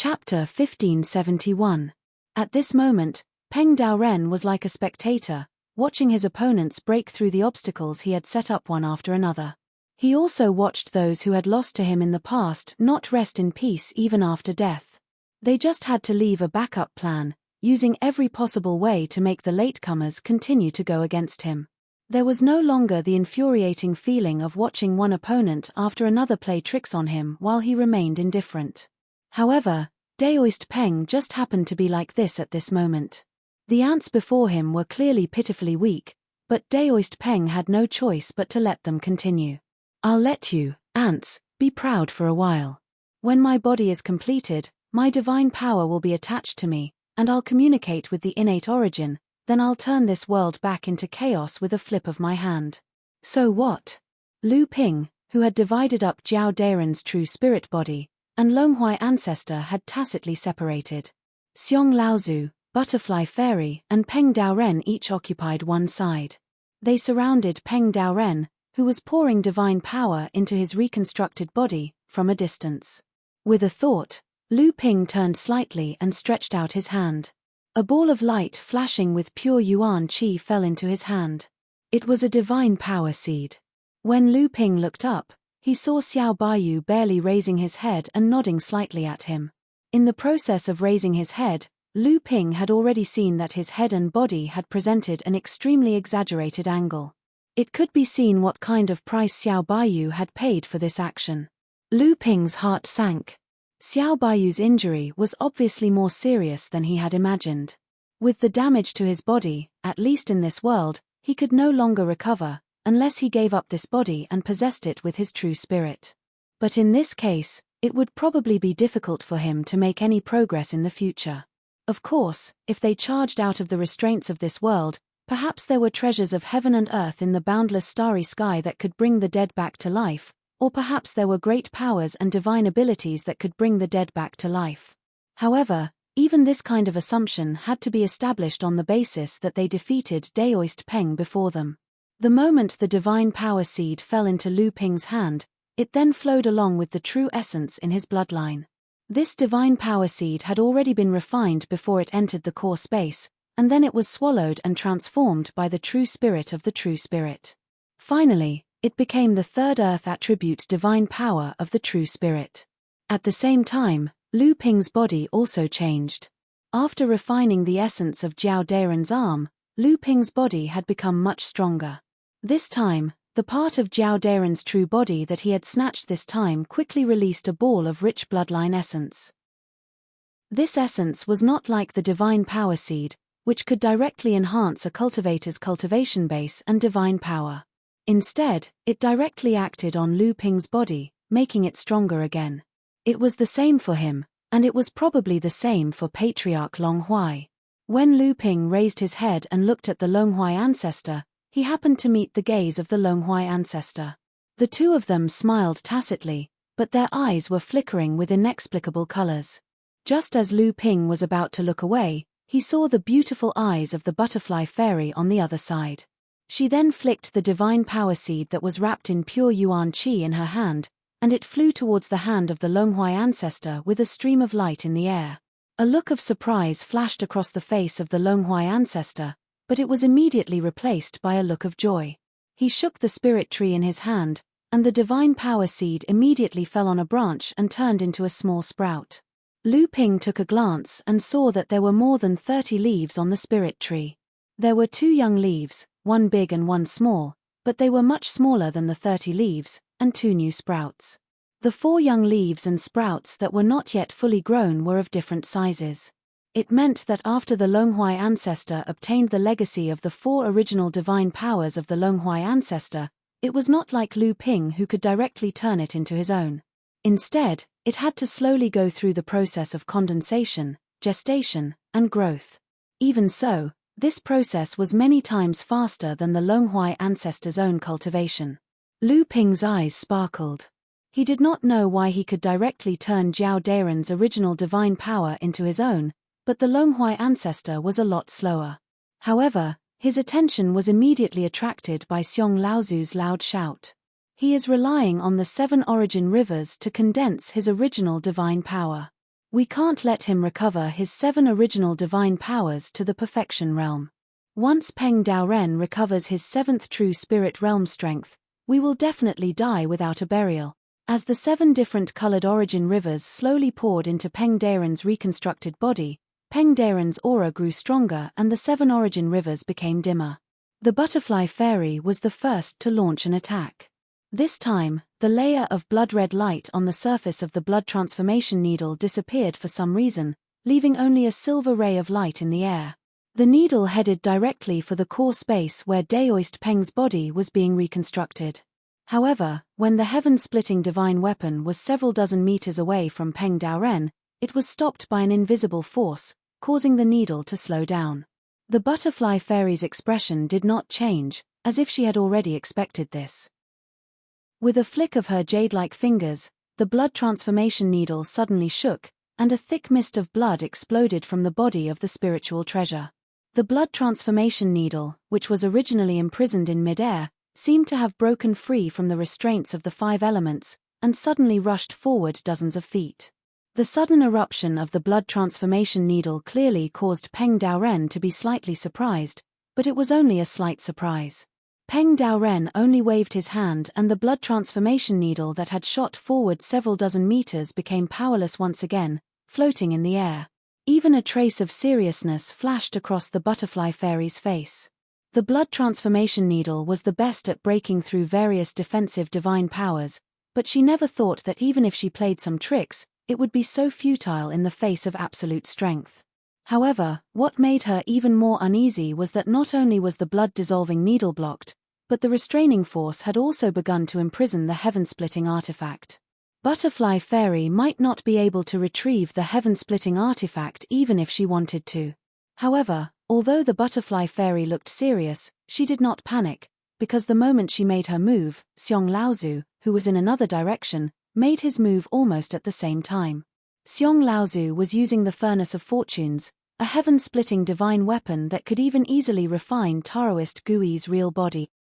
Chapter 1571. At this moment, Peng Daoren was like a spectator, watching his opponents break through the obstacles he had set up one after another. He also watched those who had lost to him in the past not rest in peace even after death. They just had to leave a backup plan, using every possible way to make the latecomers continue to go against him. There was no longer the infuriating feeling of watching one opponent after another play tricks on him while he remained indifferent. However, Daoist Peng just happened to be like this at this moment. The ants before him were clearly pitifully weak, but Daoist Peng had no choice but to let them continue. "I'll let you, ants, be proud for a while. When my body is completed, my divine power will be attached to me, and I'll communicate with the innate origin, then I'll turn this world back into chaos with a flip of my hand." So what? Lu Ping, who had divided up Jiao Daren's true spirit body, and Longhua ancestor had tacitly separated. Xiong Laozu, Butterfly Fairy, and Peng Daoren each occupied one side. They surrounded Peng Daoren, who was pouring divine power into his reconstructed body, from a distance. With a thought, Lu Ping turned slightly and stretched out his hand. A ball of light flashing with pure yuan qi fell into his hand. It was a divine power seed. When Lu Ping looked up, he saw Xiao Baiyu barely raising his head and nodding slightly at him. In the process of raising his head, Lu Ping had already seen that his head and body had presented an extremely exaggerated angle. It could be seen what kind of price Xiao Baiyu had paid for this action. Lu Ping's heart sank. Xiao Baiyu's injury was obviously more serious than he had imagined. With the damage to his body, at least in this world, he could no longer recover, unless he gave up this body and possessed it with his true spirit. But in this case, it would probably be difficult for him to make any progress in the future. Of course, if they charged out of the restraints of this world, perhaps there were treasures of heaven and earth in the boundless starry sky that could bring the dead back to life, or perhaps there were great powers and divine abilities that could bring the dead back to life. However, even this kind of assumption had to be established on the basis that they defeated Daoist Peng before them. The moment the divine power seed fell into Lu Ping's hand, it then flowed along with the true essence in his bloodline. This divine power seed had already been refined before it entered the core space, and then it was swallowed and transformed by the true spirit of the true spirit. Finally, it became the third earth attribute divine power of the true spirit. At the same time, Lu Ping's body also changed. After refining the essence of Jiao Daren's arm, Lu Ping's body had become much stronger. This time, the part of Jiao Daren's true body that he had snatched this time quickly released a ball of rich bloodline essence. This essence was not like the divine power seed, which could directly enhance a cultivator's cultivation base and divine power. Instead, it directly acted on Lu Ping's body, making it stronger again. It was the same for him, and it was probably the same for Patriarch Longhua. When Lu Ping raised his head and looked at the Longhua ancestor, he happened to meet the gaze of the Longhua ancestor. The two of them smiled tacitly, but their eyes were flickering with inexplicable colors. Just as Lu Ping was about to look away, he saw the beautiful eyes of the Butterfly Fairy on the other side. She then flicked the divine power seed that was wrapped in pure yuan qi in her hand, and it flew towards the hand of the Longhua ancestor with a stream of light in the air. A look of surprise flashed across the face of the Longhua ancestor, but it was immediately replaced by a look of joy. He shook the spirit tree in his hand, and the divine power seed immediately fell on a branch and turned into a small sprout. Lu Ping took a glance and saw that there were more than 30 leaves on the spirit tree. There were 2 young leaves, one big and one small, but they were much smaller than the 30 leaves, and 2 new sprouts. The 4 young leaves and sprouts that were not yet fully grown were of different sizes. It meant that after the Longhua ancestor obtained the legacy of the 4 original divine powers of the Longhua ancestor, it was not like Lu Ping who could directly turn it into his own. Instead, it had to slowly go through the process of condensation, gestation, and growth. Even so, this process was many times faster than the Longhua ancestor's own cultivation. Lu Ping's eyes sparkled. He did not know why he could directly turn Jiao Daren's original divine power into his own, but the Longhua ancestor was a lot slower. However, his attention was immediately attracted by Xiong Laozu's loud shout. He is relying on the 7 origin rivers to condense his original divine power. We can't let him recover his 7 original divine powers to the perfection realm. Once Peng Daoren recovers his 7th true spirit realm strength, we will definitely die without a burial. As the 7 different colored origin rivers slowly poured into Peng Daoren's reconstructed body, Peng Daoren's aura grew stronger and the 7 origin rivers became dimmer. The butterfly fairy was the first to launch an attack. This time, the layer of blood-red light on the surface of the blood transformation needle disappeared for some reason, leaving only a silver ray of light in the air. The needle headed directly for the core space where Daoist Peng's body was being reconstructed. However, when the heaven-splitting divine weapon was several dozen meters away from Peng Daoren, it was stopped by an invisible force, causing the needle to slow down. The butterfly fairy's expression did not change, as if she had already expected this. With a flick of her jade-like fingers, the blood transformation needle suddenly shook, and a thick mist of blood exploded from the body of the spiritual treasure. The blood transformation needle, which was originally imprisoned in mid-air, seemed to have broken free from the restraints of the 5 elements, and suddenly rushed forward dozens of feet. The sudden eruption of the blood transformation needle clearly caused Peng Daoren to be slightly surprised, but it was only a slight surprise. Peng Daoren only waved his hand and the blood transformation needle that had shot forward several dozen meters became powerless once again, floating in the air. Even a trace of seriousness flashed across the butterfly fairy's face. The blood transformation needle was the best at breaking through various defensive divine powers, but she never thought that even if she played some tricks, it would be so futile in the face of absolute strength. However, what made her even more uneasy was that not only was the blood-dissolving needle blocked, but the restraining force had also begun to imprison the heaven-splitting artifact. Butterfly Fairy might not be able to retrieve the heaven-splitting artifact even if she wanted to. However, although the Butterfly Fairy looked serious, she did not panic, because the moment she made her move, Xiong Laozu, who was in another direction, made his move almost at the same time. Xiong Laozu was using the Furnace of Fortunes, a heaven-splitting divine weapon that could even easily refine Taoist Gui's real body.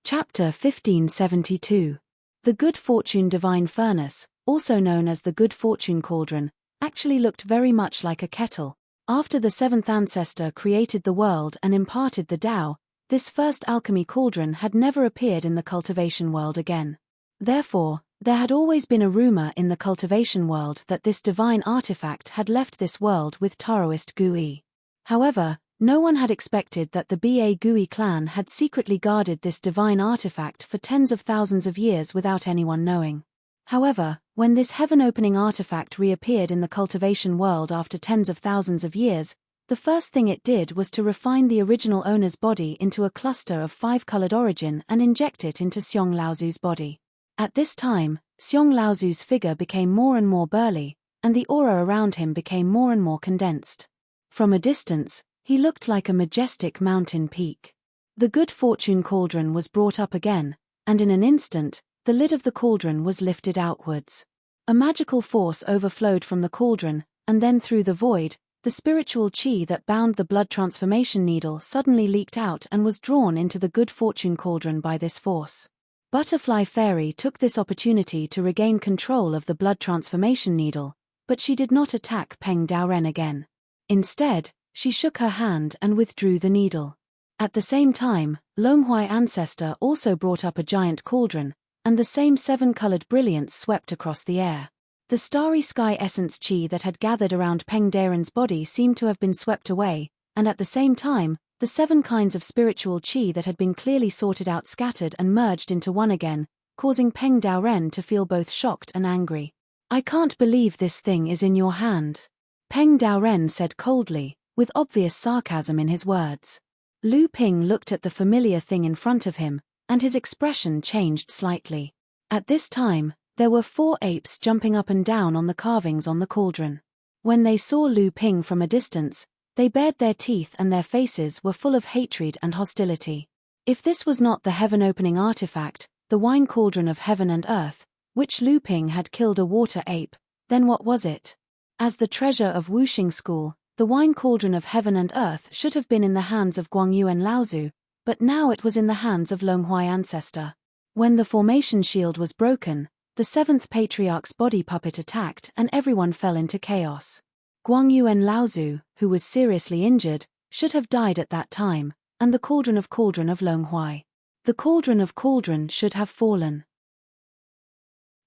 Chapter 1572. The Good Fortune Divine Furnace, also known as the Good Fortune Cauldron, actually looked very much like a kettle. After the seventh ancestor created the world and imparted the Tao, this first alchemy cauldron had never appeared in the cultivation world again. Therefore, there had always been a rumor in the cultivation world that this divine artifact had left this world with Taoist Gui. However, no one had expected that the Ba Gui clan had secretly guarded this divine artifact for tens of thousands of years without anyone knowing. However, when this heaven-opening artifact reappeared in the cultivation world after tens of thousands of years, the first thing it did was to refine the original owner's body into a cluster of 5-colored origin and inject it into Xiong Laozu's body. At this time, Xiong Laozu's figure became more and more burly, and the aura around him became more and more condensed. From a distance, he looked like a majestic mountain peak. The Good Fortune Cauldron was brought up again, and in an instant, the lid of the cauldron was lifted outwards. A magical force overflowed from the cauldron, and then through the void, the spiritual chi that bound the blood transformation needle suddenly leaked out and was drawn into the Good Fortune Cauldron by this force. Butterfly Fairy took this opportunity to regain control of the blood transformation needle, but she did not attack Peng Daoren again. Instead, she shook her hand and withdrew the needle. At the same time, Longhui Ancestor also brought up a giant cauldron, and the same 7-colored brilliance swept across the air. The starry sky essence chi that had gathered around Peng Daoren's body seemed to have been swept away, and at the same time, the 7 kinds of spiritual chi that had been clearly sorted out scattered and merged into one again, causing Peng Daoren to feel both shocked and angry. "I can't believe this thing is in your hand," Peng Daoren said coldly, with obvious sarcasm in his words. Lu Ping looked at the familiar thing in front of him, and his expression changed slightly. At this time, there were 4 apes jumping up and down on the carvings on the cauldron. When they saw Lu Ping from a distance, they bared their teeth and their faces were full of hatred and hostility. If this was not the heaven-opening artifact, the wine cauldron of heaven and earth, which Lu Ping had killed a water ape, then what was it? As the treasure of Wuxing School, the wine cauldron of heaven and earth should have been in the hands of Guangyuan Laozu, but now it was in the hands of Longhui Ancestor. When the formation shield was broken, the seventh patriarch's body puppet attacked and everyone fell into chaos. Guangyu and Laozu, who was seriously injured, should have died at that time, and the cauldron of Longhuai. The cauldron of cauldron should have fallen.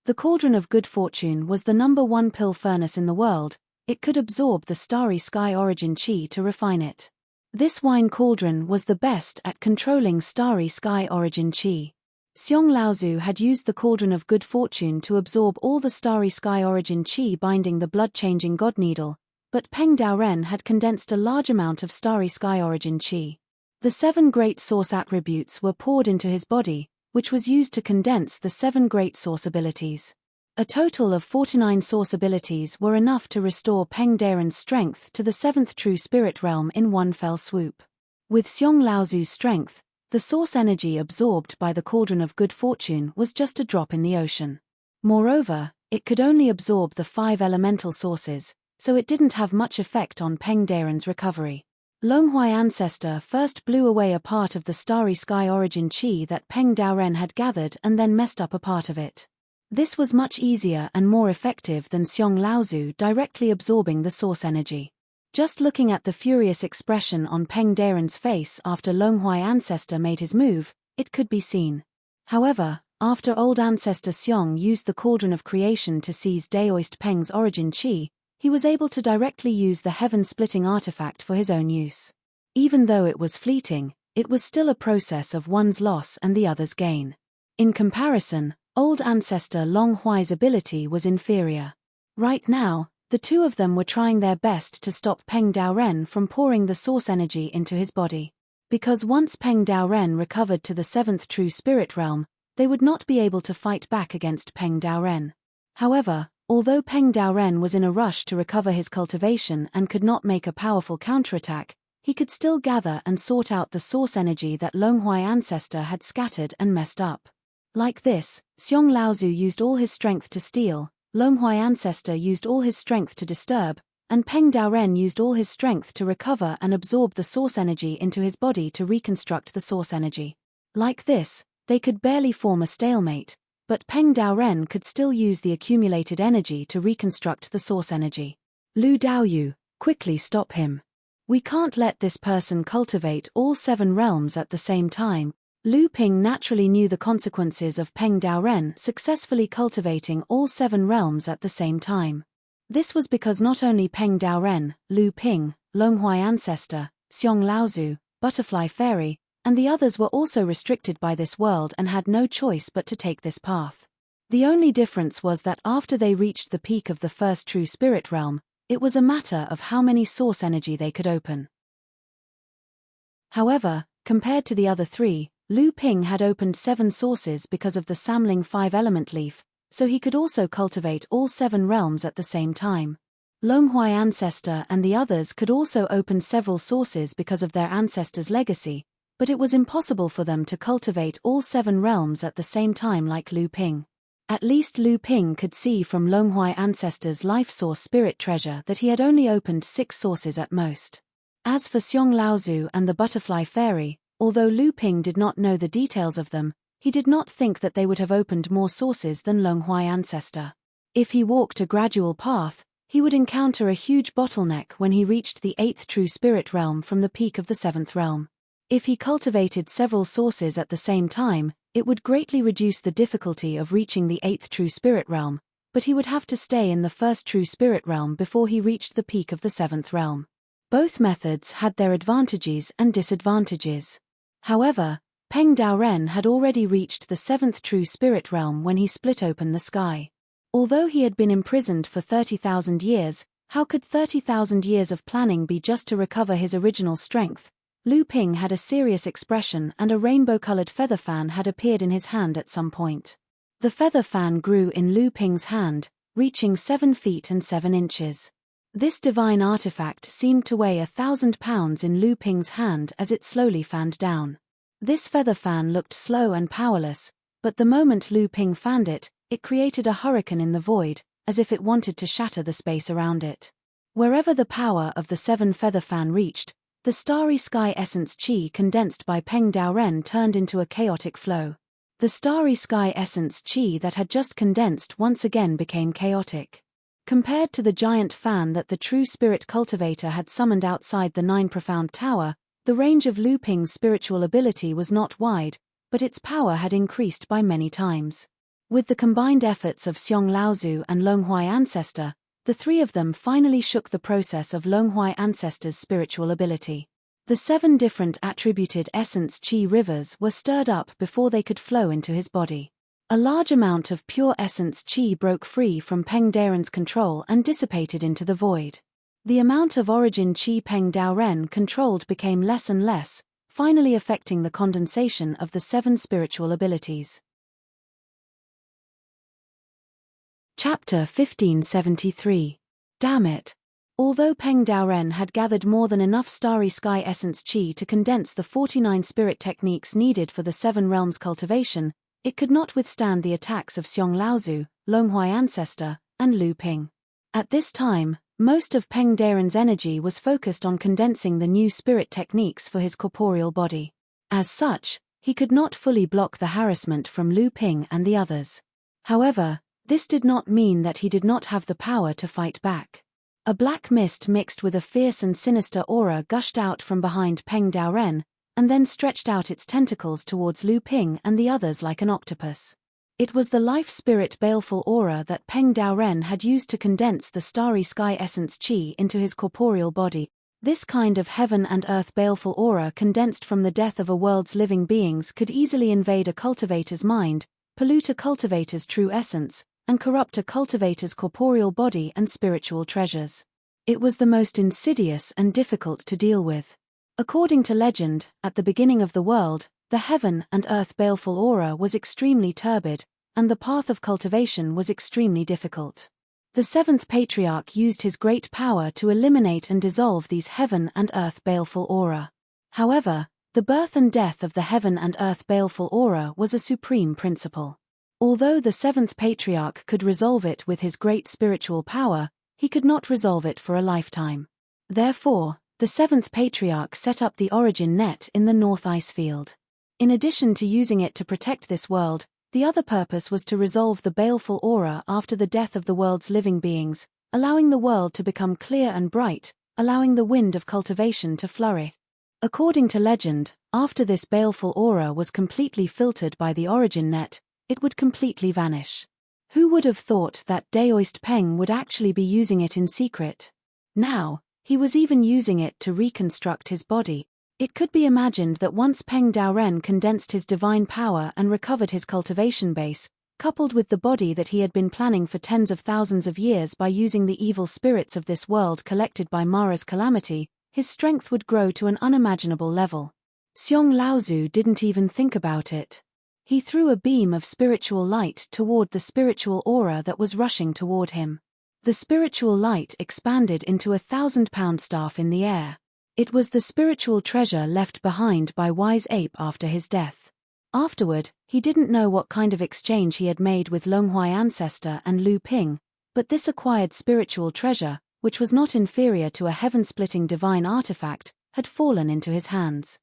The cauldron of good fortune was the #1 pill furnace in the world. It could absorb the starry sky origin chi to refine it. This wine cauldron was the best at controlling starry sky origin chi. Xiong Laozu had used the cauldron of good fortune to absorb all the starry sky origin chi binding the blood-changing god needle, but Peng Daoren had condensed a large amount of starry sky origin chi. The 7 great source attributes were poured into his body, which was used to condense the 7 great source abilities. A total of 49 source abilities were enough to restore Peng Daoren's strength to the 7th true spirit realm in one fell swoop. With Xiong Laozu's strength, the source energy absorbed by the cauldron of good fortune was just a drop in the ocean. Moreover, it could only absorb the 5 elemental sources, so it didn't have much effect on Peng Daoren's recovery. Longhuai Ancestor first blew away a part of the starry sky origin chi that Peng Daoren had gathered and then messed up a part of it. This was much easier and more effective than Xiong Laozu directly absorbing the source energy. Just looking at the furious expression on Peng Daoren's face after Longhuai Ancestor made his move, it could be seen. However, after old ancestor Xiong used the cauldron of creation to seize Daoist Peng's origin chi, he was able to directly use the heaven-splitting artifact for his own use. Even though it was fleeting, it was still a process of one's loss and the other's gain. In comparison, old ancestor Longhuai's ability was inferior. Right now, the two of them were trying their best to stop Peng Daoren from pouring the source energy into his body. Because once Peng Daoren recovered to the 7th true spirit realm, they would not be able to fight back against Peng Daoren. However, although Peng Daoren was in a rush to recover his cultivation and could not make a powerful counterattack, he could still gather and sort out the source energy that Longhuai Ancestor had scattered and messed up. Like this, Xiong Laozu used all his strength to steal, Longhuai Ancestor used all his strength to disturb, and Peng Daoren used all his strength to recover and absorb the source energy into his body to reconstruct the source energy. Like this, they could barely form a stalemate, but Peng Daoren could still use the accumulated energy to reconstruct the source energy. Lu Daoyu, quickly stop him. We can't let this person cultivate all 7 realms at the same time. Lu Ping naturally knew the consequences of Peng Daoren successfully cultivating all 7 realms at the same time. This was because not only Peng Daoren, Lu Ping, Longhuai Ancestor, Xiong Laozu, Butterfly Fairy, and the others were also restricted by this world and had no choice but to take this path. The only difference was that after they reached the peak of the 1st true spirit realm, it was a matter of how many source energy they could open. However, compared to the other 3, Lu Ping had opened 7 sources because of the Samling 5-element leaf, so he could also cultivate all 7 realms at the same time. Longhuai Ancestor and the others could also open several sources because of their ancestor's legacy, but it was impossible for them to cultivate all 7 realms at the same time like Lu Ping. At least Lu Ping could see from Longhuai Ancestor's life source spirit treasure that he had only opened 6 sources at most. As for Xiong Laozu and the Butterfly Fairy, although Lu Ping did not know the details of them, he did not think that they would have opened more sources than Longhuai Ancestor. If he walked a gradual path, he would encounter a huge bottleneck when he reached the 8th true spirit realm from the peak of the 7th realm. If he cultivated several sources at the same time, it would greatly reduce the difficulty of reaching the 8th true spirit realm, but he would have to stay in the 1st true spirit realm before he reached the peak of the 7th realm. Both methods had their advantages and disadvantages. However, Peng Daoren had already reached the 7th true spirit realm when he split open the sky. Although he had been imprisoned for 30,000 years, how could 30,000 years of planning be just to recover his original strength? Lu Ping had a serious expression and a rainbow-colored feather fan had appeared in his hand at some point. The feather fan grew in Lu Ping's hand, reaching 7 feet and 7 inches. This divine artifact seemed to weigh 1,000 pounds in Lu Ping's hand as it slowly fanned down. This feather fan looked slow and powerless, but the moment Lu Ping fanned it, it created a hurricane in the void, as if it wanted to shatter the space around it. Wherever the power of the 7 feather fan reached, the starry sky essence chi condensed by Peng Daoren turned into a chaotic flow. The starry sky essence chi that had just condensed once again became chaotic. Compared to the giant fan that the true spirit cultivator had summoned outside the Nine Profound Tower, the range of Lu Ping's spiritual ability was not wide, but its power had increased by many times. With the combined efforts of Xiong Laozu and Longhuai Ancestor, the three of them finally shook the process of Longhuai Ancestor's spiritual ability. The 7 different attributed essence chi rivers were stirred up before they could flow into his body. A large amount of pure essence chi broke free from Peng Daren's control and dissipated into the void. The amount of origin chi Peng Daoren controlled became less and less, finally affecting the condensation of the 7 spiritual abilities. Chapter 1573. Damn it! Although Peng Daoren had gathered more than enough starry sky essence chi to condense the 49 spirit techniques needed for the 7 realms cultivation, it could not withstand the attacks of Xiong Laozu, Longhuai Ancestor, and Lu Ping. At this time, most of Peng Daren's energy was focused on condensing the new spirit techniques for his corporeal body. As such, he could not fully block the harassment from Lu Ping and the others. However, this did not mean that he did not have the power to fight back. A black mist mixed with a fierce and sinister aura gushed out from behind Peng Daoren, and then stretched out its tentacles towards Lu Ping and the others like an octopus. It was the life spirit baleful aura that Peng Daoren had used to condense the starry sky essence chi into his corporeal body. This kind of heaven and earth baleful aura condensed from the death of a world's living beings could easily invade a cultivator's mind, pollute a cultivator's true essence, and corrupt a cultivator's corporeal body and spiritual treasures. It was the most insidious and difficult to deal with. According to legend, at the beginning of the world, the heaven and earth baleful aura was extremely turbid, and the path of cultivation was extremely difficult. The 7th Patriarch used his great power to eliminate and dissolve these heaven and earth baleful aura. However, the birth and death of the heaven and earth baleful aura was a supreme principle. Although the 7th Patriarch could resolve it with his great spiritual power, he could not resolve it for a lifetime. Therefore, the 7th Patriarch set up the origin net in the North Ice Field. In addition to using it to protect this world, the other purpose was to resolve the baleful aura after the death of the world's living beings, allowing the world to become clear and bright, allowing the wind of cultivation to flourish. According to legend, after this baleful aura was completely filtered by the origin net, it would completely vanish. Who would have thought that Daoist Peng would actually be using it in secret? Now, he was even using it to reconstruct his body. It could be imagined that once Peng Daoren condensed his divine power and recovered his cultivation base, coupled with the body that he had been planning for tens of thousands of years by using the evil spirits of this world collected by Mara's calamity, his strength would grow to an unimaginable level. Xiong Laozu didn't even think about it. He threw a beam of spiritual light toward the spiritual aura that was rushing toward him. The spiritual light expanded into a 1,000-pound staff in the air. It was the spiritual treasure left behind by Wise Ape after his death. Afterward, he didn't know what kind of exchange he had made with Longhuai Ancestor and Lu Ping, but this acquired spiritual treasure, which was not inferior to a heaven-splitting divine artifact, had fallen into his hands.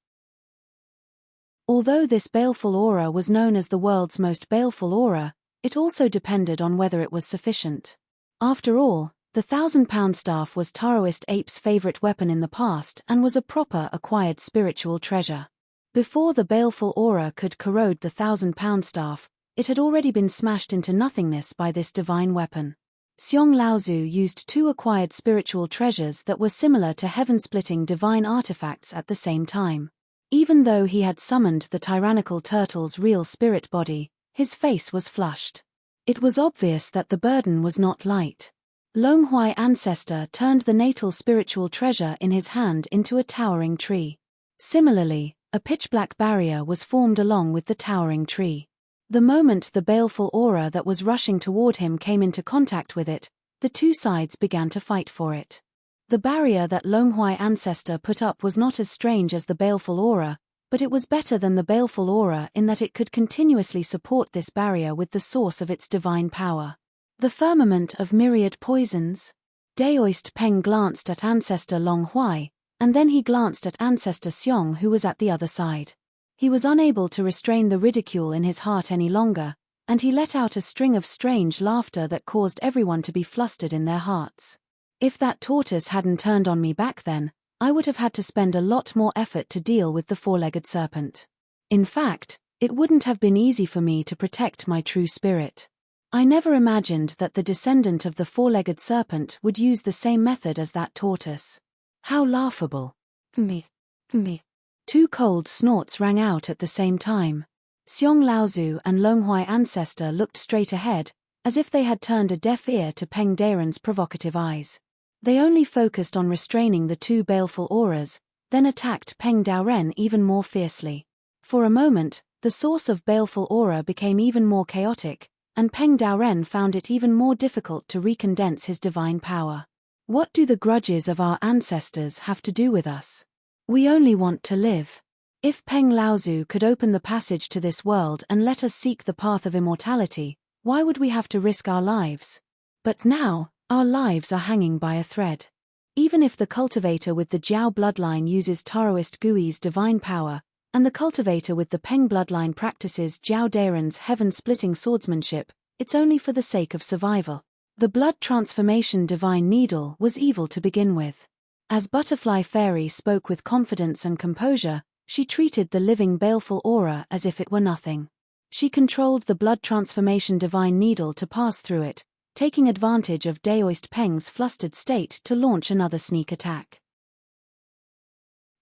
Although this baleful aura was known as the world's most baleful aura, it also depended on whether it was sufficient. After all, the 1,000-pound staff was Taoist Ape's favorite weapon in the past and was a proper acquired spiritual treasure. Before the baleful aura could corrode the 1,000-pound staff, it had already been smashed into nothingness by this divine weapon. Xiong Laozu used 2 acquired spiritual treasures that were similar to heaven-splitting divine artifacts at the same time. Even though he had summoned the tyrannical turtle's real spirit body, his face was flushed. It was obvious that the burden was not light. Longhuai Ancestor turned the natal spiritual treasure in his hand into a towering tree. Similarly, a pitch-black barrier was formed along with the towering tree. The moment the baleful aura that was rushing toward him came into contact with it, the 2 sides began to fight for it. The barrier that Longhuai Ancestor put up was not as strange as the baleful aura, but it was better than the baleful aura in that it could continuously support this barrier with the source of its divine power. The firmament of myriad poisons. Daoist Peng glanced at Ancestor Longhuai, and then he glanced at Ancestor Xiong who was at the other side. He was unable to restrain the ridicule in his heart any longer, and he let out a string of strange laughter that caused everyone to be flustered in their hearts. If that tortoise hadn't turned on me back then, I would have had to spend a lot more effort to deal with the four-legged serpent. In fact, it wouldn't have been easy for me to protect my true spirit. I never imagined that the descendant of the four-legged serpent would use the same method as that tortoise. How laughable. Me. Two cold snorts rang out at the same time. Xiong Laozu and Longhui Ancestor looked straight ahead, as if they had turned a deaf ear to Peng Daren's provocative eyes. They only focused on restraining the two baleful auras, then attacked Peng Daren even more fiercely. For a moment, the source of baleful aura became even more chaotic, and Peng Daren found it even more difficult to recondense his divine power. What do the grudges of our ancestors have to do with us? We only want to live. If Peng Laozu could open the passage to this world and let us seek the path of immortality, why would we have to risk our lives? But now, our lives are hanging by a thread. Even if the cultivator with the Jiao bloodline uses Taoist Gui's divine power, and the cultivator with the Peng bloodline practices Jiao Daren's heaven-splitting swordsmanship, it's only for the sake of survival. The blood transformation divine needle was evil to begin with. As Butterfly Fairy spoke with confidence and composure, she treated the living baleful aura as if it were nothing. She controlled the blood transformation divine needle to pass through it, taking advantage of Daoist Peng's flustered state to launch another sneak attack.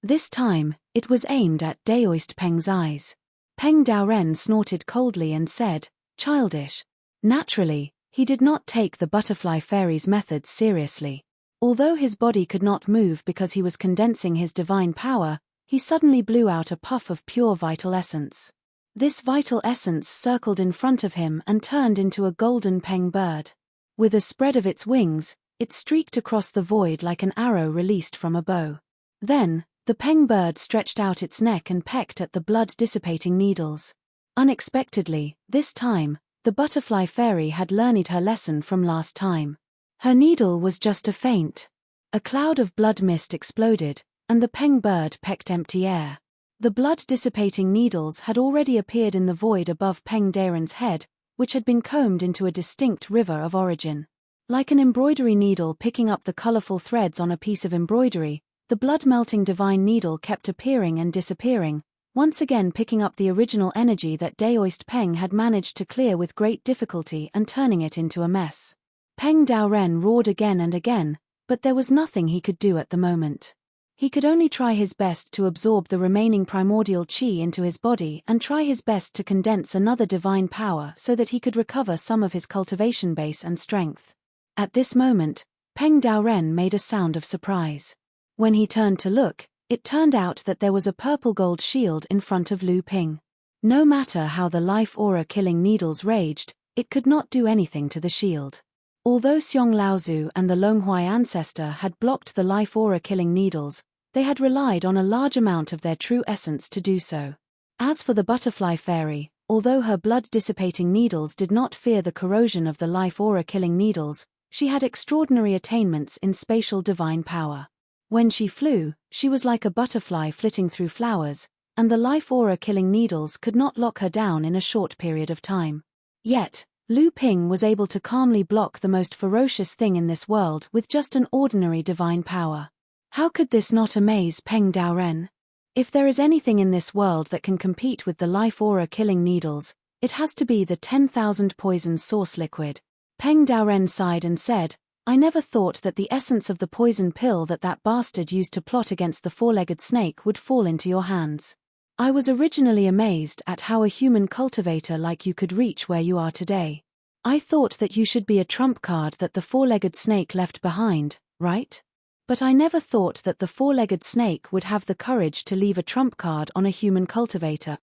This time, it was aimed at Daoist Peng's eyes. Peng Daoren snorted coldly and said, "Childish." Naturally, he did not take the Butterfly Fairy's methods seriously. Although his body could not move because he was condensing his divine power, he suddenly blew out a puff of pure vital essence. This vital essence circled in front of him and turned into a golden Peng bird. With a spread of its wings, it streaked across the void like an arrow released from a bow. Then, the Peng bird stretched out its neck and pecked at the blood-dissipating needles. Unexpectedly, this time, the Butterfly Fairy had learned her lesson from last time. Her needle was just a feint. A cloud of blood mist exploded, and the Peng bird pecked empty air. The blood-dissipating needles had already appeared in the void above Peng Daren's head, which had been combed into a distinct river of origin. Like an embroidery needle picking up the colorful threads on a piece of embroidery, the blood-melting divine needle kept appearing and disappearing, once again picking up the original energy that Daoist Peng had managed to clear with great difficulty and turning it into a mess. Peng Daoren roared again and again, but there was nothing he could do at the moment. He could only try his best to absorb the remaining primordial qi into his body and try his best to condense another divine power so that he could recover some of his cultivation base and strength. At this moment, Peng Daoren made a sound of surprise. When he turned to look, it turned out that there was a purple-gold shield in front of Lu Ping. No matter how the life aura-killing needles raged, it could not do anything to the shield. Although Xiong Laozu and the Longhui Ancestor had blocked the life aura-killing needles, they had relied on a large amount of their true essence to do so. As for the Butterfly Fairy, although her blood-dissipating needles did not fear the corrosion of the life aura-killing needles, she had extraordinary attainments in spatial divine power. When she flew, she was like a butterfly flitting through flowers, and the life aura-killing needles could not lock her down in a short period of time. Yet, Lu Ping was able to calmly block the most ferocious thing in this world with just an ordinary divine power. How could this not amaze Peng Daoren? If there is anything in this world that can compete with the life aura-killing needles, it has to be the 10,000 poison source liquid. Peng Daoren sighed and said, "I never thought that the essence of the poison pill that bastard used to plot against the four-legged snake would fall into your hands. I was originally amazed at how a human cultivator like you could reach where you are today. I thought that you should be a trump card that the four-legged snake left behind, right? But I never thought that the four-legged snake would have the courage to leave a trump card on a human cultivator."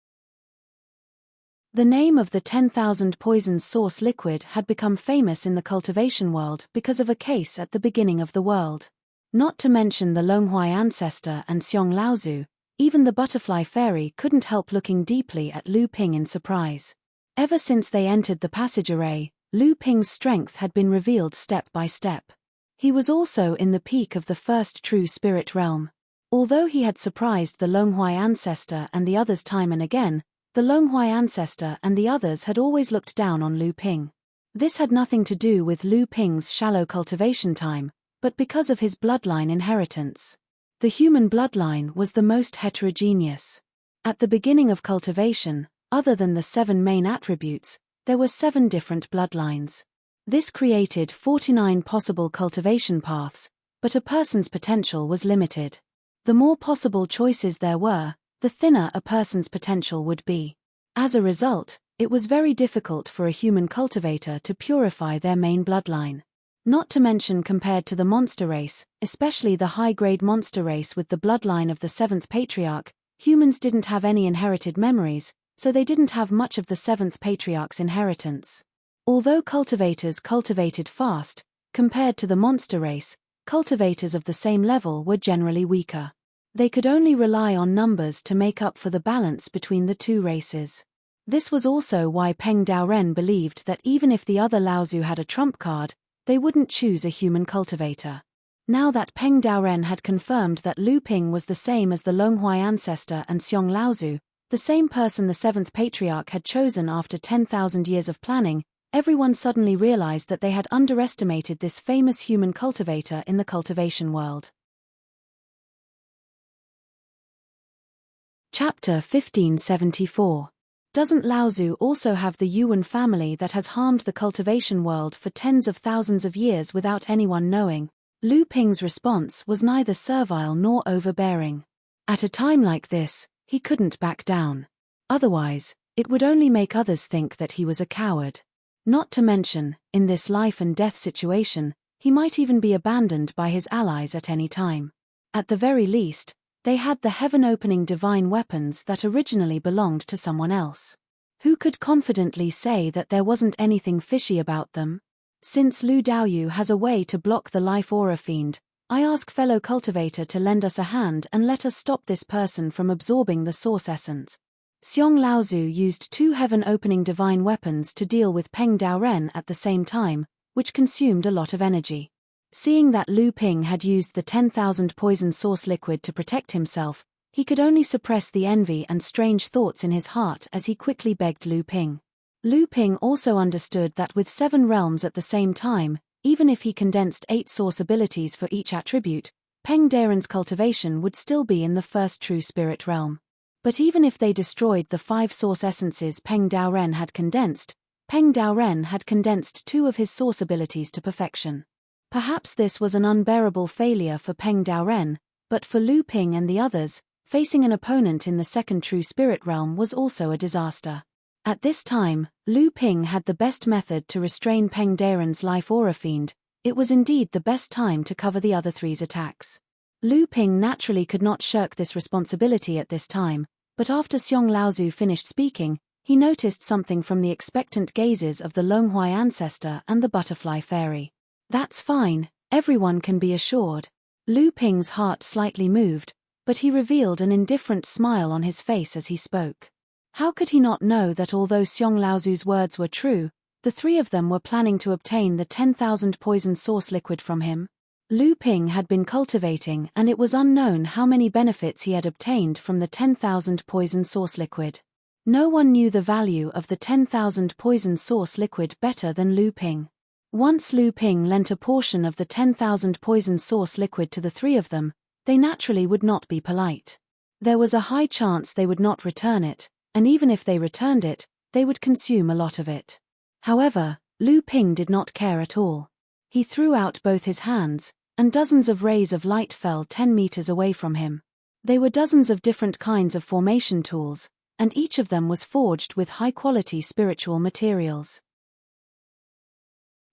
The name of the 10,000 poison source liquid had become famous in the cultivation world because of a case at the beginning of the world. Not to mention the Longhui Ancestor and Xiong Laozu, even the Butterfly Fairy couldn't help looking deeply at Lu Ping in surprise. Ever since they entered the passage array, Lu Ping's strength had been revealed step by step. He was also in the peak of the first true spirit realm. Although he had surprised the Longhui ancestor and the others time and again, the Longhui ancestor and the others had always looked down on Lu Ping. This had nothing to do with Lu Ping's shallow cultivation time, but because of his bloodline inheritance. The human bloodline was the most heterogeneous. At the beginning of cultivation, other than the 7 main attributes, there were 7 different bloodlines. This created 49 possible cultivation paths, but a person's potential was limited. The more possible choices there were, the thinner a person's potential would be. As a result, it was very difficult for a human cultivator to purify their main bloodline. Not to mention compared to the monster race, especially the high-grade monster race with the bloodline of the 7th patriarch, humans didn't have any inherited memories, so they didn't have much of the 7th patriarch's inheritance. Although cultivators cultivated fast, compared to the monster race, cultivators of the same level were generally weaker. They could only rely on numbers to make up for the balance between the two races. This was also why Peng Daoren believed that even if the other Laozu had a trump card, they wouldn't choose a human cultivator. Now that Peng Daoren had confirmed that Lu Ping was the same as the Longhui ancestor and Xiong Laozu, the same person the 7th patriarch had chosen after 10,000 years of planning, everyone suddenly realized that they had underestimated this famous human cultivator in the cultivation world. Chapter 1574. Doesn't Laozu also have the Yuan family that has harmed the cultivation world for tens of thousands of years without anyone knowing? Lu Ping's response was neither servile nor overbearing. At a time like this, he couldn't back down. Otherwise, it would only make others think that he was a coward. Not to mention, in this life and death situation, he might even be abandoned by his allies at any time. At the very least, they had the heaven-opening divine weapons that originally belonged to someone else. Who could confidently say that there wasn't anything fishy about them? Since Lu Daoyu has a way to block the life aura fiend, I ask fellow cultivator to lend us a hand and let us stop this person from absorbing the source essence. Xiong Laozu used 2 heaven-opening divine weapons to deal with Peng Daoren at the same time, which consumed a lot of energy. Seeing that Lu Ping had used the 10,000 poison source liquid to protect himself, he could only suppress the envy and strange thoughts in his heart as he quickly begged Lu Ping. Lu Ping also understood that with 7 realms at the same time, even if he condensed 8 source abilities for each attribute, Peng Daoren's cultivation would still be in the first true spirit realm. But even if they destroyed the 5 source essences Peng Daoren had condensed 2 of his source abilities to perfection. Perhaps this was an unbearable failure for Peng Daoren, but for Lu Ping and the others, facing an opponent in the second true spirit realm was also a disaster. At this time, Lu Ping had the best method to restrain Peng Daoren's life aura fiend. It was indeed the best time to cover the other 3's attacks. Lu Ping naturally could not shirk this responsibility at this time, but after Xiong Laozu finished speaking, he noticed something from the expectant gazes of the Longhui ancestor and the butterfly fairy. That's fine, everyone can be assured. Lu Ping's heart slightly moved, but he revealed an indifferent smile on his face as he spoke. How could he not know that although Xiong Laozu's words were true, the 3 of them were planning to obtain the 10,000 poison source liquid from him? Lu Ping had been cultivating and it was unknown how many benefits he had obtained from the 10,000 poison source liquid. No one knew the value of the 10,000 poison source liquid better than Lu Ping. Once Lu Ping lent a portion of the 10,000 poison source liquid to the 3 of them, they naturally would not be polite. There was a high chance they would not return it, and even if they returned it, they would consume a lot of it. However, Lu Ping did not care at all. He threw out both his hands, and dozens of rays of light fell 10 meters away from him. They were dozens of different kinds of formation tools, and each of them was forged with high-quality spiritual materials.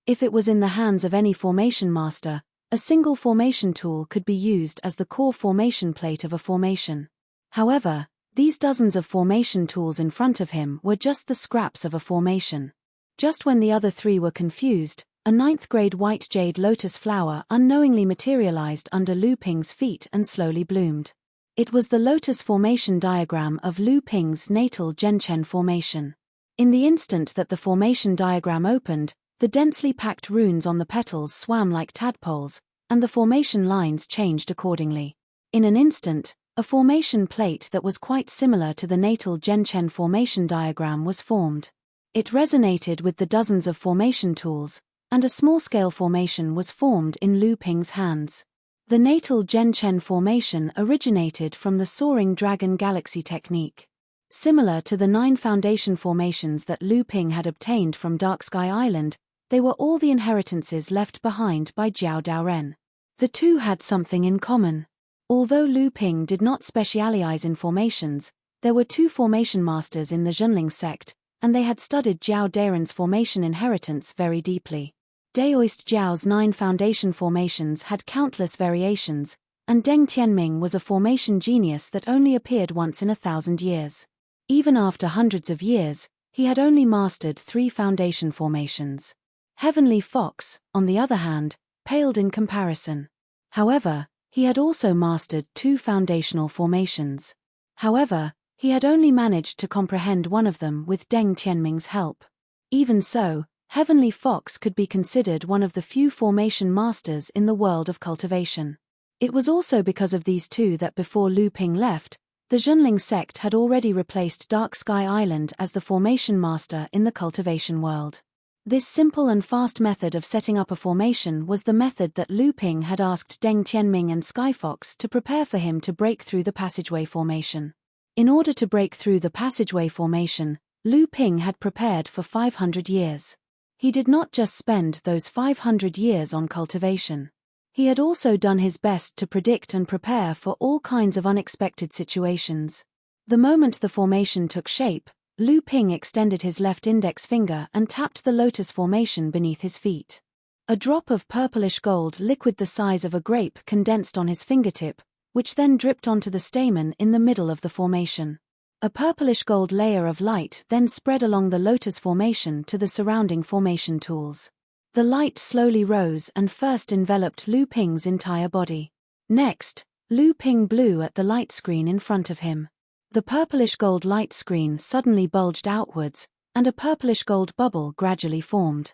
If it was in the hands of any formation master, a single formation tool could be used as the core formation plate of a formation. However, these dozens of formation tools in front of him were just the scraps of a formation. Just when the other 3 were confused, a 9th-grade white jade lotus flower unknowingly materialized under Lu Ping's feet and slowly bloomed. It was the lotus formation diagram of Lu Ping's natal Zhenchen formation. In the instant that the formation diagram opened, the densely packed runes on the petals swam like tadpoles, and the formation lines changed accordingly. In an instant, a formation plate that was quite similar to the natal Genchen formation diagram was formed. It resonated with the dozens of formation tools, and a small-scale formation was formed in Lu Ping's hands. The natal Genchen formation originated from the soaring dragon galaxy technique. Similar to the 9 foundation formations that Lu Ping had obtained from Dark Sky Island, they were all the inheritances left behind by Jiao Daoren. The two had something in common. Although Lu Ping did not specialize in formations, there were 2 formation masters in the Zhenling sect, and they had studied Jiao Daoren's formation inheritance very deeply. Daoist Jiao's 9 foundation formations had countless variations, and Deng Tianming was a formation genius that only appeared once in 1,000 years. Even after hundreds of years, he had only mastered 3 foundation formations. Heavenly Fox, on the other hand, paled in comparison. However, he had also mastered 2 foundational formations. However, he had only managed to comprehend one of them with Deng Tianming's help. Even so, Heavenly Fox could be considered one of the few formation masters in the world of cultivation. It was also because of these 2 that before Lu Ping left, the Zhenling sect had already replaced Dark Sky Island as the formation master in the cultivation world. This simple and fast method of setting up a formation was the method that Lu Ping had asked Deng Tianming and Skyfox to prepare for him to break through the passageway formation. In order to break through the passageway formation, Lu Ping had prepared for 500 years. He did not just spend those 500 years on cultivation. He had also done his best to predict and prepare for all kinds of unexpected situations. The moment the formation took shape, Lu Ping extended his left index finger and tapped the lotus formation beneath his feet. A drop of purplish gold liquid the size of a grape condensed on his fingertip, which then dripped onto the stamen in the middle of the formation. A purplish gold layer of light then spread along the lotus formation to the surrounding formation tools. The light slowly rose and first enveloped Lu Ping's entire body. Next, Lu Ping blew at the light screen in front of him. The purplish gold light screen suddenly bulged outwards, and a purplish gold bubble gradually formed.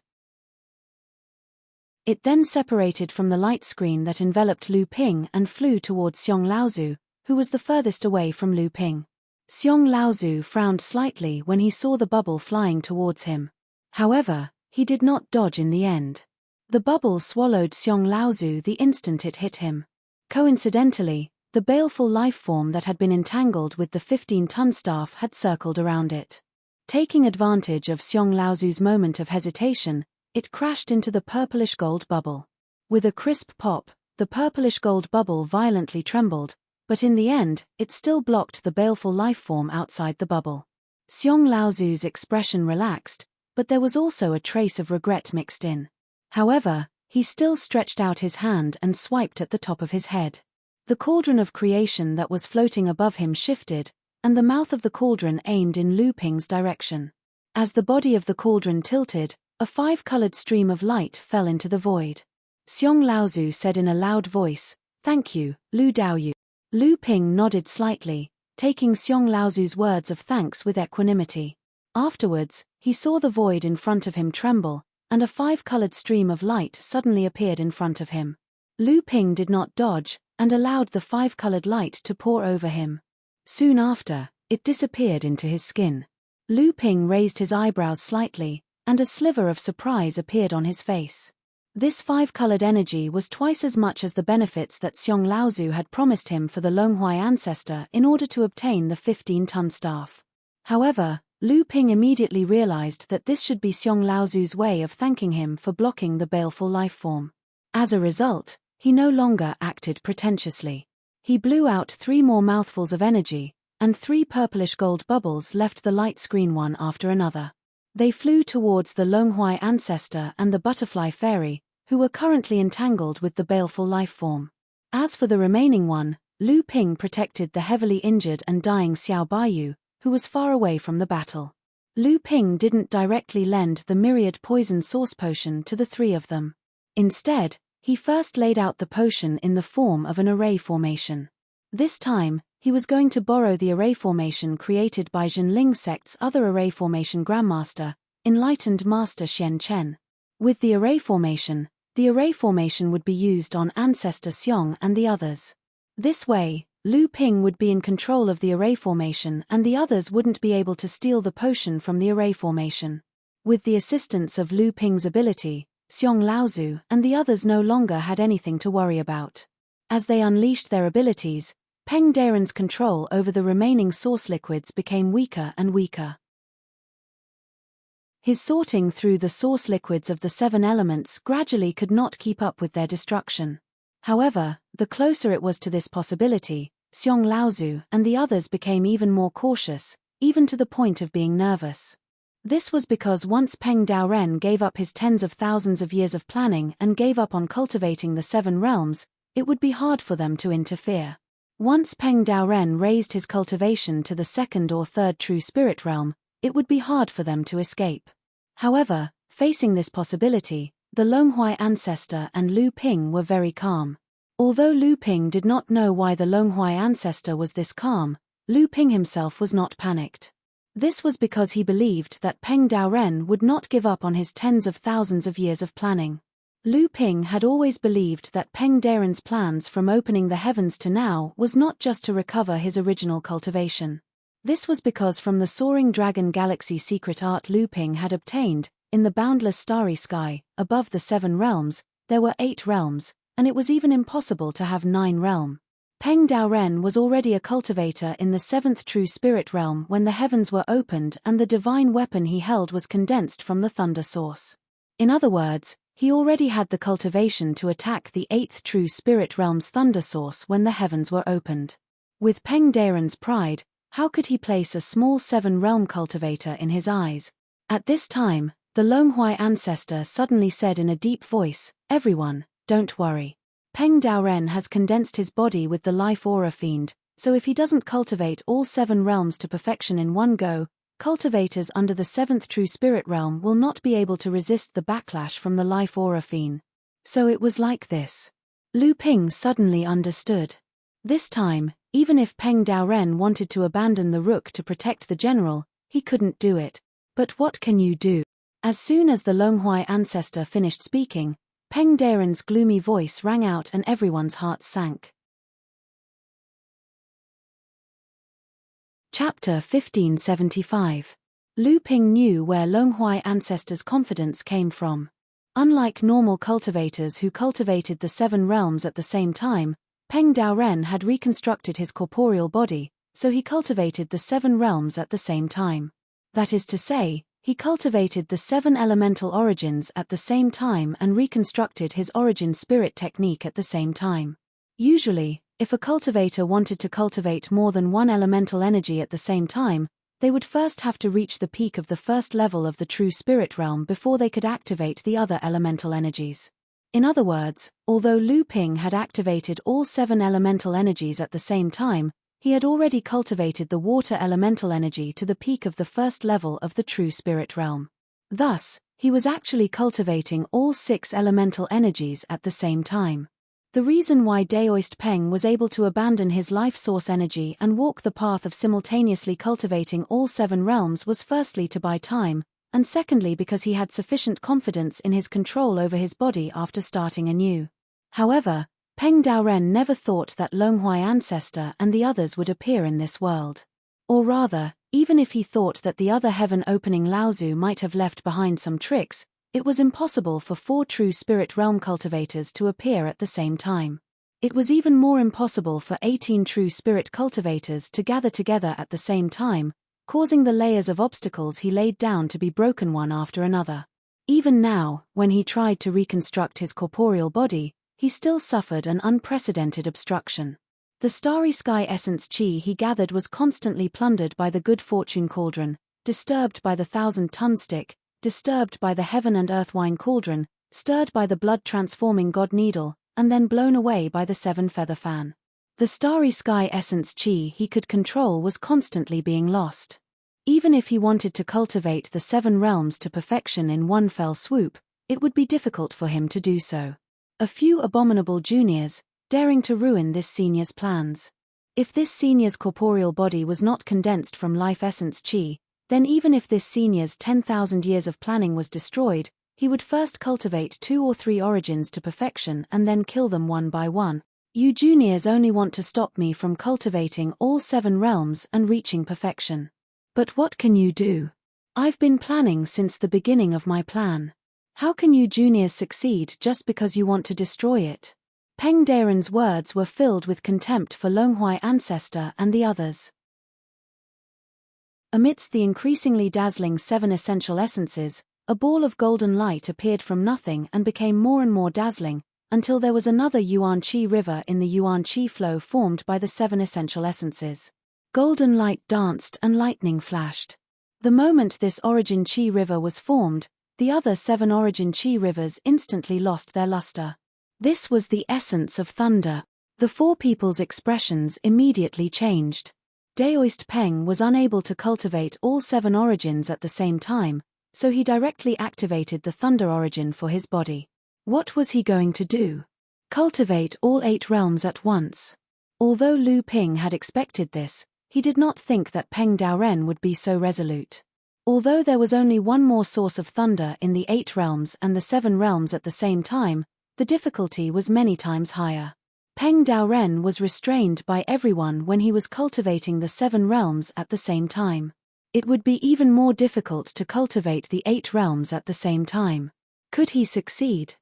It then separated from the light screen that enveloped Lu Ping and flew towards Xiong Laozu, who was the furthest away from Lu Ping. Xiong Laozu frowned slightly when he saw the bubble flying towards him. However, he did not dodge in the end. The bubble swallowed Xiong Laozu the instant it hit him. Coincidentally, the baleful life form that had been entangled with the 15-ton staff had circled around it. Taking advantage of Xiong Laozu's moment of hesitation, it crashed into the purplish gold bubble. With a crisp pop, the purplish gold bubble violently trembled, but in the end, it still blocked the baleful life form outside the bubble. Xiong Laozu's expression relaxed, but there was also a trace of regret mixed in. However, he still stretched out his hand and swiped at the top of his head. The cauldron of creation that was floating above him shifted, and the mouth of the cauldron aimed in Lu Ping's direction. As the body of the cauldron tilted, a 5-colored stream of light fell into the void. Xiong Laozu said in a loud voice, "Thank you, Lu Daoyu." Lu Ping nodded slightly, taking Xiong Laozu's words of thanks with equanimity. Afterwards, he saw the void in front of him tremble, and a 5-colored stream of light suddenly appeared in front of him. Lu Ping did not dodge, and allowed the 5-colored light to pour over him. Soon after, it disappeared into his skin. Lu Ping raised his eyebrows slightly, and a sliver of surprise appeared on his face. This 5-colored energy was twice as much as the benefits that Xiong Laozu had promised him for the Longhuai ancestor in order to obtain the 15-ton staff. However, Lu Ping immediately realized that this should be Xiong Laozu's way of thanking him for blocking the baleful life form. As a result, he no longer acted pretentiously. He blew out 3 more mouthfuls of energy, and 3 purplish gold bubbles left the light screen one after another. They flew towards the Longhuai ancestor and the butterfly fairy, who were currently entangled with the baleful life form. As for the remaining one, Lu Ping protected the heavily injured and dying Xiao Baiyu, who was far away from the battle. Lu Ping didn't directly lend the myriad poison source potion to the 3 of them. Instead, he first laid out the potion in the form of an array formation. This time, he was going to borrow the array formation created by Zhenling sect's other array formation grandmaster, enlightened Master Xian Chen. With the array formation would be used on Ancestor Xiong and the others. This way, Lu Ping would be in control of the array formation and the others wouldn't be able to steal the potion from the array formation. With the assistance of Lu Ping's ability, Xiong Laozu and the others no longer had anything to worry about. As they unleashed their abilities, Peng Deren's control over the remaining source liquids became weaker and weaker. His sorting through the source liquids of the 7 elements gradually could not keep up with their destruction. However, the closer it was to this possibility, Xiong Laozu and the others became even more cautious, even to the point of being nervous. This was because once Peng Daoren gave up his tens of thousands of years of planning and gave up on cultivating the 7 realms, it would be hard for them to interfere. Once Peng Daoren raised his cultivation to the 2nd or 3rd true spirit realm, it would be hard for them to escape. However, facing this possibility, the Longhui ancestor and Lu Ping were very calm. Although Lu Ping did not know why the Longhui ancestor was this calm, Lu Ping himself was not panicked. This was because he believed that Peng Daoren would not give up on his tens of thousands of years of planning. Lu Ping had always believed that Peng Daoren's plans from opening the heavens to now was not just to recover his original cultivation. This was because from the Soaring Dragon Galaxy secret art Lu Ping had obtained, in the boundless starry sky, above the 7 realms, there were 8 realms, and it was even impossible to have 9 realm. Peng Daoren was already a cultivator in the 7th true spirit realm when the heavens were opened and the divine weapon he held was condensed from the thunder source. In other words, he already had the cultivation to attack the 8th true spirit realm's thunder source when the heavens were opened. With Peng Daoren's pride, how could he place a small 7-realm cultivator in his eyes? At this time, the Longhui ancestor suddenly said in a deep voice, "Everyone, don't worry. Peng Daoren has condensed his body with the life aura fiend, so if he doesn't cultivate all 7 realms to perfection in one go, cultivators under the 7th true spirit realm will not be able to resist the backlash from the life aura fiend." So it was like this. Lu Ping suddenly understood. This time, even if Peng Daoren wanted to abandon the rook to protect the general, he couldn't do it. But what can you do? As soon as the Longhui ancestor finished speaking, Peng Daoren's gloomy voice rang out and everyone's hearts sank. Chapter 1575. Lu Ping knew where Longhui ancestor's confidence came from. Unlike normal cultivators who cultivated the 7 realms at the same time, Peng Daoren had reconstructed his corporeal body, so he cultivated the 7 realms at the same time. That is to say, he cultivated the 7 elemental origins at the same time and reconstructed his origin spirit technique at the same time. Usually, if a cultivator wanted to cultivate more than one elemental energy at the same time, they would first have to reach the peak of the first level of the true spirit realm before they could activate the other elemental energies. In other words, although Lu Ping had activated all 7 elemental energies at the same time, he had already cultivated the water elemental energy to the peak of the first level of the true spirit realm. Thus, he was actually cultivating all 6 elemental energies at the same time. The reason why Daoist Peng was able to abandon his life source energy and walk the path of simultaneously cultivating all 7 realms was firstly to buy time, and secondly because he had sufficient confidence in his control over his body after starting anew. However, Peng Daoren never thought that Longhui ancestor and the others would appear in this world. Or rather, even if he thought that the other heaven-opening Laozu might have left behind some tricks, it was impossible for 4 true spirit realm cultivators to appear at the same time. It was even more impossible for 18 true spirit cultivators to gather together at the same time, causing the layers of obstacles he laid down to be broken one after another. Even now, when he tried to reconstruct his corporeal body, he still suffered an unprecedented obstruction. The starry sky essence chi he gathered was constantly plundered by the good fortune cauldron, disturbed by the 1,000-ton stick, disturbed by the heaven and earth wine cauldron, stirred by the blood-transforming god needle, and then blown away by the 7-feather fan. The starry sky essence chi he could control was constantly being lost. Even if he wanted to cultivate the 7 realms to perfection in one fell swoop, it would be difficult for him to do so. A few abominable juniors, daring to ruin this senior's plans. If this senior's corporeal body was not condensed from life essence chi, then even if this senior's 10,000 years of planning was destroyed, he would first cultivate 2 or 3 origins to perfection and then kill them one by one. You juniors only want to stop me from cultivating all 7 realms and reaching perfection. But what can you do? I've been planning since the beginning of my plan. How can you juniors succeed just because you want to destroy it? Peng Daren's words were filled with contempt for Longhua ancestor and the others. Amidst the increasingly dazzling 7 essential essences, a ball of golden light appeared from nothing and became more and more dazzling, until there was another Yuan Qi river in the Yuan Qi flow formed by the 7 essential essences. Golden light danced and lightning flashed. The moment this origin Qi river was formed, the other 7 origin Qi rivers instantly lost their luster. This was the essence of thunder. The 4 people's expressions immediately changed. Daoist Peng was unable to cultivate all 7 origins at the same time, so he directly activated the thunder origin for his body. What was he going to do? Cultivate all 8 realms at once. Although Lu Ping had expected this, he did not think that Peng Daoren would be so resolute. Although there was only one more source of thunder in the 8 realms and the 7 realms at the same time, the difficulty was many times higher. Peng Daoren was restrained by everyone when he was cultivating the 7 realms at the same time. It would be even more difficult to cultivate the 8 realms at the same time. Could he succeed?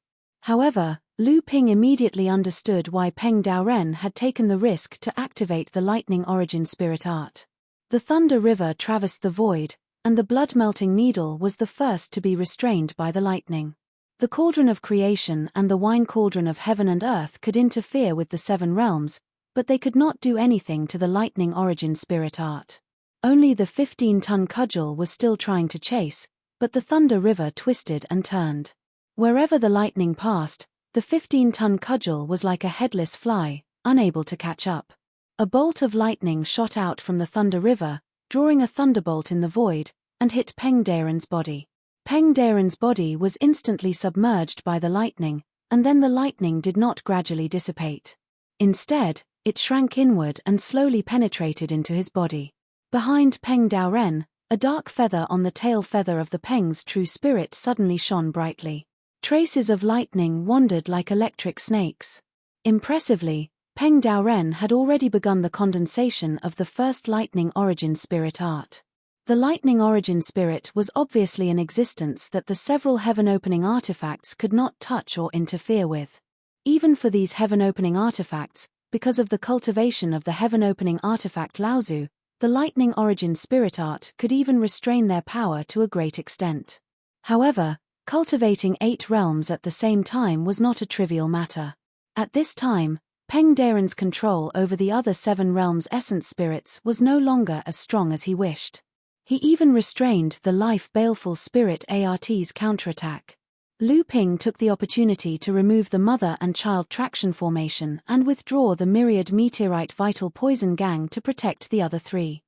However, Lu Ping immediately understood why Peng Daoren had taken the risk to activate the lightning origin spirit art. The thunder river traversed the void, and the blood-melting needle was the first to be restrained by the lightning. The cauldron of creation and the wine cauldron of heaven and earth could interfere with the 7 realms, but they could not do anything to the lightning origin spirit art. Only the 15-ton cudgel was still trying to chase, but the thunder river twisted and turned. Wherever the lightning passed, the 15-ton cudgel was like a headless fly, unable to catch up. A bolt of lightning shot out from the thunder river, drawing a thunderbolt in the void, and hit Peng Daren's body. Peng Daren's body was instantly submerged by the lightning, and then the lightning did not gradually dissipate. Instead, it shrank inward and slowly penetrated into his body. Behind Peng Daoren, a dark feather on the tail feather of the Peng's true spirit suddenly shone brightly. Traces of lightning wandered like electric snakes. Impressively, Peng Daoren had already begun the condensation of the first lightning origin spirit art. The lightning origin spirit was obviously in existence that the several heaven-opening artifacts could not touch or interfere with. Even for these heaven-opening artifacts, because of the cultivation of the heaven-opening artifact Laozu, the lightning origin spirit art could even restrain their power to a great extent. However, cultivating 8 realms at the same time was not a trivial matter. At this time, Peng Daren's control over the other 7 realms' essence spirits was no longer as strong as he wished. He even restrained the life baleful spirit ART's counterattack. Lu Ping took the opportunity to remove the mother and child traction formation and withdraw the myriad meteorite vital poison gang to protect the other 3.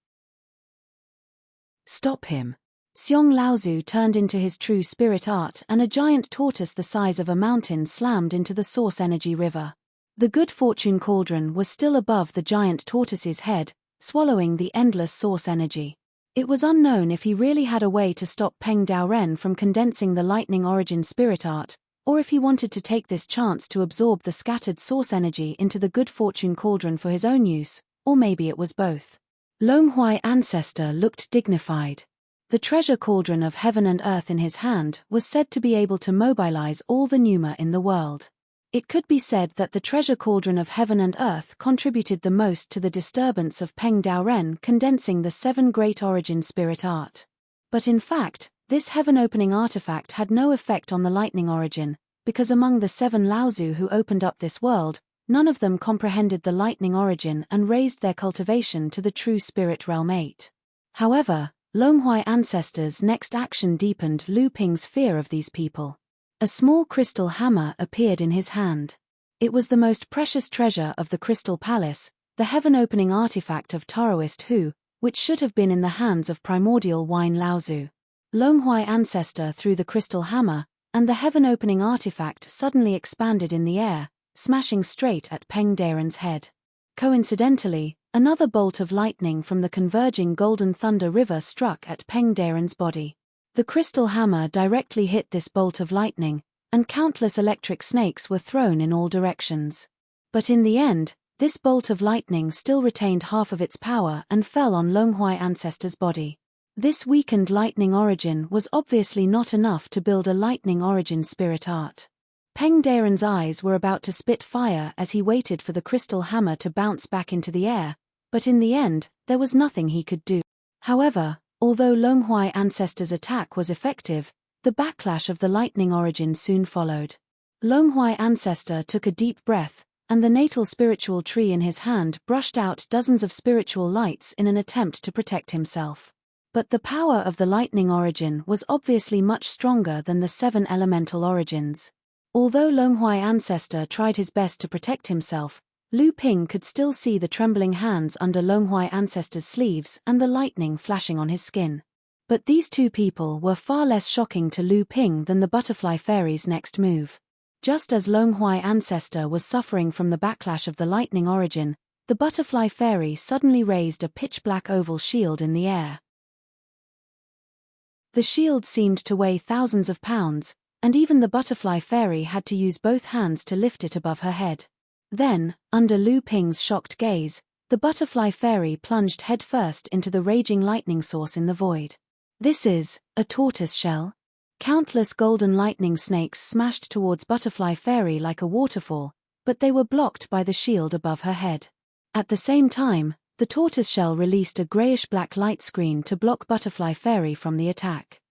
Stop him. Xiong Laozu turned into his true spirit art and a giant tortoise the size of a mountain slammed into the source energy river. The good fortune cauldron was still above the giant tortoise's head, swallowing the endless source energy. It was unknown if he really had a way to stop Peng Daoren from condensing the lightning origin spirit art, or if he wanted to take this chance to absorb the scattered source energy into the good fortune cauldron for his own use, or maybe it was both. Longhua ancestor looked dignified. The treasure cauldron of heaven and earth in his hand was said to be able to mobilize all the pneuma in the world. It could be said that the treasure cauldron of heaven and earth contributed the most to the disturbance of Peng Daoren condensing the 7 great origin spirit art. But in fact, this heaven-opening artifact had no effect on the lightning origin, because among the 7 Laozu who opened up this world, none of them comprehended the lightning origin and raised their cultivation to the true spirit realm 8. However, Longhua ancestors' next action deepened Lu Ping's fear of these people. A small crystal hammer appeared in his hand. It was the most precious treasure of the Crystal Palace, the heaven-opening artifact of Taoist Hu, which should have been in the hands of primordial Wine Laozu. Longhua ancestor threw the crystal hammer, and the heaven-opening artifact suddenly expanded in the air, smashing straight at Peng Daren's head. Coincidentally, another bolt of lightning from the converging golden thunder river struck at Peng Daren's body. The crystal hammer directly hit this bolt of lightning, and countless electric snakes were thrown in all directions. But in the end, this bolt of lightning still retained half of its power and fell on Longhuai ancestor's body. This weakened lightning origin was obviously not enough to build a lightning origin spirit art. Peng Daren's eyes were about to spit fire as he waited for the crystal hammer to bounce back into the air, but in the end, there was nothing he could do. However, although Longhuai ancestor's attack was effective, the backlash of the lightning origin soon followed. Longhuai ancestor took a deep breath, and the natal spiritual tree in his hand brushed out dozens of spiritual lights in an attempt to protect himself. But the power of the lightning origin was obviously much stronger than the 7 elemental origins. Although Longhuai ancestor tried his best to protect himself, Lu Ping could still see the trembling hands under Longhuai ancestor's sleeves and the lightning flashing on his skin. But these two people were far less shocking to Lu Ping than the butterfly fairy's next move. Just as Longhuai ancestor was suffering from the backlash of the lightning origin, the butterfly fairy suddenly raised a pitch-black oval shield in the air. The shield seemed to weigh thousands of pounds, and even the butterfly fairy had to use both hands to lift it above her head. Then, under Lu Ping's shocked gaze, the butterfly fairy plunged headfirst into the raging lightning source in the void. This is a tortoise shell. Countless golden lightning snakes smashed towards butterfly fairy like a waterfall, but they were blocked by the shield above her head. At the same time, the tortoiseshell released a grayish-black light screen to block butterfly fairy from the attack.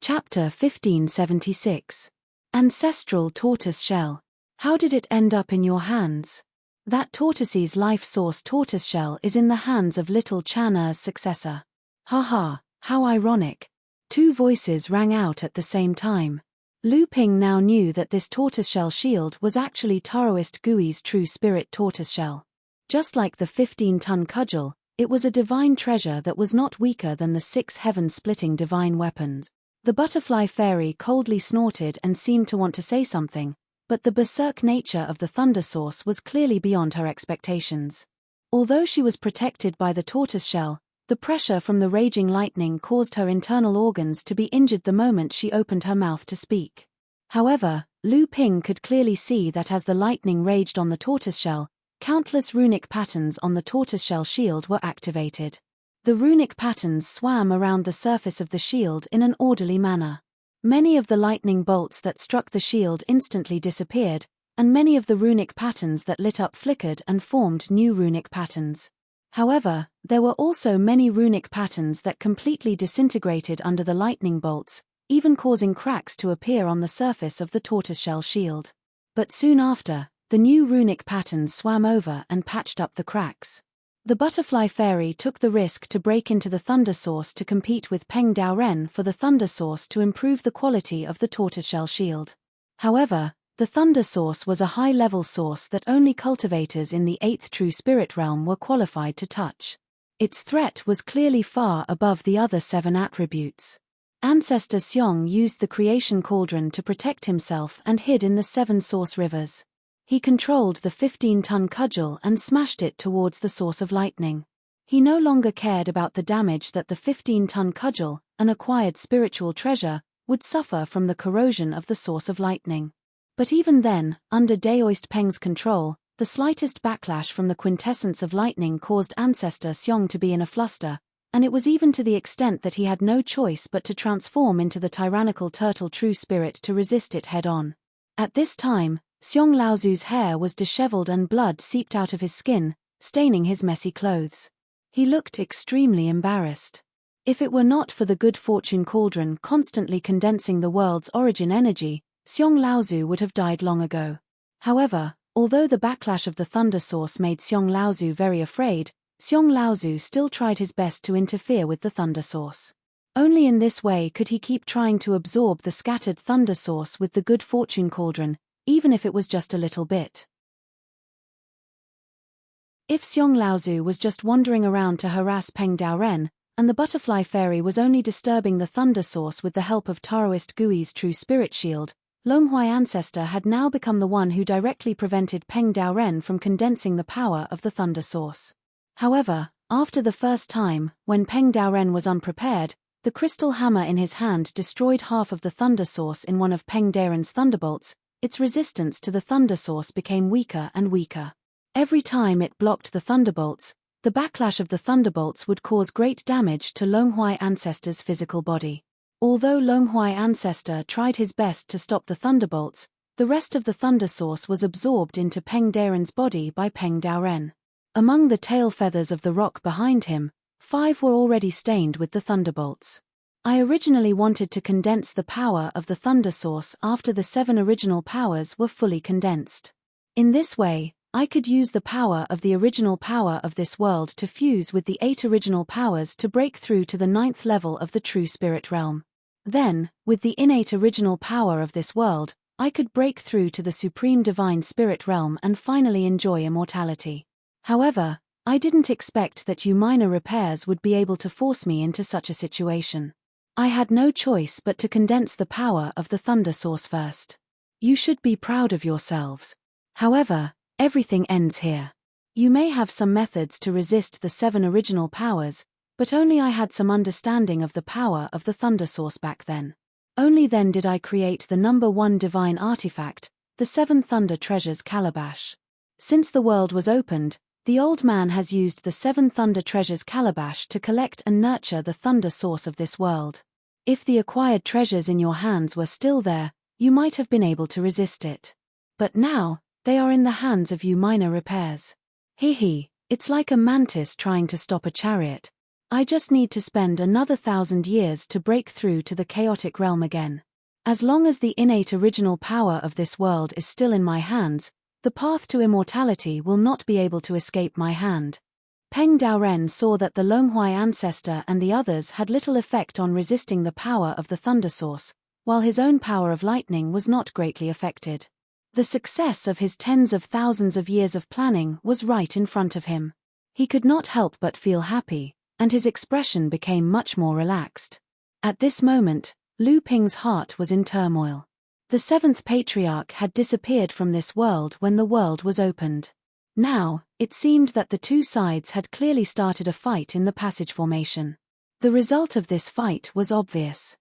Chapter 1576. Ancestral Tortoise Shell. How did it end up in your hands? That tortoise's life source tortoiseshell is in the hands of little Chan'er's successor. Haha, how ironic. Two voices rang out at the same time. Lu Ping now knew that this tortoiseshell shield was actually Taoist Gui's true spirit tortoiseshell. Just like the 15-ton cudgel, it was a divine treasure that was not weaker than the 6 heaven-splitting divine weapons. The butterfly fairy coldly snorted and seemed to want to say something, but the berserk nature of the thunder source was clearly beyond her expectations. Although she was protected by the tortoiseshell, the pressure from the raging lightning caused her internal organs to be injured the moment she opened her mouth to speak. However, Lu Ping could clearly see that as the lightning raged on the tortoiseshell, countless runic patterns on the tortoiseshell shield were activated. The runic patterns swam around the surface of the shield in an orderly manner. Many of the lightning bolts that struck the shield instantly disappeared, and many of the runic patterns that lit up flickered and formed new runic patterns. However, there were also many runic patterns that completely disintegrated under the lightning bolts, even causing cracks to appear on the surface of the tortoiseshell shield. But soon after, the new runic patterns swam over and patched up the cracks. The butterfly fairy took the risk to break into the thunder source to compete with Peng Daoren for the thunder source to improve the quality of the tortoiseshell shield. However, the thunder source was a high-level source that only cultivators in the 8th true spirit realm were qualified to touch. Its threat was clearly far above the other 7 attributes. Ancestor Xiong used the creation cauldron to protect himself and hid in the 7 source rivers. He controlled the 15-ton cudgel and smashed it towards the source of lightning. He no longer cared about the damage that the 15-ton cudgel, an acquired spiritual treasure, would suffer from the corrosion of the source of lightning. But even then, under Daoist Peng's control, the slightest backlash from the quintessence of lightning caused Ancestor Xiong to be in a fluster, and it was even to the extent that he had no choice but to transform into the tyrannical turtle true spirit to resist it head-on. At this time, Xiong Laozu's hair was disheveled and blood seeped out of his skin, staining his messy clothes. He looked extremely embarrassed. If it were not for the good fortune cauldron constantly condensing the world's origin energy, Xiong Laozu would have died long ago. However, although the backlash of the thunder source made Xiong Laozu very afraid, Xiong Laozu still tried his best to interfere with the thunder source. Only in this way could he keep trying to absorb the scattered thunder source with the good fortune cauldron, even if it was just a little bit. If Xiong Laozu was just wandering around to harass Peng Daoren, and the butterfly fairy was only disturbing the thunder source with the help of Taoist Gui's true spirit shield, Longhuai Ancestor had now become the one who directly prevented Peng Daoren from condensing the power of the thunder source. However, after the first time, when Peng Daoren was unprepared, The crystal hammer in his hand destroyed half of the thunder source in one of Peng Daren's thunderbolts. Its resistance to the thunder source became weaker and weaker. Every time it blocked the thunderbolts, the backlash of the thunderbolts would cause great damage to Longhui Ancestor's physical body. Although Longhui Ancestor tried his best to stop the thunderbolts, the rest of the thunder source was absorbed into Peng Daren's body by Peng Daoren. Among the tail feathers of the rock behind him, 5 were already stained with the thunderbolts. I originally wanted to condense the power of the thunder source after the 7 original powers were fully condensed. In this way, I could use the power of the original power of this world to fuse with the 8 original powers to break through to the 9th level of the true spirit realm. Then, with the innate original power of this world, I could break through to the supreme divine spirit realm and finally enjoy immortality. However, I didn't expect that you minor repairs would be able to force me into such a situation. I had no choice but to condense the power of the thunder source first. You should be proud of yourselves. However, everything ends here. You may have some methods to resist the 7 original powers, but only I had some understanding of the power of the thunder source back then. Only then did I create the number 1 divine artifact, the 7 thunder treasures calabash. Since the world was opened, the old man has used the 7 thunder treasures calabash to collect and nurture the thunder source of this world. If the acquired treasures in your hands were still there, you might have been able to resist it. But now, they are in the hands of you minor repairs. It's like a mantis trying to stop a chariot. I just need to spend another 1,000 years to break through to the chaotic realm again. As long as the innate original power of this world is still in my hands, the path to immortality will not be able to escape my hand. Peng Daoren saw that the Longhui Ancestor and the others had little effect on resisting the power of the thunder source, while his own power of lightning was not greatly affected. The success of his tens of thousands of years of planning was right in front of him. He could not help but feel happy, and his expression became much more relaxed. At this moment, Lu Ping's heart was in turmoil. The 7th patriarch had disappeared from this world when the world was opened. Now, it seemed that the 2 sides had clearly started a fight in the passage formation. The result of this fight was obvious.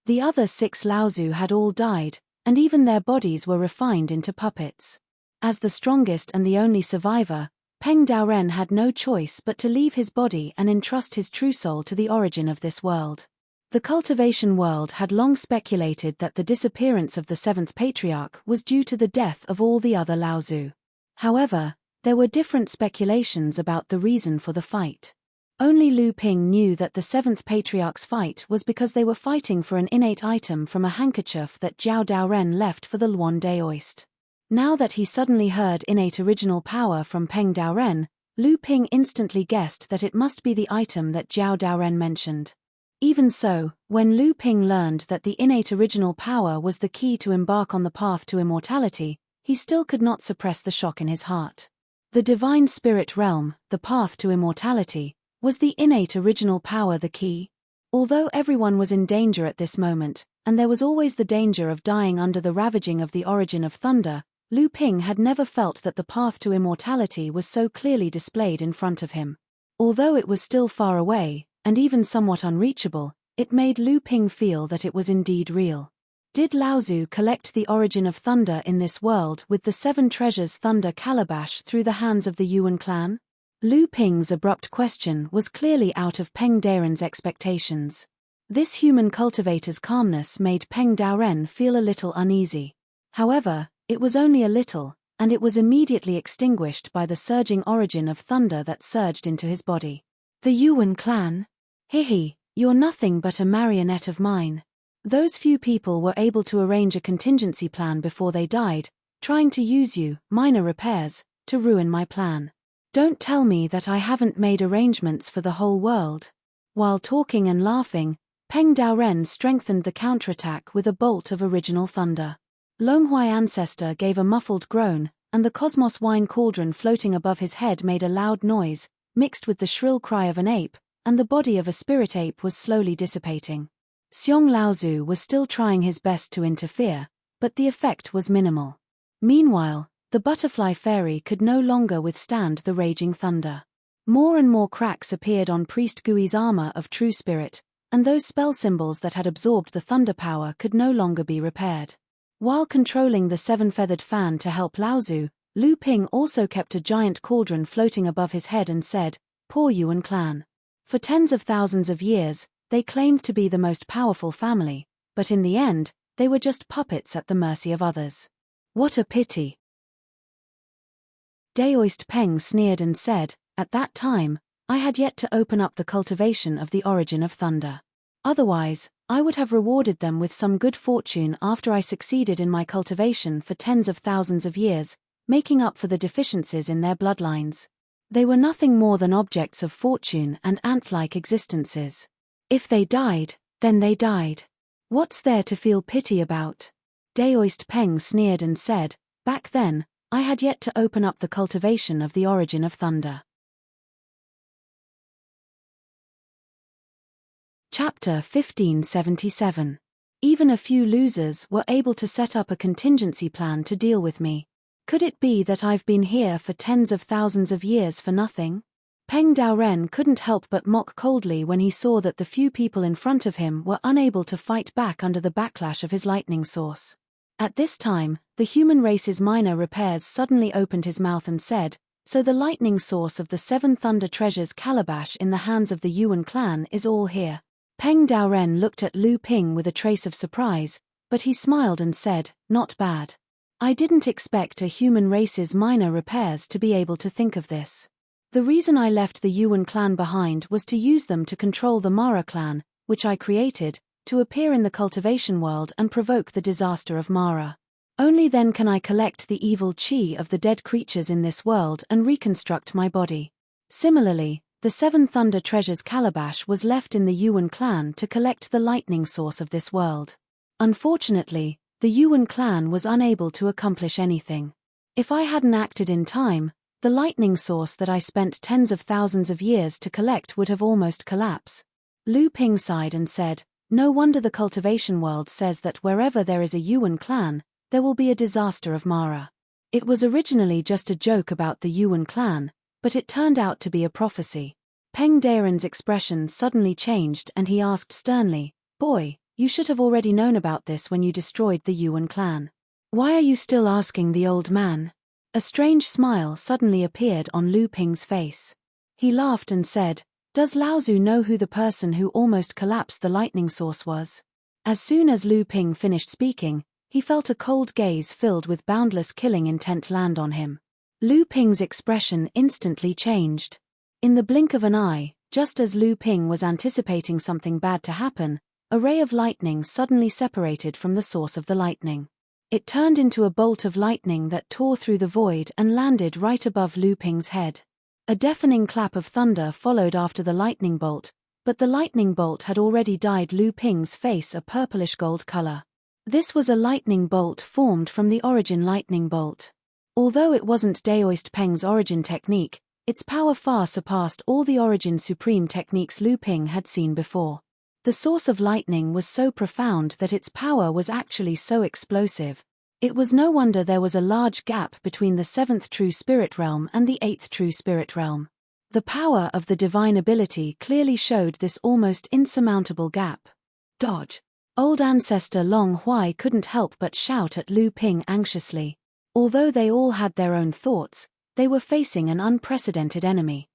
The other 6 Laozu had all died, and even their bodies were refined into puppets. As the strongest and the only survivor, Peng Daoren had no choice but to leave his body and entrust his true soul to the origin of this world. The cultivation world had long speculated that the disappearance of the 7th patriarch was due to the death of all the other Laozu. However, there were different speculations about the reason for the fight. Only Lu Ping knew that the 7th patriarch's fight was because they were fighting for an innate item from a handkerchief that Zhao Daoren left for the Luan Daoist. Now that he suddenly heard innate original power from Peng Daoren, Lu Ping instantly guessed that it must be the item that Zhao Daoren mentioned. Even so, when Lu Ping learned that the innate original power was the key to embark on the path to immortality, he still could not suppress the shock in his heart. The divine spirit realm, the path to immortality, was the innate original power the key? Although everyone was in danger at this moment, and there was always the danger of dying under the ravaging of the origin of thunder, Lu Ping had never felt that the path to immortality was so clearly displayed in front of him. Although it was still far away, and even somewhat unreachable, it made Lu Ping feel that it was indeed real. Did Laozu collect the origin of thunder in this world with the 7 treasures thunder calabash through the hands of the Yuan clan? Lu Ping's abrupt question was clearly out of Peng Daoren's expectations. This human cultivator's calmness made Peng Daoren feel a little uneasy. However, it was only a little, and it was immediately extinguished by the surging origin of thunder that surged into his body. The Yuan clan? You're nothing but a marionette of mine. Those few people were able to arrange a contingency plan before they died, trying to use you, minor repairs, to ruin my plan. Don't tell me that I haven't made arrangements for the whole world. While talking and laughing, Peng Daoren strengthened the counterattack with a bolt of original thunder. Longhui Ancestor gave a muffled groan, and the cosmos wine cauldron floating above his head made a loud noise, mixed with the shrill cry of an ape, and the body of a spirit ape was slowly dissipating. Xiong Laozu was still trying his best to interfere, but the effect was minimal. Meanwhile, the butterfly fairy could no longer withstand the raging thunder. More and more cracks appeared on Priest Gui's armor of true spirit, and those spell symbols that had absorbed the thunder power could no longer be repaired. While controlling the seven-feathered fan to help Laozu, Lu Ping also kept a giant cauldron floating above his head and said, "Poor Yuan clan. For tens of thousands of years, they claimed to be the most powerful family, but in the end, they were just puppets at the mercy of others. What a pity." Daoist Peng sneered and said, "At that time, I had yet to open up the cultivation of the origin of thunder. Otherwise, I would have rewarded them with some good fortune after I succeeded in my cultivation for tens of thousands of years, making up for the deficiencies in their bloodlines. They were nothing more than objects of fortune and ant-like existences. If they died, then they died. What's there to feel pity about?" Daoist Peng sneered and said, "Back then, I had yet to open up the cultivation of the origin of thunder." Chapter 1577. Even a few losers were able to set up a contingency plan to deal with me. Could it be that I've been here for tens of thousands of years for nothing? Peng Daoren couldn't help but mock coldly when he saw that the few people in front of him were unable to fight back under the backlash of his lightning source. At this time, the human race's minor repairs suddenly opened his mouth and said, "So the lightning source of the seven thunder treasures calabash in the hands of the Yuan clan is all here." Peng Daoren looked at Lu Ping with a trace of surprise, but he smiled and said, "Not bad. I didn't expect a human race's minor repairs to be able to think of this. The reason I left the Yuan clan behind was to use them to control the Mara clan, which I created, to appear in the cultivation world and provoke the disaster of Mara. Only then can I collect the evil chi of the dead creatures in this world and reconstruct my body." Similarly, the seven thunder treasures calabash was left in the Yuan clan to collect the lightning source of this world. Unfortunately, the Yuan clan was unable to accomplish anything. If I hadn't acted in time, the lightning source that I spent tens of thousands of years to collect would have almost collapsed. Lu Ping sighed and said, "No wonder the cultivation world says that wherever there is a Yuan clan, there will be a disaster of Mara. It was originally just a joke about the Yuan clan, but it turned out to be a prophecy." Peng Daoren's expression suddenly changed and he asked sternly, "Boy, you should have already known about this when you destroyed the Yuan clan. Why are you still asking the old man?" A strange smile suddenly appeared on Lu Ping's face. He laughed and said, "Does Laozu know who the person who almost collapsed the lightning source was?" As soon as Lu Ping finished speaking, he felt a cold gaze filled with boundless killing intent land on him. Lu Ping's expression instantly changed. In the blink of an eye, just as Lu Ping was anticipating something bad to happen, a ray of lightning suddenly separated from the source of the lightning. It turned into a bolt of lightning that tore through the void and landed right above Lu Ping's head. A deafening clap of thunder followed after the lightning bolt, but the lightning bolt had already dyed Lu Ping's face a purplish gold color. This was a lightning bolt formed from the origin lightning bolt. Although it wasn't Daoist Peng's origin technique, its power far surpassed all the origin supreme techniques Lu Ping had seen before. The source of lightning was so profound that its power was actually so explosive. It was no wonder there was a large gap between the seventh true spirit realm and the eighth true spirit realm. The power of the divine ability clearly showed this almost insurmountable gap. Dodge. Old ancestor Long Huai couldn't help but shout at Lu Ping anxiously. Although they all had their own thoughts, they were facing an unprecedented enemy.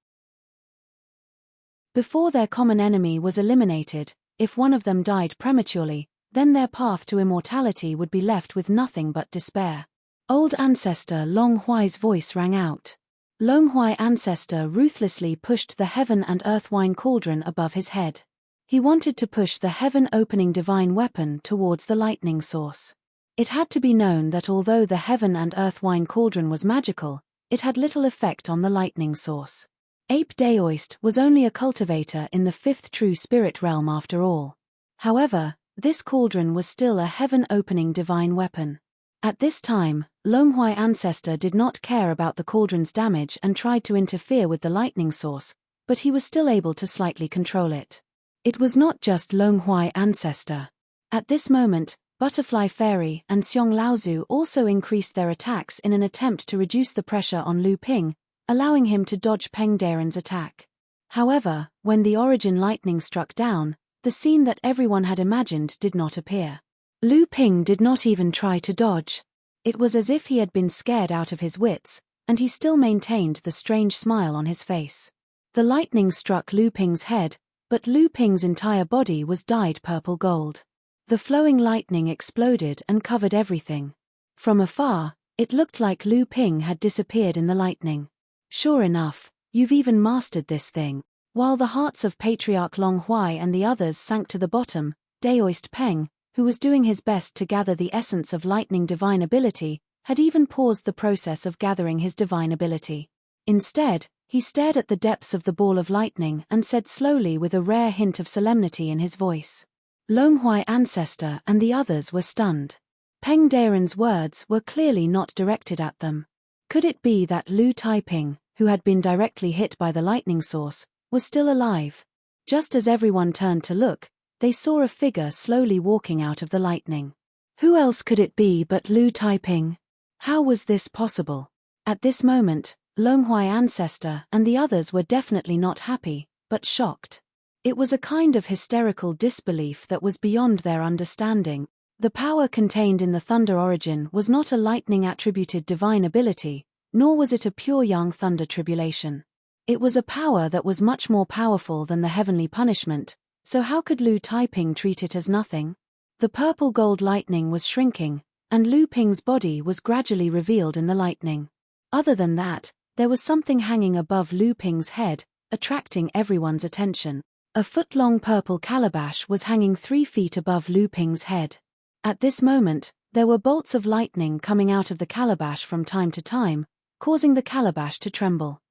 Before their common enemy was eliminated, if one of them died prematurely, then their path to immortality would be left with nothing but despair. Old ancestor Long Huai's voice rang out. Long Huai ancestor ruthlessly pushed the heaven and earth wine cauldron above his head. He wanted to push the heaven-opening divine weapon towards the lightning source. It had to be known that although the heaven and earth wine cauldron was magical, it had little effect on the lightning source. Ape Daoist was only a cultivator in the fifth true spirit realm after all. However, this cauldron was still a heaven-opening divine weapon. At this time, Longhuai ancestor did not care about the cauldron's damage and tried to interfere with the lightning source, but he was still able to slightly control it. It was not just Longhuai ancestor. At this moment, Butterfly Fairy and Xiong Laozu also increased their attacks in an attempt to reduce the pressure on Lu Ping, allowing him to dodge Peng Daren's attack. However, when the origin lightning struck down, the scene that everyone had imagined did not appear. Lu Ping did not even try to dodge. It was as if he had been scared out of his wits, and he still maintained the strange smile on his face. The lightning struck Lu Ping's head, but Lu Ping's entire body was dyed purple gold. The flowing lightning exploded and covered everything. From afar, it looked like Lu Ping had disappeared in the lightning. Sure enough, you've even mastered this thing. While the hearts of Patriarch Long Huai and the others sank to the bottom, Daoist Peng, who was doing his best to gather the essence of lightning divine ability, had even paused the process of gathering his divine ability. Instead, he stared at the depths of the ball of lightning and said slowly with a rare hint of solemnity in his voice. Long Huai ancestor and the others were stunned. Peng Daren's words were clearly not directed at them. Could it be that Lu Taiping, who had been directly hit by the lightning source, was still alive? Just as everyone turned to look, they saw a figure slowly walking out of the lightning. Who else could it be but Lu Taiping? How was this possible? At this moment, Long Huai ancestor and the others were definitely not happy, but shocked. It was a kind of hysterical disbelief that was beyond their understanding. The power contained in the thunder origin was not a lightning-attributed divine ability, nor was it a pure young thunder tribulation. It was a power that was much more powerful than the heavenly punishment, so how could Lu Taiping treat it as nothing? The purple gold lightning was shrinking, and Lu Ping's body was gradually revealed in the lightning. Other than that, there was something hanging above Lu Ping's head, attracting everyone's attention. A foot-long purple calabash was hanging 3 feet above Lu Ping's head. At this moment, there were bolts of lightning coming out of the calabash from time to time, causing the calabash to tremble.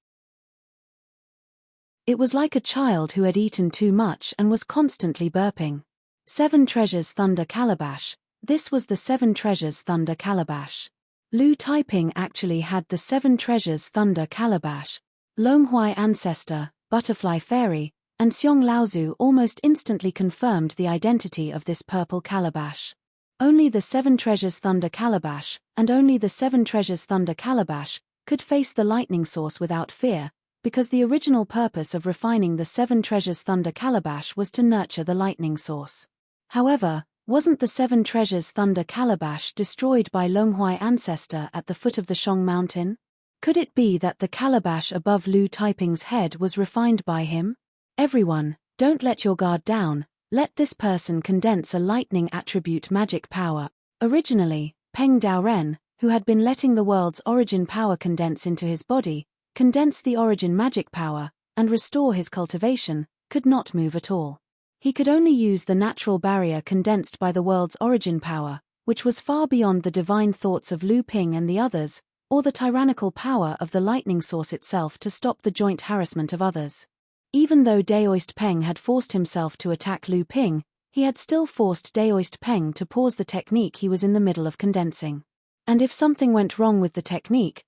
It was like a child who had eaten too much and was constantly burping. 7 Treasures Thunder Calabash. This was the 7 Treasures Thunder Calabash. Lu Taiping actually had the 7 Treasures Thunder Calabash. Long Huai ancestor, Butterfly Fairy, and Xiong Laozu almost instantly confirmed the identity of this purple calabash. Only the 7 Treasures Thunder Calabash, and only the 7 Treasures Thunder Calabash, could face the lightning source without fear, because the original purpose of refining the 7 Treasures Thunder Calabash was to nurture the lightning source. However, wasn't the 7 Treasures Thunder Calabash destroyed by Long Huai ancestor at the foot of the Shong Mountain? Could it be that the calabash above Lu Taiping's head was refined by him? Everyone, don't let your guard down. Let this person condense a lightning attribute magic power. Originally, Peng Daoren, who had been letting the world's origin power condense into his body, condense the origin magic power, and restore his cultivation, could not move at all. He could only use the natural barrier condensed by the world's origin power, which was far beyond the divine thoughts of Lu Ping and the others, or the tyrannical power of the lightning source itself to stop the joint harassment of others. Even though Daoist Peng had forced himself to attack Lu Ping, he had still forced Daoist Peng to pause the technique he was in the middle of condensing. And if something went wrong with the technique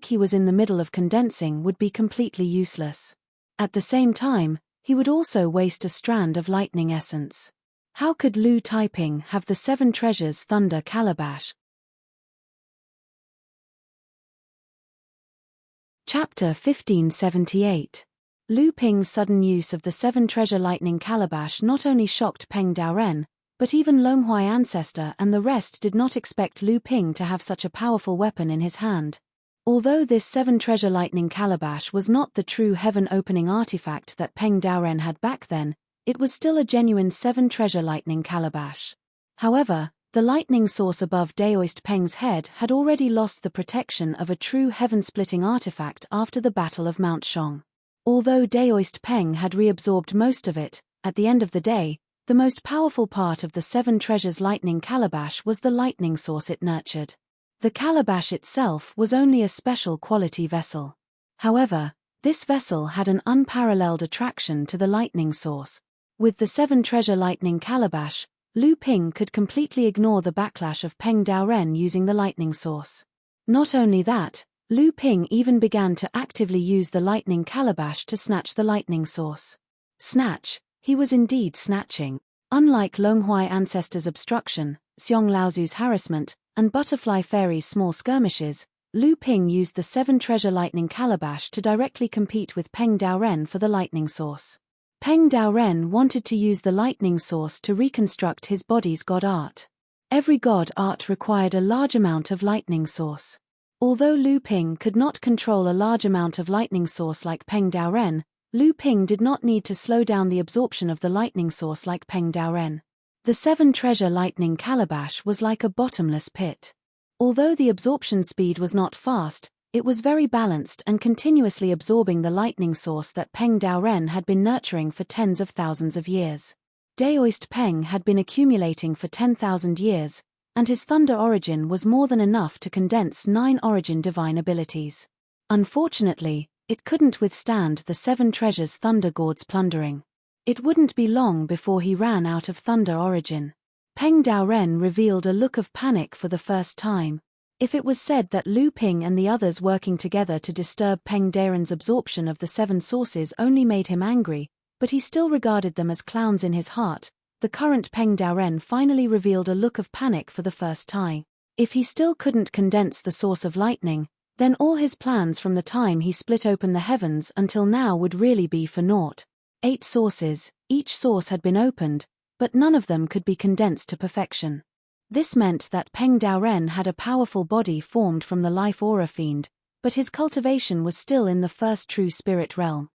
he was in the middle of condensing would be completely useless. At the same time, he would also waste a strand of lightning essence. How could Lu Taiping have the 7 Treasures Thunder Calabash? Chapter 1578. Lu Ping's sudden use of the 7 Treasure Lightning Calabash not only shocked Peng Daoren, but even Long Huai ancestor and the rest did not expect Lu Ping to have such a powerful weapon in his hand. Although this 7 Treasure Lightning Calabash was not the true heaven-opening artifact that Peng Daoren had back then, it was still a genuine 7 Treasure Lightning Calabash. However, the lightning source above Daoist Peng's head had already lost the protection of a true heaven-splitting artifact after the Battle of Mount Shong. Although Daoist Peng had reabsorbed most of it, at the end of the day, the most powerful part of the 7 Treasures Lightning Calabash was the lightning source it nurtured. The calabash itself was only a special quality vessel. However, this vessel had an unparalleled attraction to the lightning source. With the 7 Treasure Lightning Calabash, Lu Ping could completely ignore the backlash of Peng Daoren using the lightning source. Not only that, Lu Ping even began to actively use the lightning calabash to snatch the lightning source. Snatch, he was indeed snatching. Unlike Long Huai ancestor's obstruction, Xiong Laozu's harassment, and Butterfly Fairy's small skirmishes, Lu Ping used the 7 treasure lightning calabash to directly compete with Peng Daoren for the lightning source. Peng Daoren wanted to use the lightning source to reconstruct his body's god art. Every god art required a large amount of lightning source. Although Lu Ping could not control a large amount of lightning source like Peng Daoren, Lu Ping did not need to slow down the absorption of the lightning source like Peng Daoren. The 7 treasure lightning calabash was like a bottomless pit. Although the absorption speed was not fast, it was very balanced and continuously absorbing the lightning source that Peng Daoren had been nurturing for tens of thousands of years. Daoist Peng had been accumulating for 10,000 years, and his thunder origin was more than enough to condense 9 origin divine abilities. Unfortunately, it couldn't withstand the 7 treasures Thunder God's plundering. It wouldn't be long before he ran out of thunder origin. Peng Daoren revealed a look of panic for the first time. If it was said that Lu Ping and the others working together to disturb Peng Daoren's absorption of the 7 sources only made him angry, but he still regarded them as clowns in his heart, the current Peng Daoren finally revealed a look of panic for the first time. If he still couldn't condense the source of lightning, then all his plans from the time he split open the heavens until now would really be for naught. 8 sources, each source had been opened, but none of them could be condensed to perfection. This meant that Peng Daoren had a powerful body formed from the life aura fiend, but his cultivation was still in the first true spirit realm.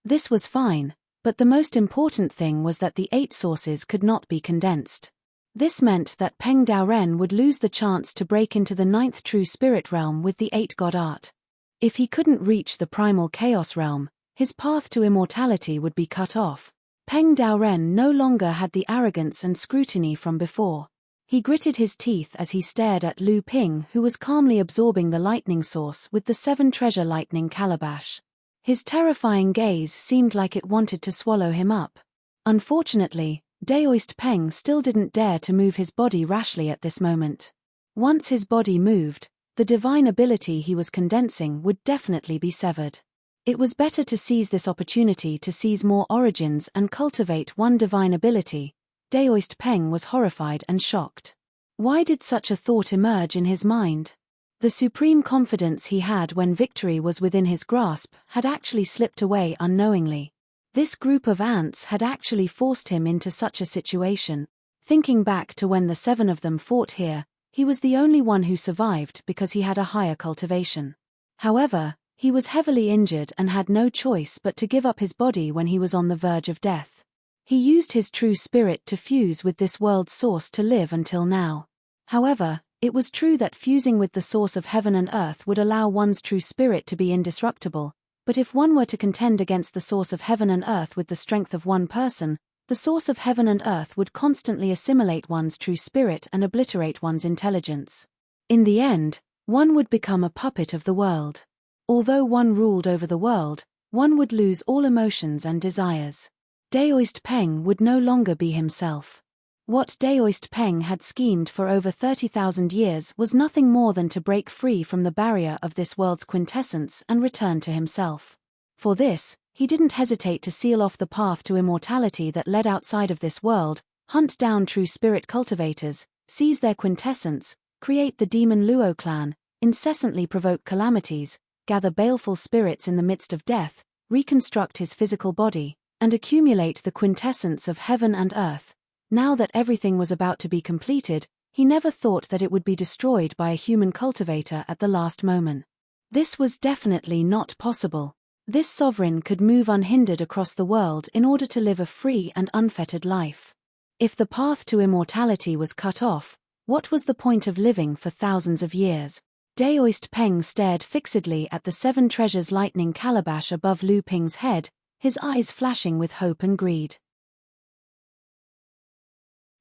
This was fine, but the most important thing was that the 8 sources could not be condensed. This meant that Peng Daoren would lose the chance to break into the 9th true spirit realm with the 8 god art. If he couldn't reach the primal chaos realm, his path to immortality would be cut off. Peng Daoren no longer had the arrogance and scrutiny from before. He gritted his teeth as he stared at Lu Ping, who was calmly absorbing the lightning source with the 7 treasure lightning calabash. His terrifying gaze seemed like it wanted to swallow him up. Unfortunately, Daoist Peng still didn't dare to move his body rashly at this moment. Once his body moved, the divine ability he was condensing would definitely be severed. It was better to seize this opportunity to seize more origins and cultivate one divine ability. Daoist Peng was horrified and shocked. Why did such a thought emerge in his mind? The supreme confidence he had when victory was within his grasp had actually slipped away unknowingly. This group of ants had actually forced him into such a situation. Thinking back to when the 7 of them fought here, he was the only one who survived because he had a higher cultivation. However, he was heavily injured and had no choice but to give up his body when he was on the verge of death. He used his true spirit to fuse with this world's source to live until now. However, it was true that fusing with the source of heaven and earth would allow one's true spirit to be indestructible, but if one were to contend against the source of heaven and earth with the strength of one person, the source of heaven and earth would constantly assimilate one's true spirit and obliterate one's intelligence. In the end, one would become a puppet of the world. Although one ruled over the world, one would lose all emotions and desires. Daoist Peng would no longer be himself. What Daoist Peng had schemed for over 30,000 years was nothing more than to break free from the barrier of this world's quintessence and return to himself. For this, he didn't hesitate to seal off the path to immortality that led outside of this world, hunt down true spirit cultivators, seize their quintessence, create the demon Luo clan, incessantly provoke calamities, gather baleful spirits in the midst of death, reconstruct his physical body, and accumulate the quintessence of heaven and earth. Now that everything was about to be completed, he never thought that it would be destroyed by a human cultivator at the last moment. This was definitely not possible. This sovereign could move unhindered across the world in order to live a free and unfettered life. If the path to immortality was cut off, what was the point of living for thousands of years? Daoist Peng stared fixedly at the 7 treasures lightning calabash above Lu Ping's head, his eyes flashing with hope and greed.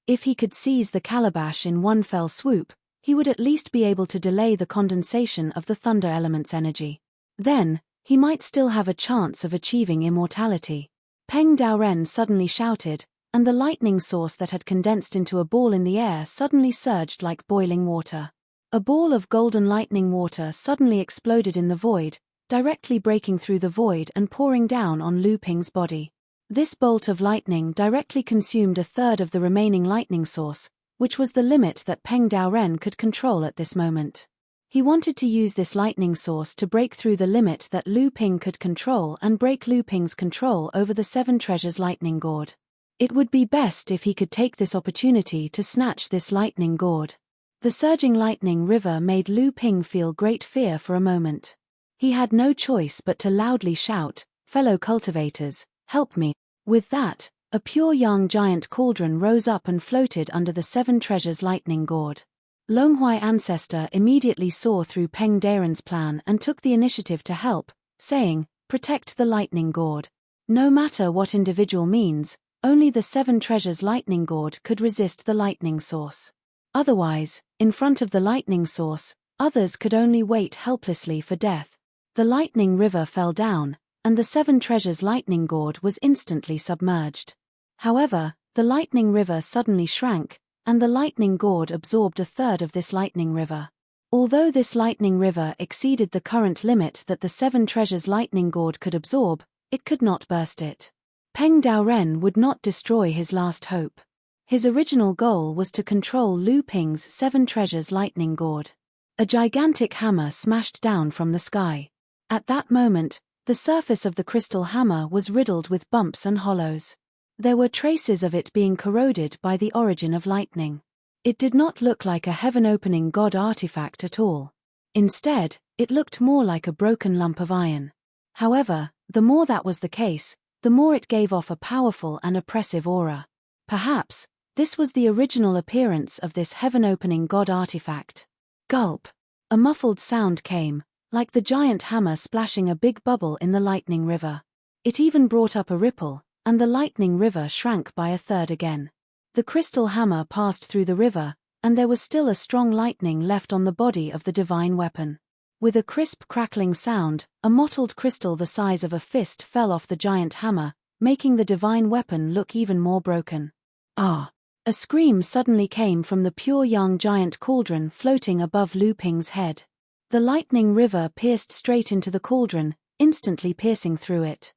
If he could seize the calabash in one fell swoop, he would at least be able to delay the condensation of the thunder element's energy. Then, he might still have a chance of achieving immortality. Peng Daoren suddenly shouted, and the lightning source that had condensed into a ball in the air suddenly surged like boiling water. A ball of golden lightning water suddenly exploded in the void, directly breaking through the void and pouring down on Lu Ping's body. This bolt of lightning directly consumed a third of the remaining lightning source, which was the limit that Peng Daoren could control at this moment. He wanted to use this lightning source to break through the limit that Lu Ping could control and break Lu Ping's control over the Seven Treasures lightning gourd. It would be best if he could take this opportunity to snatch this lightning gourd. The surging lightning river made Lu Ping feel great fear for a moment. He had no choice but to loudly shout, "Fellow cultivators, help me." With that, a pure young giant cauldron rose up and floated under the Seven Treasures lightning gourd. Longhuai ancestor immediately saw through Peng Daoren's plan and took the initiative to help, saying, "Protect the lightning gourd." No matter what individual means, only the Seven Treasures lightning gourd could resist the lightning source. Otherwise, in front of the lightning source, others could only wait helplessly for death. The lightning river fell down, and the Seven Treasures lightning gourd was instantly submerged. However, the lightning river suddenly shrank, and the lightning gourd absorbed a third of this lightning river. Although this lightning river exceeded the current limit that the Seven Treasures lightning gourd could absorb, it could not burst it. Peng Daoren would not destroy his last hope. His original goal was to control Lu Ping's Seven Treasures lightning gourd. A gigantic hammer smashed down from the sky. At that moment, the surface of the crystal hammer was riddled with bumps and hollows. There were traces of it being corroded by the origin of lightning. It did not look like a heaven-opening god artifact at all. Instead, it looked more like a broken lump of iron. However, the more that was the case, the more it gave off a powerful and oppressive aura. Perhaps, this was the original appearance of this heaven-opening god artifact. Gulp! A muffled sound came, like the giant hammer splashing a big bubble in the lightning river. It even brought up a ripple, and the lightning river shrank by a third again. The crystal hammer passed through the river, and there was still a strong lightning left on the body of the divine weapon. With a crisp crackling sound, a mottled crystal the size of a fist fell off the giant hammer, making the divine weapon look even more broken. Ah! A scream suddenly came from the pure young giant cauldron floating above Lu Ping's head. The lightning river pierced straight into the cauldron, instantly piercing through it.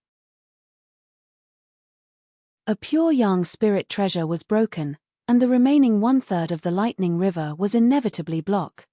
A pure young spirit treasure was broken, and the remaining one-third of the lightning river was inevitably blocked.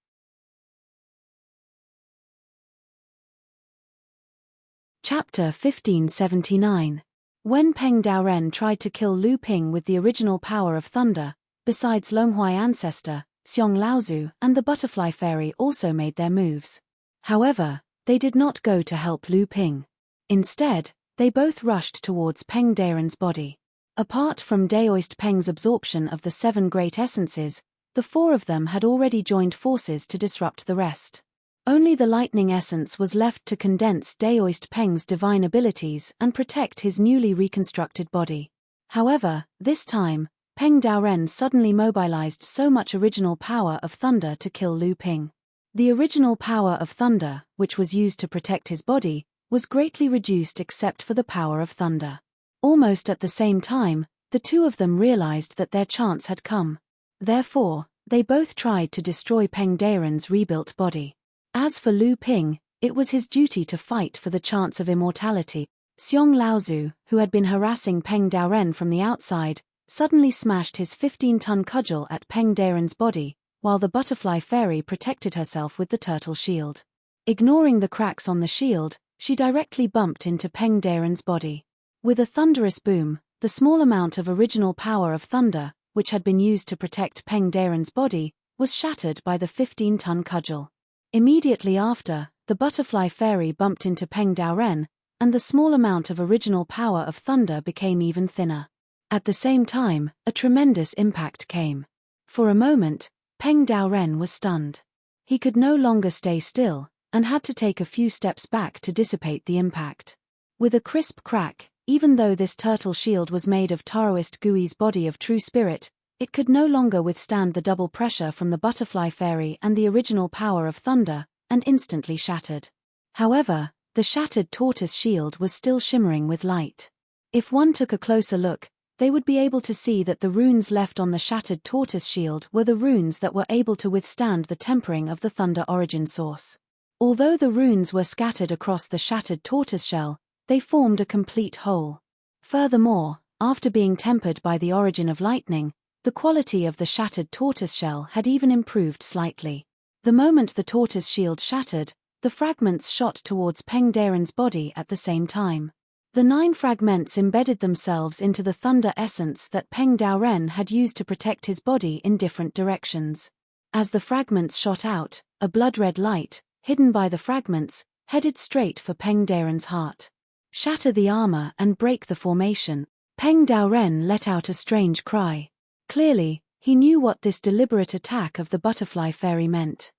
Chapter 1579. When Peng Daoren tried to kill Lu Ping with the original power of thunder, besides Longhuai ancestor, Xiong Laozu and the butterfly fairy also made their moves. However, they did not go to help Lu Ping. Instead, they both rushed towards Peng Daoren's body. Apart from Daoist Peng's absorption of the seven great essences, the four of them had already joined forces to disrupt the rest. Only the lightning essence was left to condense Daoist Peng's divine abilities and protect his newly reconstructed body. However, this time, Peng Daoren suddenly mobilized so much original power of thunder to kill Lu Ping. The original power of thunder, which was used to protect his body, was greatly reduced except for the power of thunder. Almost at the same time, the two of them realized that their chance had come. Therefore, they both tried to destroy Peng Daoren's rebuilt body. As for Lu Ping, it was his duty to fight for the chance of immortality. Xiong Laozu, who had been harassing Peng Daoren from the outside, suddenly smashed his 15-ton cudgel at Peng Daoren's body, while the butterfly fairy protected herself with the turtle shield. Ignoring the cracks on the shield, she directly bumped into Peng Daoren's body. With a thunderous boom, the small amount of original power of thunder, which had been used to protect Peng Daoren's body, was shattered by the 15-ton cudgel. Immediately after, the butterfly fairy bumped into Peng Daoren, and the small amount of original power of thunder became even thinner. At the same time, a tremendous impact came. For a moment, Peng Daoren was stunned. He could no longer stay still, and had to take a few steps back to dissipate the impact. With a crisp crack, even though this turtle shield was made of Taoist Gui's body of true spirit, it could no longer withstand the double pressure from the butterfly fairy and the original power of thunder, and instantly shattered. However, the shattered tortoise shield was still shimmering with light. If one took a closer look, they would be able to see that the runes left on the shattered tortoise shield were the runes that were able to withstand the tempering of the thunder origin source. Although the runes were scattered across the shattered tortoise shell, they formed a complete whole. Furthermore, after being tempered by the origin of lightning, The quality of the shattered tortoise shell had even improved slightly. The moment the tortoise shield shattered, the fragments shot towards Peng Daren's body at the same time. The 9 fragments embedded themselves into the thunder essence that Peng Daren had used to protect his body in different directions. As the fragments shot out, a blood-red light, hidden by the fragments, headed straight for Peng Daren's heart. Shatter the armor and break the formation. Peng Daren let out a strange cry. Clearly, he knew what this deliberate attack of the butterfly fairy meant.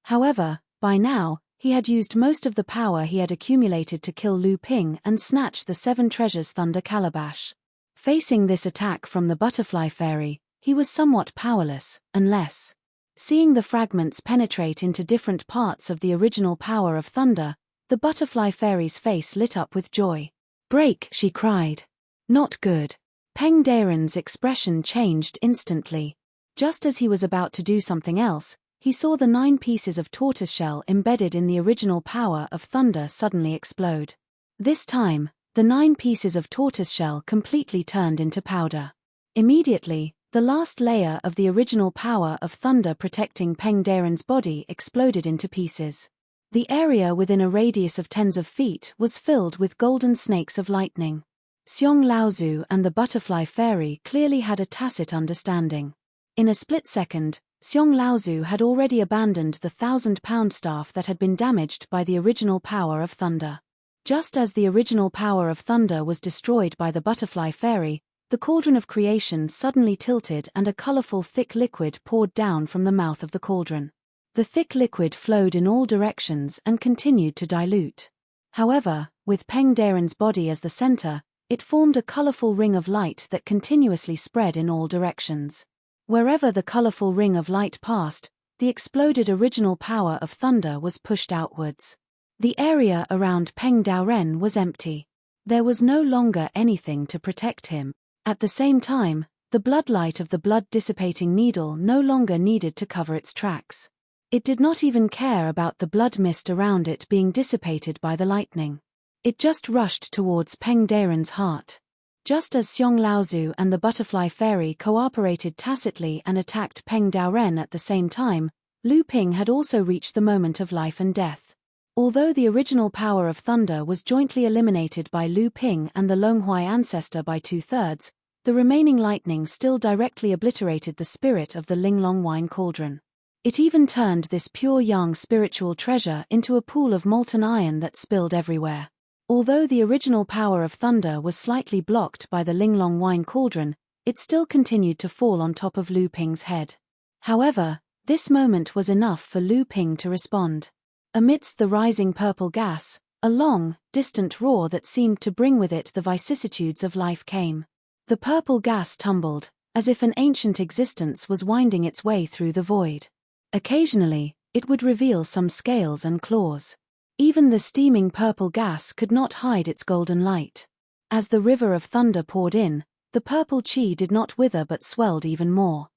However, by now, he had used most of the power he had accumulated to kill Lu Ping and snatch the 7 treasures Thunder Calabash. Facing this attack from the butterfly fairy, he was somewhat powerless, unless... Seeing the fragments penetrate into different parts of the original power of thunder, the butterfly fairy's face lit up with joy. "Break!" she cried. "Not good." Peng Daren's expression changed instantly. Just as he was about to do something else, he saw the 9 pieces of tortoiseshell embedded in the original power of thunder suddenly explode. This time, the 9 pieces of tortoiseshell completely turned into powder. Immediately, the last layer of the original power of thunder protecting Peng Daren's body exploded into pieces. The area within a radius of tens of feet was filled with golden snakes of lightning. Xiong Laozu and the butterfly fairy clearly had a tacit understanding. In a split second, Xiong Laozu had already abandoned the 1,000-pound staff that had been damaged by the original power of thunder. Just as the original power of thunder was destroyed by the butterfly fairy, the cauldron of creation suddenly tilted and a colorful thick liquid poured down from the mouth of the cauldron. The thick liquid flowed in all directions and continued to dilute. However, with Peng Daren's body as the center, it formed a colorful ring of light that continuously spread in all directions. Wherever the colorful ring of light passed, the exploded original power of thunder was pushed outwards. The area around Peng Daren was empty. There was no longer anything to protect him. At the same time, the bloodlight of the blood-dissipating needle no longer needed to cover its tracks. It did not even care about the blood mist around it being dissipated by the lightning. It just rushed towards Peng Daren's heart. Just as Xiong Laozu and the butterfly fairy cooperated tacitly and attacked Peng Daren at the same time, Lu Ping had also reached the moment of life and death. Although the original power of thunder was jointly eliminated by Lu Ping and the Longhuai ancestor by 2/3, the remaining lightning still directly obliterated the spirit of the Linglong wine cauldron. It even turned this pure yang spiritual treasure into a pool of molten iron that spilled everywhere. Although the original power of thunder was slightly blocked by the Linglong wine cauldron, it still continued to fall on top of Lu Ping's head. However, this moment was enough for Lu Ping to respond. Amidst the rising purple gas, a long, distant roar that seemed to bring with it the vicissitudes of life came. The purple gas tumbled, as if an ancient existence was winding its way through the void. Occasionally, it would reveal some scales and claws. Even the steaming purple gas could not hide its golden light. As the river of thunder poured in, the purple chi did not wither but swelled even more.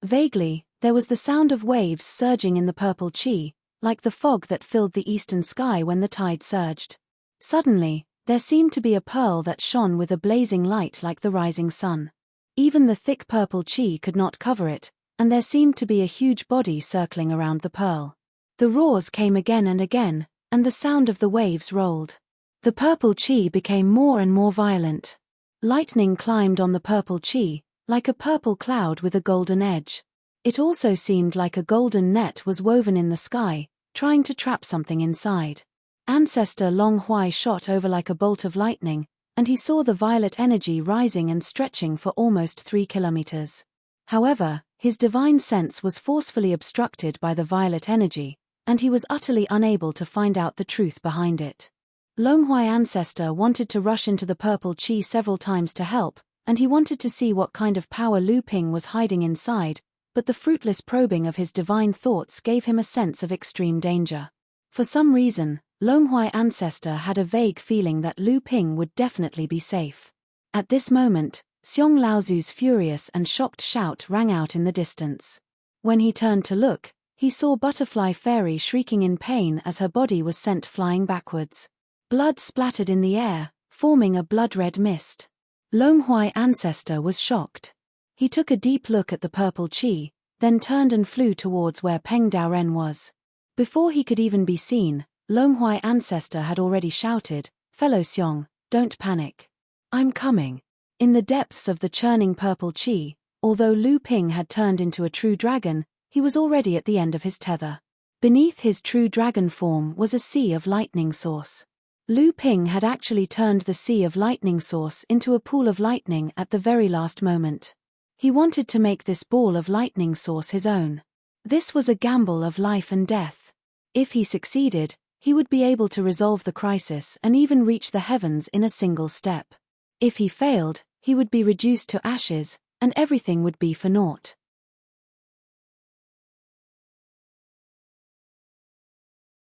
Vaguely, there was the sound of waves surging in the purple chi, like the fog that filled the eastern sky when the tide surged. Suddenly, there seemed to be a pearl that shone with a blazing light like the rising sun. Even the thick purple chi could not cover it, and there seemed to be a huge body circling around the pearl. The roars came again and again, and the sound of the waves rolled. The purple chi became more and more violent. Lightning climbed on the purple chi, like a purple cloud with a golden edge. It also seemed like a golden net was woven in the sky, trying to trap something inside. Ancestor Long Huai shot over like a bolt of lightning, and he saw the violet energy rising and stretching for almost 3 kilometers. However, his divine sense was forcefully obstructed by the violet energy, and he was utterly unable to find out the truth behind it. Longhuai ancestor wanted to rush into the purple chi several times to help, and he wanted to see what kind of power Lu Ping was hiding inside, but the fruitless probing of his divine thoughts gave him a sense of extreme danger. For some reason, Longhuai ancestor had a vague feeling that Lu Ping would definitely be safe. At this moment, Xiong Laozu's furious and shocked shout rang out in the distance. When he turned to look, he saw Butterfly Fairy shrieking in pain as her body was sent flying backwards. Blood splattered in the air, forming a blood-red mist. Longhui ancestor was shocked. He took a deep look at the purple chi, then turned and flew towards where Peng Daoren was. Before he could even be seen, Longhui ancestor had already shouted, "Fellow Xiong, don't panic. I'm coming." In the depths of the churning purple chi, although Lu Ping had turned into a true dragon, he was already at the end of his tether. Beneath his true dragon form was a sea of lightning source. Lu Ping had actually turned the sea of lightning source into a pool of lightning at the very last moment. He wanted to make this ball of lightning source his own. This was a gamble of life and death. If he succeeded, he would be able to resolve the crisis and even reach the heavens in a single step. If he failed, he would be reduced to ashes, and everything would be for naught.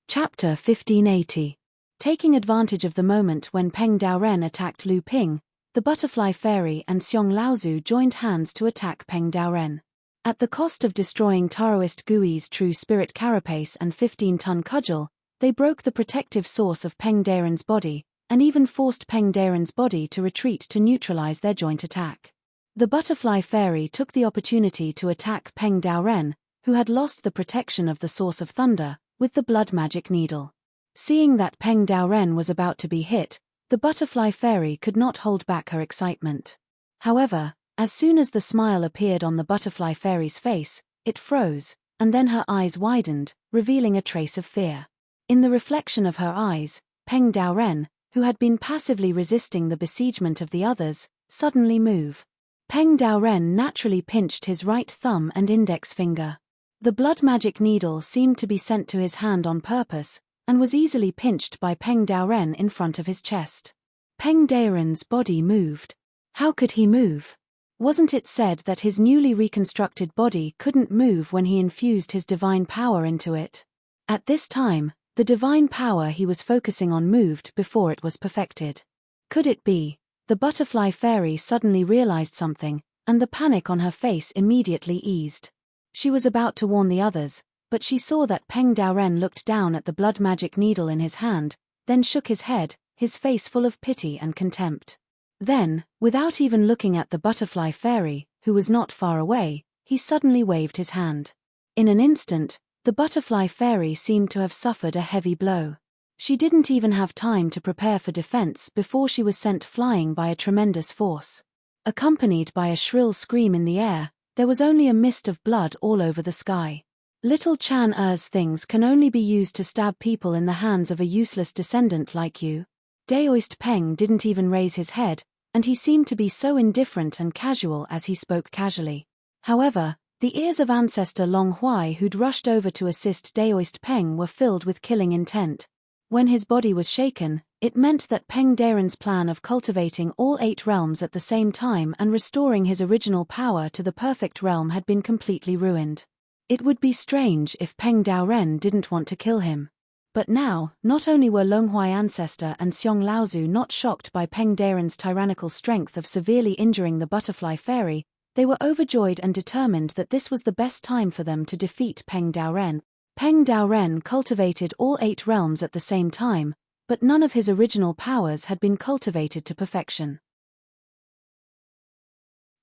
Chapter 1580. Taking advantage of the moment when Peng Daoren attacked Lu Ping, the Butterfly Fairy and Xiong Laozu joined hands to attack Peng Daoren. At the cost of destroying Taoist Gui's true spirit carapace and 15-ton cudgel, they broke the protective source of Peng Daoren's body, and even forced Peng Daoren's body to retreat to neutralize their joint attack. The Butterfly Fairy took the opportunity to attack Peng Daoren, who had lost the protection of the source of thunder, with the blood magic needle. Seeing that Peng Daoren was about to be hit, the Butterfly Fairy could not hold back her excitement. However, as soon as the smile appeared on the Butterfly Fairy's face, it froze, and then her eyes widened, revealing a trace of fear. In the reflection of her eyes, Peng Daoren, who had been passively resisting the besiegement of the others, suddenly moved. Peng Daoren naturally pinched his right thumb and index finger. The blood magic needle seemed to be sent to his hand on purpose, and was easily pinched by Peng Daoren in front of his chest. Peng Daoren's body moved. How could he move? Wasn't it said that his newly reconstructed body couldn't move when he infused his divine power into it? At this time, the divine power he was focusing on moved before it was perfected. Could it be? The Butterfly Fairy suddenly realized something, and the panic on her face immediately eased. She was about to warn the others, but she saw that Peng Daoren looked down at the blood magic needle in his hand, then shook his head, his face full of pity and contempt. Then, without even looking at the Butterfly Fairy, who was not far away, he suddenly waved his hand. In an instant, the Butterfly Fairy seemed to have suffered a heavy blow. She didn't even have time to prepare for defense before she was sent flying by a tremendous force. Accompanied by a shrill scream in the air, there was only a mist of blood all over the sky. Little Chan-Er's things can only be used to stab people in the hands of a useless descendant like you. Daoist Peng didn't even raise his head, and he seemed to be so indifferent and casual as he spoke casually. However, the ears of ancestor Long Huai who'd rushed over to assist Daoist Peng were filled with killing intent. When his body was shaken, it meant that Peng Daoren's plan of cultivating all 8 realms at the same time and restoring his original power to the perfect realm had been completely ruined. It would be strange if Peng Daoren didn't want to kill him. But now, not only were Longhui ancestor and Xiong Laozu not shocked by Peng Daoren's tyrannical strength of severely injuring the Butterfly Fairy, they were overjoyed and determined that this was the best time for them to defeat Peng Daoren. Peng Daoren cultivated all 8 realms at the same time, but none of his original powers had been cultivated to perfection.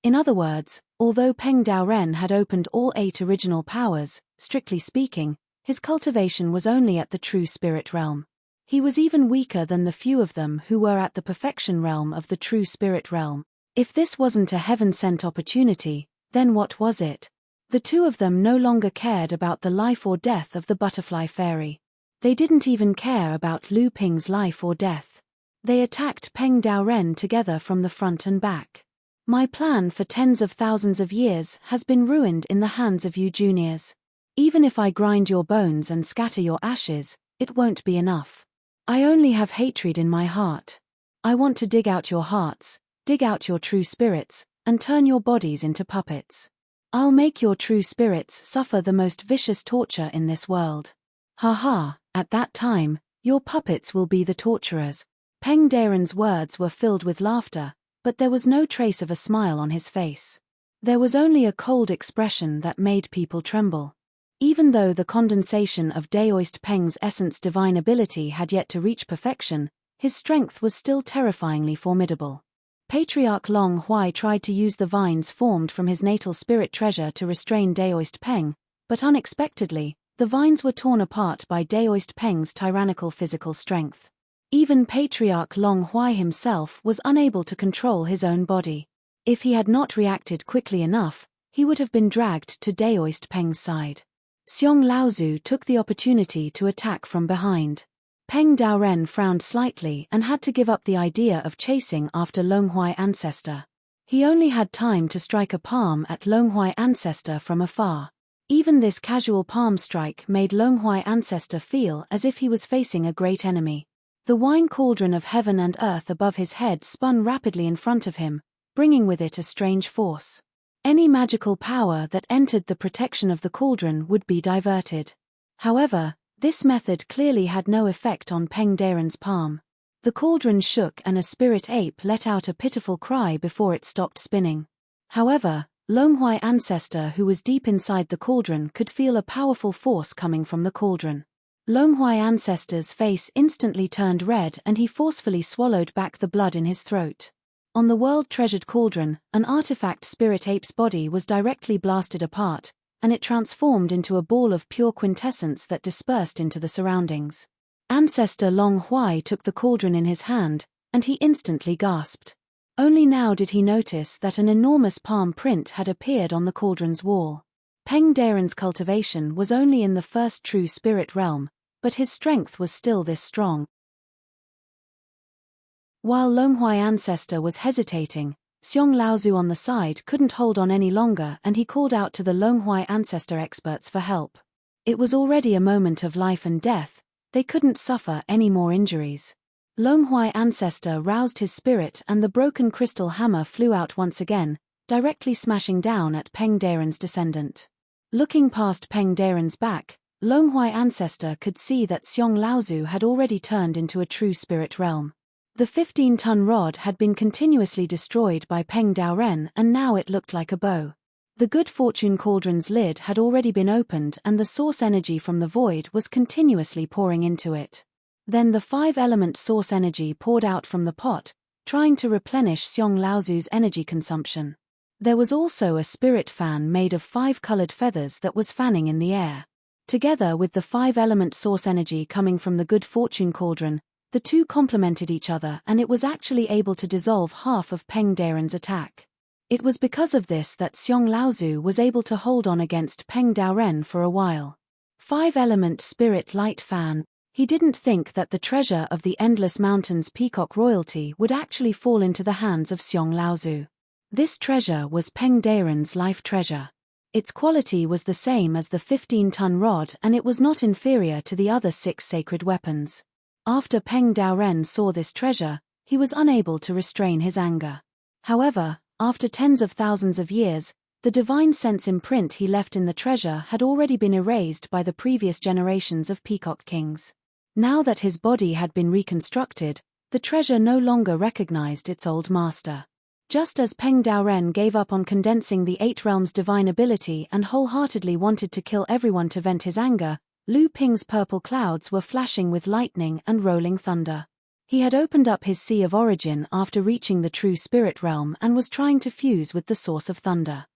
In other words, although Peng Daoren had opened all 8 original powers, strictly speaking, his cultivation was only at the true spirit realm. He was even weaker than the few of them who were at the perfection realm of the true spirit realm. If this wasn't a heaven-sent opportunity, then what was it? The two of them no longer cared about the life or death of the Butterfly Fairy. They didn't even care about Lu Ping's life or death. They attacked Peng Daoren together from the front and back. My plan for tens of thousands of years has been ruined in the hands of you juniors. Even if I grind your bones and scatter your ashes, it won't be enough. I only have hatred in my heart. I want to dig out your hearts, dig out your true spirits, and turn your bodies into puppets. I'll make your true spirits suffer the most vicious torture in this world. Ha ha, at that time, your puppets will be the torturers. Peng Daoren's words were filled with laughter, but there was no trace of a smile on his face. There was only a cold expression that made people tremble. Even though the condensation of Daoist Peng's essence divine ability had yet to reach perfection, his strength was still terrifyingly formidable. Patriarch Long Huai tried to use the vines formed from his natal spirit treasure to restrain Daoist Peng, but unexpectedly, the vines were torn apart by Daoist Peng's tyrannical physical strength. Even Patriarch Long Huai himself was unable to control his own body. If he had not reacted quickly enough, he would have been dragged to Daoist Peng's side. Xiong Laozu took the opportunity to attack from behind. Peng Daoren frowned slightly and had to give up the idea of chasing after Longhuai Ancestor. He only had time to strike a palm at Longhuai Ancestor from afar. Even this casual palm strike made Longhuai Ancestor feel as if he was facing a great enemy. The wine cauldron of heaven and earth above his head spun rapidly in front of him, bringing with it a strange force. Any magical power that entered the protection of the cauldron would be diverted. However, this method clearly had no effect on Peng Daren's palm. The cauldron shook and a spirit ape let out a pitiful cry before it stopped spinning. However, Longhuai Ancestor, who was deep inside the cauldron, could feel a powerful force coming from the cauldron. Longhuai Ancestor's face instantly turned red and he forcefully swallowed back the blood in his throat. On the world-treasured cauldron, an artifact spirit ape's body was directly blasted apart, and it transformed into a ball of pure quintessence that dispersed into the surroundings. Ancestor Long Huai took the cauldron in his hand, and he instantly gasped. Only now did he notice that an enormous palm print had appeared on the cauldron's wall. Peng Daren's cultivation was only in the first true spirit realm, but his strength was still this strong. While Longhuai Ancestor was hesitating, Xiong Laozu on the side couldn't hold on any longer and he called out to the Longhuai Ancestor experts for help. It was already a moment of life and death, they couldn't suffer any more injuries. Longhuai Ancestor roused his spirit and the broken crystal hammer flew out once again, directly smashing down at Peng Daren's descendant. Looking past Peng Daren's back, Longhuai Ancestor could see that Xiong Laozu had already turned into a true spirit realm. The 15-ton rod had been continuously destroyed by Peng Daoren and now it looked like a bow. The good fortune cauldron's lid had already been opened and the source energy from the void was continuously pouring into it. Then the 5-element source energy poured out from the pot, trying to replenish Xiong Laozu's energy consumption. There was also a spirit fan made of 5 colored feathers that was fanning in the air. Together with the 5-element source energy coming from the good fortune cauldron, the two complemented each other and it was actually able to dissolve half of Peng Daren's attack. It was because of this that Xiong Laozu was able to hold on against Peng Daoren for a while. 5-element spirit light fan. He didn't think that the treasure of the Endless Mountains peacock royalty would actually fall into the hands of Xiong Laozu. This treasure was Peng Daren's life treasure. Its quality was the same as the 15-ton rod and it was not inferior to the other 6 sacred weapons. After Peng Daoren saw this treasure, he was unable to restrain his anger. However, after tens of thousands of years, the divine sense imprint he left in the treasure had already been erased by the previous generations of peacock kings. Now that his body had been reconstructed, the treasure no longer recognized its old master. Just as Peng Daoren gave up on condensing the 8 realms' divine ability and wholeheartedly wanted to kill everyone to vent his anger, Lu Ping's purple clouds were flashing with lightning and rolling thunder. He had opened up his sea of origin after reaching the true spirit realm and was trying to fuse with the source of thunder.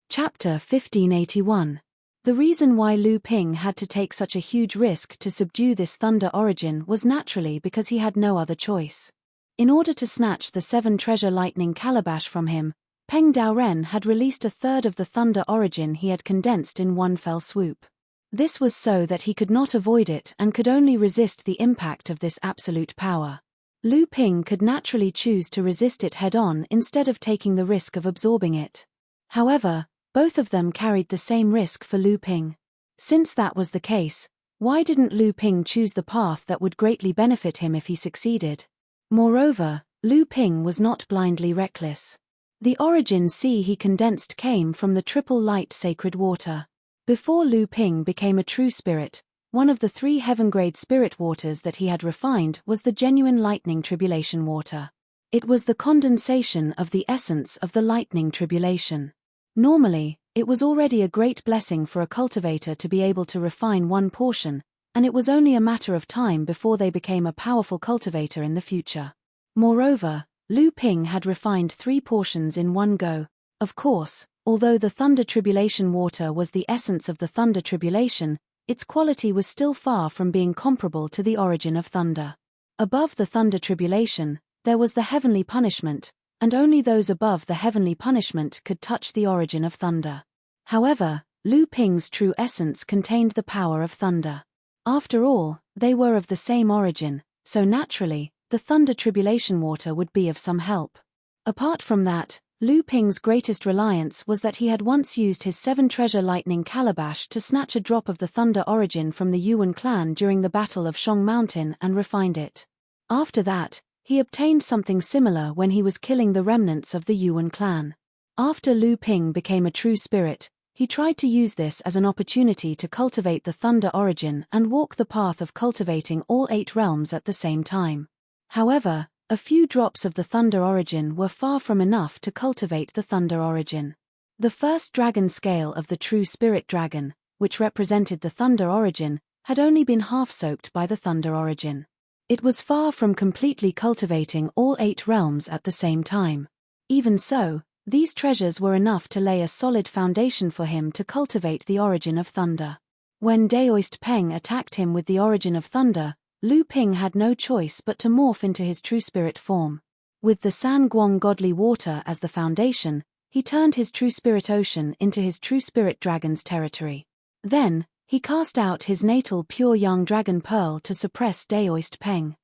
Chapter 1581. The reason why Lu Ping had to take such a huge risk to subdue this thunder origin was naturally because he had no other choice. In order to snatch the 7 treasure lightning calabash from him, Peng Daoren had released a third of the thunder origin he had condensed in one fell swoop. This was so that he could not avoid it and could only resist the impact of this absolute power. Lu Ping could naturally choose to resist it head-on instead of taking the risk of absorbing it. However, both of them carried the same risk for Lu Ping. Since that was the case, why didn't Lu Ping choose the path that would greatly benefit him if he succeeded? Moreover, Lu Ping was not blindly reckless. The origin sea he condensed came from the triple light sacred water. Before Lu Ping became a true spirit, one of the 3 heaven-grade spirit waters that he had refined was the genuine lightning tribulation water. It was the condensation of the essence of the lightning tribulation. Normally, it was already a great blessing for a cultivator to be able to refine one portion, and it was only a matter of time before they became a powerful cultivator in the future. Moreover, Lu Ping had refined 3 portions in one go. Of course, although the Thunder Tribulation water was the essence of the Thunder Tribulation, its quality was still far from being comparable to the origin of thunder. Above the Thunder Tribulation, there was the heavenly punishment, and only those above the heavenly punishment could touch the origin of thunder. However, Lu Ping's true essence contained the power of thunder. After all, they were of the same origin, so naturally, the Thunder Tribulation water would be of some help. Apart from that, Lu Ping's greatest reliance was that he had once used his 7-treasure lightning calabash to snatch a drop of the thunder origin from the Yuan clan during the Battle of Shong Mountain and refined it. After that, he obtained something similar when he was killing the remnants of the Yuan clan. After Lu Ping became a true spirit, he tried to use this as an opportunity to cultivate the thunder origin and walk the path of cultivating all 8 realms at the same time. However, a few drops of the thunder origin were far from enough to cultivate the thunder origin. The first dragon scale of the true spirit dragon, which represented the thunder origin, had only been half-soaked by the thunder origin. It was far from completely cultivating all 8 realms at the same time. Even so, these treasures were enough to lay a solid foundation for him to cultivate the origin of thunder. When Daoist Peng attacked him with the origin of thunder, Lu Ping had no choice but to morph into his true spirit form. With the San Guang godly water as the foundation, he turned his true spirit ocean into his true spirit dragon's territory. Then, he cast out his natal pure young dragon pearl to suppress Daoist Peng.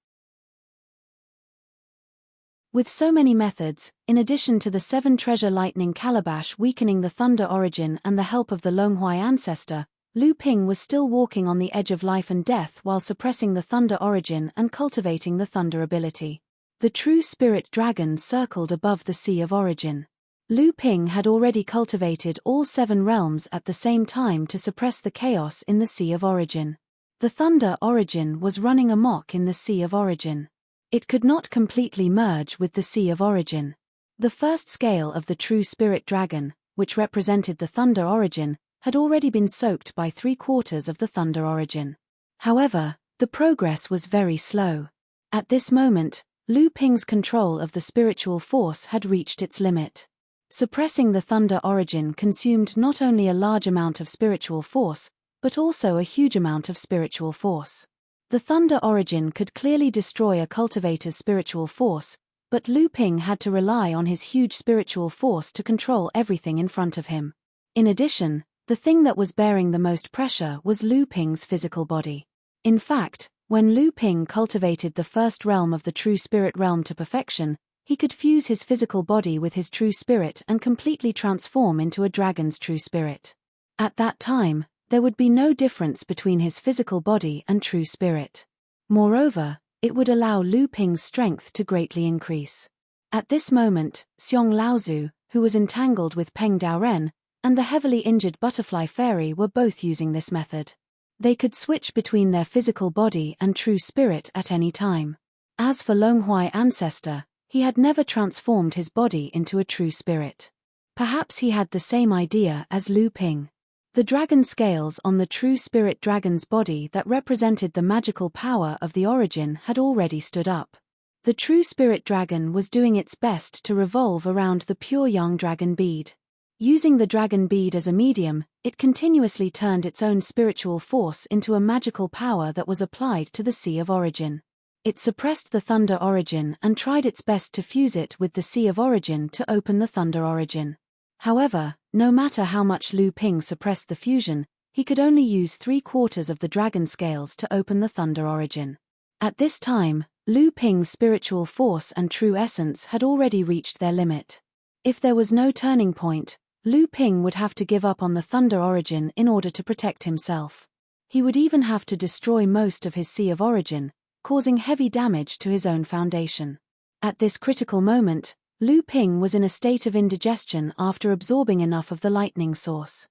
With so many methods, in addition to the 7-treasure lightning calabash weakening the thunder origin and the help of the Longhuai ancestor, Lu Ping was still walking on the edge of life and death while suppressing the thunder origin and cultivating the thunder ability. The true spirit dragon circled above the sea of origin. Lu Ping had already cultivated all 7 realms at the same time to suppress the chaos in the sea of origin. The thunder origin was running amok in the sea of origin. It could not completely merge with the sea of origin. The first scale of the true spirit dragon, which represented the thunder origin, had already been soaked by 3/4 of the thunder origin. However, the progress was very slow. At this moment, Lu Ping's control of the spiritual force had reached its limit. Suppressing the thunder origin consumed not only a large amount of spiritual force, but also a huge amount of spiritual force. The thunder origin could clearly destroy a cultivator's spiritual force, but Lu Ping had to rely on his huge spiritual force to control everything in front of him. In addition, the thing that was bearing the most pressure was Lu Ping's physical body. In fact, when Lu Ping cultivated the first realm of the true spirit realm to perfection, he could fuse his physical body with his true spirit and completely transform into a dragon's true spirit. At that time, there would be no difference between his physical body and true spirit. Moreover, it would allow Lu Ping's strength to greatly increase. At this moment, Xiong Laozu, who was entangled with Peng Daoren, and the heavily injured butterfly fairy were both using this method. They could switch between their physical body and true spirit at any time. As for Longhuai ancestor, he had never transformed his body into a true spirit. Perhaps he had the same idea as Lu Ping. The dragon scales on the true spirit dragon's body that represented the magical power of the origin had already stood up. The true spirit dragon was doing its best to revolve around the pure young dragon bead. Using the dragon bead as a medium, it continuously turned its own spiritual force into a magical power that was applied to the sea of origin. It suppressed the thunder origin and tried its best to fuse it with the sea of origin to open the thunder origin. However, no matter how much Lu Ping suppressed the fusion, he could only use 3/4 of the dragon scales to open the thunder origin. At this time, Lu Ping's spiritual force and true essence had already reached their limit. If there was no turning point, Lu Ping would have to give up on the thunder origin in order to protect himself. He would even have to destroy most of his sea of origin, causing heavy damage to his own foundation. At this critical moment, Lu Ping was in a state of indigestion after absorbing enough of the lightning source.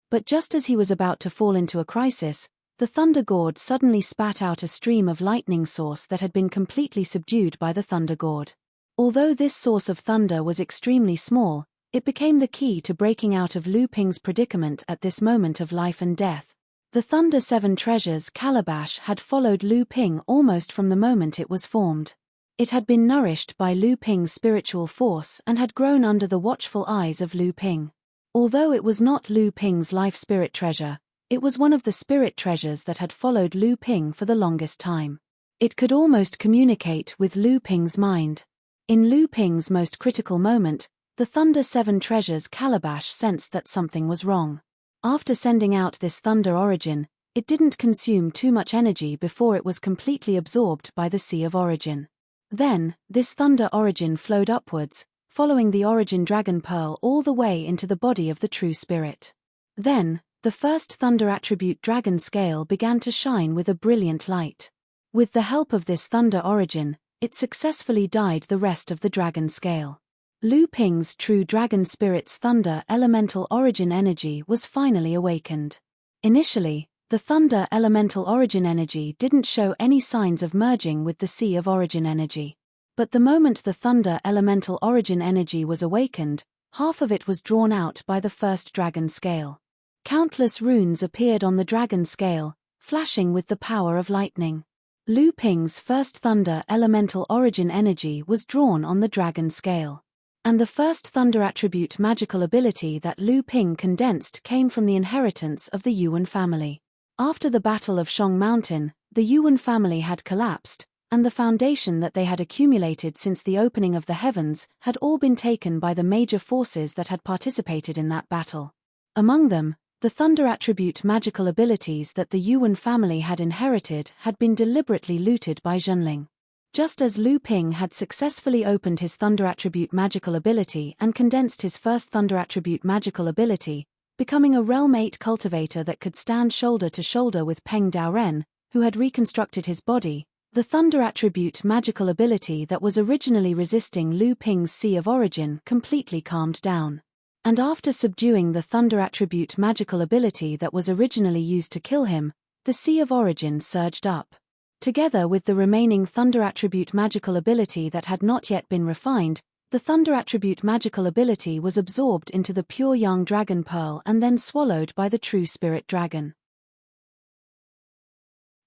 But just as he was about to fall into a crisis, the thunder god suddenly spat out a stream of lightning source that had been completely subdued by the thunder god. Although this source of thunder was extremely small, It became the key to breaking out of Lu Ping's predicament at this moment of life and death. The Thunder Seven Treasures calabash had followed Lu Ping almost from the moment it was formed. It had been nourished by Lu Ping's spiritual force and had grown under the watchful eyes of Lu Ping. Although it was not Lu Ping's life spirit treasure, it was one of the spirit treasures that had followed Lu Ping for the longest time. It could almost communicate with Lu Ping's mind. In Lu Ping's most critical moment, the Thunder Seven Treasures calabash sensed that something was wrong. After sending out this thunder origin, it didn't consume too much energy before it was completely absorbed by the Sea of Origin. Then, this thunder origin flowed upwards, following the origin dragon pearl all the way into the body of the true spirit. Then, the first thunder attribute dragon scale began to shine with a brilliant light. With the help of this thunder origin, it successfully dyed the rest of the dragon scale. Lu Ping's true dragon spirit's thunder elemental origin energy was finally awakened. Initially, the thunder elemental origin energy didn't show any signs of merging with the Sea of Origin energy. But the moment the thunder elemental origin energy was awakened, half of it was drawn out by the first dragon scale. Countless runes appeared on the dragon scale, flashing with the power of lightning. Lu Ping's first thunder elemental origin energy was drawn on the dragon scale. And the first thunder attribute magical ability that Lu Ping condensed came from the inheritance of the Yuan family. After the Battle of Shong Mountain, the Yuan family had collapsed, and the foundation that they had accumulated since the opening of the heavens had all been taken by the major forces that had participated in that battle. Among them, the thunder attribute magical abilities that the Yuan family had inherited had been deliberately looted by Zhenling. Just as Lu Ping had successfully opened his thunder attribute magical ability and condensed his first thunder attribute magical ability, becoming a Realm 8 cultivator that could stand shoulder to shoulder with Peng Daoren, who had reconstructed his body, the thunder attribute magical ability that was originally resisting Lu Ping's Sea of Origin completely calmed down. And after subduing the thunder attribute magical ability that was originally used to kill him, the Sea of Origin surged up. Together with the remaining thunder attribute magical ability that had not yet been refined, the thunder attribute magical ability was absorbed into the pure young dragon pearl and then swallowed by the true spirit dragon.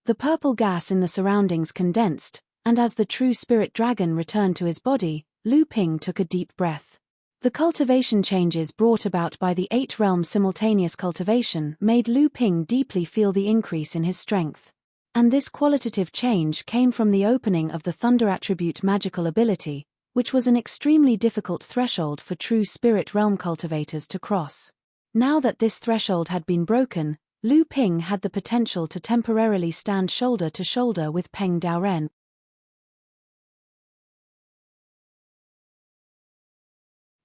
The purple gas in the surroundings condensed, and as the true spirit dragon returned to his body, Lu Ping took a deep breath. The cultivation changes brought about by the 8 realms simultaneous cultivation made Lu Ping deeply feel the increase in his strength. And this qualitative change came from the opening of the thunder attribute magical ability, which was an extremely difficult threshold for true spirit realm cultivators to cross. Now that this threshold had been broken, Lu Ping had the potential to temporarily stand shoulder to shoulder with Peng Daoren.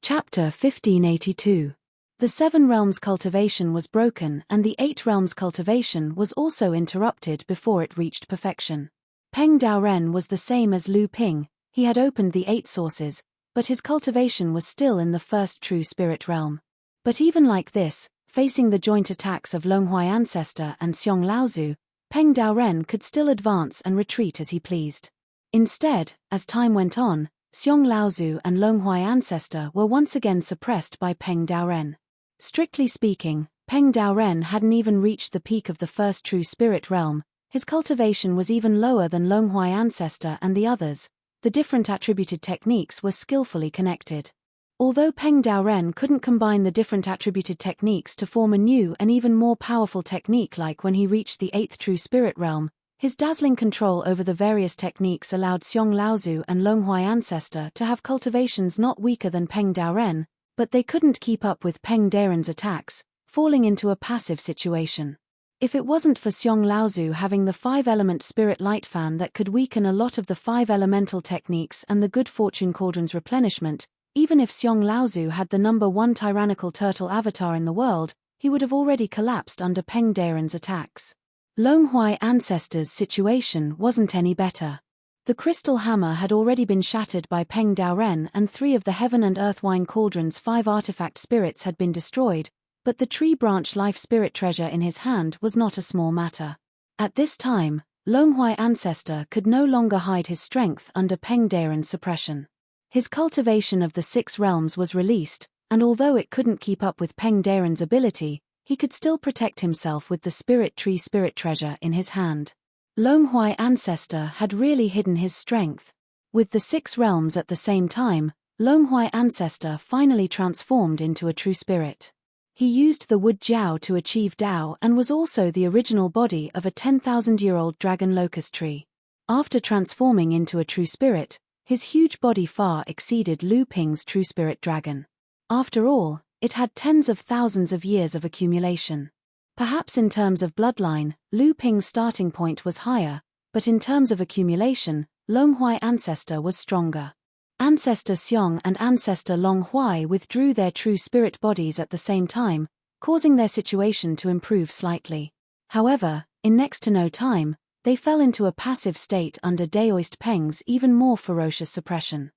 Chapter 1582. The 7 realms cultivation was broken and the 8 realms cultivation was also interrupted before it reached perfection. Peng Daoren was the same as Lu Ping, he had opened the 8 sources, but his cultivation was still in the first true spirit realm. But even like this, facing the joint attacks of Longhua Ancestor and Xiong Laozu, Peng Daoren could still advance and retreat as he pleased. Instead, as time went on, Xiong Laozu and Longhua Ancestor were once again suppressed by Peng Daoren. Strictly speaking, Peng Daoren hadn't even reached the peak of the first true spirit realm, his cultivation was even lower than Longhua Ancestor and the others, the different attributed techniques were skillfully connected. Although Peng Daoren couldn't combine the different attributed techniques to form a new and even more powerful technique like when he reached the 8th true spirit realm, his dazzling control over the various techniques allowed Xiong Laozu and Longhua Ancestor to have cultivations not weaker than Peng Daoren, but they couldn't keep up with Peng Daoren's attacks, falling into a passive situation. If it wasn't for Xiong Laozu having the 5-element spirit light fan that could weaken a lot of the 5 elemental techniques and the good fortune cauldron's replenishment, even if Xiong Laozu had the number 1 tyrannical turtle avatar in the world, he would have already collapsed under Peng Daoren's attacks. Longhua Ancestor's situation wasn't any better. The crystal hammer had already been shattered by Peng Daoren and 3 of the Heaven and Earth Wine Cauldron's 5 artifact spirits had been destroyed, but the tree branch life spirit treasure in his hand was not a small matter. At this time, Longhua Ancestor could no longer hide his strength under Peng Daoren's suppression. His cultivation of the 6 realms was released, And although it couldn't keep up with Peng Daren's ability, he could still protect himself with the spirit tree spirit treasure in his hand. Longhui Ancestor had really hidden his strength. With the 6 realms at the same time, Longhui Ancestor finally transformed into a true spirit. He used the wood jiao to achieve Dao and was also the original body of a 10,000-year-old dragon locust tree. After transforming into a true spirit, his huge body far exceeded Lu Ping's true spirit dragon. After all, it had tens of thousands of years of accumulation. Perhaps in terms of bloodline, Lu Ping's starting point was higher, but in terms of accumulation, Longhui Ancestor was stronger. Ancestor Xiong and Ancestor Longhui withdrew their true spirit bodies at the same time, causing their situation to improve slightly. However, in next to no time, they fell into a passive state under Daoist Peng's even more ferocious suppression.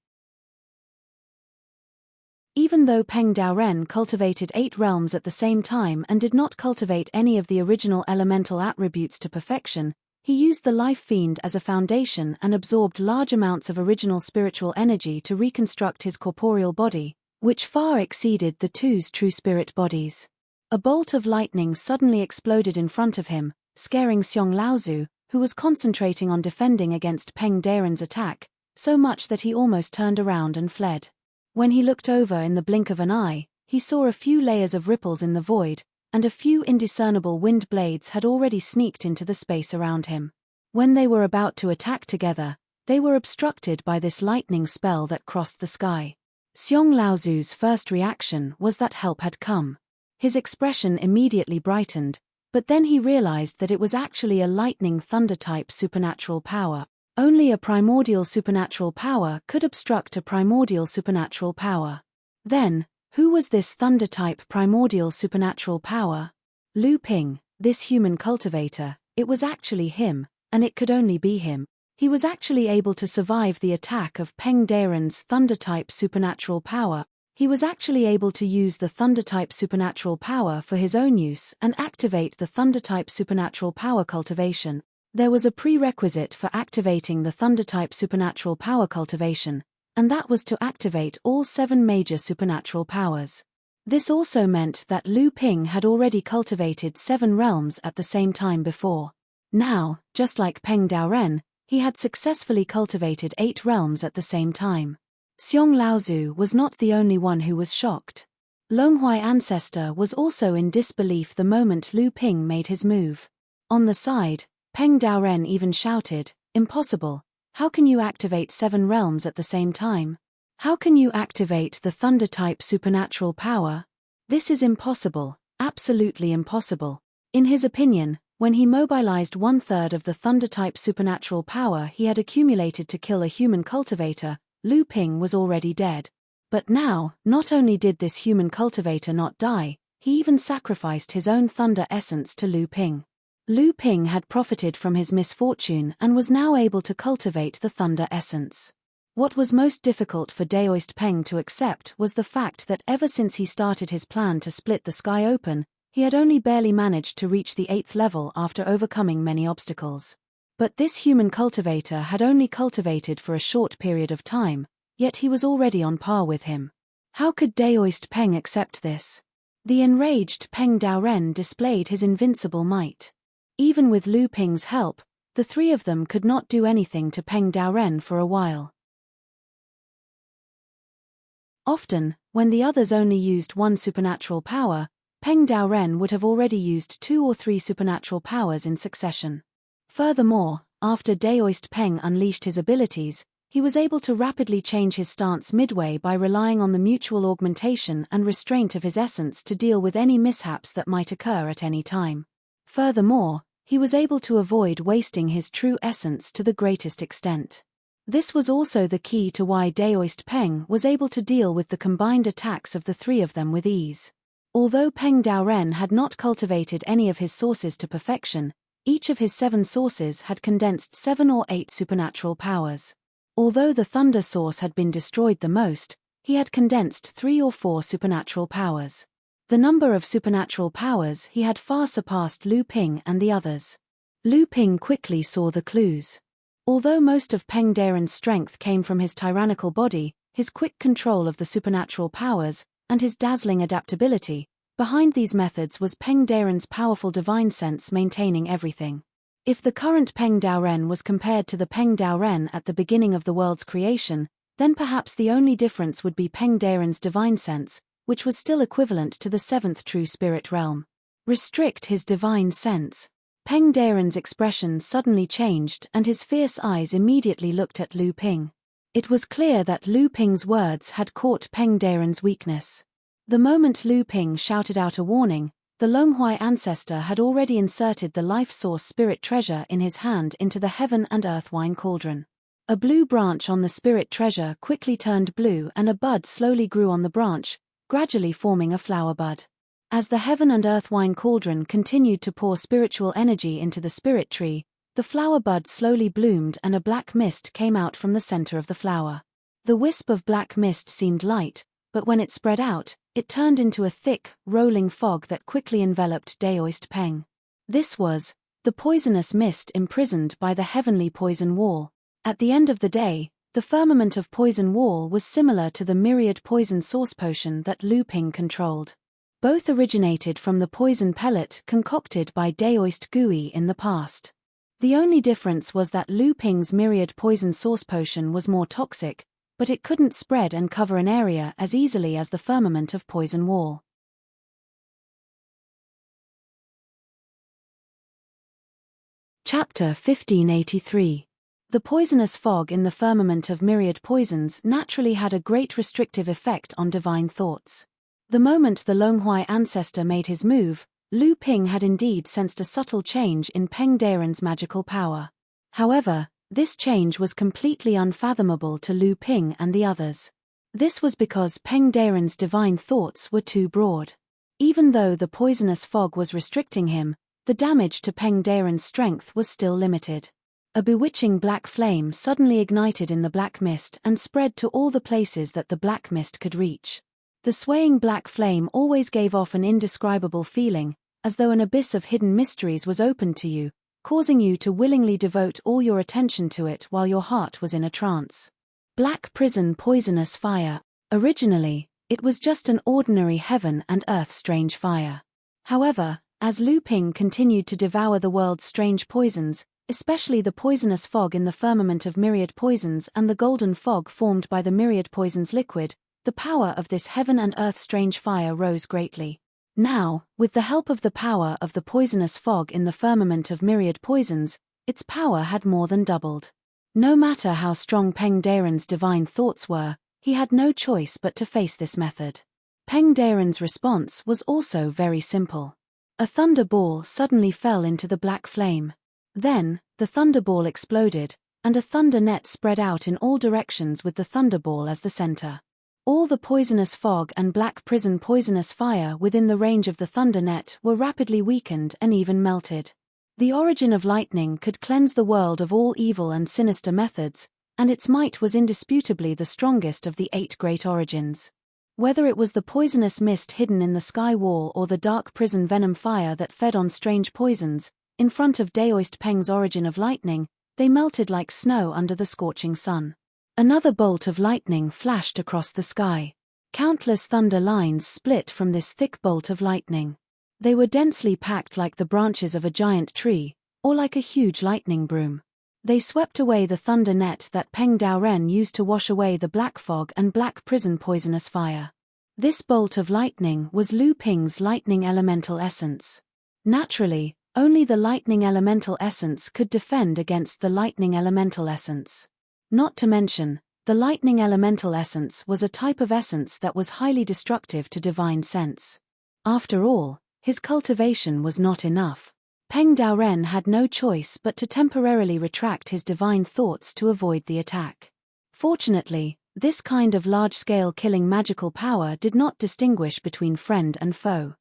Even though Peng Daoren cultivated 8 realms at the same time and did not cultivate any of the original elemental attributes to perfection, he used the life fiend as a foundation and absorbed large amounts of original spiritual energy to reconstruct his corporeal body, which far exceeded the two's true spirit bodies. A bolt of lightning suddenly exploded in front of him, scaring Xiong Laozu, who was concentrating on defending against Peng Daren's attack, so much that he almost turned around and fled. When he looked over in the blink of an eye, he saw a few layers of ripples in the void, and a few indiscernible wind blades had already sneaked into the space around him. When they were about to attack together, they were obstructed by this lightning spell that crossed the sky. Xiong Laozu's first reaction was that help had come. His expression immediately brightened, but then he realized that it was actually a lightning thunder-type supernatural power. Only a primordial supernatural power could obstruct a primordial supernatural power. Then, who was this thunder-type primordial supernatural power? Lu Ping, this human cultivator. It was actually him, and it could only be him. He was actually able to survive the attack of Peng Daren's thunder-type supernatural power. He was actually able to use the thunder-type supernatural power for his own use and activate the thunder-type supernatural power cultivation. There was a prerequisite for activating the thunder-type supernatural power cultivation, and that was to activate all 7 major supernatural powers. This also meant that Lu Ping had already cultivated 7 realms at the same time before. Now, just like Peng Daoren, he had successfully cultivated 8 realms at the same time. Xiong Laozu was not the only one who was shocked. Longhui Ancestor was also in disbelief the moment Lu Ping made his move. On the side, Peng Daoren even shouted, "Impossible! How can you activate 7 realms at the same time? How can you activate the thunder-type supernatural power? This is impossible, absolutely impossible." In his opinion, when he mobilized 1/3 of the thunder-type supernatural power he had accumulated to kill a human cultivator, Lu Ping was already dead. But now, not only did this human cultivator not die, he even sacrificed his own thunder essence to Lu Ping. Lu Ping had profited from his misfortune and was now able to cultivate the thunder essence. What was most difficult for Daoist Peng to accept was the fact that ever since he started his plan to split the sky open, he had only barely managed to reach the 8th level after overcoming many obstacles. But this human cultivator had only cultivated for a short period of time, yet he was already on par with him. How could Daoist Peng accept this? The enraged Peng Daoren displayed his invincible might. Even with Lu Ping's help, the 3 of them could not do anything to Peng Daoren for a while. Often, when the others only used 1 supernatural power, Peng Daoren would have already used 2 or 3 supernatural powers in succession. Furthermore, after Daoist Peng unleashed his abilities, he was able to rapidly change his stance midway by relying on the mutual augmentation and restraint of his essence to deal with any mishaps that might occur at any time. Furthermore, he was able to avoid wasting his true essence to the greatest extent. This was also the key to why Daoist Peng was able to deal with the combined attacks of the 3 of them with ease. Although Peng Daoren had not cultivated any of his sources to perfection, each of his 7 sources had condensed 7 or 8 supernatural powers. Although the thunder source had been destroyed the most, he had condensed 3 or 4 supernatural powers. The number of supernatural powers he had far surpassed Lu Ping and the others. Lu Ping quickly saw the clues. Although most of Peng Daren's strength came from his tyrannical body, his quick control of the supernatural powers, and his dazzling adaptability, behind these methods was Peng Deren's powerful divine sense maintaining everything. If the current Peng Daoren was compared to the Peng Daoren at the beginning of the world's creation, then perhaps the only difference would be Peng Deren's divine sense, which was still equivalent to the seventh true spirit realm. Restrict his divine sense. Peng Deren's expression suddenly changed and his fierce eyes immediately looked at Lu Ping. It was clear that Lu Ping's words had caught Peng Deren's weakness. The moment Lu Ping shouted out a warning, the Longhui ancestor had already inserted the life source spirit treasure in his hand into the heaven and earth wine cauldron. A blue branch on the spirit treasure quickly turned blue and a bud slowly grew on the branch, gradually forming a flower bud. As the heaven and earth wine cauldron continued to pour spiritual energy into the spirit tree, the flower bud slowly bloomed and a black mist came out from the center of the flower. The wisp of black mist seemed light, but when it spread out, it turned into a thick, rolling fog that quickly enveloped Daoist Peng. This was the poisonous mist imprisoned by the heavenly poison wall. At the end of the day, the firmament of poison wall was similar to the myriad poison source potion that Lu Ping controlled. Both originated from the poison pellet concocted by Daoist Gui in the past. The only difference was that Lu Ping's myriad poison source potion was more toxic, but it couldn't spread and cover an area as easily as the firmament of poison wall. Chapter 1583. The poisonous fog in the firmament of myriad poisons naturally had a great restrictive effect on divine thoughts. The moment the Longhui ancestor made his move, Lu Ping had indeed sensed a subtle change in Peng Deren's magical power. However, this change was completely unfathomable to Lu Ping and the others. This was because Peng Deren's divine thoughts were too broad. Even though the poisonous fog was restricting him, the damage to Peng Deren's strength was still limited. A bewitching black flame suddenly ignited in the black mist and spread to all the places that the black mist could reach. The swaying black flame always gave off an indescribable feeling, as though an abyss of hidden mysteries was opened to you, causing you to willingly devote all your attention to it while your heart was in a trance. Black prison poisonous fire. Originally, it was just an ordinary heaven and earth strange fire. However, as Lu Ping continued to devour the world's strange poisons, especially the poisonous fog in the firmament of myriad poisons and the golden fog formed by the myriad poisons liquid, the power of this heaven and earth strange fire rose greatly. Now, with the help of the power of the poisonous fog in the firmament of myriad poisons, its power had more than doubled. No matter how strong Peng Deren's divine thoughts were, he had no choice but to face this method. Peng Deren's response was also very simple. A thunder ball suddenly fell into the black flame. Then, the thunderball exploded, and a thunder net spread out in all directions with the thunderball as the center. All the poisonous fog and black prison poisonous fire within the range of the thunder net were rapidly weakened and even melted. The origin of lightning could cleanse the world of all evil and sinister methods, and its might was indisputably the strongest of the 8 great origins. Whether it was the poisonous mist hidden in the sky wall or the dark prison venom fire that fed on strange poisons, in front of Daoist Peng's origin of lightning, they melted like snow under the scorching sun. Another bolt of lightning flashed across the sky. Countless thunder lines split from this thick bolt of lightning. They were densely packed like the branches of a giant tree, or like a huge lightning broom. They swept away the thunder net that Peng Daoren used to wash away the black fog and black prison poisonous fire. This bolt of lightning was Lu Ping's lightning elemental essence. Naturally, only the lightning elemental essence could defend against the lightning elemental essence. Not to mention, the lightning elemental essence was a type of essence that was highly destructive to divine sense. After all, his cultivation was not enough. Peng Daoren had no choice but to temporarily retract his divine thoughts to avoid the attack. Fortunately, this kind of large-scale killing magical power did not distinguish between friend and foe.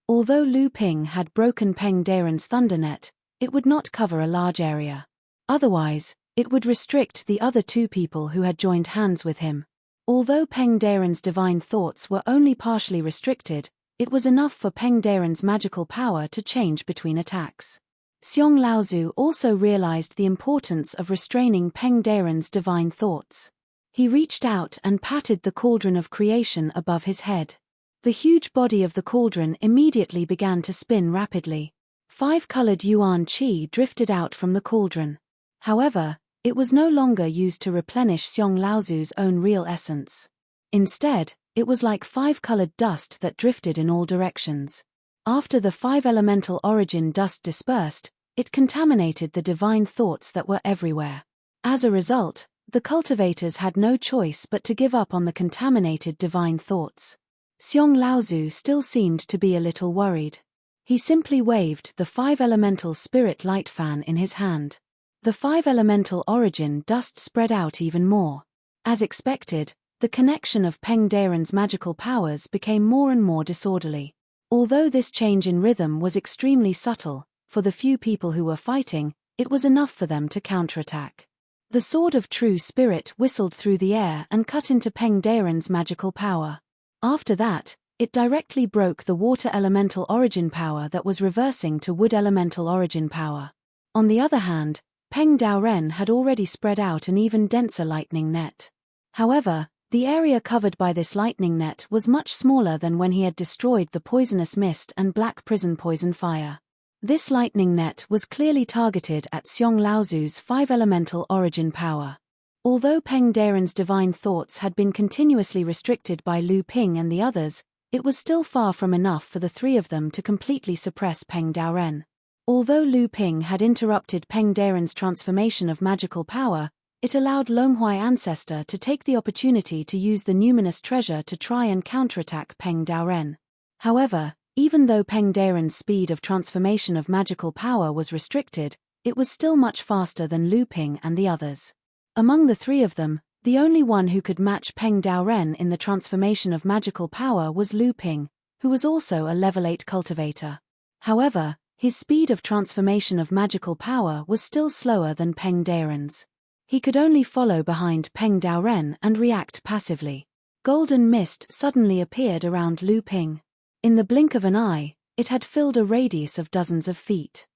Although Lu Ping had broken Peng Daoren's thundernet, it would not cover a large area. Otherwise, it would restrict the other 2 people who had joined hands with him. Although Peng Daoren's divine thoughts were only partially restricted, it was enough for Peng Daoren's magical power to change between attacks. Xiong Laozu also realized the importance of restraining Peng Daoren's divine thoughts. He reached out and patted the cauldron of creation above his head. The huge body of the cauldron immediately began to spin rapidly. 5 colored yuan qi drifted out from the cauldron. However, it was no longer used to replenish Xiong Laozu's own real essence. Instead, it was like 5 colored dust that drifted in all directions. After the 5 elemental origin dust dispersed, it contaminated the divine thoughts that were everywhere. As a result, the cultivators had no choice but to give up on the contaminated divine thoughts. Xiong Laozu still seemed to be a little worried. He simply waved the 5 elemental spirit light fan in his hand. The 5 elemental origin dust spread out even more. As expected, the connection of Peng Daren's magical powers became more and more disorderly. Although this change in rhythm was extremely subtle, for the few people who were fighting, it was enough for them to counterattack. The sword of true spirit whistled through the air and cut into Peng Daren's magical power. After that, it directly broke the water elemental origin power that was reversing to wood elemental origin power. On the other hand, Peng Daren had already spread out an even denser lightning net. However, the area covered by this lightning net was much smaller than when he had destroyed the poisonous mist and black prison poison fire. This lightning net was clearly targeted at Xiong Laozu's 5 elemental origin power. Although Peng Daren's divine thoughts had been continuously restricted by Lu Ping and the others, it was still far from enough for the 3 of them to completely suppress Peng Daren. Although Lu Ping had interrupted Peng Daren's transformation of magical power, it allowed Longhuai Ancestor to take the opportunity to use the numinous treasure to try and counterattack Peng Daren. However, even though Peng Daren's speed of transformation of magical power was restricted, it was still much faster than Lu Ping and the others. Among the 3 of them, the only one who could match Peng Daren in the transformation of magical power was Lu Ping, who was also a level 8 cultivator. However, his speed of transformation of magical power was still slower than Peng Daren's. He could only follow behind Peng Daren and react passively. Golden mist suddenly appeared around Lu Ping. In the blink of an eye, it had filled a radius of dozens of feet.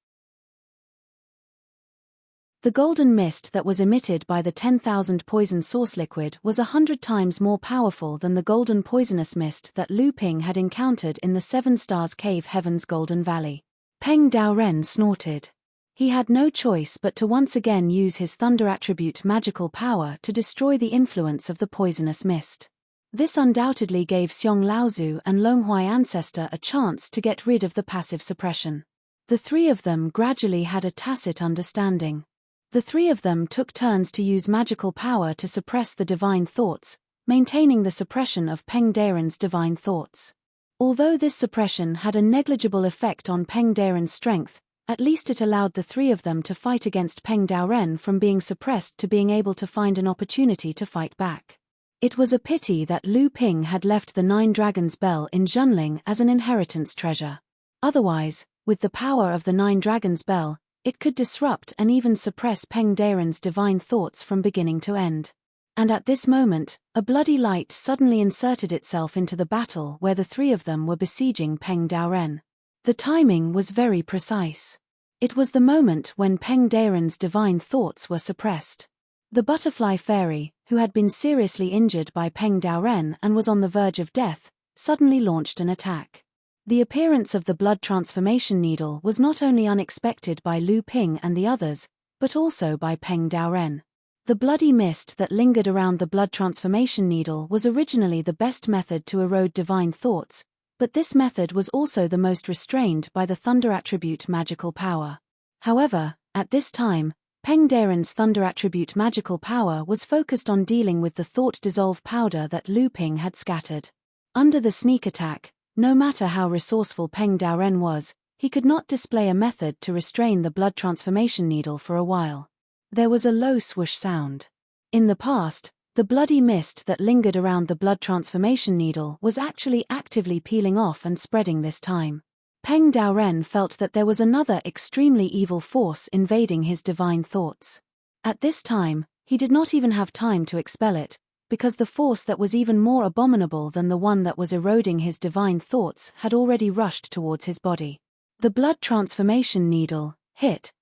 The golden mist that was emitted by the 10,000 poison source liquid was 100 times more powerful than the golden poisonous mist that Lu Ping had encountered in the 7 Stars Cave Heaven's Golden Valley. Peng Daren snorted. He had no choice but to once again use his thunder attribute magical power to destroy the influence of the poisonous mist. This undoubtedly gave Xiong Laozu and Longhuai Ancestor a chance to get rid of the passive suppression. The 3 of them gradually had a tacit understanding. The 3 of them took turns to use magical power to suppress the divine thoughts, maintaining the suppression of Peng Daren's divine thoughts. Although this suppression had a negligible effect on Peng Daren's strength, at least it allowed the 3 of them to fight against Peng Daren from being suppressed to being able to find an opportunity to fight back. It was a pity that Lu Ping had left the 9 Dragons Bell in Junling as an inheritance treasure. Otherwise, with the power of the 9 Dragons Bell, it could disrupt and even suppress Peng Daren's divine thoughts from beginning to end. And at this moment, a bloody light suddenly inserted itself into the battle where the 3 of them were besieging Peng Daren. The timing was very precise. It was the moment when Peng Daren's divine thoughts were suppressed. The butterfly fairy, who had been seriously injured by Peng Daren and was on the verge of death, suddenly launched an attack. The appearance of the blood transformation needle was not only unexpected by Lu Ping and the others, but also by Peng Daren. The bloody mist that lingered around the blood transformation needle was originally the best method to erode divine thoughts, but this method was also the most restrained by the thunder attribute magical power. However, at this time, Peng Daren's thunder attribute magical power was focused on dealing with the thought dissolve powder that Lu Ping had scattered. Under the sneak attack, no matter how resourceful Peng Daren was, he could not display a method to restrain the blood transformation needle for a while. There was a low swoosh sound. In the past, the bloody mist that lingered around the blood transformation needle was actually actively peeling off and spreading this time. Peng Daren felt that there was another extremely evil force invading his divine thoughts. At this time, he did not even have time to expel it, because the force that was even more abominable than the one that was eroding his divine thoughts had already rushed towards his body. The blood transformation needle hit.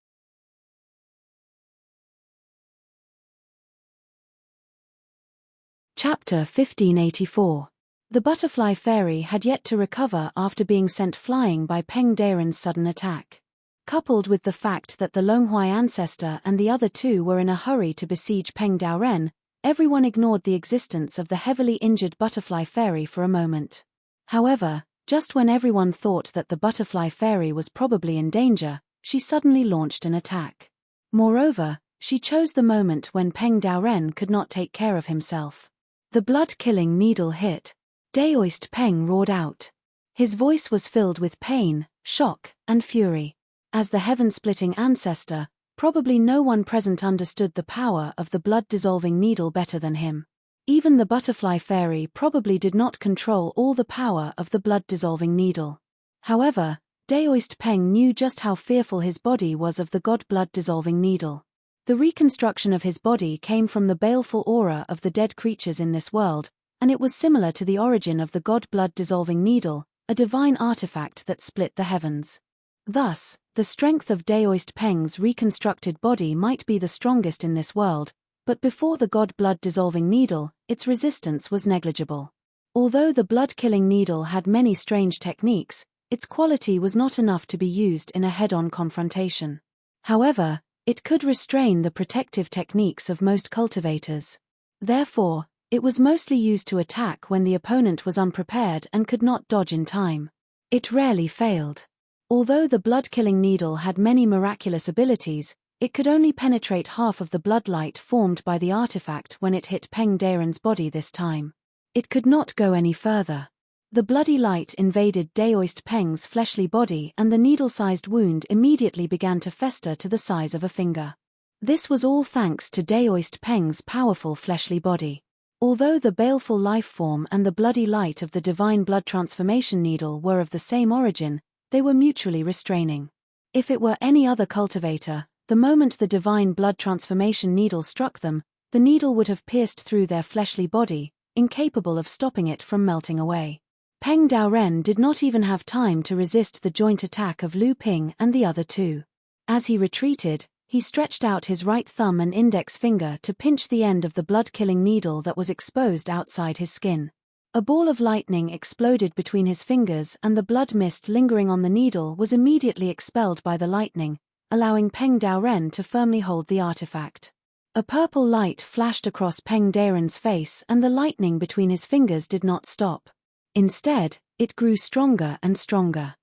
Chapter 1584. The butterfly fairy had yet to recover after being sent flying by Peng Daren's sudden attack. Coupled with the fact that the Longhui ancestor and the other two were in a hurry to besiege Peng Daoren, everyone ignored the existence of the heavily injured butterfly fairy for a moment. However, just when everyone thought that the butterfly fairy was probably in danger, she suddenly launched an attack. Moreover, she chose the moment when Peng Daoren could not take care of himself. The blood-killing needle hit. Daoist Peng roared out. His voice was filled with pain, shock, and fury. As the heaven-splitting ancestor, probably no one present understood the power of the blood-dissolving needle better than him. Even the butterfly fairy probably did not control all the power of the blood-dissolving needle. However, Daoist Peng knew just how fearful his body was of the god blood-dissolving needle. The reconstruction of his body came from the baleful aura of the dead creatures in this world, and it was similar to the origin of the god blood-dissolving needle, a divine artifact that split the heavens. Thus, the strength of Daoist Peng's reconstructed body might be the strongest in this world, but before the god blood-dissolving needle, its resistance was negligible. Although the blood-killing needle had many strange techniques, its quality was not enough to be used in a head-on confrontation. However, it could restrain the protective techniques of most cultivators. Therefore, it was mostly used to attack when the opponent was unprepared and could not dodge in time. It rarely failed. Although the blood-killing needle had many miraculous abilities, it could only penetrate half of the blood light formed by the artifact when it hit Peng Daren's body this time. It could not go any further. The bloody light invaded Daoist Peng's fleshly body and the needle-sized wound immediately began to fester to the size of a finger. This was all thanks to Daoist Peng's powerful fleshly body. Although the baleful life form and the bloody light of the divine blood transformation needle were of the same origin, they were mutually restraining. If it were any other cultivator, the moment the divine blood transformation needle struck them, the needle would have pierced through their fleshly body, incapable of stopping it from melting away. Peng Daoren did not even have time to resist the joint attack of Lu Ping and the other two. As he retreated, he stretched out his right thumb and index finger to pinch the end of the blood-killing needle that was exposed outside his skin. A ball of lightning exploded between his fingers and the blood mist lingering on the needle was immediately expelled by the lightning, allowing Peng Daoren to firmly hold the artifact. A purple light flashed across Peng Daoren's face and the lightning between his fingers did not stop. Instead, it grew stronger and stronger.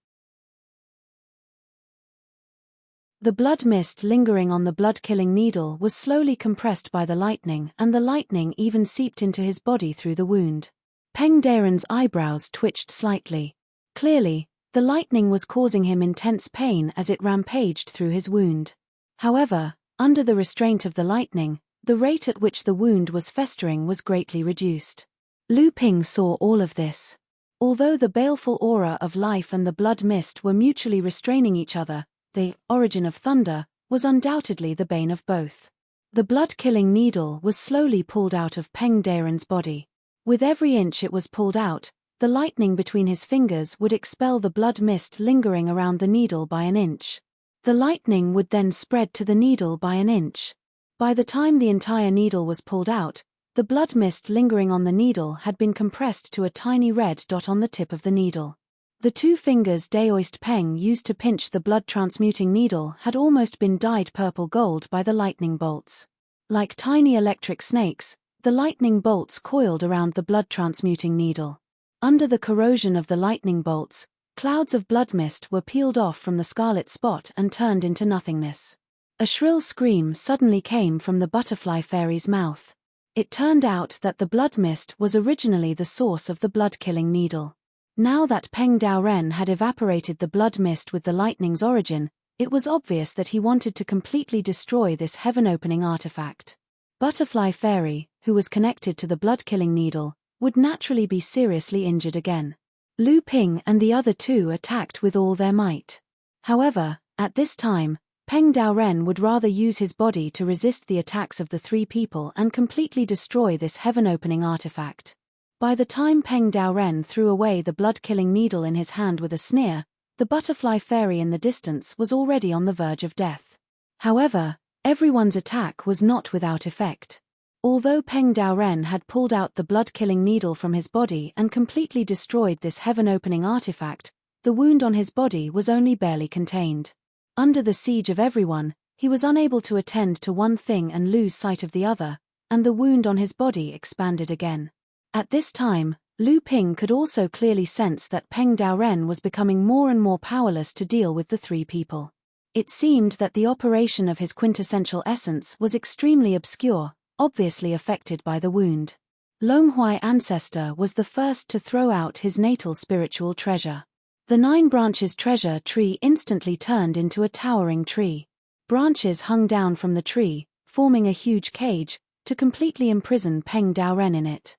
The blood mist lingering on the blood-killing needle was slowly compressed by the lightning and the lightning even seeped into his body through the wound. Peng Daren's eyebrows twitched slightly. Clearly, the lightning was causing him intense pain as it rampaged through his wound. However, under the restraint of the lightning, the rate at which the wound was festering was greatly reduced. Lu Ping saw all of this. Although the baleful aura of life and the blood mist were mutually restraining each other, the origin of thunder was undoubtedly the bane of both. The blood-killing needle was slowly pulled out of Peng Daren's body. With every inch it was pulled out, the lightning between his fingers would expel the blood mist lingering around the needle by an inch. The lightning would then spread to the needle by an inch. By the time the entire needle was pulled out, the blood mist lingering on the needle had been compressed to a tiny red dot on the tip of the needle. The two fingers Daoist Peng used to pinch the blood-transmuting needle had almost been dyed purple gold by the lightning bolts. Like tiny electric snakes, the lightning bolts coiled around the blood-transmuting needle. Under the corrosion of the lightning bolts, clouds of blood mist were peeled off from the scarlet spot and turned into nothingness. A shrill scream suddenly came from the butterfly fairy's mouth. It turned out that the blood mist was originally the source of the blood-killing needle. Now that Peng Daoren had evaporated the blood mist with the lightning's origin, it was obvious that he wanted to completely destroy this heaven-opening artifact. Butterfly Fairy, who was connected to the blood-killing needle, would naturally be seriously injured again. Lu Ping and the other two attacked with all their might. However, at this time, Peng Daoren would rather use his body to resist the attacks of the three people and completely destroy this heaven-opening artifact. By the time Peng Daoren threw away the blood-killing needle in his hand with a sneer, the butterfly fairy in the distance was already on the verge of death. However, everyone's attack was not without effect. Although Peng Daoren had pulled out the blood-killing needle from his body and completely destroyed this heaven-opening artifact, the wound on his body was only barely contained. Under the siege of everyone, he was unable to attend to one thing and lose sight of the other, and the wound on his body expanded again. At this time, Lu Ping could also clearly sense that Peng Daoren was becoming more and more powerless to deal with the three people. It seemed that the operation of his quintessential essence was extremely obscure, obviously affected by the wound. Longhuai Ancestor was the first to throw out his natal spiritual treasure. The 9 branches treasure tree instantly turned into a towering tree. Branches hung down from the tree, forming a huge cage, to completely imprison Peng Daoren in it.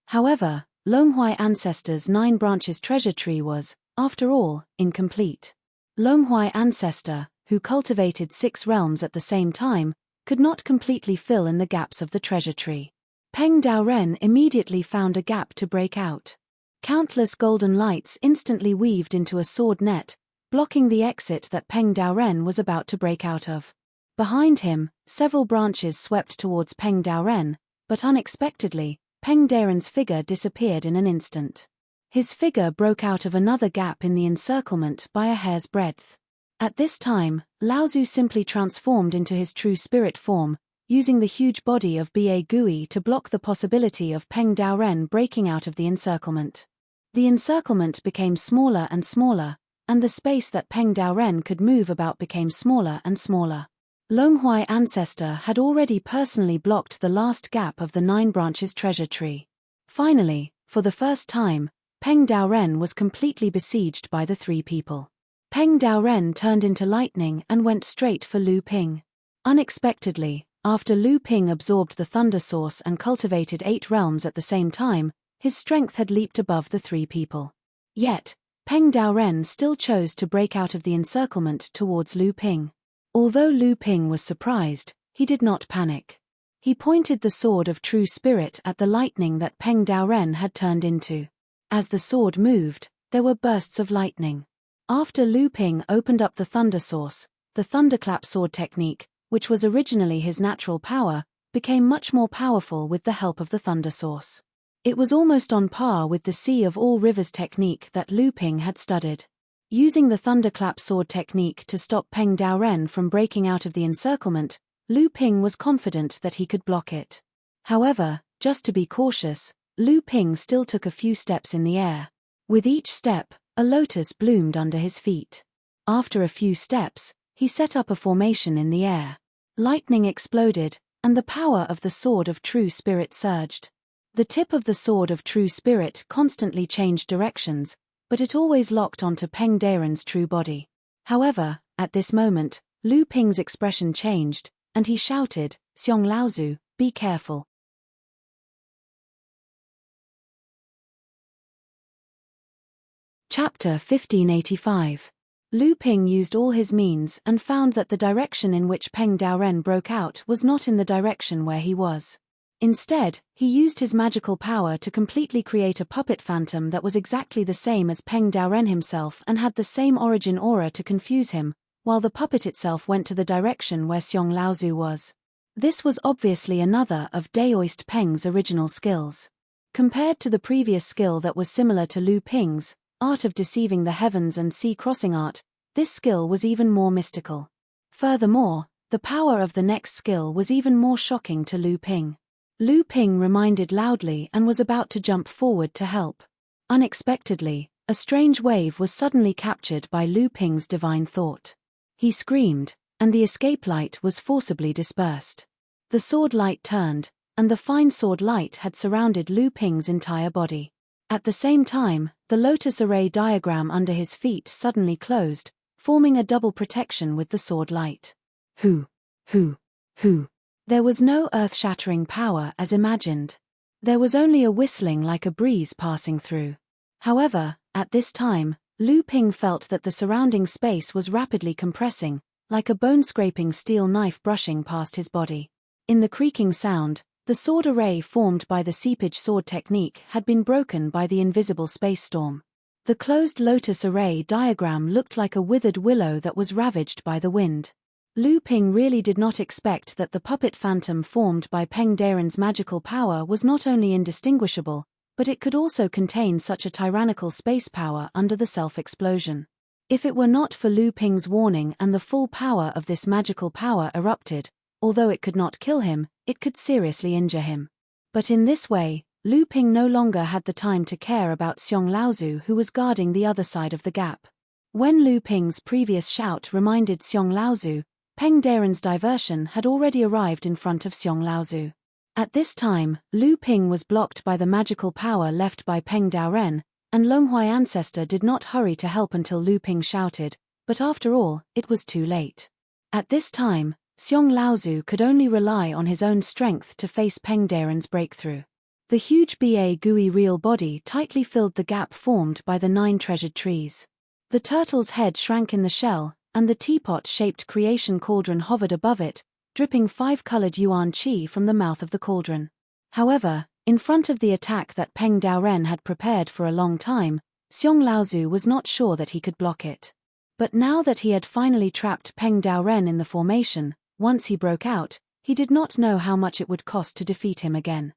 However, Longhuai Ancestor's 9 branches treasure tree was, after all, incomplete. Longhuai Ancestor, who cultivated 6 realms at the same time, could not completely fill in the gaps of the treasure tree. Peng Daoren immediately found a gap to break out. Countless golden lights instantly weaved into a sword net, blocking the exit that Peng Daoren was about to break out of. Behind him, several branches swept towards Peng Daoren, but unexpectedly, Peng Daoren's figure disappeared in an instant. His figure broke out of another gap in the encirclement by a hair's breadth. At this time, Laozu simply transformed into his true spirit form, using the huge body of Ba Gui to block the possibility of Peng Daoren breaking out of the encirclement. The encirclement became smaller and smaller, and the space that Peng Daoren could move about became smaller and smaller. Longhuai Ancestor had already personally blocked the last gap of the 9 branches treasure tree. Finally, for the first time, Peng Daoren was completely besieged by the 3 people. Peng Daoren turned into lightning and went straight for Lu Ping. Unexpectedly, after Lu Ping absorbed the thunder source and cultivated 8 realms at the same time, his strength had leaped above the 3 people. Yet, Peng Daoren still chose to break out of the encirclement towards Lu Ping. Although Lu Ping was surprised, he did not panic. He pointed the sword of true spirit at the lightning that Peng Daoren had turned into. As the sword moved, there were bursts of lightning. After Lu Ping opened up the thunder source, the thunderclap sword technique, which was originally his natural power, became much more powerful with the help of the thunder source. It was almost on par with the Sea of All Rivers technique that Lu Ping had studied. Using the thunderclap sword technique to stop Peng Daoren from breaking out of the encirclement, Lu Ping was confident that he could block it. However, just to be cautious, Lu Ping still took a few steps in the air. With each step, a lotus bloomed under his feet. After a few steps, he set up a formation in the air. Lightning exploded, and the power of the Sword of True Spirit surged. The tip of the Sword of True Spirit constantly changed directions, but it always locked onto Peng Daoren's true body. However, at this moment, Lu Ping's expression changed, and he shouted, "Xiong Laozu, be careful." Chapter 1585. Lu Ping used all his means and found that the direction in which Peng Daoren broke out was not in the direction where he was. Instead, he used his magical power to completely create a puppet phantom that was exactly the same as Peng Daoren himself and had the same origin aura to confuse him, while the puppet itself went to the direction where Xiong Laozu was. This was obviously another of Daoist Peng's original skills. Compared to the previous skill that was similar to Lu Ping's, art of deceiving the heavens and sea crossing art, this skill was even more mystical. Furthermore, the power of the next skill was even more shocking to Lu Ping. Lu Ping reminded loudly and was about to jump forward to help. Unexpectedly, a strange wave was suddenly captured by Lu Ping's divine thought. He screamed, and the escape light was forcibly dispersed. The sword light turned, and the fine sword light had surrounded Lu Ping's entire body. At the same time, the lotus array diagram under his feet suddenly closed, forming a double protection with the sword light. Hoo! There was no earth-shattering power as imagined. There was only a whistling like a breeze passing through. However, at this time, Lu Ping felt that the surrounding space was rapidly compressing, like a bone-scraping steel knife brushing past his body. In the creaking sound, the sword array formed by the seepage sword technique had been broken by the invisible space storm. The closed lotus array diagram looked like a withered willow that was ravaged by the wind. Lu Ping really did not expect that the puppet phantom formed by Peng Deren's magical power was not only indistinguishable, but it could also contain such a tyrannical space power under the self-explosion. If it were not for Lu Ping's warning and the full power of this magical power erupted, although it could not kill him, it could seriously injure him. But in this way, Lu Ping no longer had the time to care about Xiong Laozu, who was guarding the other side of the gap. When Lu Ping's previous shout reminded Xiong Laozu, Peng Deren's diversion had already arrived in front of Xiong Laozu. At this time, Lu Ping was blocked by the magical power left by Peng Daoren, and Longhuai ancestor did not hurry to help until Lu Ping shouted, but after all, it was too late. At this time, Xiong Laozu could only rely on his own strength to face Peng Deren's breakthrough. The huge Ba Gui real body tightly filled the gap formed by the 9 treasured trees. The turtle's head shrank in the shell, and the teapot-shaped creation cauldron hovered above it, dripping 5-colored yuan qi from the mouth of the cauldron. However, in front of the attack that Peng Daoren had prepared for a long time, Xiong Laozu was not sure that he could block it. But now that he had finally trapped Peng Daoren in the formation, once he broke out, he did not know how much it would cost to defeat him again.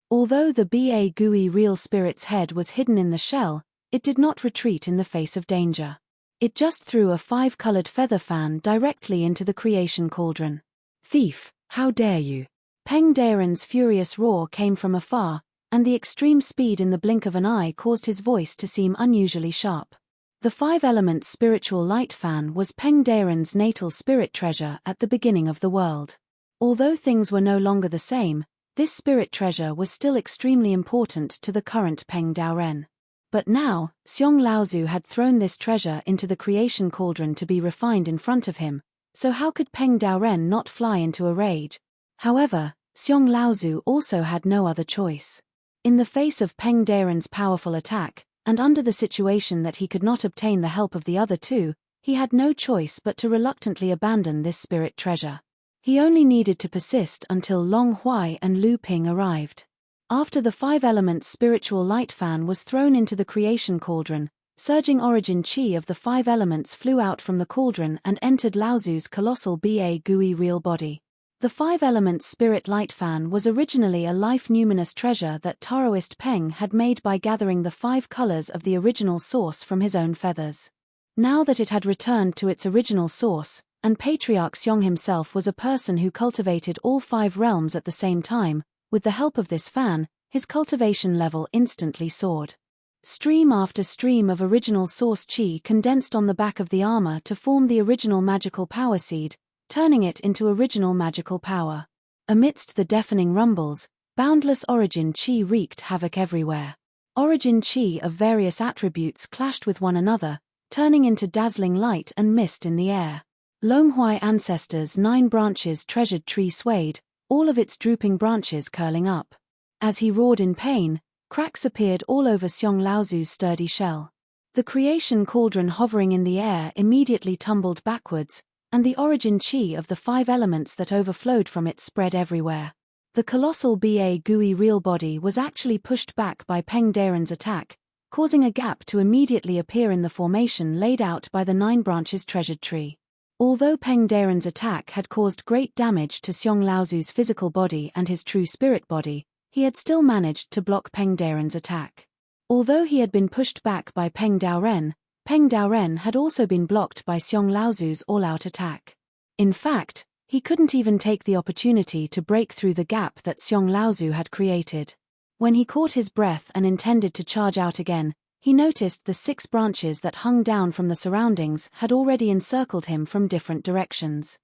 Although the Ba Gui real spirit's head was hidden in the shell, it did not retreat in the face of danger. It just threw a 5-colored feather fan directly into the creation cauldron. "Thief, how dare you!" Peng Daren's furious roar came from afar, and the extreme speed in the blink of an eye caused his voice to seem unusually sharp. The 5-element spiritual light fan was Peng Daren's natal spirit treasure at the beginning of the world. Although things were no longer the same, this spirit treasure was still extremely important to the current Peng Daoren. But now, Xiong Laozu had thrown this treasure into the creation cauldron to be refined in front of him, so how could Peng Daoren not fly into a rage? However, Xiong Laozu also had no other choice. In the face of Peng Daren's powerful attack, and under the situation that he could not obtain the help of the other two, he had no choice but to reluctantly abandon this spirit treasure. He only needed to persist until Long Huai and Lu Ping arrived. After the 5-element spiritual light fan was thrown into the creation cauldron, surging origin qi of the 5 elements flew out from the cauldron and entered Laozu's colossal Ba Gui real body. The 5-element spirit light fan was originally a life-numinous treasure that Taoist Peng had made by gathering the 5 colors of the original source from his own feathers. Now that it had returned to its original source, and Patriarch Xiong himself was a person who cultivated all 5 realms at the same time, with the help of this fan, his cultivation level instantly soared. Stream after stream of original source qi condensed on the back of the armor to form the original magical power seed, turning it into original magical power. Amidst the deafening rumbles, boundless origin qi wreaked havoc everywhere. Origin qi of various attributes clashed with one another, turning into dazzling light and mist in the air. Longhuai ancestors' 9 branches treasured tree swayed, all of its drooping branches curling up. As he roared in pain, cracks appeared all over Xiong Laozu's sturdy shell. The creation cauldron hovering in the air immediately tumbled backwards, and the origin qi of the 5 elements that overflowed from it spread everywhere. The colossal Ba Gui real body was actually pushed back by Peng Daren's attack, causing a gap to immediately appear in the formation laid out by the 9 branches treasured tree. Although Peng Daren's attack had caused great damage to Xiong Laozu's physical body and his true spirit body, he had still managed to block Peng Daren's attack. Although he had been pushed back by Peng Daoren had also been blocked by Xiong Laozu's all-out attack. In fact, he couldn't even take the opportunity to break through the gap that Xiong Laozu had created. When he caught his breath and intended to charge out again, he noticed the 6 branches that hung down from the surroundings had already encircled him from different directions.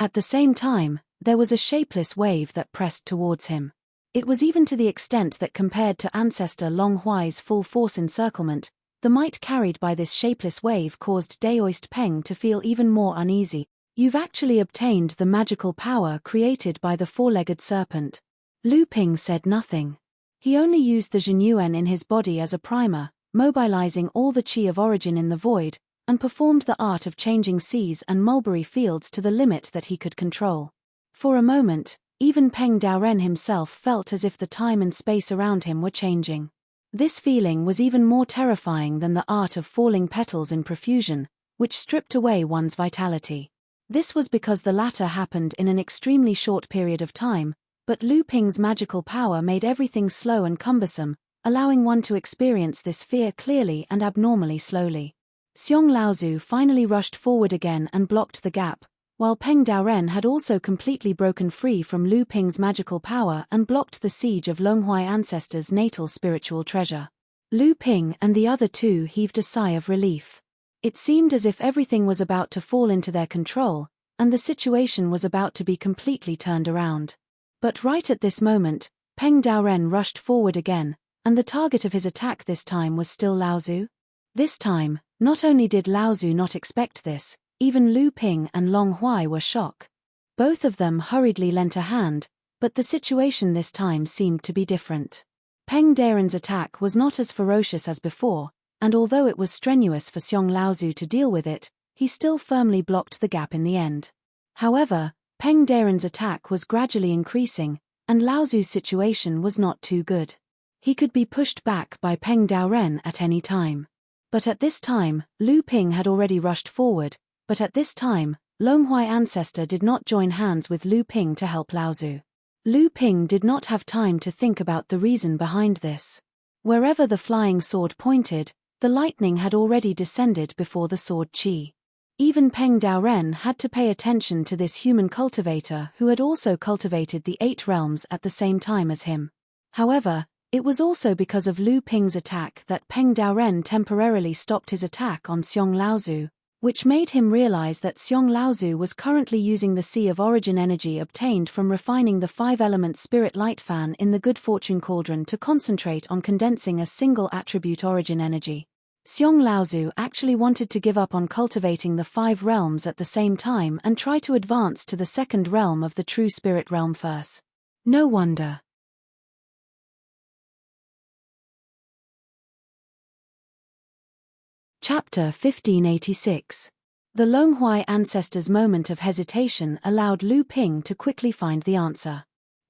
At the same time, there was a shapeless wave that pressed towards him. It was even to the extent that compared to ancestor Long Huai's full force encirclement, the might carried by this shapeless wave caused Daoist Peng to feel even more uneasy. "You've actually obtained the magical power created by the 4-legged serpent." Lu Ping said nothing. He only used the Zhenyuan in his body as a primer, mobilizing all the qi of origin in the void, and performed the art of changing seas and mulberry fields to the limit that he could control. For a moment, even Peng Daoren himself felt as if the time and space around him were changing. This feeling was even more terrifying than the art of falling petals in profusion, which stripped away one's vitality. This was because the latter happened in an extremely short period of time, but Lu Ping's magical power made everything slow and cumbersome, allowing one to experience this fear clearly and abnormally slowly. Xiong Laozu finally rushed forward again and blocked the gap, while Peng Daoren had also completely broken free from Lu Ping's magical power and blocked the siege of Longhuai ancestors' natal spiritual treasure. Lu Ping and the other two heaved a sigh of relief. It seemed as if everything was about to fall into their control, and the situation was about to be completely turned around. But right at this moment, Peng Daoren rushed forward again, and the target of his attack this time was still Laozu. This time, not only did Laozu not expect this, even Lu Ping and Long Huai were shocked. Both of them hurriedly lent a hand, but the situation this time seemed to be different. Peng Daoren's attack was not as ferocious as before, and although it was strenuous for Xiong Laozu to deal with it, he still firmly blocked the gap in the end. However, Peng Daoren's attack was gradually increasing, and Laozu's situation was not too good. He could be pushed back by Peng Daoren at any time. But at this time, Lu Ping had already rushed forward, but at this time, Longhuai ancestor did not join hands with Lu Ping to help Laozu. Lu Ping did not have time to think about the reason behind this. Wherever the flying sword pointed, the lightning had already descended before the sword qi. Even Peng Daoren had to pay attention to this human cultivator who had also cultivated the 8 realms at the same time as him. However, it was also because of Lu Ping's attack that Peng Daoren temporarily stopped his attack on Xiong Laozu, which made him realize that Xiong Laozu was currently using the Sea of Origin energy obtained from refining the 5-element spirit light fan in the Good Fortune Cauldron to concentrate on condensing a single attribute origin energy. Xiong Laozu actually wanted to give up on cultivating the 5 realms at the same time and try to advance to the 2nd realm of the true spirit realm first. No wonder. Chapter 1586. The Longhuai ancestors' moment of hesitation allowed Lu Ping to quickly find the answer.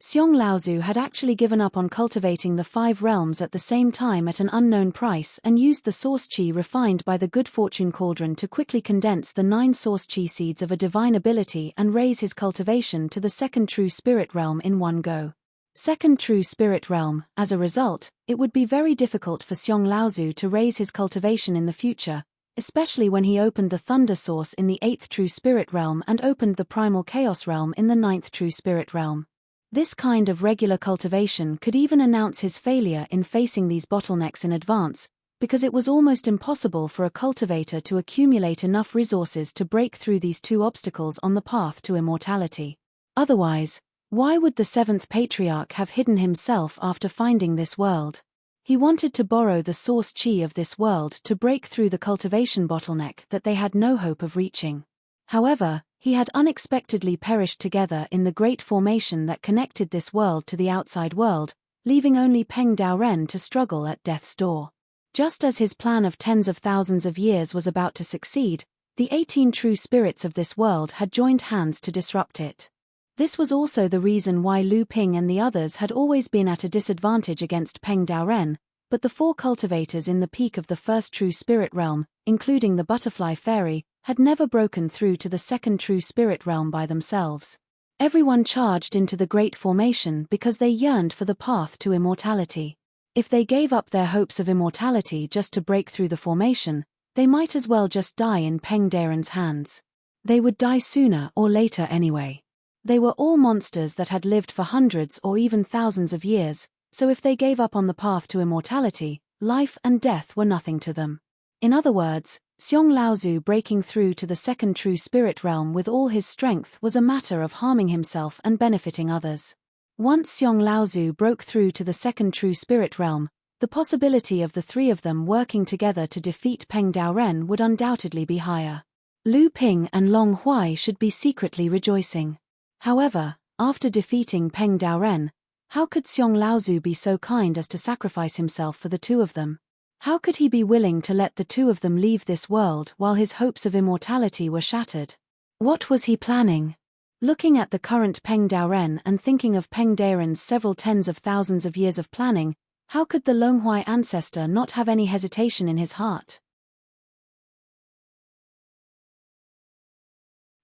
Xiong Laozu had actually given up on cultivating the 5 realms at the same time at an unknown price and used the source qi refined by the Good Fortune Cauldron to quickly condense the 9 source qi seeds of a divine ability and raise his cultivation to the 2nd true spirit realm in one go. 2nd true spirit realm, as a result, it would be very difficult for Xiong Laozu to raise his cultivation in the future, especially when he opened the thunder source in the 8th true spirit realm and opened the primal chaos realm in the 9th true spirit realm. This kind of regular cultivation could even announce his failure in facing these bottlenecks in advance, because it was almost impossible for a cultivator to accumulate enough resources to break through these 2 obstacles on the path to immortality. Otherwise, why would the 7th patriarch have hidden himself after finding this world? He wanted to borrow the source qi of this world to break through the cultivation bottleneck that they had no hope of reaching. However, he had unexpectedly perished together in the great formation that connected this world to the outside world, leaving only Peng Daoren to struggle at death's door. Just as his plan of tens of thousands of years was about to succeed, the 18 true spirits of this world had joined hands to disrupt it. This was also the reason why Lu Ping and the others had always been at a disadvantage against Peng Daoren, but the 4 cultivators in the peak of the 1st true spirit realm, including the butterfly fairy, had never broken through to the 2nd true spirit realm by themselves. Everyone charged into the great formation because they yearned for the path to immortality. If they gave up their hopes of immortality just to break through the formation, they might as well just die in Peng Daoren's hands. They would die sooner or later anyway. They were all monsters that had lived for hundreds or even thousands of years, so if they gave up on the path to immortality, life and death were nothing to them. In other words, Xiong Laozu breaking through to the 2nd true spirit realm with all his strength was a matter of harming himself and benefiting others. Once Xiong Laozu broke through to the 2nd true spirit realm, the possibility of the 3 of them working together to defeat Peng Daoren would undoubtedly be higher. Lu Ping and Long Huai should be secretly rejoicing. However, after defeating Peng Daoren, how could Xiong Laozu be so kind as to sacrifice himself for the 2 of them? How could he be willing to let the 2 of them leave this world while his hopes of immortality were shattered? What was he planning? Looking at the current Peng Daoren and thinking of Peng Daoren's several tens of thousands of years of planning, How could the Longhui ancestor not have any hesitation in his heart?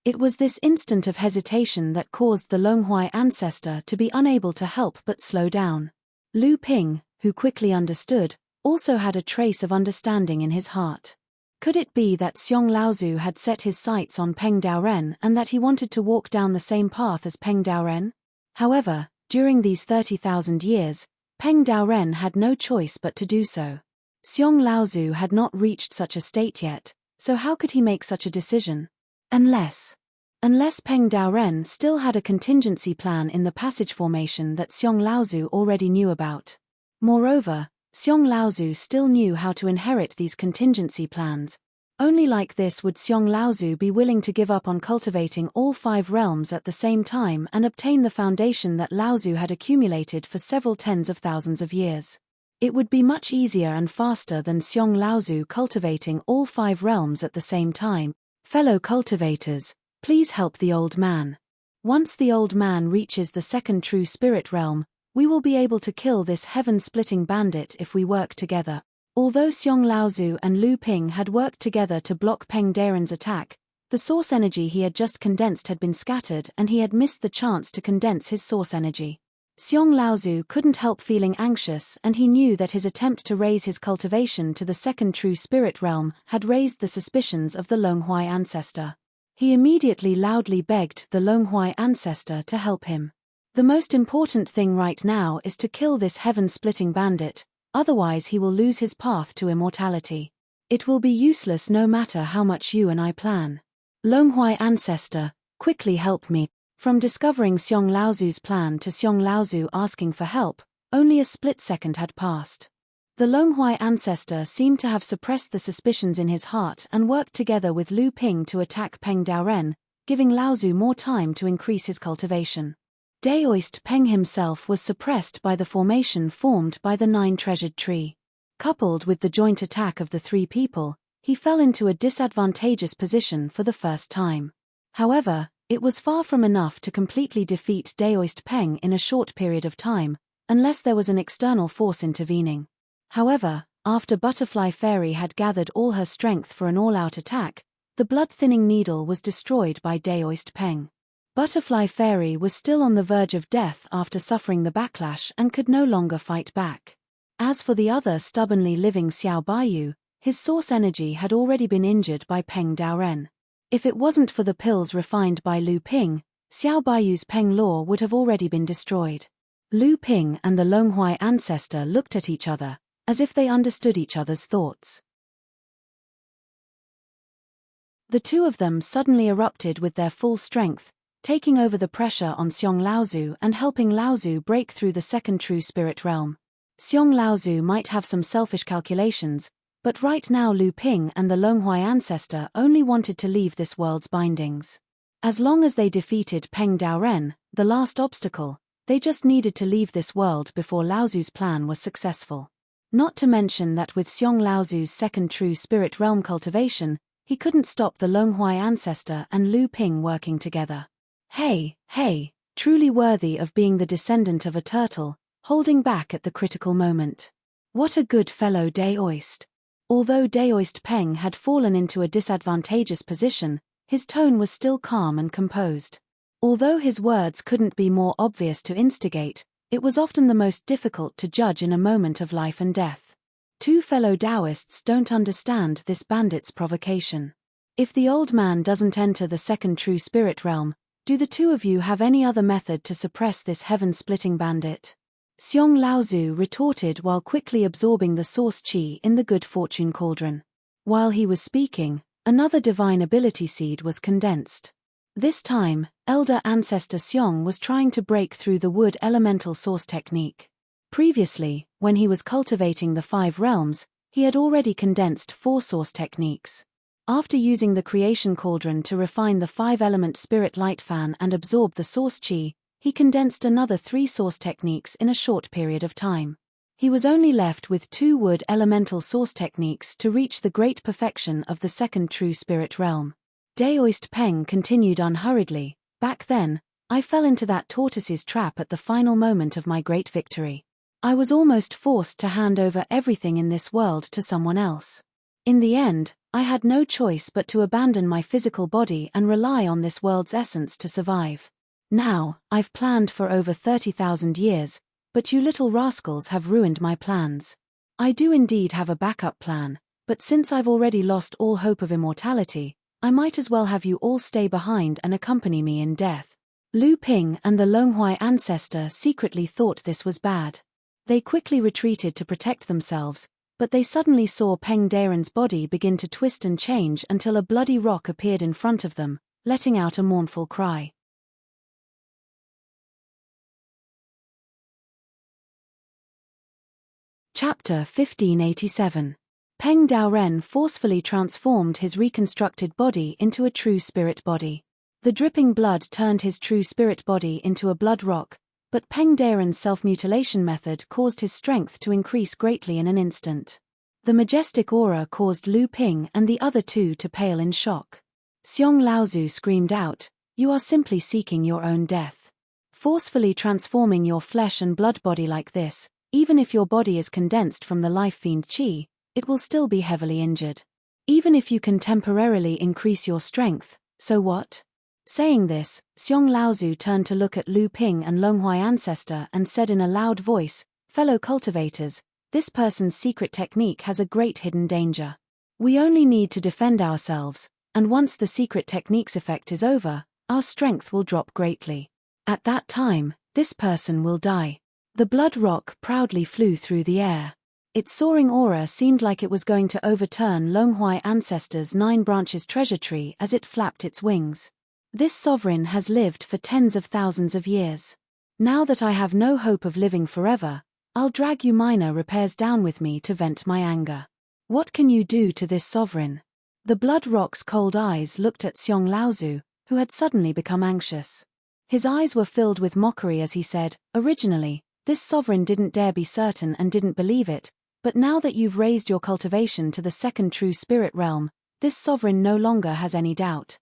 It was this instant of hesitation that caused the Longhui ancestor to be unable to help but slow down. Lu Ping, who quickly understood, also had a trace of understanding in his heart. Could it be that Xiong Laozu had set his sights on Peng Daoren and that he wanted to walk down the same path as Peng Daoren? However, during these 30,000 years, Peng Daoren had no choice but to do so. Xiong Laozu had not reached such a state yet, so how could he make such a decision? Unless Peng Daoren still had a contingency plan in the passage formation that Xiong Laozu already knew about. Moreover, Xiong Laozu still knew how to inherit these contingency plans. Only like this would Xiong Laozu be willing to give up on cultivating all 5 realms at the same time and obtain the foundation that Laozu had accumulated for several tens of thousands of years. It would be much easier and faster than Xiong Laozu cultivating all 5 realms at the same time. Fellow cultivators, please help the old man. Once the old man reaches the second true spirit realm, we will be able to kill this heaven-splitting bandit if we work together. Although Xiong Laozu and Lu Ping had worked together to block Peng Daoren's attack, the source energy he had just condensed had been scattered and he had missed the chance to condense his source energy. Xiong Laozu couldn't help feeling anxious, and he knew that his attempt to raise his cultivation to the second true spirit realm had raised the suspicions of the Longhui ancestor. He immediately loudly begged the Longhui ancestor to help him. The most important thing right now is to kill this heaven-splitting bandit, otherwise he will lose his path to immortality. It will be useless no matter how much you and I plan. Longhui ancestor, quickly help me. From discovering Xiong Laozu's plan to Xiong Laozu asking for help, only a split second had passed. The Longhui ancestor seemed to have suppressed the suspicions in his heart and worked together with Lu Ping to attack Peng Daoren, giving Laozu more time to increase his cultivation. Daoist Peng himself was suppressed by the formation formed by the 9-treasured tree. Coupled with the joint attack of the 3 people, he fell into a disadvantageous position for the first time. However, it was far from enough to completely defeat Daoist Peng in a short period of time, unless there was an external force intervening. However, after Butterfly Fairy had gathered all her strength for an all-out attack, the blood-thinning needle was destroyed by Daoist Peng. Butterfly Fairy was still on the verge of death after suffering the backlash and could no longer fight back. As for the other stubbornly living Xiao Baiyu, his source energy had already been injured by Peng Daoren. If it wasn't for the pills refined by Lu Ping, Xiao Baiyu's Peng law would have already been destroyed. Lu Ping and the Longhui ancestor looked at each other, as if they understood each other's thoughts. The two of them suddenly erupted with their full strength, taking over the pressure on Xiong Laozu and helping Laozu break through the second true spirit realm. Xiong Laozu might have some selfish calculations, but right now Lu Ping and the Longhui ancestor only wanted to leave this world's bindings. As long as they defeated Peng Daoren, the last obstacle, they just needed to leave this world before Laozu's plan was successful. Not to mention that with Xiong Laozu's second true spirit realm cultivation, he couldn't stop the Longhui ancestor and Lu Ping working together. Hey, truly worthy of being the descendant of a turtle, holding back at the critical moment. What a good fellow Daoist. Although Daoist Peng had fallen into a disadvantageous position, his tone was still calm and composed. Although his words couldn't be more obvious to instigate, it was often the most difficult to judge in a moment of life and death. 2 fellow Daoists don't understand this bandit's provocation. If the old man doesn't enter the second true spirit realm, do the 2 of you have any other method to suppress this heaven-splitting bandit? Xiong Laozu retorted while quickly absorbing the source qi in the good fortune cauldron. While he was speaking, another divine ability seed was condensed. This time, Elder Ancestor Xiong was trying to break through the wood elemental source technique. Previously, when he was cultivating the 5 realms, he had already condensed 4 source techniques. After using the creation cauldron to refine the 5-element spirit light fan and absorb the source qi, he condensed another 3 source techniques in a short period of time. He was only left with 2 wood elemental source techniques to reach the great perfection of the second true spirit realm. Daoist Peng continued unhurriedly, back then, I fell into that tortoise's trap at the final moment of my great victory. I was almost forced to hand over everything in this world to someone else. In the end, I had no choice but to abandon my physical body and rely on this world's essence to survive. Now, I've planned for over 30,000 years, but you little rascals have ruined my plans. I do indeed have a backup plan, but since I've already lost all hope of immortality, I might as well have you all stay behind and accompany me in death. Lu Ping and the Longhuai ancestor secretly thought this was bad. They quickly retreated to protect themselves, but they suddenly saw Peng Daren's body begin to twist and change until a bloody rock appeared in front of them, letting out a mournful cry. Chapter 1587. Peng Daren forcefully transformed his reconstructed body into a true spirit body. The dripping blood turned his true spirit body into a blood rock, but Peng Daren's self-mutilation method caused his strength to increase greatly in an instant. The majestic aura caused Lu Ping and the other two to pale in shock. Xiong Laozu screamed out, "You are simply seeking your own death. Forcefully transforming your flesh and blood body like this, even if your body is condensed from the life fiend qi, it will still be heavily injured. Even if you can temporarily increase your strength, so what?" Saying this, Xiong Laozu turned to look at Lu Ping and Longhuai ancestor and said in a loud voice, "Fellow cultivators, this person's secret technique has a great hidden danger. We only need to defend ourselves, and once the secret technique's effect is over, our strength will drop greatly. At that time, this person will die." The blood rock proudly flew through the air. Its soaring aura seemed like it was going to overturn Longhuai ancestor's 9 branches treasure tree as it flapped its wings. This sovereign has lived for tens of thousands of years. Now that I have no hope of living forever, I'll drag you minor repairs down with me to vent my anger. What can you do to this sovereign? The blood rock's cold eyes looked at Xiong Laozu, who had suddenly become anxious. His eyes were filled with mockery as he said, "Originally, this sovereign didn't dare be certain and didn't believe it, but now that you've raised your cultivation to the second true spirit realm, this sovereign no longer has any doubt."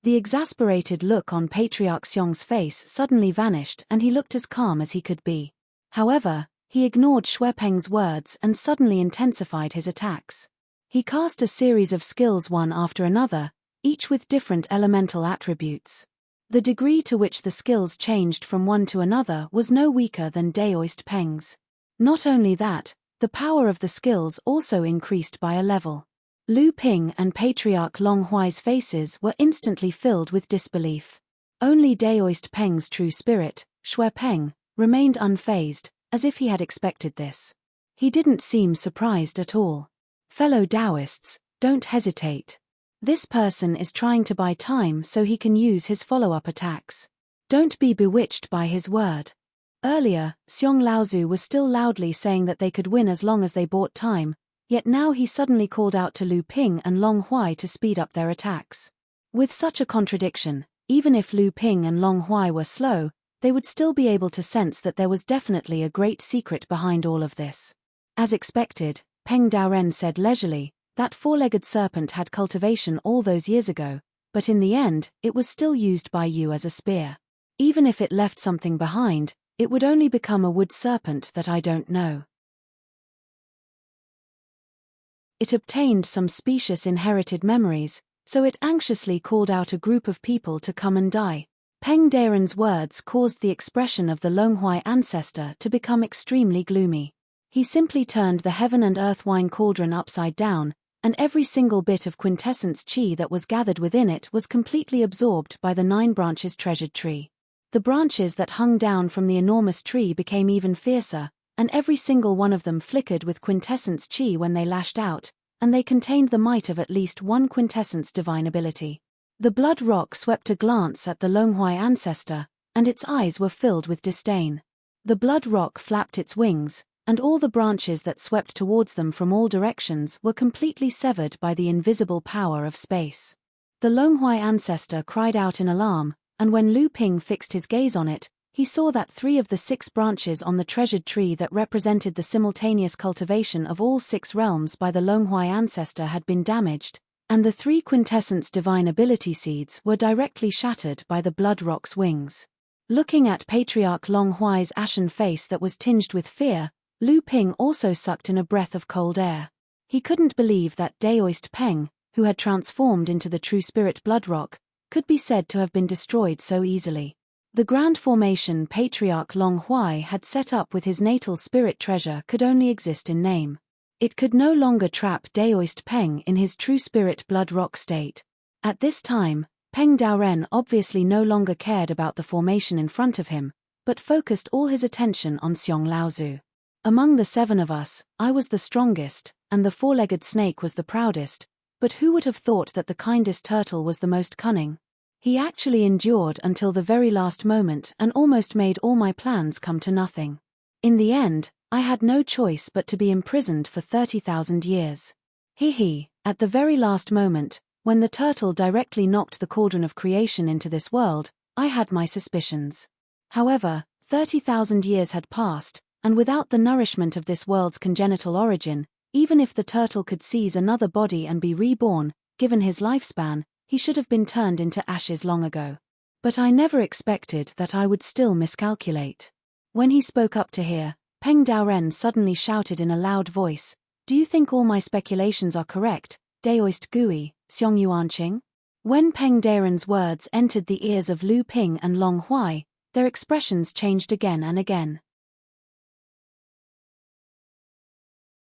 The exasperated look on Patriarch Xiong's face suddenly vanished and he looked as calm as he could be. However, he ignored Shui Peng's words and suddenly intensified his attacks. He cast a series of skills one after another, each with different elemental attributes. The degree to which the skills changed from one to another was no weaker than Daoist Peng's. Not only that, the power of the skills also increased by a level. Lu Ping and Patriarch Longhuai's faces were instantly filled with disbelief. Only Daoist Peng's true spirit, Shui Peng, remained unfazed, as if he had expected this. He didn't seem surprised at all. "Fellow Taoists, don't hesitate. This person is trying to buy time so he can use his follow-up attacks. Don't be bewitched by his word." Earlier, Xiong Laozu was still loudly saying that they could win as long as they bought time, yet now he suddenly called out to Lu Ping and Longhuai to speed up their attacks. With such a contradiction, even if Lu Ping and Longhuai were slow, they would still be able to sense that there was definitely a great secret behind all of this. As expected, Peng Daren said leisurely, "That 4-legged serpent had cultivation all those years ago, but in the end, it was still used by you as a spear. Even if it left something behind, it would only become a wood serpent that I don't know. It obtained some specious inherited memories, so it anxiously called out a group of people to come and die." Peng Daren's words caused the expression of the Longhuai ancestor to become extremely gloomy. He simply turned the heaven and earth wine cauldron upside down, and every single bit of quintessence qi that was gathered within it was completely absorbed by the 9 branches treasured tree. The branches that hung down from the enormous tree became even fiercer, and every single one of them flickered with quintessence qi when they lashed out, and they contained the might of at least 1 quintessence divine ability. The blood rock swept a glance at the Longhuai ancestor, and its eyes were filled with disdain. The blood rock flapped its wings, and all the branches that swept towards them from all directions were completely severed by the invisible power of space. The Longhuai ancestor cried out in alarm, and when Lu Ping fixed his gaze on it, he saw that 3 of the 6 branches on the treasured tree that represented the simultaneous cultivation of all 6 realms by the Longhuai ancestor had been damaged, and the 3 quintessence divine ability seeds were directly shattered by the blood rock's wings. Looking at Patriarch Longhuai's ashen face that was tinged with fear, Lu Ping also sucked in a breath of cold air. He couldn't believe that Daoist Peng, who had transformed into the true spirit Bloodrock, could be said to have been destroyed so easily. The grand formation Patriarch Long Huai had set up with his natal spirit treasure could only exist in name. It could no longer trap Daoist Peng in his true spirit Bloodrock state. At this time, Peng Daoren obviously no longer cared about the formation in front of him, but focused all his attention on Xiong Laozu. Among the 7 of us, I was the strongest, and the 4-legged snake was the proudest, but who would have thought that the kindest turtle was the most cunning? He actually endured until the very last moment and almost made all my plans come to nothing. In the end, I had no choice but to be imprisoned for 30,000 years. At the very last moment, when the turtle directly knocked the cauldron of creation into this world, I had my suspicions. However, 30,000 years had passed, and without the nourishment of this world's congenital origin, even if the turtle could seize another body and be reborn, given his lifespan, he should have been turned into ashes long ago. But I never expected that I would still miscalculate. When he spoke up to hear, Peng Daoren suddenly shouted in a loud voice, "Do you think all my speculations are correct, Daoist Gui, Xiong Yuanqing?" When Peng Daoren's words entered the ears of Lu Ping and Long Huai, their expressions changed again and again.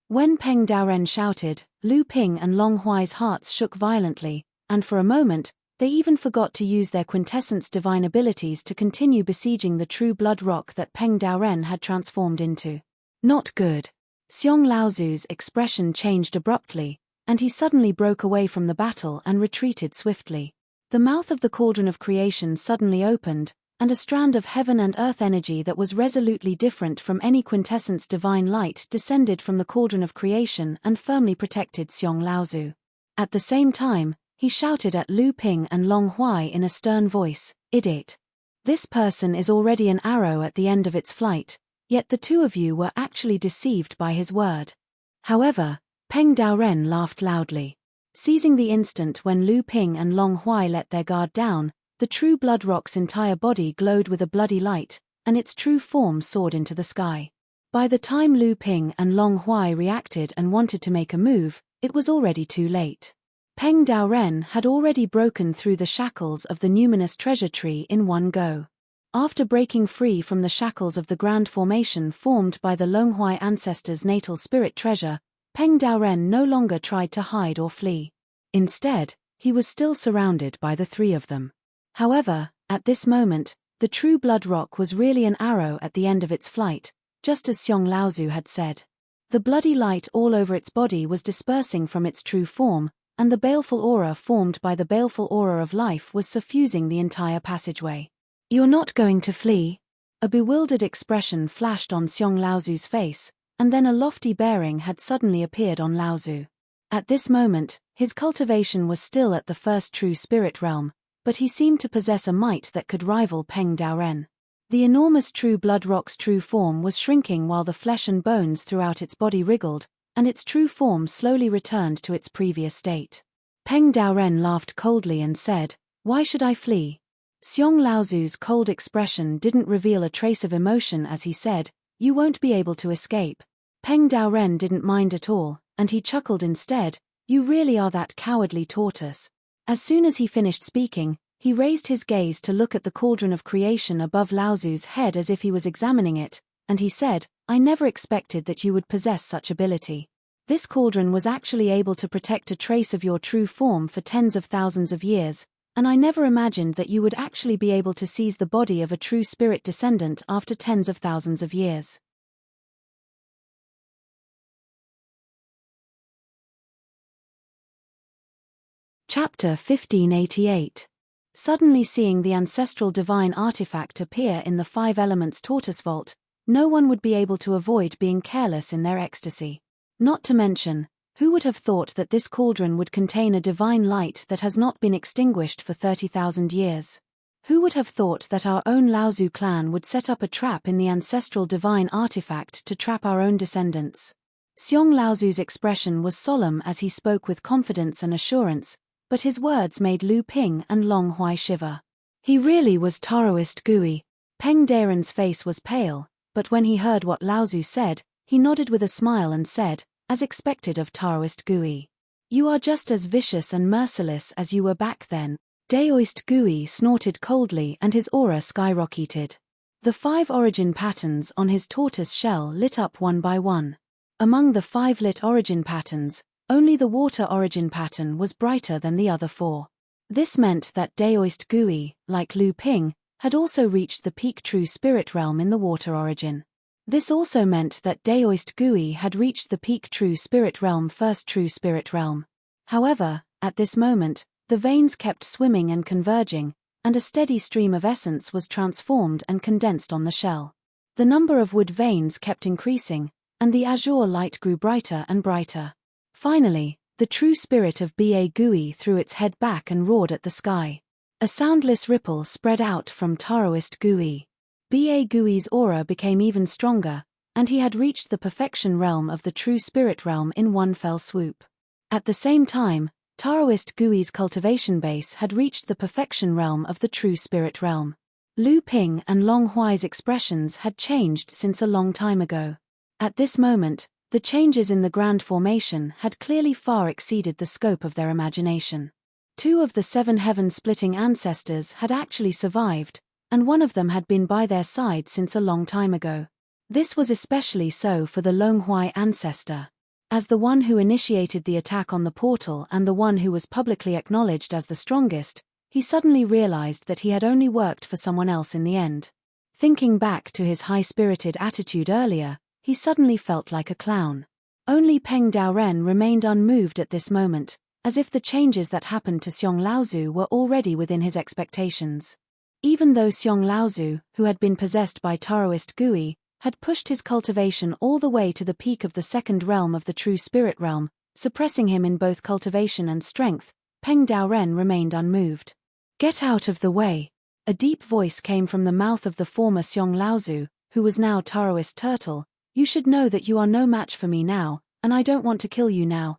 When Peng Daoren shouted, Lu Ping and Long Huai's hearts shook violently, and for a moment, they even forgot to use their quintessence divine abilities to continue besieging the true blood rock that Peng Daoren had transformed into. Not good. Xiong Laozu's expression changed abruptly, and he suddenly broke away from the battle and retreated swiftly. The mouth of the cauldron of creation suddenly opened, and a strand of heaven and earth energy that was resolutely different from any quintessence divine light descended from the cauldron of creation and firmly protected Xiong Laozu. At the same time, he shouted at Lu Ping and Long Huai in a stern voice, "Idiot! This person is already an arrow at the end of its flight, yet the 2 of you were actually deceived by his word." However, Peng Daoren laughed loudly. Seizing the instant when Lu Ping and Long Huai let their guard down, the true blood rock's entire body glowed with a bloody light, and its true form soared into the sky. By the time Lu Ping and Long Huai reacted and wanted to make a move, it was already too late. Peng Daoren had already broken through the shackles of the numinous treasure tree in one go. After breaking free from the shackles of the grand formation formed by the Longhuai ancestors' natal spirit treasure, Peng Daoren no longer tried to hide or flee. Instead, he was still surrounded by the 3 of them. However, at this moment, the true blood rock was really an arrow at the end of its flight, just as Xiong Laozu had said. The bloody light all over its body was dispersing from its true form, and the baleful aura formed by the baleful aura of life was suffusing the entire passageway. "You're not going to flee?" A bewildered expression flashed on Xiong Laozu's face, and then a lofty bearing had suddenly appeared on Laozu. At this moment, his cultivation was still at the first true spirit realm, but he seemed to possess a might that could rival Peng Daoren. The enormous true blood rock's true form was shrinking while the flesh and bones throughout its body wriggled, and its true form slowly returned to its previous state. Peng Daoren laughed coldly and said, "Why should I flee?" Xiong Laozu's cold expression didn't reveal a trace of emotion as he said, "You won't be able to escape." Peng Daoren didn't mind at all, and he chuckled instead, "You really are that cowardly tortoise." As soon as he finished speaking, he raised his gaze to look at the cauldron of creation above Laozu's head as if he was examining it, and he said, "I never expected that you would possess such ability. This cauldron was actually able to protect a trace of your true form for tens of thousands of years, and I never imagined that you would actually be able to seize the body of a true spirit descendant after tens of thousands of years." Chapter 1588. Suddenly seeing the ancestral divine artifact appear in the 5 elements tortoise vault, no one would be able to avoid being careless in their ecstasy. Not to mention, who would have thought that this cauldron would contain a divine light that has not been extinguished for 30,000 years? Who would have thought that our own Laozu clan would set up a trap in the ancestral divine artifact to trap our own descendants? Xiong Laozu's expression was solemn as he spoke with confidence and assurance, but his words made Lu Ping and Long Huai shiver. He really was Taoist Gui. Peng Daoren's face was pale, but when he heard what Laozu said, he nodded with a smile and said, as expected of Taoist Gui. You are just as vicious and merciless as you were back then. Taoist Gui snorted coldly and his aura skyrocketed. The 5 origin patterns on his tortoise shell lit up one by one. Among the 5 lit origin patterns, only the water origin pattern was brighter than the other 4. This meant that Taoist Gui, like Lu Ping, had also reached the peak true spirit realm in the water origin. This also meant that Taoist Gui had reached the peak true spirit realm, first true spirit realm. However, at this moment, the veins kept swimming and converging, and a steady stream of essence was transformed and condensed on the shell. The number of wood veins kept increasing, and the azure light grew brighter and brighter. Finally, the true spirit of Ba Gui threw its head back and roared at the sky. A soundless ripple spread out from Taoist Gui. Ba Gui's aura became even stronger, and he had reached the perfection realm of the true spirit realm in one fell swoop. At the same time, Taoist Gui's cultivation base had reached the perfection realm of the true spirit realm. Lu Ping and Long Huai's expressions had changed since a long time ago. At this moment, the changes in the grand formation had clearly far exceeded the scope of their imagination. 2 of the 7 heaven-splitting ancestors had actually survived, and one of them had been by their side since a long time ago. This was especially so for the Long Huai ancestor. As the one who initiated the attack on the portal and the one who was publicly acknowledged as the strongest, he suddenly realized that he had only worked for someone else in the end. Thinking back to his high-spirited attitude earlier, he suddenly felt like a clown. Only Peng Daoren remained unmoved at this moment, as if the changes that happened to Xiong Laozu were already within his expectations. Even though Xiong Laozu, who had been possessed by Taoist Gui, had pushed his cultivation all the way to the peak of the second realm of the true spirit realm, suppressing him in both cultivation and strength, Peng Daoren remained unmoved. Get out of the way! A deep voice came from the mouth of the former Xiong Laozu, who was now Taoist Turtle. You should know that you are no match for me now, and I don't want to kill you now.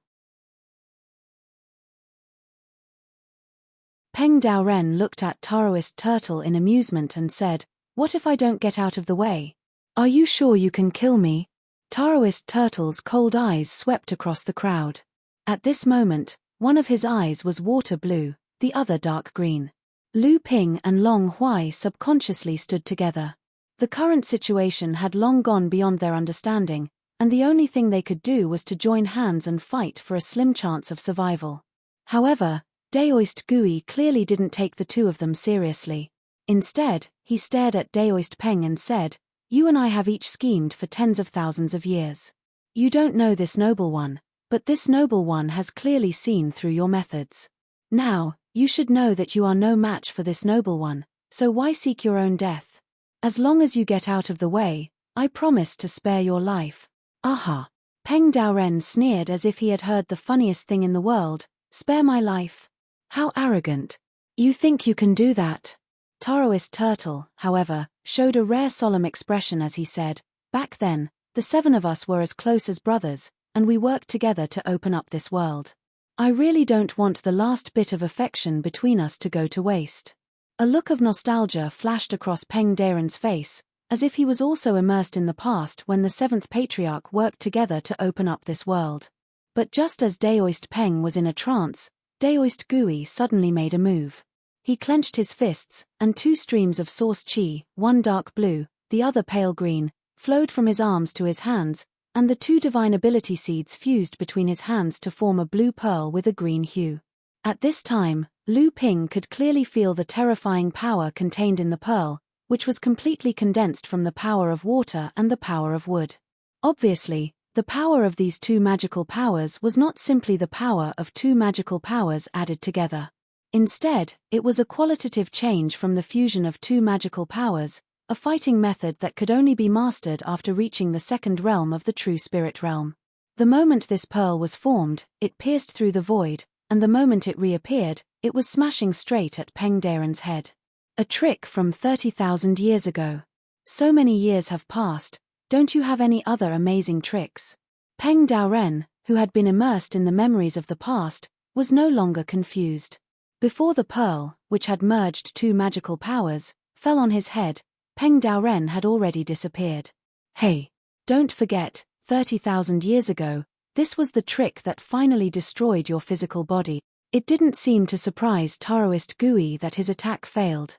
Peng Daoren looked at Taoist Turtle in amusement and said, What if I don't get out of the way? Are you sure you can kill me? Taoist Turtle's cold eyes swept across the crowd. At this moment, one of his eyes was water blue, the other dark green. Lu Ping and Long Huai subconsciously stood together. The current situation had long gone beyond their understanding, and the only thing they could do was to join hands and fight for a slim chance of survival. However, Taoist Gui clearly didn't take the 2 of them seriously. Instead, he stared at Taoist Peng and said, You and I have each schemed for tens of thousands of years. You don't know this noble one, but this noble one has clearly seen through your methods. Now, you should know that you are no match for this noble one, so why seek your own death? As long as you get out of the way, I promise to spare your life. Aha! Peng Daoren sneered as if he had heard the funniest thing in the world, spare my life. How arrogant. You think you can do that? Taoist Turtle, however, showed a rare solemn expression as he said, Back then, the 7 of us were as close as brothers, and we worked together to open up this world. I really don't want the last bit of affection between us to go to waste. A look of nostalgia flashed across Peng Daoren's face, as if he was also immersed in the past when the 7th Patriarch worked together to open up this world. But just as Taoist Peng was in a trance, Taoist Gui suddenly made a move. He clenched his fists, and 2 streams of source qi, one dark blue, the other pale green, flowed from his arms to his hands, and the 2 divine ability seeds fused between his hands to form a blue pearl with a green hue. At this time, Lu Ping could clearly feel the terrifying power contained in the pearl, which was completely condensed from the power of water and the power of wood. Obviously, the power of these 2 magical powers was not simply the power of 2 magical powers added together. Instead, it was a qualitative change from the fusion of 2 magical powers, a fighting method that could only be mastered after reaching the second realm of the true spirit realm. The moment this pearl was formed, it pierced through the void, and the moment it reappeared, it was smashing straight at Peng Daoren's head. A trick from 30,000 years ago. So many years have passed, don't you have any other amazing tricks? Peng Daoren, who had been immersed in the memories of the past, was no longer confused. Before the pearl, which had merged 2 magical powers, fell on his head, Peng Daoren had already disappeared. Hey! Don't forget, 30,000 years ago, this was the trick that finally destroyed your physical body. It didn't seem to surprise Taoist Gui that his attack failed.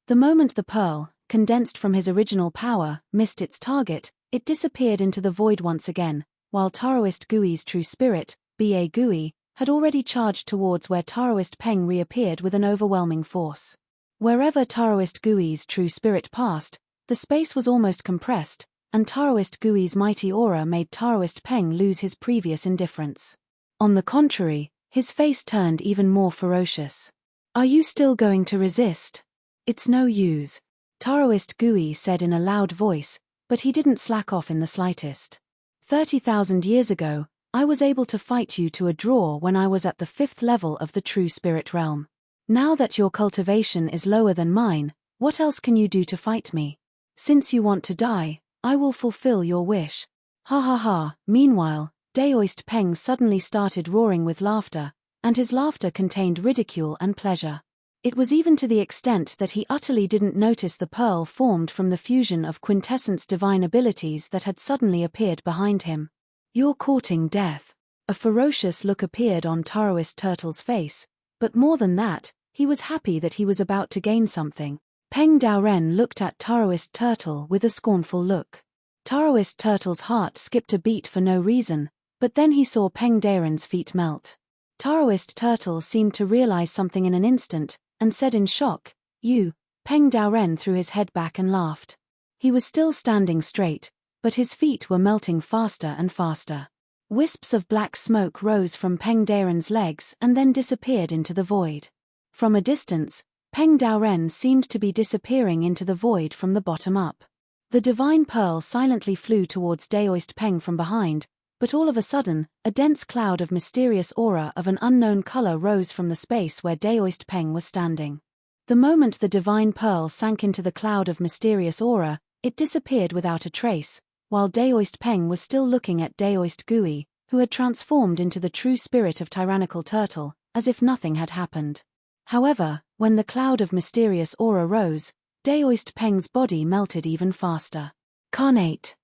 The moment the pearl, condensed from his original power, missed its target, it disappeared into the void once again, while Taoist Gui's true spirit, Ba Gui, had already charged towards where Taoist Peng reappeared with an overwhelming force. Wherever Taoist Gui's true spirit passed, the space was almost compressed, and Taoist Gui's mighty aura made Taoist Peng lose his previous indifference. On the contrary, his face turned even more ferocious. "Are you still going to resist? It's no use," Taoist Gui said in a loud voice, but he didn't slack off in the slightest. 30,000 years ago, I was able to fight you to a draw when I was at the 5th level of the true spirit realm. Now that your cultivation is lower than mine, what else can you do to fight me? Since you want to die, I will fulfill your wish. Ha ha ha. Meanwhile, Taoist Peng suddenly started roaring with laughter, and his laughter contained ridicule and pleasure. It was even to the extent that he utterly didn't notice the pearl formed from the fusion of quintessence divine abilities that had suddenly appeared behind him. "You're courting death." A ferocious look appeared on Taoist Turtle's face, but more than that, he was happy that he was about to gain something. Peng Daoren looked at Taoist Turtle with a scornful look. Taoist Turtle's heart skipped a beat for no reason, but then he saw Peng Daoren's feet melt. Taoist Turtle seemed to realize something in an instant, and said in shock, "You." Peng Daoren threw his head back and laughed. He was still standing straight, but his feet were melting faster and faster. Wisps of black smoke rose from Peng Daoren's legs and then disappeared into the void. From a distance, Peng Daoren seemed to be disappearing into the void from the bottom up. The divine pearl silently flew towards Taoist Peng from behind, but all of a sudden, a dense cloud of mysterious aura of an unknown color rose from the space where Taoist Peng was standing. The moment the divine pearl sank into the cloud of mysterious aura, it disappeared without a trace, while Taoist Peng was still looking at Taoist Gui, who had transformed into the true spirit of tyrannical turtle, as if nothing had happened. However, when the cloud of mysterious aura rose, Taoist Peng's body melted even faster. Carnate.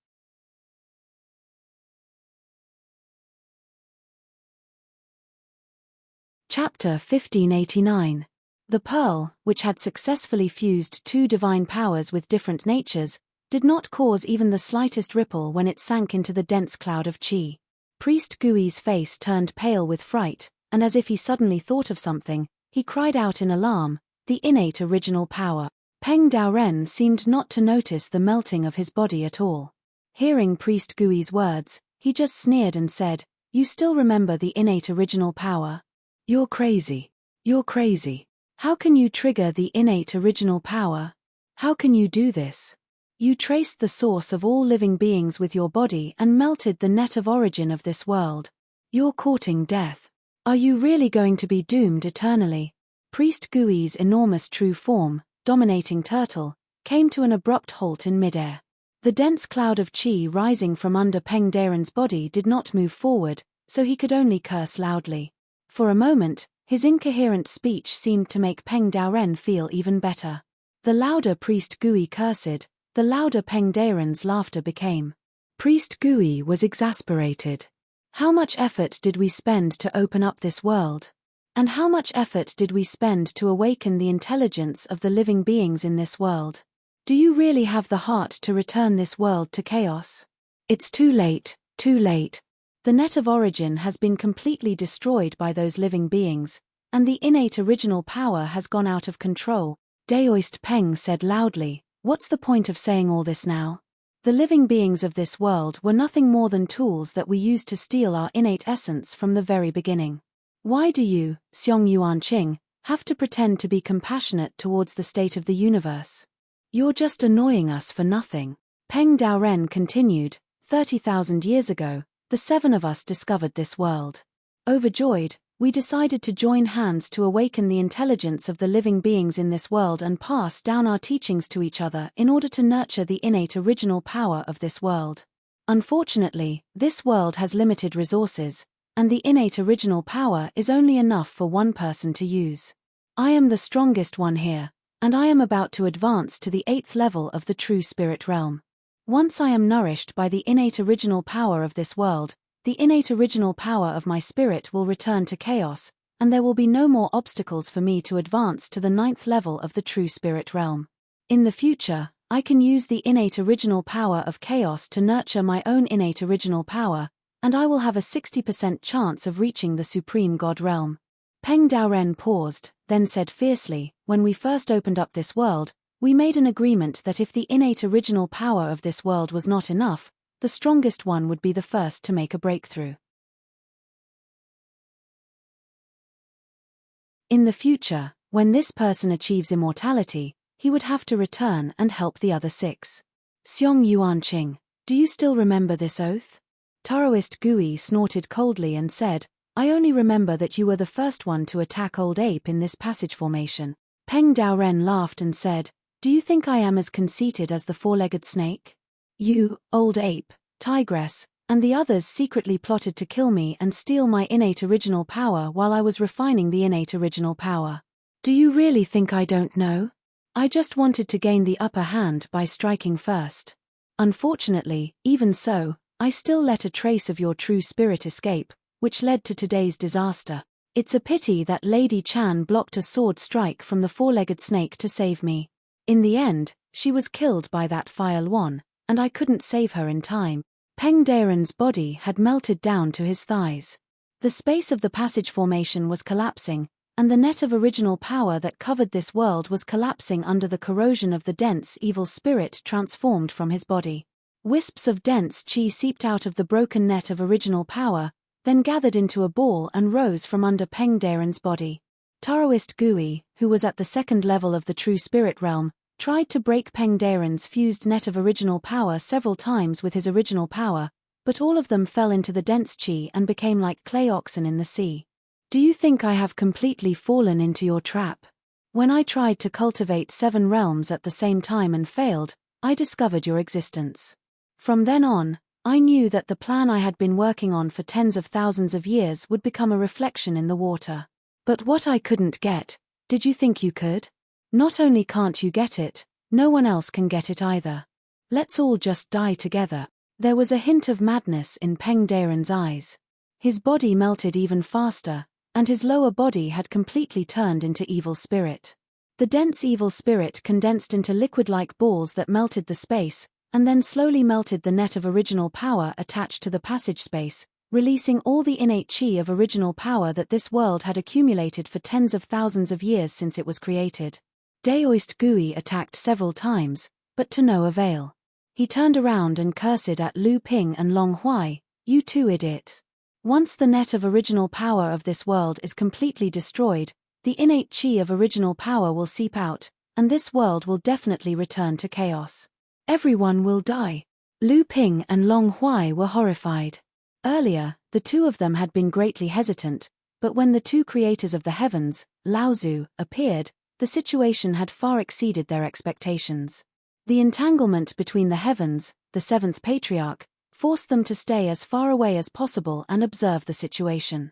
Chapter 1589. The pearl, which had successfully fused two divine powers with different natures, did not cause even the slightest ripple when it sank into the dense cloud of qi. Priest Gui's face turned pale with fright, and as if he suddenly thought of something, he cried out in alarm, "The innate original power." Peng Daoren seemed not to notice the melting of his body at all. Hearing Priest Gui's words, he just sneered and said, "You still remember the innate original power? You're crazy. You're crazy. How can you trigger the innate original power? How can you do this? You traced the source of all living beings with your body and melted the net of origin of this world. You're courting death. Are you really going to be doomed eternally?" Priest Gui's enormous true form, dominating turtle, came to an abrupt halt in midair. The dense cloud of qi rising from under Peng Daoren's body did not move forward, so he could only curse loudly. For a moment, his incoherent speech seemed to make Peng Daoren feel even better. The louder Priest Gui cursed, the louder Peng Daoren's laughter became. Priest Gui was exasperated. How much effort did we spend to open up this world? And how much effort did we spend to awaken the intelligence of the living beings in this world? Do you really have the heart to return this world to chaos? It's too late, too late. The net of origin has been completely destroyed by those living beings, and the innate original power has gone out of control. Taoist Peng said loudly, "What's the point of saying all this now? The living beings of this world were nothing more than tools that we used to steal our innate essence from the very beginning. Why do you, Xiong Yuan Qing, have to pretend to be compassionate towards the state of the universe? You're just annoying us for nothing." Peng Daoren continued, 30,000 years ago, the 7 of us discovered this world. Overjoyed, we decided to join hands to awaken the intelligence of the living beings in this world and pass down our teachings to each other in order to nurture the innate original power of this world. Unfortunately, this world has limited resources, and the innate original power is only enough for one person to use. I am the strongest one here, and I am about to advance to the 8th level of the true spirit realm. Once I am nourished by the innate original power of this world, the innate original power of my spirit will return to chaos, and there will be no more obstacles for me to advance to the 9th level of the true spirit realm. In the future, I can use the innate original power of chaos to nurture my own innate original power, and I will have a 60% chance of reaching the supreme God realm. Peng Daoren paused, then said fiercely, when we first opened up this world, we made an agreement that if the innate original power of this world was not enough, the strongest one would be the first to make a breakthrough. In the future, when this person achieves immortality, he would have to return and help the other 6. Xiong Yuanqing, do you still remember this oath? Taoist Gui snorted coldly and said, I only remember that you were the first one to attack Old Ape in this passage formation. Peng Daoren laughed and said, do you think I am as conceited as the four-legged snake? You, Old Ape, Tigress, and the others secretly plotted to kill me and steal my innate original power while I was refining the innate original power. Do you really think I don't know? I just wanted to gain the upper hand by striking first. Unfortunately, even so, I still let a trace of your true spirit escape, which led to today's disaster. It's a pity that Lady Chan blocked a sword strike from the four-legged snake to save me. In the end, she was killed by that Fire Luan, and I couldn't save her in time. Peng Daoren's body had melted down to his thighs. The space of the passage formation was collapsing, and the net of original power that covered this world was collapsing under the corrosion of the dense evil spirit transformed from his body. Wisps of dense chi seeped out of the broken net of original power, then gathered into a ball and rose from under Peng Daoren's body. Taoist Gui, who was at the 2nd level of the true spirit realm, tried to break Peng Daoren's fused net of original power several times with his original power, but all of them fell into the dense chi and became like clay oxen in the sea. Do you think I have completely fallen into your trap? When I tried to cultivate 7 realms at the same time and failed, I discovered your existence. From then on, I knew that the plan I had been working on for tens of thousands of years would become a reflection in the water. But what I couldn't get, did you think you could? Not only can't you get it, no one else can get it either. Let's all just die together. There was a hint of madness in Peng Daoren's eyes. His body melted even faster, and his lower body had completely turned into evil spirit. The dense evil spirit condensed into liquid-like balls that melted the space, and then slowly melted the net of original power attached to the passage space, releasing all the innate chi of original power that this world had accumulated for tens of thousands of years since it was created. Taoist Gui attacked several times, but to no avail. He turned around and cursed at Lu Ping and Long Huai, you two idiots. Once the net of original power of this world is completely destroyed, the innate chi of original power will seep out, and this world will definitely return to chaos. Everyone will die. Lu Ping and Long Huai were horrified. Earlier, the two of them had been greatly hesitant, but when the 2 creators of the heavens, Lao Tzu, appeared, the situation had far exceeded their expectations. The entanglement between the heavens, the 7th patriarch, forced them to stay as far away as possible and observe the situation.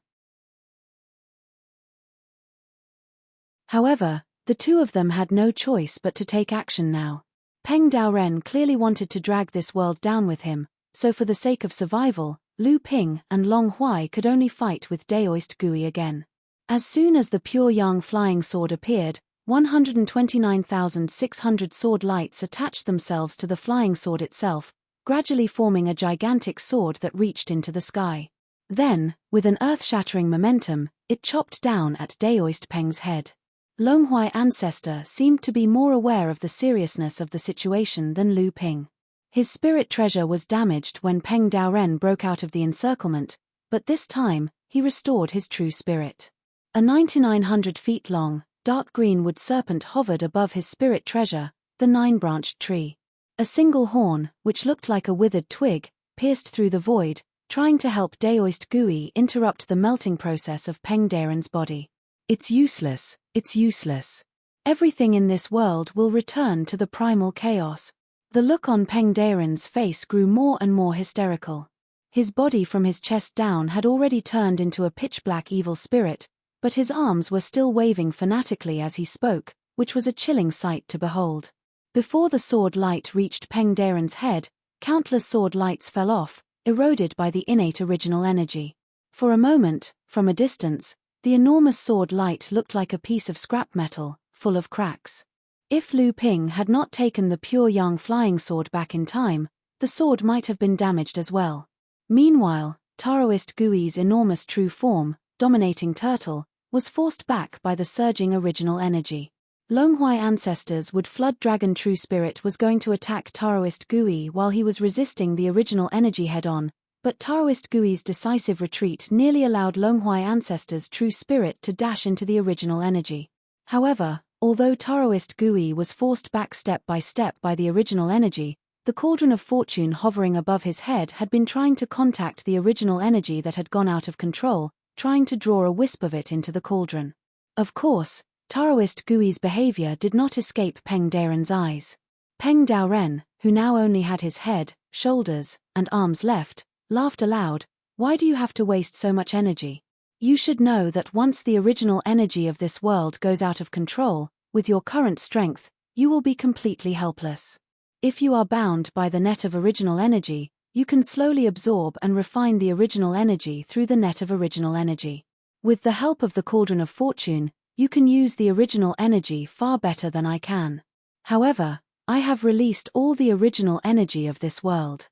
However, the 2 of them had no choice but to take action now. Peng Daoren clearly wanted to drag this world down with him, so for the sake of survival, Lu Ping and Long Huai could only fight with Taoist Gui again. As soon as the pure yang flying sword appeared, 129,600 sword lights attached themselves to the flying sword itself, gradually forming a gigantic sword that reached into the sky. Then, with an earth-shattering momentum, it chopped down at Taoist Peng's head. Long Huai ancestor seemed to be more aware of the seriousness of the situation than Lu Ping. His spirit treasure was damaged when Peng Daoren broke out of the encirclement, but this time, he restored his true spirit. A 9,900 feet long, dark green wood serpent hovered above his spirit treasure, the 9-branched tree. A single horn, which looked like a withered twig, pierced through the void, trying to help Taoist Gui interrupt the melting process of Peng Daoren's body. It's useless, it's useless. Everything in this world will return to the primal chaos. The look on Peng Daoren's face grew more and more hysterical. His body from his chest down had already turned into a pitch-black evil spirit, but his arms were still waving fanatically as he spoke, which was a chilling sight to behold. Before the sword light reached Peng Daoren's head, countless sword lights fell off, eroded by the innate original energy. For a moment, from a distance, the enormous sword light looked like a piece of scrap metal, full of cracks. If Lu Ping had not taken the pure yang flying sword back in time, the sword might have been damaged as well. Meanwhile, Taoist Gui's enormous true form, dominating turtle, was forced back by the surging original energy. Longhui ancestors would flood Dragon True Spirit was going to attack Taoist Gui while he was resisting the original energy head-on, but Taoist Gui's decisive retreat nearly allowed Longhui ancestors' True Spirit to dash into the original energy. However, although Taoist Gui was forced back step by the original energy, the cauldron of fortune hovering above his head had been trying to contact the original energy that had gone out of control, trying to draw a wisp of it into the cauldron. Of course, Taoist Gui's behavior did not escape Peng Daren's eyes. Peng Daoren, who now only had his head, shoulders, and arms left, laughed aloud. "Why do you have to waste so much energy? You should know that once the original energy of this world goes out of control, with your current strength, you will be completely helpless. If you are bound by the net of original energy, you can slowly absorb and refine the original energy through the net of original energy. With the help of the cauldron of fortune, you can use the original energy far better than I can. However, I have released all the original energy of this world.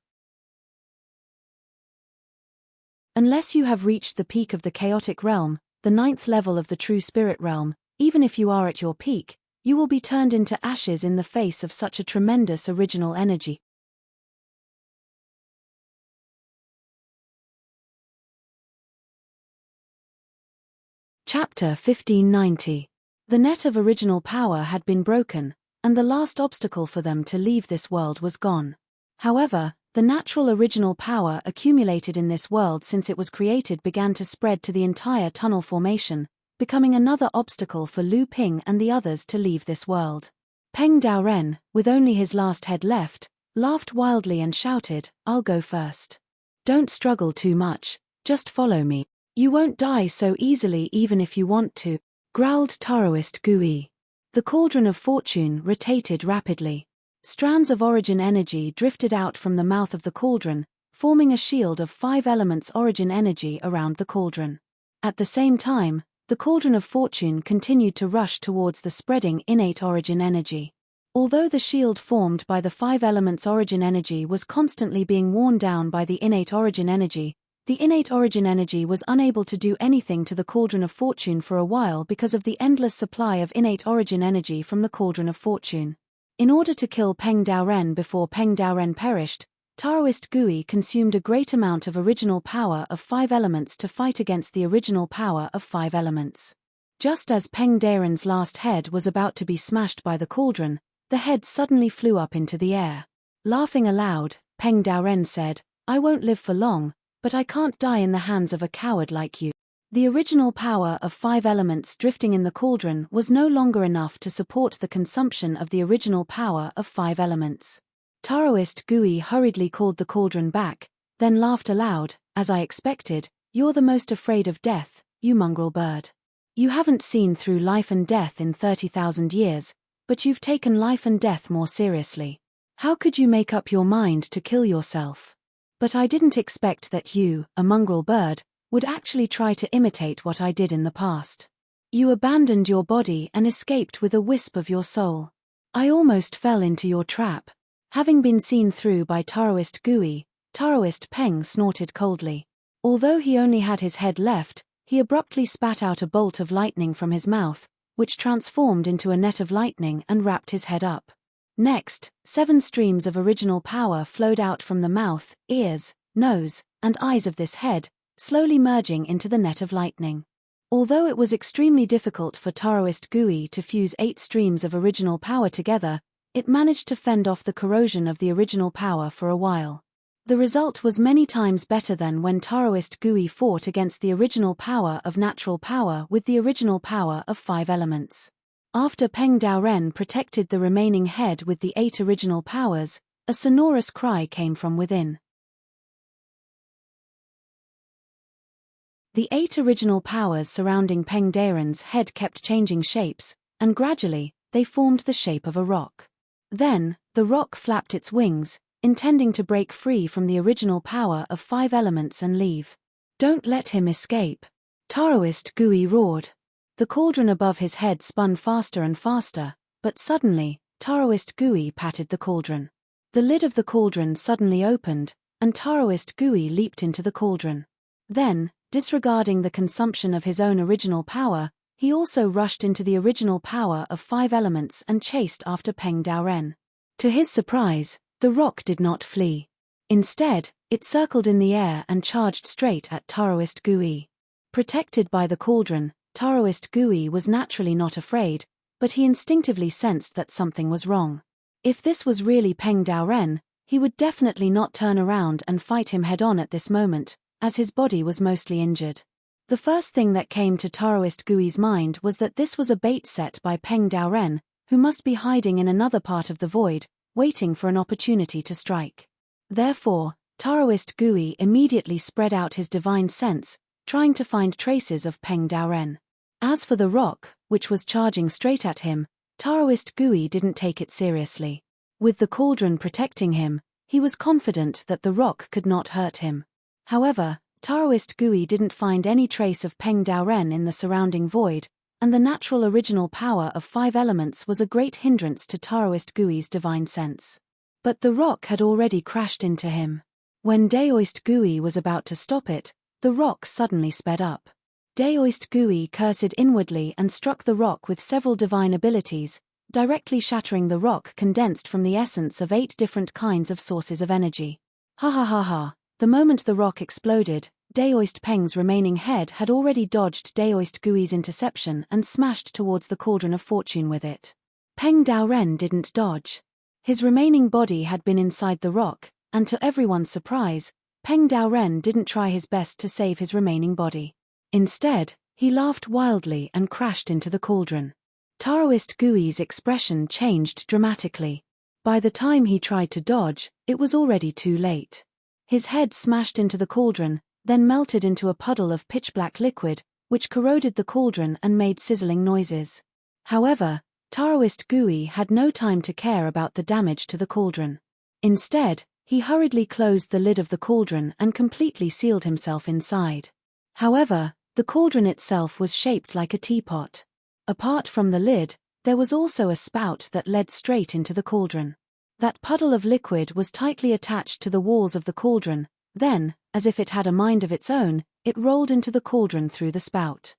Unless you have reached the peak of the chaotic realm, the 9th level of the true spirit realm, even if you are at your peak, you will be turned into ashes in the face of such a tremendous original energy." Chapter 1590. The net of original power had been broken, and the last obstacle for them to leave this world was gone. However, the natural original power accumulated in this world since it was created began to spread to the entire tunnel formation, becoming another obstacle for Lu Ping and the others to leave this world. Peng Daoren, with only his last head left, laughed wildly and shouted, "I'll go first. Don't struggle too much, just follow me. You won't die so easily even if you want to," growled Taoist Gui. The cauldron of fortune rotated rapidly. Strands of origin energy drifted out from the mouth of the cauldron, forming a shield of 5 elements origin energy around the cauldron. At the same time, the cauldron of fortune continued to rush towards the spreading innate origin energy. Although the shield formed by the 5 elements origin energy was constantly being worn down by the innate origin energy, the innate origin energy was unable to do anything to the cauldron of fortune for a while because of the endless supply of innate origin energy from the cauldron of fortune. In order to kill Peng Daoren before Peng Daoren perished, Taoist Gui consumed a great amount of original power of 5 elements to fight against the original power of 5 elements. Just as Peng Daoren's last head was about to be smashed by the cauldron, the head suddenly flew up into the air. Laughing aloud, Peng Daoren said, "I won't live for long, but I can't die in the hands of a coward like you." The original power of 5 elements drifting in the cauldron was no longer enough to support the consumption of the original power of 5 elements. Taoist Gui hurriedly called the cauldron back, then laughed aloud, "As I expected, you're the most afraid of death, you mongrel bird. You haven't seen through life and death in 30,000 years, but you've taken life and death more seriously. How could you make up your mind to kill yourself? But I didn't expect that you, a mongrel bird, would actually try to imitate what I did in the past. You abandoned your body and escaped with a wisp of your soul. I almost fell into your trap." Having been seen through by Taoist Gui, Taoist Peng snorted coldly. Although he only had his head left, he abruptly spat out a bolt of lightning from his mouth, which transformed into a net of lightning and wrapped his head up. Next, 7 streams of original power flowed out from the mouth, ears, nose, and eyes of this head, slowly merging into the net of lightning. Although it was extremely difficult for Taoist Gui to fuse 8 streams of original power together, it managed to fend off the corrosion of the original power for a while. The result was many times better than when Taoist Gui fought against the original power of natural power with the original power of 5 elements. After Peng Daoren protected the remaining head with the 8 original powers, a sonorous cry came from within. The 8 original powers surrounding Peng Daoren's head kept changing shapes, and gradually, they formed the shape of a rock. Then, the rock flapped its wings, intending to break free from the original power of 5 elements and leave. "Don't let him escape!" Taoist Gui roared. The cauldron above his head spun faster and faster, but suddenly, Taoist Gui patted the cauldron. The lid of the cauldron suddenly opened, and Taoist Gui leaped into the cauldron. Then, disregarding the consumption of his own original power, he also rushed into the original power of 5 elements and chased after Peng Daoren. To his surprise, the rock did not flee. Instead, it circled in the air and charged straight at Taoist Gui. Protected by the cauldron, Taoist Gui was naturally not afraid, but he instinctively sensed that something was wrong. If this was really Peng Daoren, he would definitely not turn around and fight him head-on at this moment, as his body was mostly injured. The first thing that came to Taoist Gui's mind was that this was a bait set by Peng Daoren, who must be hiding in another part of the void, waiting for an opportunity to strike. Therefore, Taoist Gui immediately spread out his divine sense, trying to find traces of Peng Daoren. As for the rock, which was charging straight at him, Taoist Gui didn't take it seriously. With the cauldron protecting him, he was confident that the rock could not hurt him. However, Taoist Gui didn't find any trace of Peng Daoren in the surrounding void, and the natural original power of 5 elements was a great hindrance to Taoist Gui's divine sense. But the rock had already crashed into him. When Taoist Gui was about to stop it, the rock suddenly sped up. Taoist Gui cursed inwardly and struck the rock with several divine abilities, directly shattering the rock condensed from the essence of 8 different kinds of sources of energy. Ha ha ha ha. The moment the rock exploded, Taoist Peng's remaining head had already dodged Taoist Gui's interception and smashed towards the cauldron of fortune with it. Peng Daoren didn't dodge. His remaining body had been inside the rock, and to everyone's surprise, Peng Daoren didn't try his best to save his remaining body. Instead, he laughed wildly and crashed into the cauldron. Taoist Gui's expression changed dramatically. By the time he tried to dodge, it was already too late. His head smashed into the cauldron, then melted into a puddle of pitch-black liquid, which corroded the cauldron and made sizzling noises. However, Taoist Gui had no time to care about the damage to the cauldron. Instead, he hurriedly closed the lid of the cauldron and completely sealed himself inside. However, the cauldron itself was shaped like a teapot. Apart from the lid, there was also a spout that led straight into the cauldron. That puddle of liquid was tightly attached to the walls of the cauldron, then, as if it had a mind of its own, it rolled into the cauldron through the spout.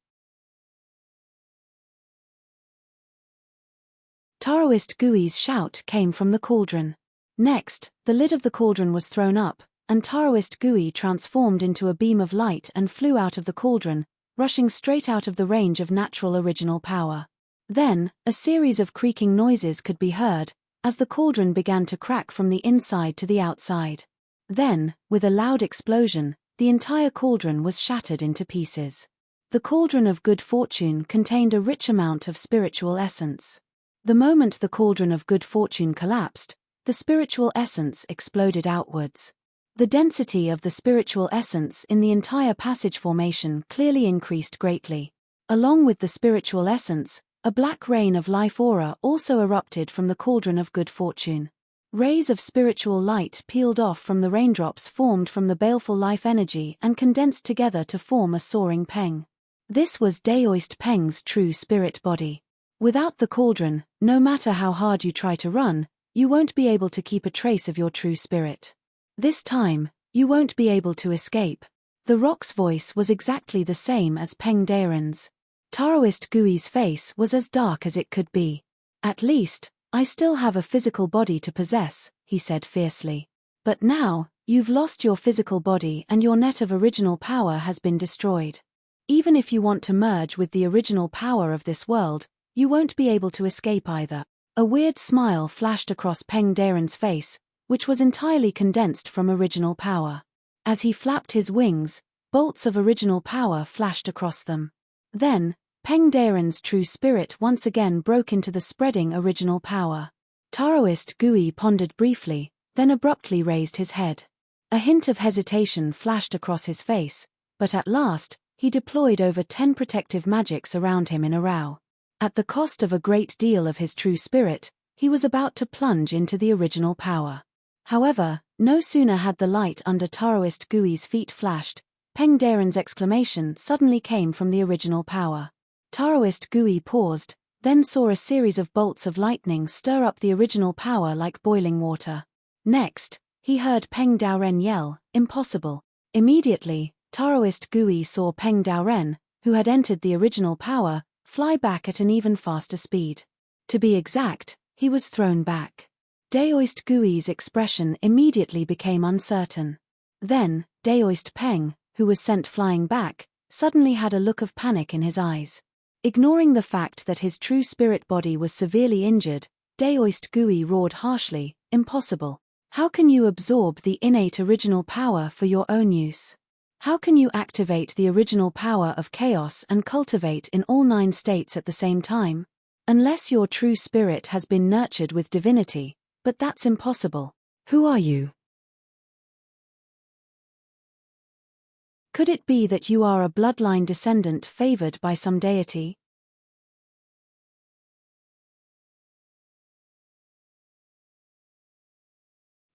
Taoist Gui's shout came from the cauldron. Next, the lid of the cauldron was thrown up, and Taoist Gui transformed into a beam of light and flew out of the cauldron, rushing straight out of the range of natural original power. Then, a series of creaking noises could be heard, as the cauldron began to crack from the inside to the outside. Then, with a loud explosion, the entire cauldron was shattered into pieces. The cauldron of good fortune contained a rich amount of spiritual essence. The moment the cauldron of good fortune collapsed, the spiritual essence exploded outwards. The density of the spiritual essence in the entire passage formation clearly increased greatly. Along with the spiritual essence, a black rain of life aura also erupted from the cauldron of good fortune. Rays of spiritual light peeled off from the raindrops formed from the baleful life energy and condensed together to form a soaring Peng. This was Taoist Peng's true spirit body. Without the cauldron, no matter how hard you try to run, you won't be able to keep a trace of your true spirit. This time, you won't be able to escape. The rock's voice was exactly the same as Peng Daoren's. Taoist Gui's face was as dark as it could be. At least, I still have a physical body to possess, he said fiercely. But now, you've lost your physical body and your net of original power has been destroyed. Even if you want to merge with the original power of this world, you won't be able to escape either. A weird smile flashed across Peng Daoren's face, which was entirely condensed from original power. As he flapped his wings, bolts of original power flashed across them. Then, Peng Daoren's true spirit once again broke into the spreading original power. Taoist Gui pondered briefly, then abruptly raised his head. A hint of hesitation flashed across his face, but at last, he deployed over 10 protective magics around him in a row. At the cost of a great deal of his true spirit, he was about to plunge into the original power. However, no sooner had the light under Taoist Gui's feet flashed, Peng Daren's exclamation suddenly came from the original power. Taoist Gui paused, then saw a series of bolts of lightning stir up the original power like boiling water. Next, he heard Peng Daren yell, "Impossible." Immediately, Taoist Gui saw Peng Daren, who had entered the original power, fly back at an even faster speed. To be exact, he was thrown back. Daoist Gui's expression immediately became uncertain. Then, Daoist Peng, who was sent flying back, suddenly had a look of panic in his eyes. Ignoring the fact that his true spirit body was severely injured, Daoist Gui roared harshly, "Impossible. How can you absorb the innate original power for your own use? How can you activate the original power of chaos and cultivate in all 9 states at the same time? Unless your true spirit has been nurtured with divinity, but that's impossible. Who are you? Could it be that you are a bloodline descendant favored by some deity?"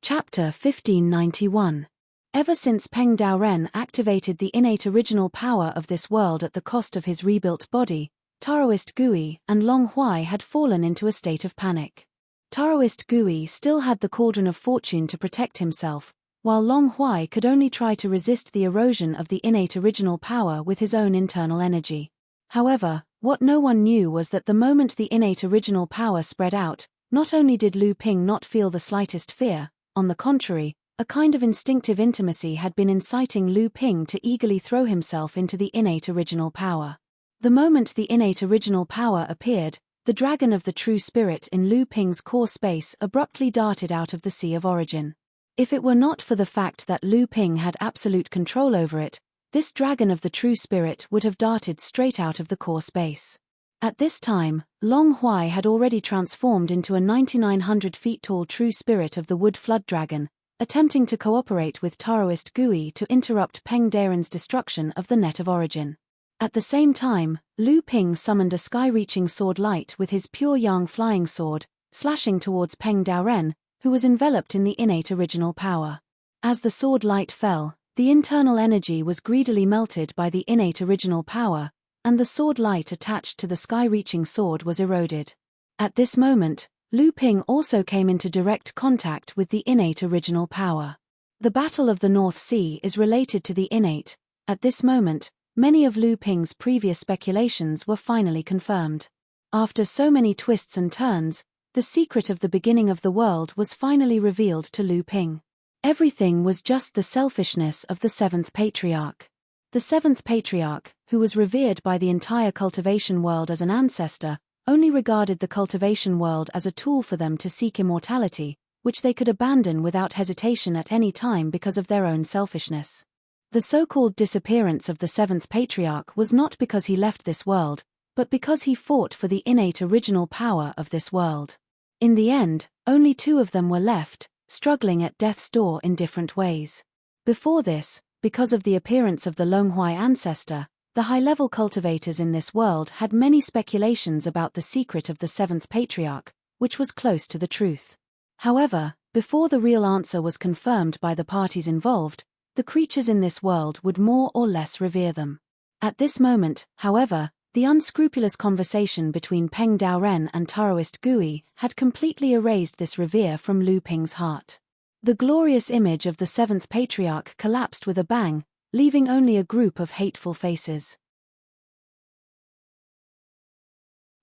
Chapter 1591. Ever since Peng Daren activated the innate original power of this world at the cost of his rebuilt body, Taoist Gui and Long Huai had fallen into a state of panic. Taoist Gui still had the Cauldron of Fortune to protect himself, while Long Huai could only try to resist the erosion of the innate original power with his own internal energy. However, what no one knew was that the moment the innate original power spread out, not only did Lu Ping not feel the slightest fear, on the contrary, a kind of instinctive intimacy had been inciting Lu Ping to eagerly throw himself into the innate original power. The moment the innate original power appeared, the dragon of the true spirit in Lu Ping's core space abruptly darted out of the Sea of Origin. If it were not for the fact that Lu Ping had absolute control over it, this dragon of the true spirit would have darted straight out of the core space. At this time, Long Huai had already transformed into a 9,900 feet tall true spirit of the wood flood dragon, attempting to cooperate with Taoist Gui to interrupt Peng Daren's destruction of the net of origin. At the same time, Lu Ping summoned a sky-reaching sword light with his pure yang flying sword, slashing towards Peng Daren, who was enveloped in the innate original power. As the sword light fell, the internal energy was greedily melted by the innate original power, and the sword light attached to the sky-reaching sword was eroded. At this moment, Lu Ping also came into direct contact with the innate original power. The Battle of the North Sea is related to the innate. At this moment, many of Lu Ping's previous speculations were finally confirmed. After so many twists and turns, the secret of the beginning of the world was finally revealed to Lu Ping. Everything was just the selfishness of the 7th Patriarch. The 7th Patriarch, who was revered by the entire cultivation world as an ancestor, only regarded the cultivation world as a tool for them to seek immortality, which they could abandon without hesitation at any time because of their own selfishness. The so-called disappearance of the 7th Patriarch was not because he left this world, but because he fought for the innate original power of this world. In the end, only 2 of them were left, struggling at death's door in different ways. Before this, because of the appearance of the Long Huai ancestor, the high-level cultivators in this world had many speculations about the secret of the 7th Patriarch, which was close to the truth. However, before the real answer was confirmed by the parties involved, the creatures in this world would more or less revere them. At this moment, however, the unscrupulous conversation between Peng Daren and Taoist Gui had completely erased this revere from Lu Ping's heart. The glorious image of the 7th Patriarch collapsed with a bang, leaving only a group of hateful faces.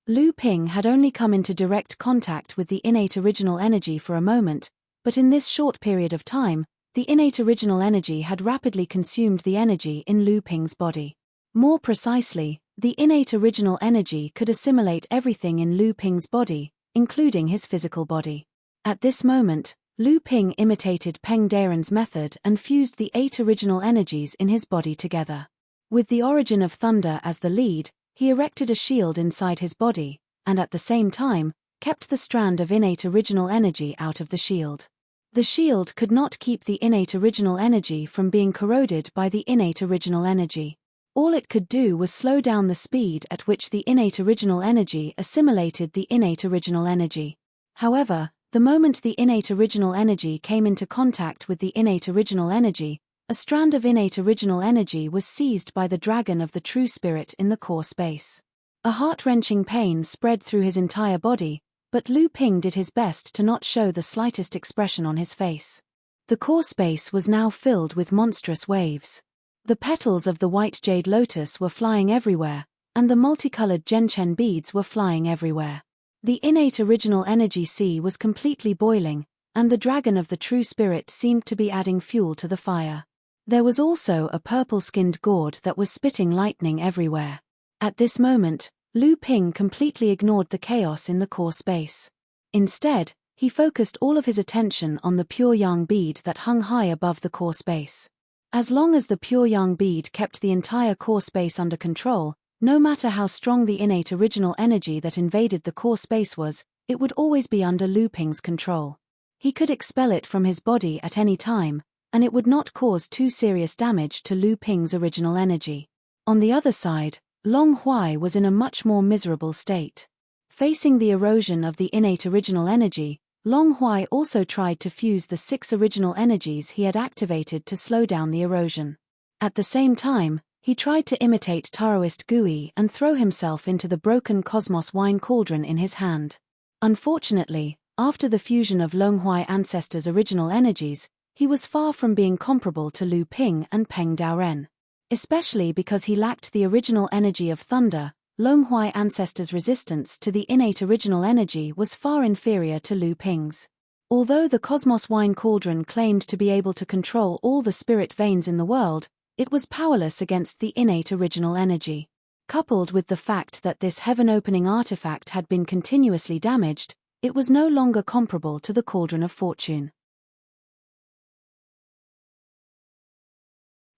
Lu Ping had only come into direct contact with the innate original energy for a moment, but in this short period of time, the innate original energy had rapidly consumed the energy in Lu Ping's body. More precisely, the innate original energy could assimilate everything in Lu Ping's body, including his physical body. At this moment, Lu Ping imitated Peng Daren's method and fused the 8 original energies in his body together. With the origin of thunder as the lead, he erected a shield inside his body, and at the same time, kept the strand of innate original energy out of the shield. The shield could not keep the innate original energy from being corroded by the innate original energy. All it could do was slow down the speed at which the innate original energy assimilated the innate original energy. However, the The moment the innate original energy came into contact with the innate original energy, a strand of innate original energy was seized by the dragon of the true spirit in the core space. A heart-wrenching pain spread through his entire body, but Lu Ping did his best to not show the slightest expression on his face. The core space was now filled with monstrous waves. The petals of the white jade lotus were flying everywhere, and the multicolored gentian beads were flying everywhere. The innate original energy sea was completely boiling, and the dragon of the true spirit seemed to be adding fuel to the fire. There was also a purple-skinned gourd that was spitting lightning everywhere. At this moment, Lu Ping completely ignored the chaos in the core space. Instead, he focused all of his attention on the pure yang bead that hung high above the core space. As long as the pure yang bead kept the entire core space under control, no matter how strong the innate original energy that invaded the core space was, it would always be under Lu Ping's control. He could expel it from his body at any time, and it would not cause too serious damage to Lu Ping's original energy. On the other side, Long Huai was in a much more miserable state. Facing the erosion of the innate original energy, Long Huai also tried to fuse the 6 original energies he had activated to slow down the erosion. At the same time, he tried to imitate Taoist Gui and throw himself into the broken cosmos wine cauldron in his hand. Unfortunately, after the fusion of Long Huai ancestors' original energies, he was far from being comparable to Lu Ping and Peng Daoren. Especially because he lacked the original energy of thunder, Long Huai ancestors' resistance to the innate original energy was far inferior to Lu Ping's. Although the Cosmos Wine Cauldron claimed to be able to control all the spirit veins in the world, it was powerless against the innate original energy. Coupled with the fact that this heaven-opening artifact had been continuously damaged, it was no longer comparable to the Cauldron of Fortune.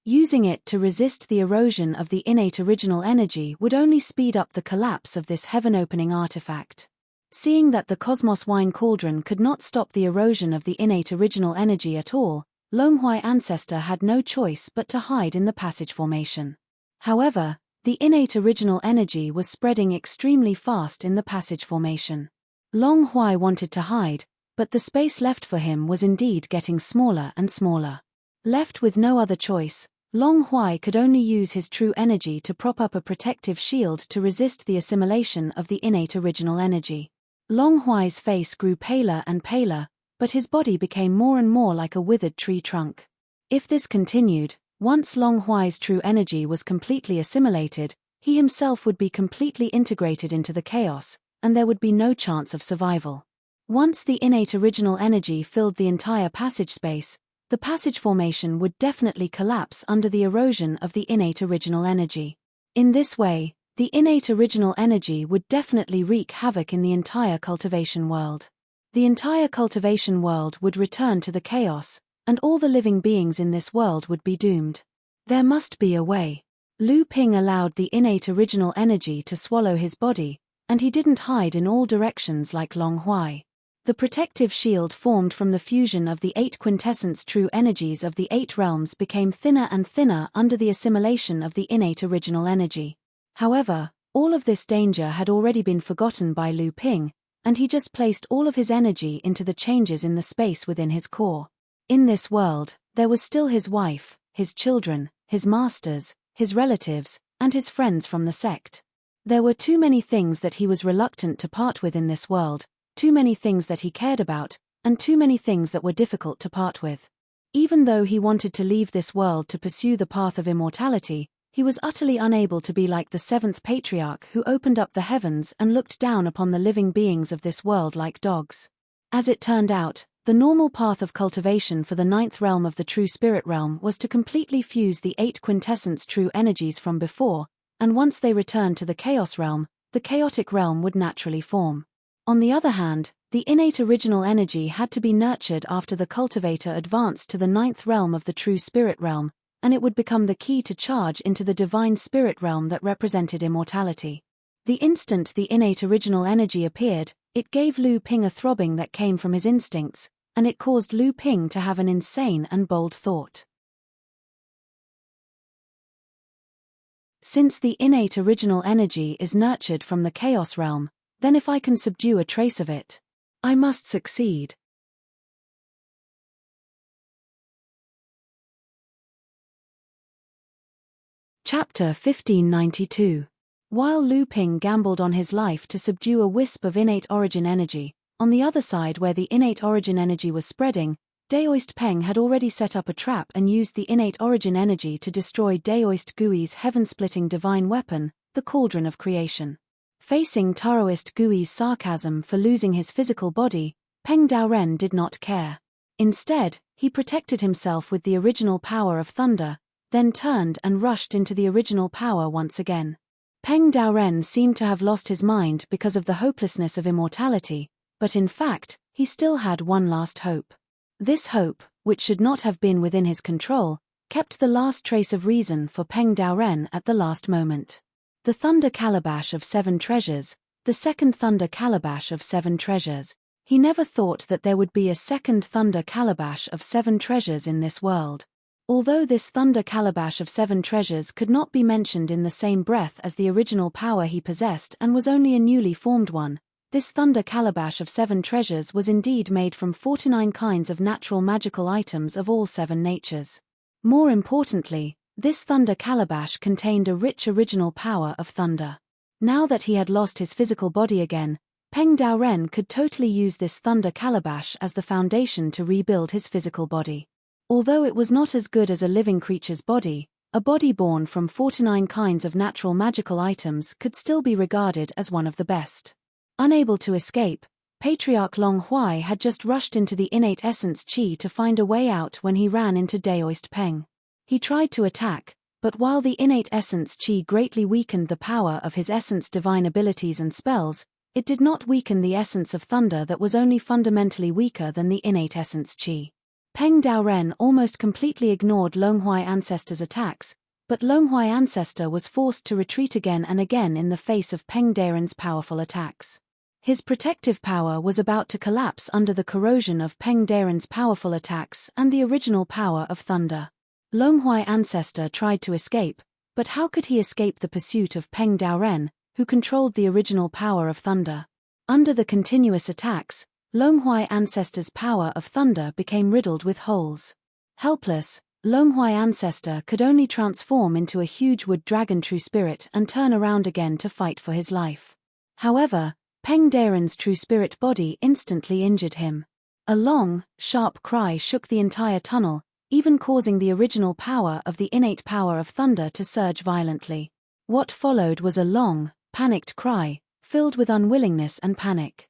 Using it to resist the erosion of the innate original energy would only speed up the collapse of this heaven-opening artifact. Seeing that the Cosmos Wine Cauldron could not stop the erosion of the innate original energy at all, Long Huai ancestor had no choice but to hide in the passage formation. However, the innate original energy was spreading extremely fast in the passage formation. Long Huai wanted to hide, but the space left for him was indeed getting smaller and smaller. Left with no other choice, Long Huai could only use his true energy to prop up a protective shield to resist the assimilation of the innate original energy. Long Huai's face grew paler and paler, but his body became more and more like a withered tree trunk. If this continued, once Long Huai's true energy was completely assimilated, he himself would be completely integrated into the chaos, and there would be no chance of survival. Once the innate original energy filled the entire passage space, the passage formation would definitely collapse under the erosion of the innate original energy. In this way, the innate original energy would definitely wreak havoc in the entire cultivation world. The entire cultivation world would return to the chaos, and all the living beings in this world would be doomed. There must be a way. Lu Ping allowed the innate original energy to swallow his body, and he didn't hide in all directions like Long Huai. The protective shield formed from the fusion of the 8 quintessence true energies of the 8 realms became thinner and thinner under the assimilation of the innate original energy. However, all of this danger had already been forgotten by Lu Ping, and he just placed all of his energy into the changes in the space within his core. In this world, there was still his wife, his children, his masters, his relatives, and his friends from the sect. There were too many things that he was reluctant to part with in this world, too many things that he cared about, and too many things that were difficult to part with. Even though he wanted to leave this world to pursue the path of immortality, he was utterly unable to be like the 7th patriarch who opened up the heavens and looked down upon the living beings of this world like dogs. As it turned out, the normal path of cultivation for the 9th realm of the true spirit realm was to completely fuse the 8 quintessence true energies from before, and once they returned to the chaos realm, the chaotic realm would naturally form. On the other hand, the innate original energy had to be nurtured after the cultivator advanced to the 9th realm of the true spirit realm, and it would become the key to charge into the divine spirit realm that represented immortality. The instant the innate original energy appeared, it gave Lu Ping a throbbing that came from his instincts, and it caused Lu Ping to have an insane and bold thought. Since the innate original energy is nurtured from the chaos realm, then if I can subdue a trace of it, I must succeed. Chapter 1592. While Lu Ping gambled on his life to subdue a wisp of innate origin energy, on the other side where the innate origin energy was spreading, Daoist Peng had already set up a trap and used the innate origin energy to destroy Daoist Gui's heaven-splitting divine weapon, the Cauldron of Creation. Facing Taoist Gui's sarcasm for losing his physical body, Peng Daoren did not care. Instead, he protected himself with the original power of thunder, then turned and rushed into the original power once again. Peng Daoren seemed to have lost his mind because of the hopelessness of immortality, but in fact, he still had one last hope. This hope, which should not have been within his control, kept the last trace of reason for Peng Daoren at the last moment. The Thunder Calabash of 7 Treasures, the second Thunder Calabash of 7 Treasures. He never thought that there would be a second Thunder Calabash of 7 Treasures in this world. Although this Thunder Calabash of 7 Treasures could not be mentioned in the same breath as the original power he possessed and was only a newly formed one, this Thunder Calabash of 7 Treasures was indeed made from 49 kinds of natural magical items of all 7 natures. More importantly, this Thunder Calabash contained a rich original power of thunder. Now that he had lost his physical body again, Peng Daoren could totally use this Thunder Calabash as the foundation to rebuild his physical body. Although it was not as good as a living creature's body, a body born from 49 kinds of natural magical items could still be regarded as one of the best. Unable to escape, Patriarch Long Huai had just rushed into the innate essence Qi to find a way out when he ran into Daoist Peng. He tried to attack, but while the innate essence Qi greatly weakened the power of his essence divine abilities and spells, it did not weaken the essence of thunder that was only fundamentally weaker than the innate essence Qi. Peng Daoren almost completely ignored Longhuai Ancestor's attacks, but Longhuai Ancestor was forced to retreat again and again in the face of Peng Daoren's powerful attacks. His protective power was about to collapse under the corrosion of Peng Daoren's powerful attacks and the original power of thunder. Longhuai Ancestor tried to escape, but how could he escape the pursuit of Peng Daoren, who controlled the original power of thunder? Under the continuous attacks, Longhuai Ancestor's power of thunder became riddled with holes. Helpless, Longhuai Ancestor could only transform into a huge wood dragon true spirit and turn around again to fight for his life. However, Peng Daoren's true spirit body instantly injured him. A long, sharp cry shook the entire tunnel, even causing the original power of the innate power of thunder to surge violently. What followed was a long, panicked cry, filled with unwillingness and panic.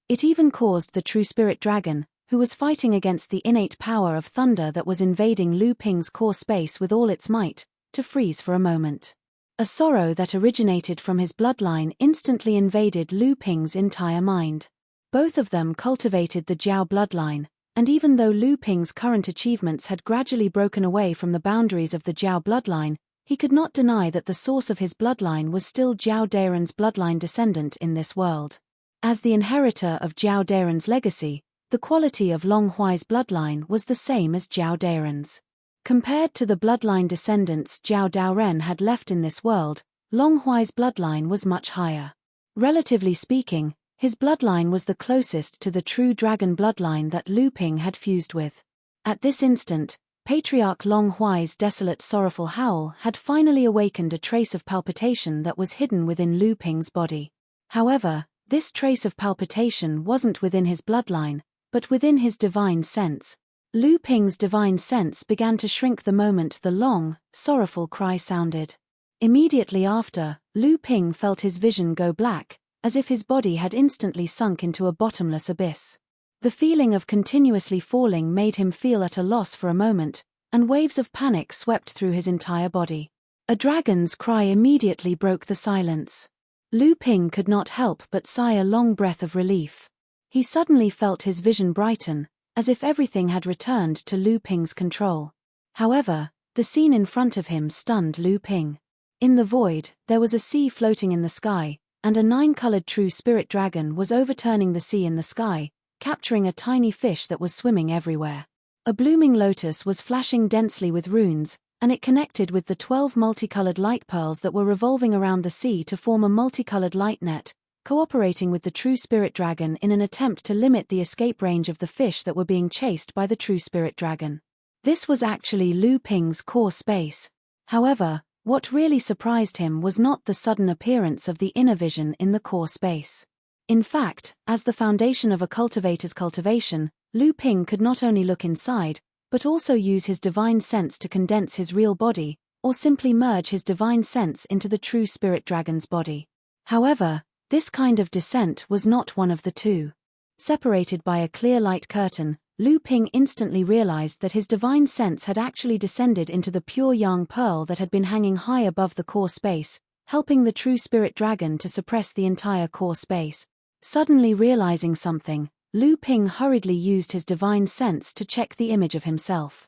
It even caused the true spirit dragon, who was fighting against the innate power of thunder that was invading Lu Ping's core space with all its might, to freeze for a moment. A sorrow that originated from his bloodline instantly invaded Lu Ping's entire mind. Both of them cultivated the Jiao bloodline, and even though Lu Ping's current achievements had gradually broken away from the boundaries of the Jiao bloodline, he could not deny that the source of his bloodline was still Jiao Daoren's bloodline descendant in this world. As the inheritor of Jiao Daoren's legacy, the quality of Long Huai's bloodline was the same as Jiao Daoren's. Compared to the bloodline descendants Jiao Daoren had left in this world, Long Huai's bloodline was much higher. Relatively speaking, his bloodline was the closest to the true dragon bloodline that Lu Ping had fused with. At this instant, Patriarch Long Huai's desolate sorrowful howl had finally awakened a trace of palpitation that was hidden within Lu Ping's body. However, this trace of palpitation wasn't within his bloodline, but within his divine sense. Lu Ping's divine sense began to shrink the moment the long, sorrowful cry sounded. Immediately after, Lu Ping felt his vision go black, as if his body had instantly sunk into a bottomless abyss. The feeling of continuously falling made him feel at a loss for a moment, and waves of panic swept through his entire body. A dragon's cry immediately broke the silence. Lu Ping could not help but sigh a long breath of relief. He suddenly felt his vision brighten, as if everything had returned to Lu Ping's control. However, the scene in front of him stunned Lu Ping. In the void, there was a sea floating in the sky, and a 9-colored true spirit dragon was overturning the sea in the sky, capturing a tiny fish that was swimming everywhere. A blooming lotus was flashing densely with runes, and it connected with the 12 multicolored light pearls that were revolving around the sea to form a multicolored light net, cooperating with the true spirit dragon in an attempt to limit the escape range of the fish that were being chased by the true spirit dragon. This was actually Lu Ping's core space. However, what really surprised him was not the sudden appearance of the inner vision in the core space. In fact, as the foundation of a cultivator's cultivation, Lu Ping could not only look inside, but also use his divine sense to condense his real body, or simply merge his divine sense into the true spirit dragon's body. However, this kind of descent was not one of the two. Separated by a clear light curtain, Lu Ping instantly realized that his divine sense had actually descended into the pure yang pearl that had been hanging high above the core space, helping the true spirit dragon to suppress the entire core space. Suddenly realizing something, Lu Ping hurriedly used his divine sense to check the image of himself.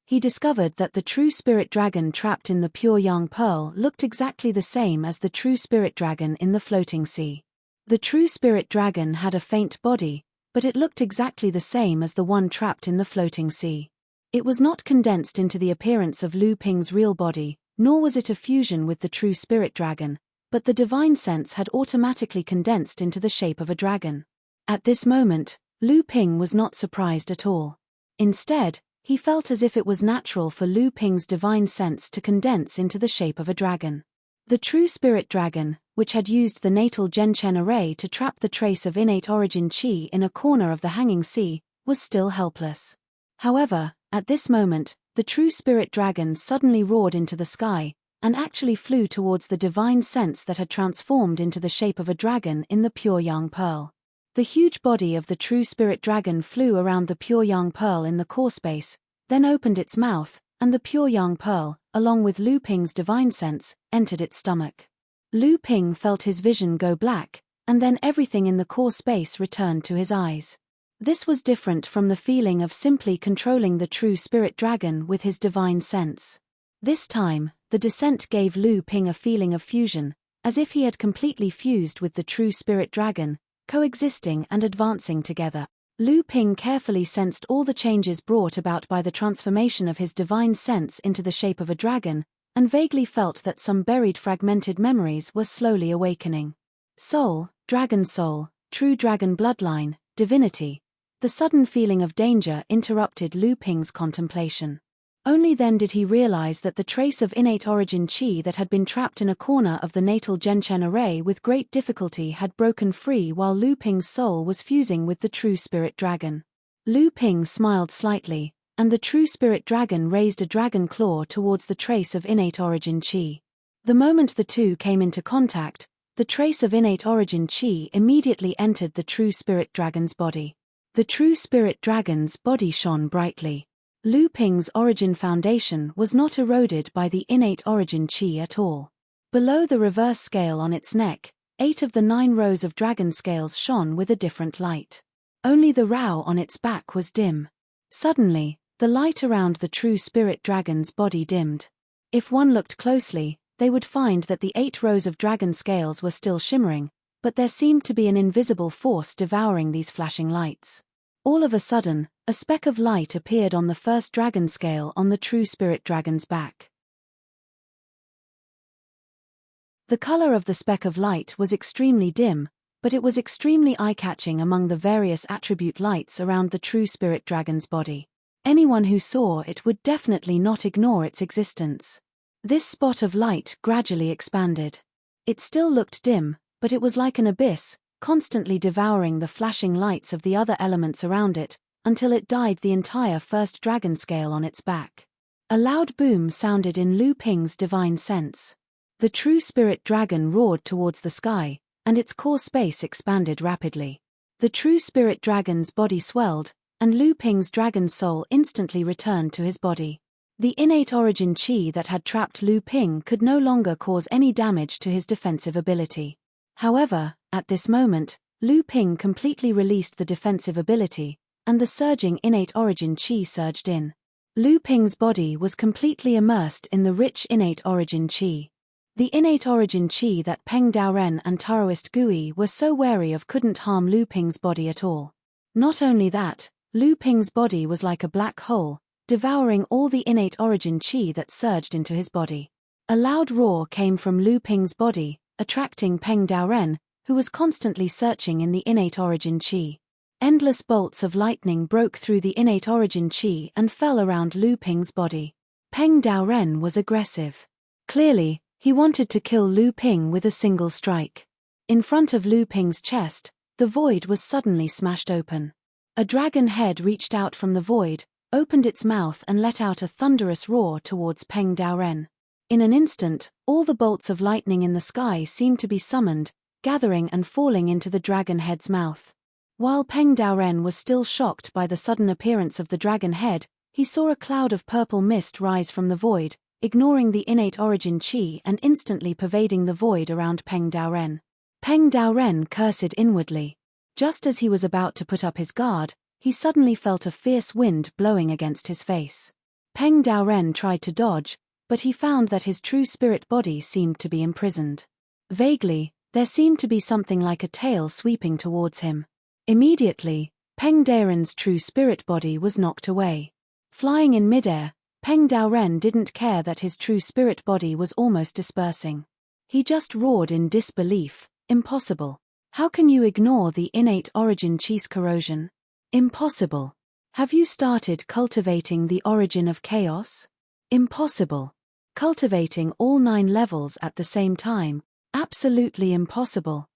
He discovered that the true spirit dragon trapped in the pure yang pearl looked exactly the same as the true spirit dragon in the floating sea. The true spirit dragon had a faint body, but it looked exactly the same as the one trapped in the floating sea. It was not condensed into the appearance of Lu Ping's real body, nor was it a fusion with the true spirit dragon, but the divine sense had automatically condensed into the shape of a dragon. At this moment, Lu Ping was not surprised at all. Instead, he felt as if it was natural for Lu Ping's divine sense to condense into the shape of a dragon. The true spirit dragon, which had used the natal Genshen array to trap the trace of innate origin qi in a corner of the hanging sea, was still helpless. However, at this moment, the true spirit dragon suddenly roared into the sky, and actually flew towards the divine sense that had transformed into the shape of a dragon in the pure yang pearl. The huge body of the true spirit dragon flew around the pure yang pearl in the core space, then opened its mouth, and the pure yang pearl, along with Lu Ping's divine sense, entered its stomach. Lu Ping felt his vision go black, and then everything in the core space returned to his eyes. This was different from the feeling of simply controlling the true spirit dragon with his divine sense. This time, the descent gave Lu Ping a feeling of fusion, as if he had completely fused with the true spirit dragon, coexisting and advancing together. Lu Ping carefully sensed all the changes brought about by the transformation of his divine sense into the shape of a dragon, and vaguely felt that some buried fragmented memories were slowly awakening. Soul, dragon soul, true dragon bloodline, divinity. The sudden feeling of danger interrupted Lu Ping's contemplation. Only then did he realize that the trace of innate origin qi that had been trapped in a corner of the natal Genshen array with great difficulty had broken free while Lu Ping's soul was fusing with the true spirit dragon. Lu Ping smiled slightly, and the true spirit dragon raised a dragon claw towards the trace of innate origin qi. The moment the two came into contact, the trace of innate origin qi immediately entered the true spirit dragon's body. The true spirit dragon's body shone brightly. Lu Ping's origin foundation was not eroded by the innate origin qi at all. Below the reverse scale on its neck, 8 of the 9 rows of dragon scales shone with a different light. Only the Rao on its back was dim. Suddenly, the light around the true spirit dragon's body dimmed. If one looked closely, they would find that the 8 rows of dragon scales were still shimmering, but there seemed to be an invisible force devouring these flashing lights. All of a sudden, a speck of light appeared on the first dragon scale on the true spirit dragon's back. The color of the speck of light was extremely dim, but it was extremely eye-catching among the various attribute lights around the true spirit dragon's body. Anyone who saw it would definitely not ignore its existence. This spot of light gradually expanded. It still looked dim, but it was like an abyss, constantly devouring the flashing lights of the other elements around it, until it dyed the entire first dragon scale on its back. A loud boom sounded in Lu Ping's divine sense. The true spirit dragon roared towards the sky, and its core space expanded rapidly. The true spirit dragon's body swelled, and Lu Ping's dragon soul instantly returned to his body. The innate origin qi that had trapped Lu Ping could no longer cause any damage to his defensive ability. However, at this moment, Lu Ping completely released the defensive ability, and the surging innate origin qi surged in. Lu Ping's body was completely immersed in the rich innate origin qi. The innate origin qi that Peng Daoren and Taoist Gui were so wary of couldn't harm Lu Ping's body at all. Not only that, Lu Ping's body was like a black hole, devouring all the innate origin qi that surged into his body. A loud roar came from Lu Ping's body, attracting Peng Daoren, who was constantly searching in the innate origin qi. Endless bolts of lightning broke through the innate origin qi and fell around Lu Ping's body. Peng Daoren was aggressive. Clearly, he wanted to kill Lu Ping with a single strike. In front of Lu Ping's chest, the void was suddenly smashed open. A dragon head reached out from the void, opened its mouth and let out a thunderous roar towards Peng Daoren. In an instant, all the bolts of lightning in the sky seemed to be summoned, gathering and falling into the dragon head's mouth. While Peng Daoren was still shocked by the sudden appearance of the dragon head, he saw a cloud of purple mist rise from the void, ignoring the innate origin qi and instantly pervading the void around Peng Daoren. Peng Daoren cursed inwardly. Just as he was about to put up his guard, he suddenly felt a fierce wind blowing against his face. Peng Daoren tried to dodge, but he found that his true spirit body seemed to be imprisoned. Vaguely, there seemed to be something like a tail sweeping towards him. Immediately, Peng Daoren's true spirit body was knocked away. Flying in midair, Peng Daoren didn't care that his true spirit body was almost dispersing. He just roared in disbelief, "Impossible. How can you ignore the innate origin qi's corrosion? Impossible. Have you started cultivating the origin of chaos? Impossible. Cultivating all 9 levels at the same time? Absolutely impossible."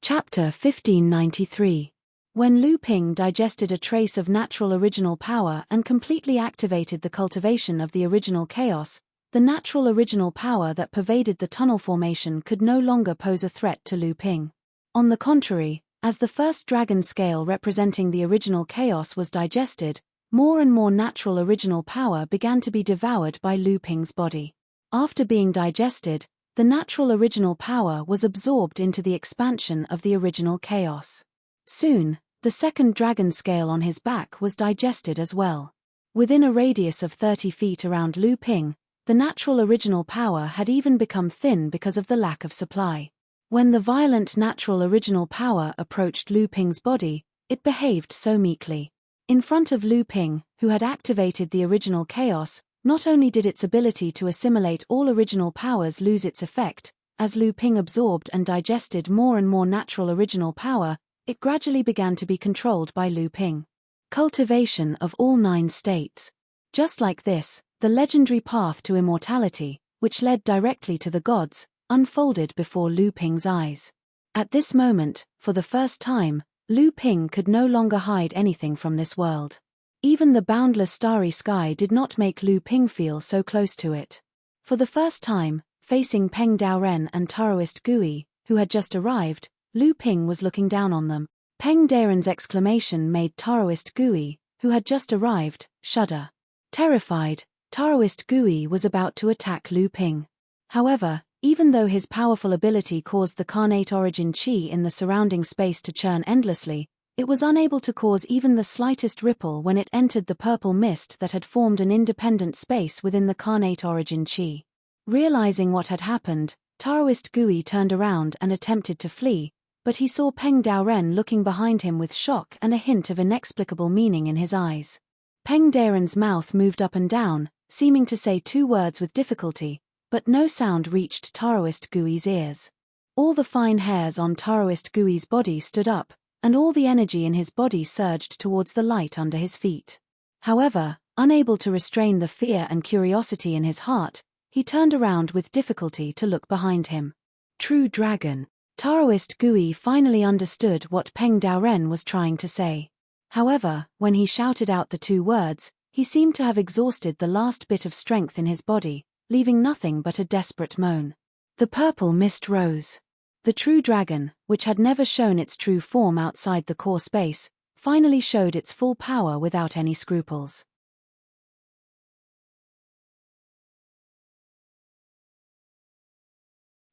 Chapter 1593. When Lu Ping digested a trace of natural original power and completely activated the cultivation of the original chaos, the natural original power that pervaded the tunnel formation could no longer pose a threat to Lu Ping. On the contrary, as the first dragon scale representing the original chaos was digested, more and more natural original power began to be devoured by Lu Ping's body. After being digested, the natural original power was absorbed into the expansion of the original chaos. Soon, the second dragon scale on his back was digested as well. Within a radius of 30 feet around Lu Ping, the natural original power had even become thin because of the lack of supply. When the violent natural original power approached Lu Ping's body, it behaved so meekly. In front of Lu Ping, who had activated the original chaos, not only did its ability to assimilate all original powers lose its effect, as Lu Ping absorbed and digested more and more natural original power, it gradually began to be controlled by Lu Ping. Cultivation of all 9 states. Just like this, the legendary path to immortality, which led directly to the gods, unfolded before Lu Ping's eyes. At this moment, for the first time, Lu Ping could no longer hide anything from this world. Even the boundless starry sky did not make Lu Ping feel so close to it. For the first time, facing Peng Daoren and Taoist Gui, who had just arrived, Lu Ping was looking down on them. Peng Daoren's exclamation made Taoist Gui, who had just arrived, shudder. Terrified, Taoist Gui was about to attack Lu Ping. However, even though his powerful ability caused the carnate origin qi in the surrounding space to churn endlessly, it was unable to cause even the slightest ripple when it entered the purple mist that had formed an independent space within the carnate origin qi. Realizing what had happened, Taoist Gui turned around and attempted to flee, but he saw Peng Daoren looking behind him with shock and a hint of inexplicable meaning in his eyes. Peng Daoren's mouth moved up and down, seeming to say 2 words with difficulty, but no sound reached Taoist Gui's ears. All the fine hairs on Taoist Gui's body stood up, and all the energy in his body surged towards the light under his feet. However, unable to restrain the fear and curiosity in his heart, he turned around with difficulty to look behind him. True dragon. Taoist Gui finally understood what Peng Daoren was trying to say. However, when he shouted out the 2 words, he seemed to have exhausted the last bit of strength in his body, leaving nothing but a desperate moan. The purple mist rose. The true dragon, which had never shown its true form outside the core space, finally showed its full power without any scruples.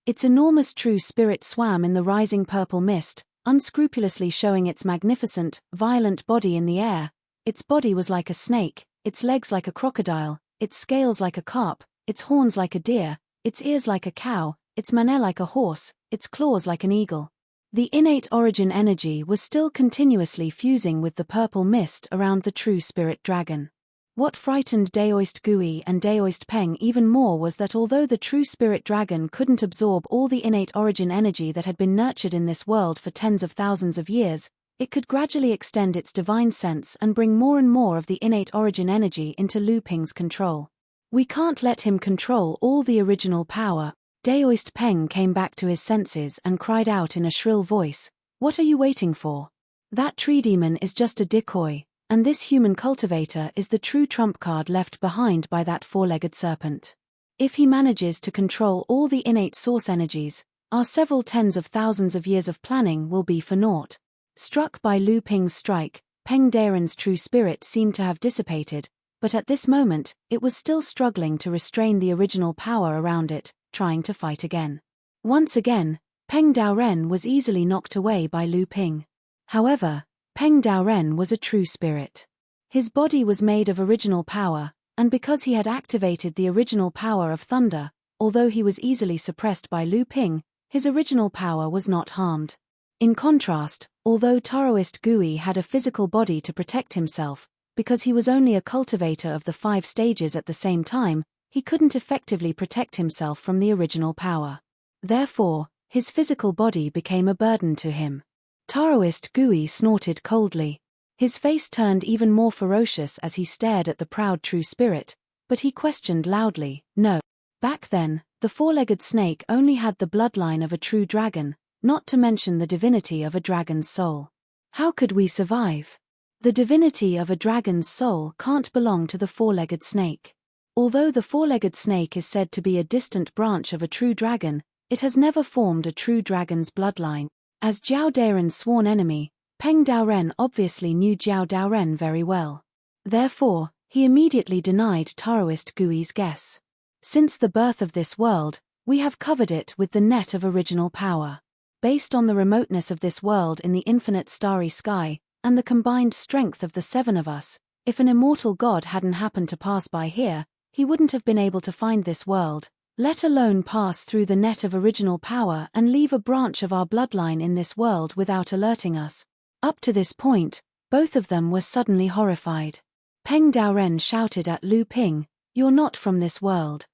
Its enormous true spirit swam in the rising purple mist, unscrupulously showing its magnificent, violent body in the air. Its body was like a snake, its legs like a crocodile, its scales like a carp, its horns like a deer, its ears like a cow, its mane like a horse, its claws like an eagle. The innate origin energy was still continuously fusing with the purple mist around the true spirit dragon. What frightened Daoist Gui and Daoist Peng even more was that although the true spirit dragon couldn't absorb all the innate origin energy that had been nurtured in this world for tens of thousands of years, it could gradually extend its divine sense and bring more and more of the innate origin energy into Lu Ping's control. We can't let him control all the original power. Daoist Peng came back to his senses and cried out in a shrill voice, "What are you waiting for? That tree demon is just a decoy, and this human cultivator is the true trump card left behind by that four-legged serpent. If he manages to control all the innate source energies, our several tens of thousands of years of planning will be for naught." Struck by Lu Ping's strike, Peng Daren's true spirit seemed to have dissipated, but at this moment, it was still struggling to restrain the original power around it, trying to fight again. Once again, Peng Daoren was easily knocked away by Lu Ping. However, Peng Daoren was a true spirit. His body was made of original power, and because he had activated the original power of thunder, although he was easily suppressed by Lu Ping, his original power was not harmed. In contrast, although Taoist Gui had a physical body to protect himself, because he was only a cultivator of the 5 stages at the same time, he couldn't effectively protect himself from the original power. Therefore, his physical body became a burden to him. Taoist Gui snorted coldly. His face turned even more ferocious as he stared at the proud true spirit, but he questioned loudly, "No." Back then, the four-legged snake only had the bloodline of a true dragon, not to mention the divinity of a dragon's soul. How could we survive? The divinity of a dragon's soul can't belong to the four-legged snake. Although the four-legged snake is said to be a distant branch of a true dragon, it has never formed a true dragon's bloodline. As Jiao Daren's sworn enemy, Peng Daoren obviously knew Jiao Daoren very well. Therefore, he immediately denied Taoist Gui's guess. Since the birth of this world, we have covered it with the net of original power. Based on the remoteness of this world in the infinite starry sky, and the combined strength of the 7 of us, if an immortal god hadn't happened to pass by here, he wouldn't have been able to find this world, let alone pass through the net of original power and leave a branch of our bloodline in this world without alerting us. Up to this point, both of them were suddenly horrified. Peng Daoren shouted at Lu Ping, "You're not from this world."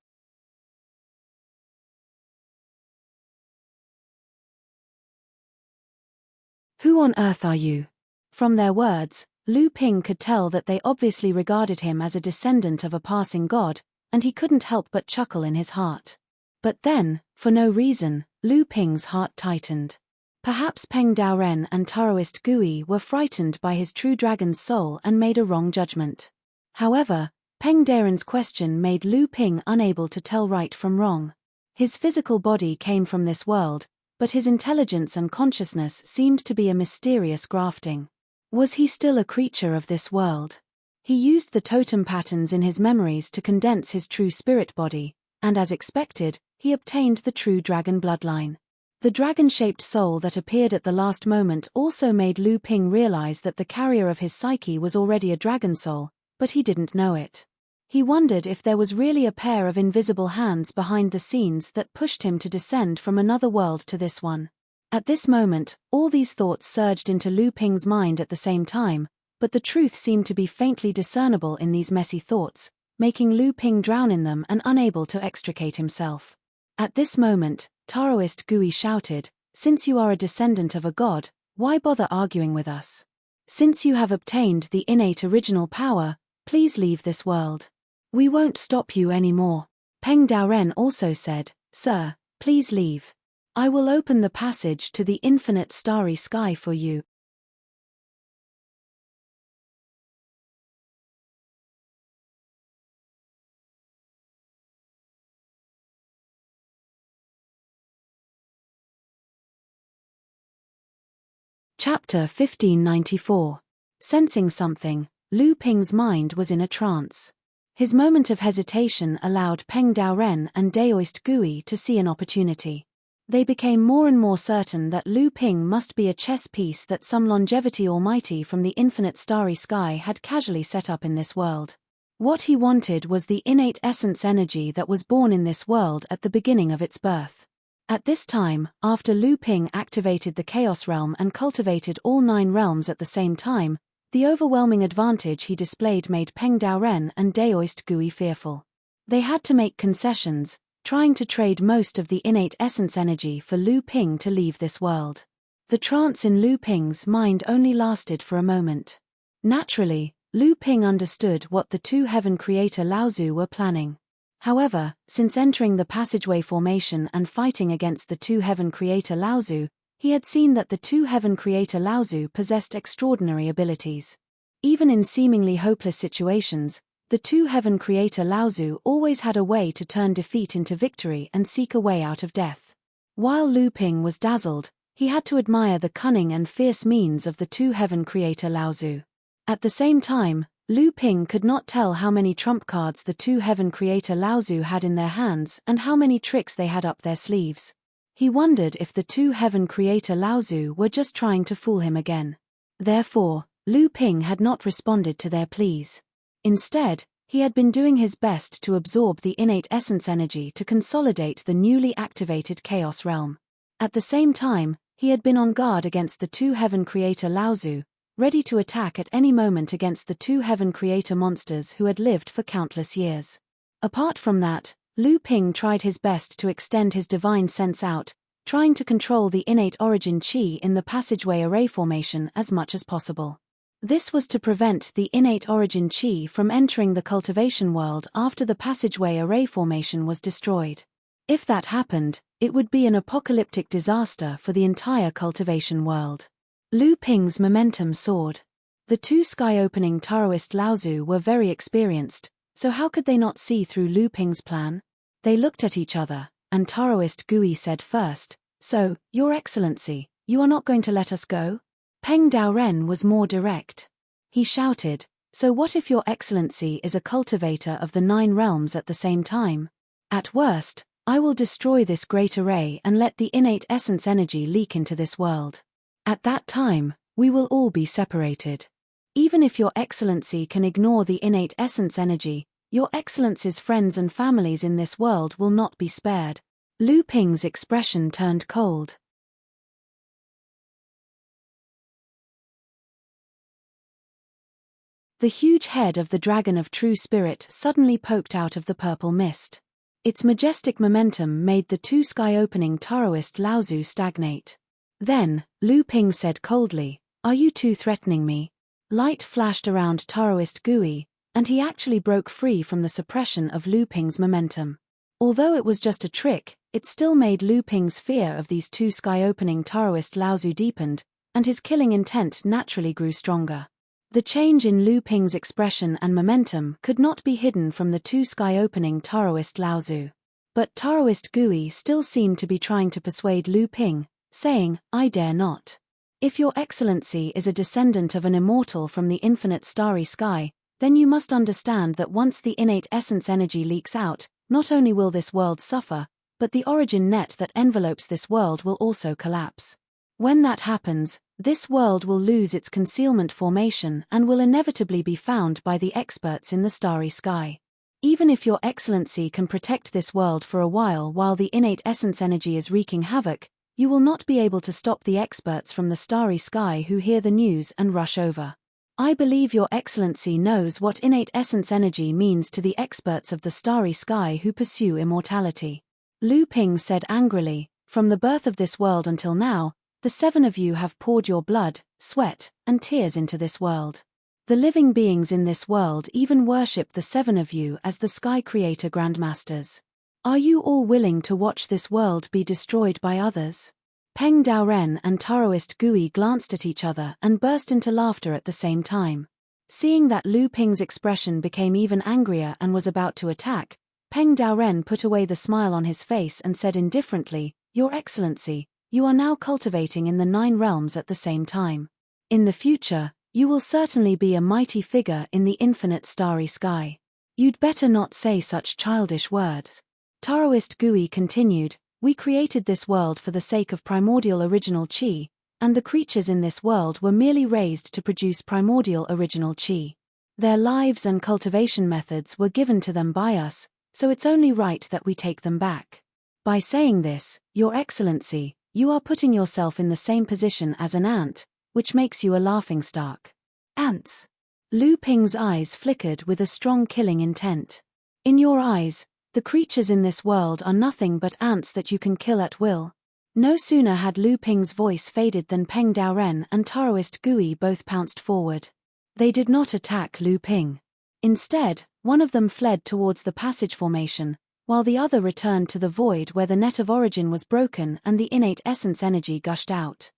"Who on earth are you?" From their words, Lu Ping could tell that they obviously regarded him as a descendant of a passing god, and he couldn't help but chuckle in his heart. But then, for no reason, Lu Ping's heart tightened. Perhaps Peng Daoren and Taoist Gui were frightened by his true dragon's soul and made a wrong judgment. However, Peng Daoren's question made Lu Ping unable to tell right from wrong. His physical body came from this world, but his intelligence and consciousness seemed to be a mysterious grafting. Was he still a creature of this world? He used the totem patterns in his memories to condense his true spirit body, and as expected, he obtained the true dragon bloodline. The dragon-shaped soul that appeared at the last moment also made Lu Ping realize that the carrier of his psyche was already a dragon soul, but he didn't know it. He wondered if there was really a pair of invisible hands behind the scenes that pushed him to descend from another world to this one. At this moment, all these thoughts surged into Lu Ping's mind at the same time, but the truth seemed to be faintly discernible in these messy thoughts, making Lu Ping drown in them and unable to extricate himself. At this moment, Taoist Gui shouted, "Since you are a descendant of a god, why bother arguing with us? Since you have obtained the innate original power, please leave this world. We won't stop you anymore." Peng Daoren also said, "Sir, please leave. I will open the passage to the infinite starry sky for you." Chapter 1594. Sensing something, Lu Ping's mind was in a trance. His moment of hesitation allowed Peng Daoren and Daoist Gui to see an opportunity. They became more and more certain that Lu Ping must be a chess piece that some longevity almighty from the infinite starry sky had casually set up in this world. What he wanted was the innate essence energy that was born in this world at the beginning of its birth. At this time, after Lu Ping activated the Chaos Realm and cultivated all 9 realms at the same time, the overwhelming advantage he displayed made Peng Daoren and Daoist Gui fearful. They had to make concessions, trying to trade most of the innate essence energy for Lu Ping to leave this world. The trance in Lu Ping's mind only lasted for a moment. Naturally, Lu Ping understood what the two Heaven Creator Laozu were planning. However, since entering the passageway formation and fighting against the two Heaven Creator Laozu, he had seen that the two Heaven Creator Laozu possessed extraordinary abilities. Even in seemingly hopeless situations, the two Heaven Creator Laozu always had a way to turn defeat into victory and seek a way out of death. While Lu Ping was dazzled, he had to admire the cunning and fierce means of the two Heaven Creator Laozu. At the same time, Lu Ping could not tell how many trump cards the two Heaven Creator Laozu had in their hands and how many tricks they had up their sleeves. He wondered if the two Heaven Creator Laozu were just trying to fool him again. Therefore, Lu Ping had not responded to their pleas. Instead, he had been doing his best to absorb the innate essence energy to consolidate the newly activated Chaos Realm. At the same time, he had been on guard against the two Heaven Creator Laozu, ready to attack at any moment against the two Heaven Creator monsters who had lived for countless years. Apart from that, Lu Ping tried his best to extend his divine sense out, trying to control the innate origin qi in the passageway array formation as much as possible. This was to prevent the innate origin qi from entering the cultivation world after the passageway array formation was destroyed. If that happened, it would be an apocalyptic disaster for the entire cultivation world. Lu Ping's momentum soared. The two sky-opening Taoist Laozu were very experienced, so how could they not see through Lu Ping's plan? They looked at each other, and Taoist Gui said first, "So, Your Excellency, you are not going to let us go?" Peng Daoren was more direct. He shouted, "So what if Your Excellency is a cultivator of the 9 realms at the same time? At worst, I will destroy this great array and let the innate essence energy leak into this world. At that time, we will all be separated. Even if Your Excellency can ignore the innate essence energy, Your Excellency's friends and families in this world will not be spared." Lu Ping's expression turned cold. The huge head of the Dragon of True Spirit suddenly poked out of the purple mist. Its majestic momentum made the two sky-opening Taoist Laozu stagnate. Then, Lu Ping said coldly, "Are you two threatening me?" Light flashed around Taoist Gui, and he actually broke free from the suppression of Lu Ping's momentum. Although it was just a trick, it still made Lu Ping's fear of these two sky-opening Taoist Laozu deepened, and his killing intent naturally grew stronger. The change in Lu Ping's expression and momentum could not be hidden from the two sky-opening Taoist Laozu. But Taoist Gui still seemed to be trying to persuade Lu Ping, saying, "I dare not. If Your Excellency is a descendant of an immortal from the infinite starry sky, then you must understand that once the innate essence energy leaks out, not only will this world suffer, but the origin net that envelopes this world will also collapse. When that happens, this world will lose its concealment formation and will inevitably be found by the experts in the starry sky. Even if Your Excellency can protect this world for a while the innate essence energy is wreaking havoc, you will not be able to stop the experts from the starry sky who hear the news and rush over. I believe Your Excellency knows what innate essence energy means to the experts of the starry sky who pursue immortality." Lu Ping said angrily, "From the birth of this world until now, the 7 of you have poured your blood, sweat, and tears into this world. The living beings in this world even worship the 7 of you as the Sky Creator Grandmasters. Are you all willing to watch this world be destroyed by others?" Peng Daoren and Taoist Gui glanced at each other and burst into laughter at the same time. Seeing that Lu Ping's expression became even angrier and was about to attack, Peng Daoren put away the smile on his face and said indifferently, "Your Excellency, you are now cultivating in the 9 realms at the same time. In the future, you will certainly be a mighty figure in the infinite starry sky. You'd better not say such childish words." Taoist Gui continued, "We created this world for the sake of primordial original qi, and the creatures in this world were merely raised to produce primordial original qi. Their lives and cultivation methods were given to them by us, so it's only right that we take them back. By saying this, Your Excellency, you are putting yourself in the same position as an ant, which makes you a laughingstock. Ants. Lu Ping's eyes flickered with a strong killing intent. In your eyes, the creatures in this world are nothing but ants that you can kill at will. No sooner had Lu Ping's voice faded than Peng Daoren and Taoist Gui both pounced forward. They did not attack Lu Ping. Instead, one of them fled towards the passage formation, while the other returned to the void where the net of origin was broken and the innate essence energy gushed out.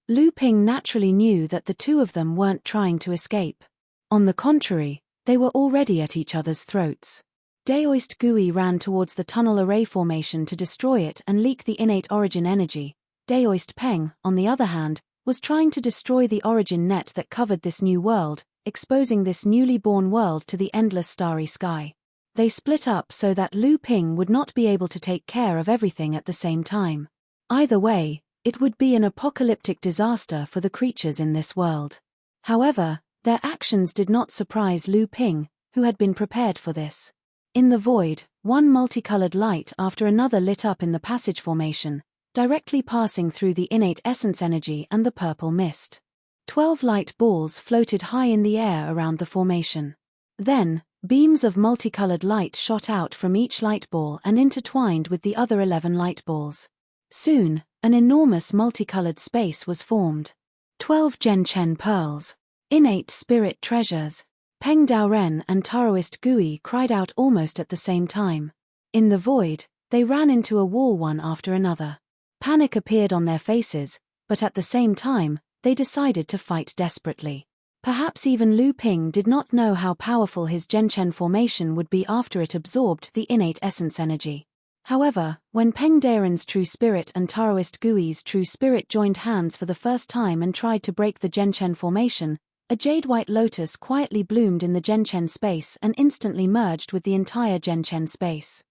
Lu Ping naturally knew that the two of them weren't trying to escape. On the contrary, they were already at each other's throats. Taoist Gui ran towards the tunnel array formation to destroy it and leak the innate origin energy. Taoist Peng, on the other hand, was trying to destroy the origin net that covered this new world, exposing this newly born world to the endless starry sky. They split up so that Lu Ping would not be able to take care of everything at the same time. Either way, it would be an apocalyptic disaster for the creatures in this world. However, their actions did not surprise Lu Ping, who had been prepared for this. In the void, one multicolored light after another lit up in the passage formation, directly passing through the innate essence energy and the purple mist. 12 light balls floated high in the air around the formation. Then, beams of multicolored light shot out from each light ball and intertwined with the other 11 light balls. Soon, an enormous multicolored space was formed. 12 Genchen pearls. Innate spirit treasures. Peng Daoren and Taoist Gui cried out almost at the same time. In the void, they ran into a wall one after another. Panic appeared on their faces, but at the same time, they decided to fight desperately. Perhaps even Lu Ping did not know how powerful his Genchen formation would be after it absorbed the innate essence energy. However, when Peng Daoren's true spirit and Taoist Gui's true spirit joined hands for the first time and tried to break the Genchen formation, a jade-white lotus quietly bloomed in the Genchen space and instantly merged with the entire Genchen space.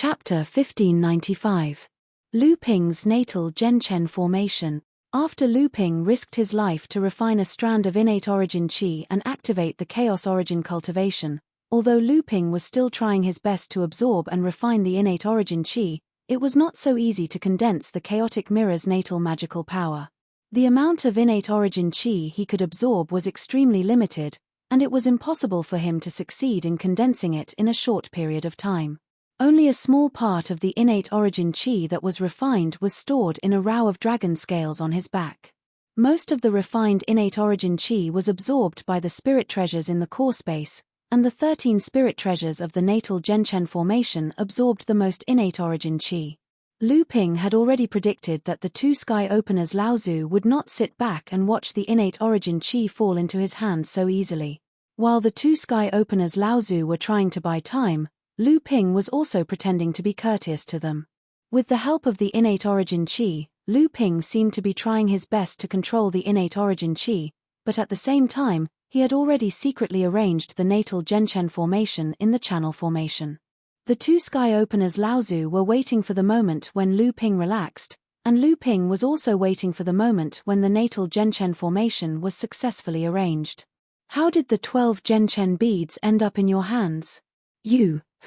Chapter 1595. Lu Ping's natal Genchen formation. After Lu Ping risked his life to refine a strand of innate origin qi and activate the chaos origin cultivation, although Lu Ping was still trying his best to absorb and refine the innate origin qi, it was not so easy to condense the chaotic mirror's natal magical power. The amount of innate origin qi he could absorb was extremely limited, and it was impossible for him to succeed in condensing it in a short period of time. Only a small part of the innate origin qi that was refined was stored in a row of dragon scales on his back. Most of the refined innate origin qi was absorbed by the spirit treasures in the core space, and the 13 spirit treasures of the natal Genchen formation absorbed the most innate origin qi. Lu Ping had already predicted that the two sky openers Laozu would not sit back and watch the innate origin qi fall into his hands so easily. While the two sky openers Laozu were trying to buy time, Lu Ping was also pretending to be courteous to them. With the help of the innate origin qi, Lu Ping seemed to be trying his best to control the innate origin qi, but at the same time, he had already secretly arranged the natal Genchen formation in the channel formation. The two sky openers Laozu were waiting for the moment when Lu Ping relaxed, and Lu Ping was also waiting for the moment when the natal Genchen formation was successfully arranged. How did the 12 Genchen beads end up in your hands?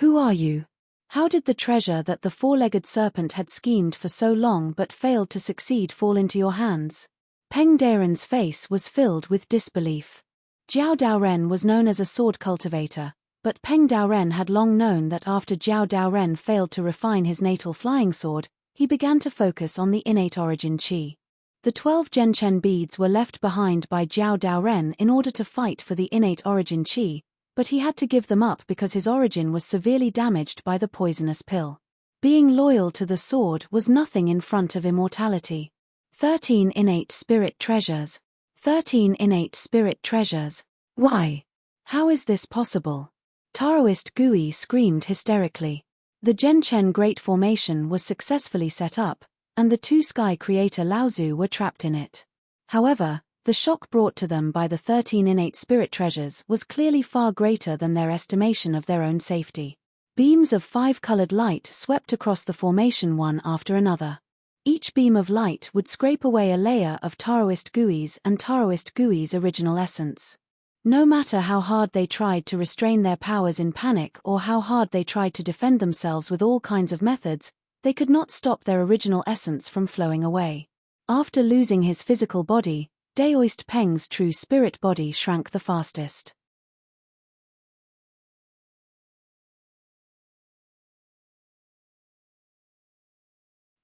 Who are you? How did the treasure that the four-legged serpent had schemed for so long but failed to succeed fall into your hands? Peng Daoren's face was filled with disbelief. Jiao Daoren was known as a sword cultivator, but Peng Daoren had long known that after Jiao Daoren failed to refine his natal flying sword, he began to focus on the innate origin qi. The 12 Genchen beads were left behind by Jiao Daoren in order to fight for the innate origin qi, but he had to give them up because his origin was severely damaged by the poisonous pill. Being loyal to the sword was nothing in front of immortality. 13 innate spirit treasures. 13 innate spirit treasures. Why? How is this possible? Taoist Gui screamed hysterically. The Genchen Great Formation was successfully set up, and the two sky creator Laozu were trapped in it. However, The shock brought to them by the 13 innate spirit treasures was clearly far greater than their estimation of their own safety. Beams of 5-colored light swept across the formation one after another. Each beam of light would scrape away a layer of Taoist Gui's and Taoist Gui's original essence. No matter how hard they tried to restrain their powers in panic or how hard they tried to defend themselves with all kinds of methods, they could not stop their original essence from flowing away. After losing his physical body, Daoist Peng's true spirit body shrank the fastest.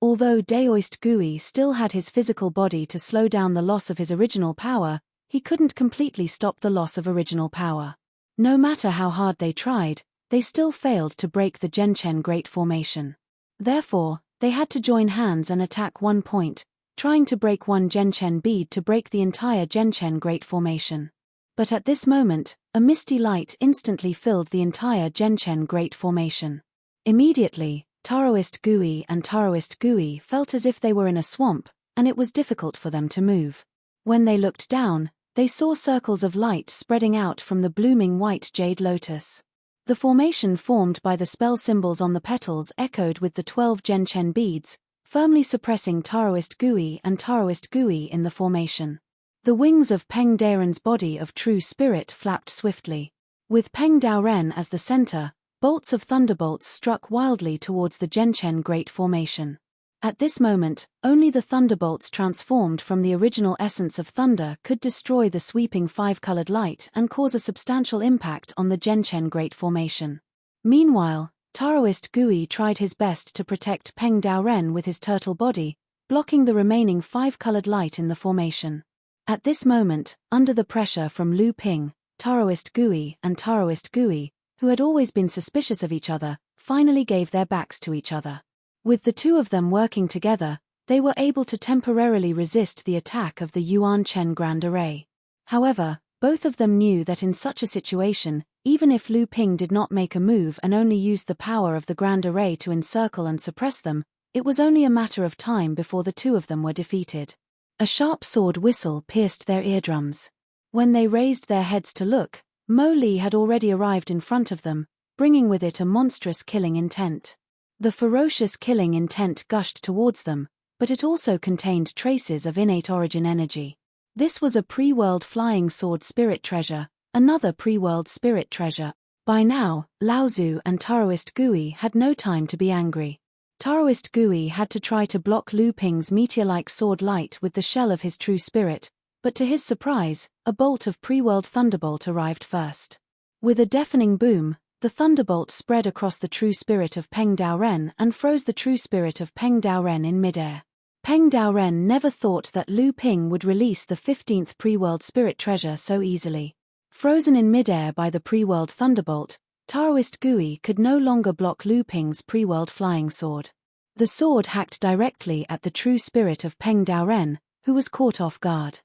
Although Daoist Gui still had his physical body to slow down the loss of his original power, he couldn't completely stop the loss of original power. No matter how hard they tried, they still failed to break the Genchen Great Formation. Therefore, they had to join hands and attack one point, trying to break one Genchen bead to break the entire Genchen Great Formation. But at this moment, a misty light instantly filled the entire Genchen Great Formation. Immediately, Taoist Gui and Taoist Gui felt as if they were in a swamp, and it was difficult for them to move. When they looked down, they saw circles of light spreading out from the blooming white jade lotus. The formation formed by the spell symbols on the petals echoed with the 12 Genchen beads, firmly suppressing Taoist Gui and Taoist Gui in the formation. The wings of Peng Daren's body of true spirit flapped swiftly. With Peng Daoren as the center, bolts of thunderbolts struck wildly towards the Genchen Great Formation. At this moment, only the thunderbolts transformed from the original essence of thunder could destroy the sweeping 5-colored light and cause a substantial impact on the Genchen Great Formation. Meanwhile, Taoist Gui tried his best to protect Peng Daoren with his turtle body, blocking the remaining 5-colored light in the formation. At this moment, under the pressure from Lu Ping, Taoist Gui and Taoist Gui, who had always been suspicious of each other, finally gave their backs to each other. With the two of them working together, they were able to temporarily resist the attack of the Yuan Chen Grand Array. However, both of them knew that in such a situation, even if Lu Ping did not make a move and only used the power of the Grand Array to encircle and suppress them, it was only a matter of time before the two of them were defeated. A sharp sword whistle pierced their eardrums. When they raised their heads to look, Mo Li had already arrived in front of them, bringing with it a monstrous killing intent. The ferocious killing intent gushed towards them, but it also contained traces of innate origin energy. This was a pre-world flying sword spirit treasure, another pre-world spirit treasure. By now, Laozu and Taoist Gui had no time to be angry. Taoist Gui had to try to block Lu Ping's meteor-like sword light with the shell of his true spirit, but to his surprise, a bolt of pre-world thunderbolt arrived first. With a deafening boom, the thunderbolt spread across the true spirit of Peng Daoren and froze the true spirit of Peng Daoren in midair. Peng Daoren never thought that Lu Ping would release the 15th pre-world spirit treasure so easily. Frozen in midair by the pre-world thunderbolt, Taoist Gui could no longer block Lu Ping's pre-world flying sword. The sword hacked directly at the true spirit of Peng Daoren, who was caught off guard.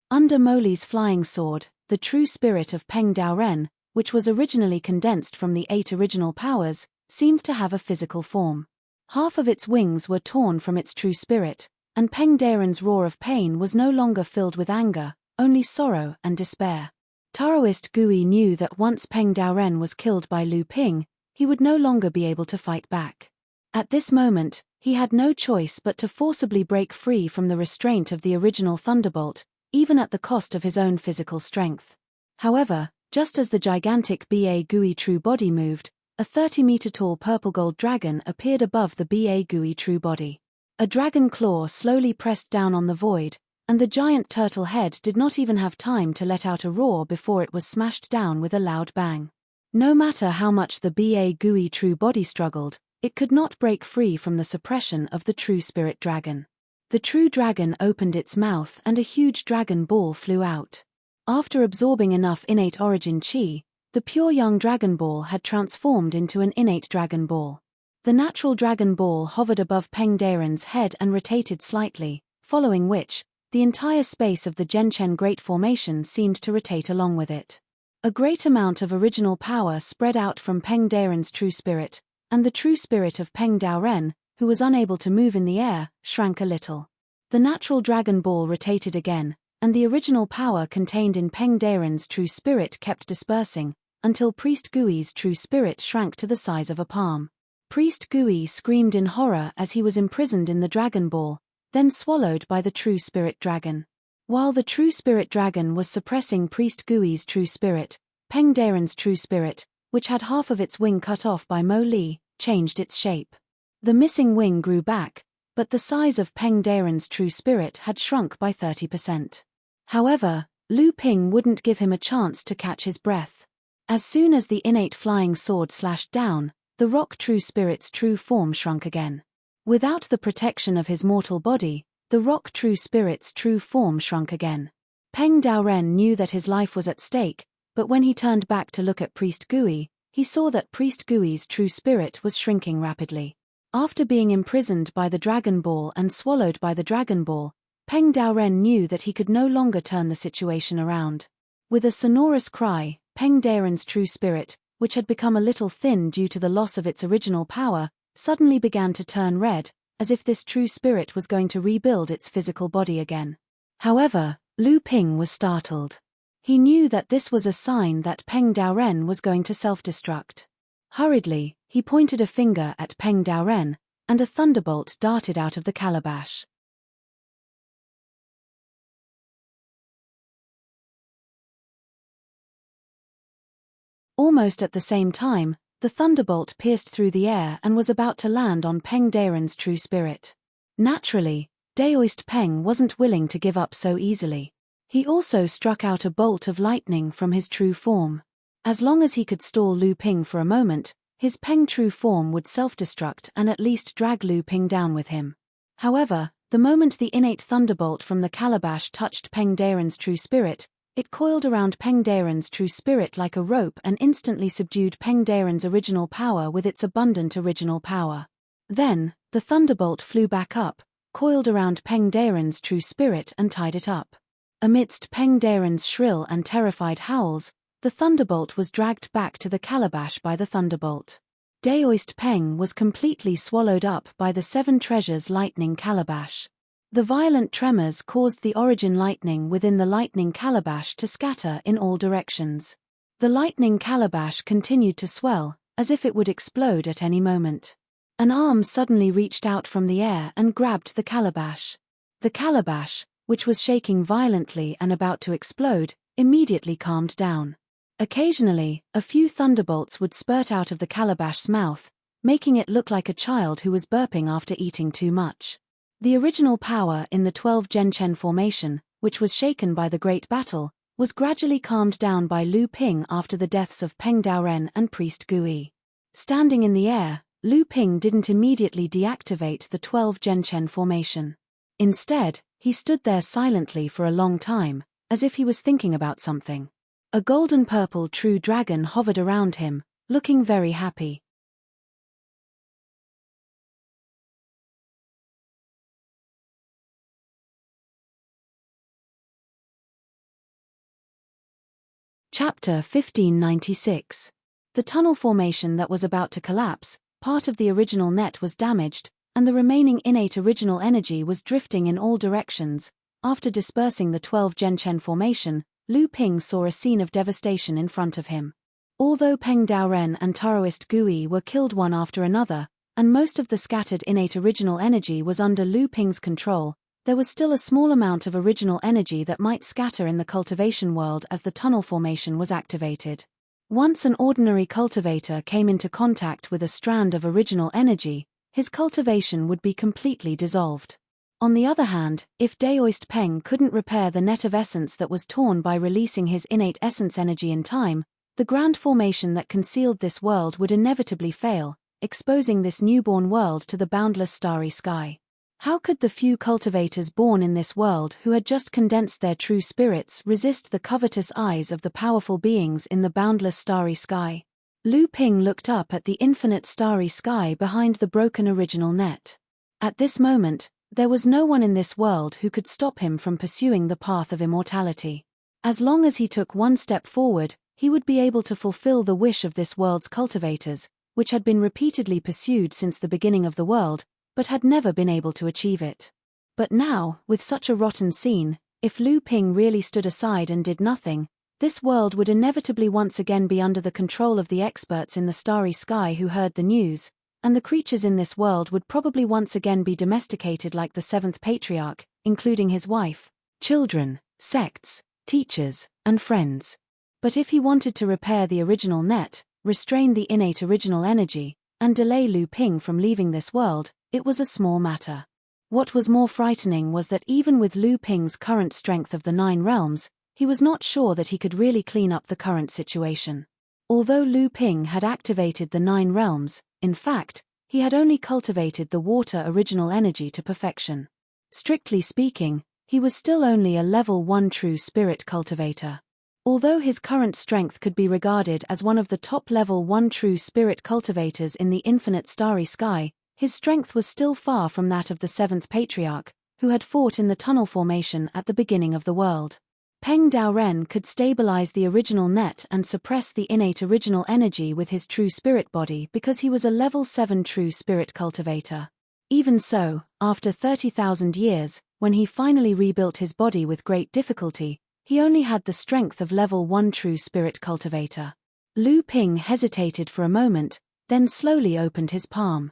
Under Mo Li's flying sword, the true spirit of Peng Daoren, which was originally condensed from the 8 original powers, seemed to have a physical form. Half of its wings were torn from its true spirit, and Peng Daoren's roar of pain was no longer filled with anger, only sorrow and despair. Taoist Gui knew that once Peng Daoren was killed by Lu Ping, he would no longer be able to fight back. At this moment, he had no choice but to forcibly break free from the restraint of the original thunderbolt, even at the cost of his own physical strength. However, just as the gigantic Ba Gui true body moved, a 30-meter-tall purple-gold dragon appeared above the Ba Gui true body. A dragon claw slowly pressed down on the void, and the giant turtle head did not even have time to let out a roar before it was smashed down with a loud bang. No matter how much the Ba Gui true body struggled, it could not break free from the suppression of the true spirit dragon. The true dragon opened its mouth and a huge dragon ball flew out. After absorbing enough innate origin chi, the pure young Dragon Ball had transformed into an innate Dragon Ball. The natural Dragon Ball hovered above Peng Daoren's head and rotated slightly, following which, the entire space of the Genchen Great Formation seemed to rotate along with it. A great amount of original power spread out from Peng Daoren's true spirit, and the true spirit of Peng Daoren, who was unable to move in the air, shrank a little. The natural Dragon Ball rotated again, and the original power contained in Peng Daoren's true spirit kept dispersing, until Priest Gui's true spirit shrank to the size of a palm. Priest Gui screamed in horror as he was imprisoned in the Dragon Ball, then swallowed by the true spirit dragon. While the true spirit dragon was suppressing Priest Gui's true spirit, Peng Daoren's true spirit, which had half of its wing cut off by Mo Li, changed its shape. The missing wing grew back, but the size of Peng Daoren's true spirit had shrunk by 30%. However, Lu Ping wouldn't give him a chance to catch his breath. As soon as the innate flying sword slashed down, the rock true spirit's true form shrunk again. Without the protection of his mortal body, the rock true spirit's true form shrunk again. Peng Daoren knew that his life was at stake, but when he turned back to look at Priest Gui, he saw that Priest Gui's true spirit was shrinking rapidly. After being imprisoned by the Dragon Ball and swallowed by the Dragon Ball, Peng Daoren knew that he could no longer turn the situation around. With a sonorous cry, Peng Daoren's true spirit, which had become a little thin due to the loss of its original power, suddenly began to turn red, as if this true spirit was going to rebuild its physical body again. However, Lu Ping was startled. He knew that this was a sign that Peng Daoren was going to self-destruct. Hurriedly, he pointed a finger at Peng Daoren, and a thunderbolt darted out of the calabash. Almost at the same time, the thunderbolt pierced through the air and was about to land on Peng Daoren's true spirit. Naturally, Daoist Peng wasn't willing to give up so easily. He also struck out a bolt of lightning from his true form. As long as he could stall Lu Ping for a moment, his Peng true form would self-destruct and at least drag Lu Ping down with him. However, the moment the innate thunderbolt from the calabash touched Peng Daoren's true spirit, it coiled around Peng Daoren's true spirit like a rope and instantly subdued Peng Daoren's original power with its abundant original power. Then, the thunderbolt flew back up, coiled around Peng Daoren's true spirit and tied it up. Amidst Peng Daoren's shrill and terrified howls, the thunderbolt was dragged back to the calabash by the thunderbolt. Daoist Peng was completely swallowed up by the Seven Treasures lightning calabash. The violent tremors caused the origin lightning within the lightning calabash to scatter in all directions. The lightning calabash continued to swell, as if it would explode at any moment. An arm suddenly reached out from the air and grabbed the calabash. The calabash, which was shaking violently and about to explode, immediately calmed down. Occasionally, a few thunderbolts would spurt out of the calabash's mouth, making it look like a child who was burping after eating too much. The original power in the 12 Genchen formation, which was shaken by the Great Battle, was gradually calmed down by Lu Ping after the deaths of Peng Daoren and Priest Gui. Standing in the air, Lu Ping didn't immediately deactivate the 12 Genchen formation. Instead, he stood there silently for a long time, as if he was thinking about something. A golden-purple true dragon hovered around him, looking very happy. Chapter 1596. The tunnel formation that was about to collapse, part of the original net was damaged, and the remaining innate original energy was drifting in all directions. After dispersing the 12 Genchen formation, Lu Ping saw a scene of devastation in front of him. Although Peng Daoren and Taoist Gui were killed one after another, and most of the scattered innate original energy was under Lu Ping's control, there was still a small amount of original energy that might scatter in the cultivation world as the tunnel formation was activated. Once an ordinary cultivator came into contact with a strand of original energy, his cultivation would be completely dissolved. On the other hand, if Daoist Peng couldn't repair the net of essence that was torn by releasing his innate essence energy in time, the grand formation that concealed this world would inevitably fail, exposing this newborn world to the boundless starry sky. How could the few cultivators born in this world who had just condensed their true spirits resist the covetous eyes of the powerful beings in the boundless starry sky? Lu Ping looked up at the infinite starry sky behind the broken original net. At this moment, there was no one in this world who could stop him from pursuing the path of immortality. As long as he took one step forward, he would be able to fulfill the wish of this world's cultivators, which had been repeatedly pursued since the beginning of the world, but had never been able to achieve it. But now, with such a rotten scene, if Lu Ping really stood aside and did nothing, this world would inevitably once again be under the control of the experts in the starry sky who heard the news, and the creatures in this world would probably once again be domesticated like the seventh patriarch, including his wife, children, sects, teachers, and friends. But if he wanted to repair the original net, restrain the innate original energy, and delay Lu Ping from leaving this world, it was a small matter. What was more frightening was that even with Lu Ping's current strength of the 9 realms, he was not sure that he could really clean up the current situation. Although Lu Ping had activated the 9 realms, in fact, he had only cultivated the water original energy to perfection. Strictly speaking, he was still only a level 1 true spirit cultivator. Although his current strength could be regarded as one of the top level 1 true spirit cultivators in the infinite starry sky, his strength was still far from that of the seventh patriarch, who had fought in the tunnel formation at the beginning of the world. Peng Daoren could stabilize the original net and suppress the innate original energy with his true spirit body because he was a level 7 true spirit cultivator. Even so, after 30,000 years, when he finally rebuilt his body with great difficulty, he only had the strength of level 1 true spirit cultivator. Lu Ping hesitated for a moment, then slowly opened his palm.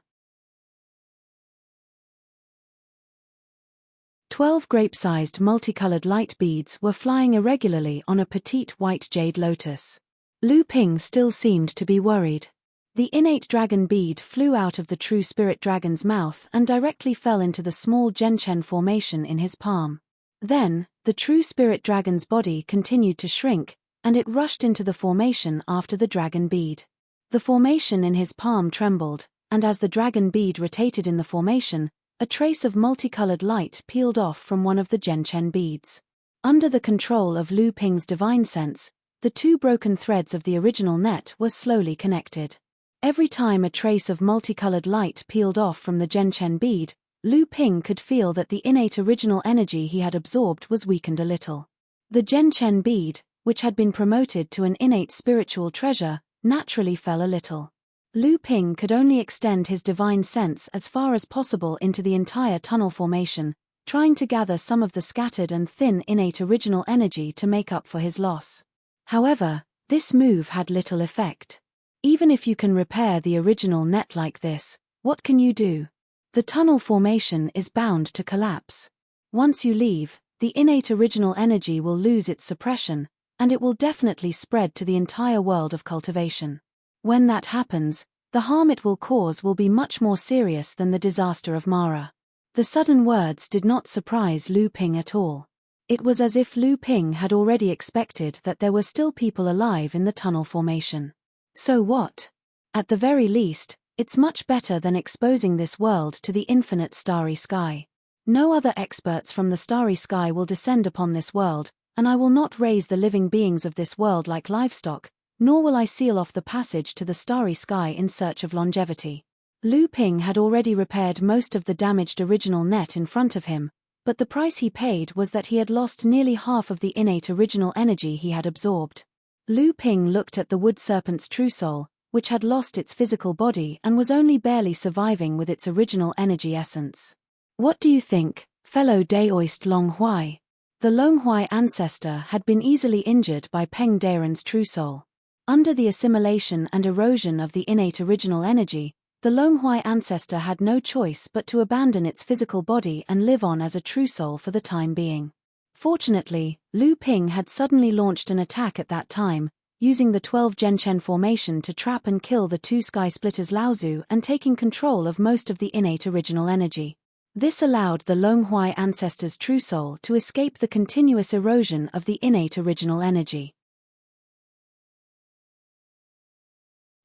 12 grape-sized multicolored light beads were flying irregularly on a petite white jade lotus. Lu Ping still seemed to be worried. The innate dragon bead flew out of the true spirit dragon's mouth and directly fell into the small Genshen formation in his palm. Then, the true spirit dragon's body continued to shrink, and it rushed into the formation after the dragon bead. The formation in his palm trembled, and as the dragon bead rotated in the formation, a trace of multicolored light peeled off from one of the Genshen beads. Under the control of Lu Ping's divine sense, the 2 broken threads of the original net were slowly connected. Every time a trace of multicolored light peeled off from the Genshen bead, Lu Ping could feel that the innate original energy he had absorbed was weakened a little. The Genshen bead, which had been promoted to an innate spiritual treasure, naturally fell a little. Lu Ping could only extend his divine sense as far as possible into the entire tunnel formation, trying to gather some of the scattered and thin innate original energy to make up for his loss. However, this move had little effect. Even if you can repair the original net like this, what can you do? The tunnel formation is bound to collapse. Once you leave, the innate original energy will lose its suppression, and it will definitely spread to the entire world of cultivation. When that happens, the harm it will cause will be much more serious than the disaster of Mara. The sudden words did not surprise Lu Ping at all. It was as if Lu Ping had already expected that there were still people alive in the tunnel formation. So what? At the very least, it's much better than exposing this world to the infinite starry sky. No other experts from the starry sky will descend upon this world, and I will not raise the living beings of this world like livestock, nor will I seal off the passage to the starry sky in search of longevity. Lu Ping had already repaired most of the damaged original net in front of him, but the price he paid was that he had lost nearly half of the innate original energy he had absorbed. Lu Ping looked at the wood serpent's true soul, which had lost its physical body and was only barely surviving with its original energy essence. What do you think, fellow Daoist Long Huai? The Long Huai ancestor had been easily injured by Peng Daoren's true soul. Under the assimilation and erosion of the innate original energy, the Long Huai ancestor had no choice but to abandon its physical body and live on as a true soul for the time being. Fortunately, Lu Ping had suddenly launched an attack at that time, using the 12 Genshen formation to trap and kill the 2 Sky Splitters Laozu and taking control of most of the innate original energy. This allowed the Long Huai ancestor's true soul to escape the continuous erosion of the innate original energy.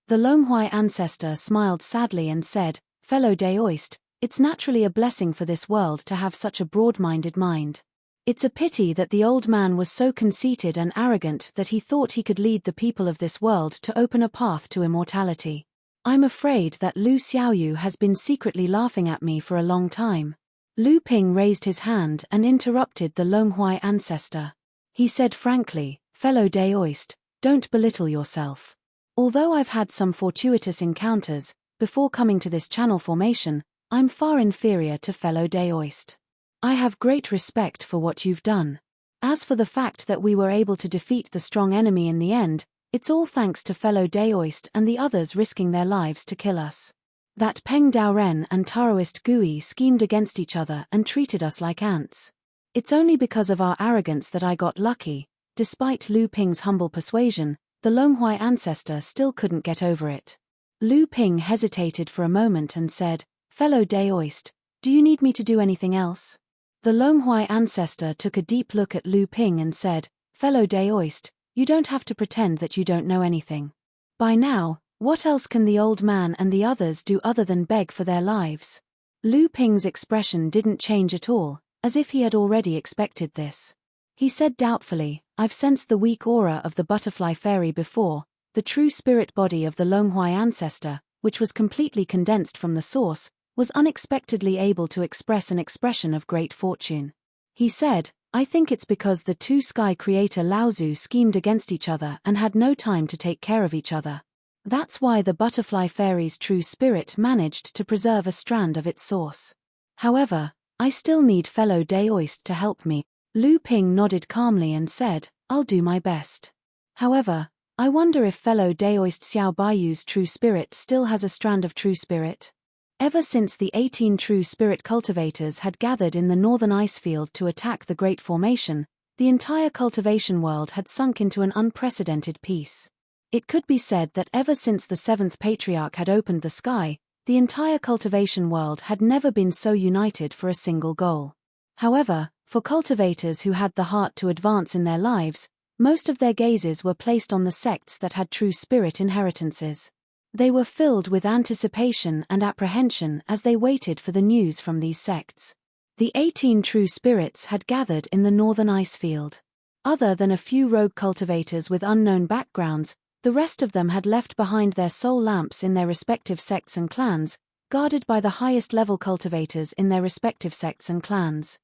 The Long Huai ancestor smiled sadly and said, "Fellow Daoist, it's naturally a blessing for this world to have such a broad-minded mind. It's a pity that the old man was so conceited and arrogant that he thought he could lead the people of this world to open a path to immortality. I'm afraid that Lu Xiaoyu has been secretly laughing at me for a long time." Lu Ping raised his hand and interrupted the Long Huai ancestor. He said frankly, "Fellow Daoist, don't belittle yourself. Although I've had some fortuitous encounters before coming to this channel formation, I'm far inferior to fellow Daoist. I have great respect for what you've done. As for the fact that we were able to defeat the strong enemy in the end, it's all thanks to fellow Daoist and the others risking their lives to kill us. That Peng Daoren and Taoist Gui schemed against each other and treated us like ants. It's only because of our arrogance that I got lucky. Despite Lu Ping's humble persuasion, the Longhui ancestor still couldn't get over it. Lu Ping hesitated for a moment and said, "Fellow Daoist, do you need me to do anything else?" The Longhui ancestor took a deep look at Lu Ping and said, "Fellow Daoist, you don't have to pretend that you don't know anything. By now, what else can the old man and the others do other than beg for their lives?" Lu Ping's expression didn't change at all, as if he had already expected this. He said doubtfully, "I've sensed the weak aura of the butterfly fairy before. The true spirit body of the Longhui ancestor, which was completely condensed from the source, was unexpectedly able to express an expression of great fortune." He said, "I think it's because the two sky creator Laozu schemed against each other and had no time to take care of each other. That's why the butterfly fairy's true spirit managed to preserve a strand of its source. However, I still need fellow Daoist to help me." Lu Ping nodded calmly and said, "I'll do my best. However, I wonder if fellow Daoist Xiao Baiyu's true spirit still has a strand of true spirit." Ever since the 18 true spirit cultivators had gathered in the northern ice field to attack the Great Formation, the entire cultivation world had sunk into an unprecedented peace. It could be said that ever since the seventh patriarch had opened the sky, the entire cultivation world had never been so united for a single goal. However, for cultivators who had the heart to advance in their lives, most of their gazes were placed on the sects that had true spirit inheritances. They were filled with anticipation and apprehension as they waited for the news from these sects. The 18 true spirits had gathered in the northern ice field. Other than a few rogue cultivators with unknown backgrounds, the rest of them had left behind their soul lamps in their respective sects and clans, guarded by the highest level cultivators in their respective sects and clans.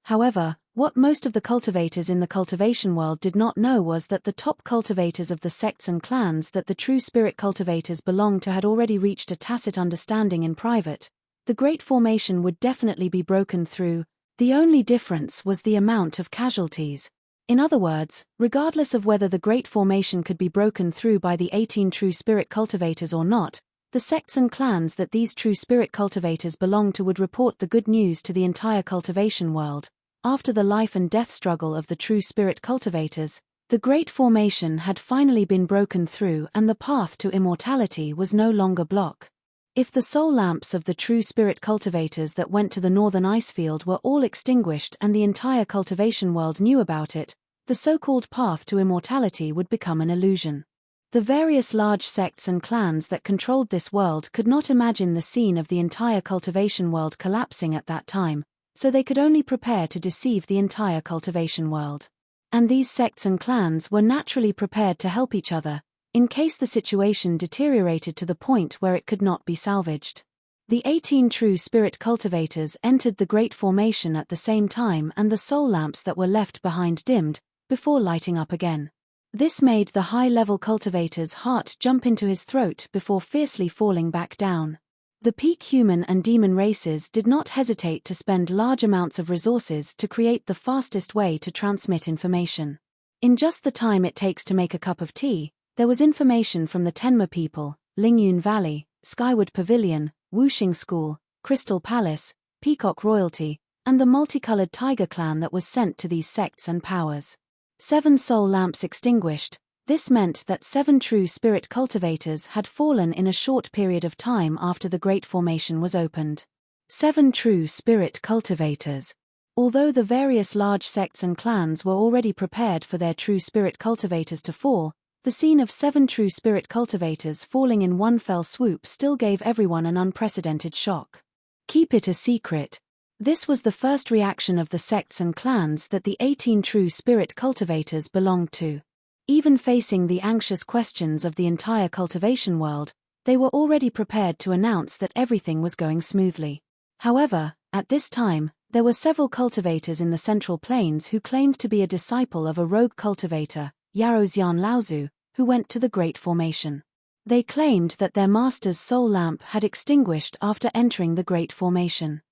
However, what most of the cultivators in the cultivation world did not know was that the top cultivators of the sects and clans that the true spirit cultivators belonged to had already reached a tacit understanding in private. The Great Formation would definitely be broken through. The only difference was the amount of casualties. In other words, regardless of whether the Great Formation could be broken through by the 18 true spirit cultivators or not, the sects and clans that these true spirit cultivators belonged to would report the good news to the entire cultivation world. After the life and death struggle of the true spirit cultivators, the Great Formation had finally been broken through and the path to immortality was no longer blocked. If the soul lamps of the true spirit cultivators that went to the northern ice field were all extinguished and the entire cultivation world knew about it, the so-called path to immortality would become an illusion. The various large sects and clans that controlled this world could not imagine the scene of the entire cultivation world collapsing at that time, so they could only prepare to deceive the entire cultivation world. And these sects and clans were naturally prepared to help each other, in case the situation deteriorated to the point where it could not be salvaged. The 18 true spirit cultivators entered the Great Formation at the same time and the soul lamps that were left behind dimmed, before lighting up again. This made the high-level cultivator's heart jump into his throat before fiercely falling back down. The peak human and demon races did not hesitate to spend large amounts of resources to create the fastest way to transmit information. In just the time it takes to make a cup of tea, there was information from the Tenma people, Lingyun Valley, Skyward Pavilion, Wuxing School, Crystal Palace, Peacock Royalty, and the multicolored Tiger Clan that was sent to these sects and powers. 7 soul lamps extinguished. This meant that 7 true spirit cultivators had fallen in a short period of time after the Great Formation was opened. 7 true spirit cultivators. Although the various large sects and clans were already prepared for their true spirit cultivators to fall, the scene of 7 true spirit cultivators falling in one fell swoop still gave everyone an unprecedented shock. Keep it a secret. This was the first reaction of the sects and clans that the 18 true spirit cultivators belonged to. Even facing the anxious questions of the entire cultivation world, they were already prepared to announce that everything was going smoothly. However, at this time, there were several cultivators in the Central Plains who claimed to be a disciple of a rogue cultivator, Yaozian Laozu, who went to the Great Formation. They claimed that their master's soul lamp had extinguished after entering the Great Formation.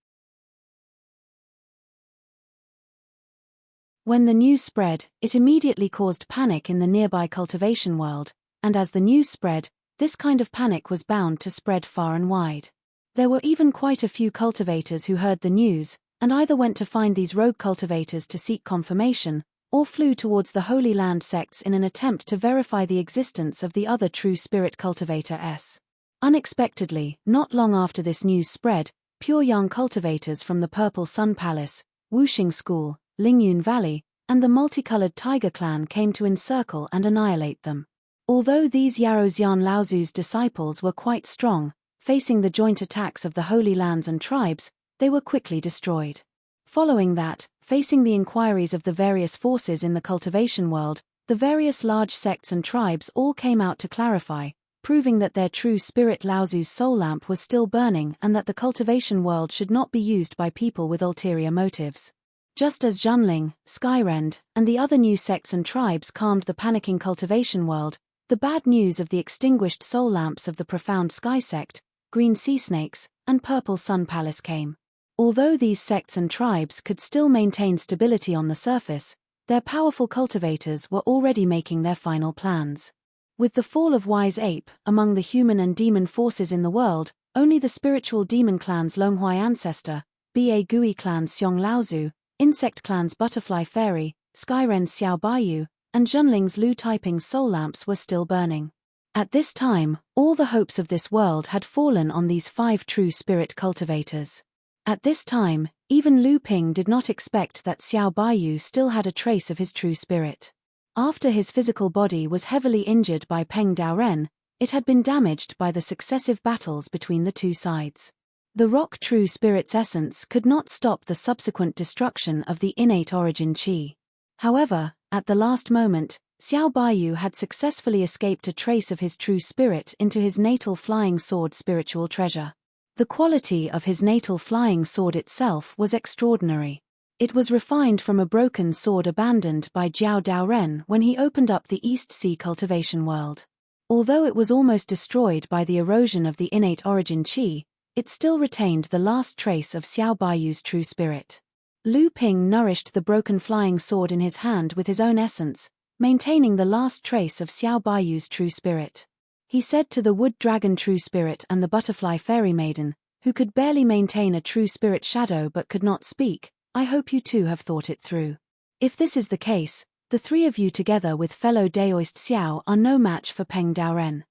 When the news spread, it immediately caused panic in the nearby cultivation world, and as the news spread, this kind of panic was bound to spread far and wide. There were even quite a few cultivators who heard the news, and either went to find these rogue cultivators to seek confirmation, or flew towards the Holy Land sects in an attempt to verify the existence of the other true spirit cultivators. Unexpectedly, not long after this news spread, pure young cultivators from the Purple Sun Palace, Wuxing School, Lingyun Valley, and the multicolored Tiger Clan came to encircle and annihilate them. Although these Yaozian Laozu's disciples were quite strong, facing the joint attacks of the Holy Lands and tribes, they were quickly destroyed. Following that, facing the inquiries of the various forces in the cultivation world, the various large sects and tribes all came out to clarify, proving that their true spirit Laozu's soul lamp was still burning and that the cultivation world should not be used by people with ulterior motives. Just as Junling, Skyrend, and the other new sects and tribes calmed the panicking cultivation world, the bad news of the extinguished soul lamps of the Profound Sky Sect, Green Sea Snakes, and Purple Sun Palace came. Although these sects and tribes could still maintain stability on the surface, their powerful cultivators were already making their final plans. With the fall of Wise Ape, among the human and demon forces in the world, only the spiritual demon clans Longhuai Ancestor, Ba Gui clan Xiong Laozu, Insect clans Butterfly Fairy, Skyren's Xiao Baiyu, and Junling's Lu Taiping's soul lamps were still burning. At this time, all the hopes of this world had fallen on these 5 true spirit cultivators. At this time, even Lu Ping did not expect that Xiao Baiyu still had a trace of his true spirit. After his physical body was heavily injured by Peng Daoren, it had been damaged by the successive battles between the two sides. The rock true spirit's essence could not stop the subsequent destruction of the innate origin qi. However, at the last moment, Xiao Baiyu had successfully escaped a trace of his true spirit into his natal flying sword spiritual treasure. The quality of his natal flying sword itself was extraordinary. It was refined from a broken sword abandoned by Jiao Daoren when he opened up the East Sea cultivation world. Although it was almost destroyed by the erosion of the innate origin qi, it still retained the last trace of Xiao Baiyu's true spirit. Lu Ping nourished the broken flying sword in his hand with his own essence, maintaining the last trace of Xiao Baiyu's true spirit. He said to the Wood Dragon True Spirit and the Butterfly Fairy Maiden, who could barely maintain a true spirit shadow but could not speak, "I hope you too have thought it through. If this is the case, the 3 of you together with fellow Daoist Xiao are no match for Peng Daoren.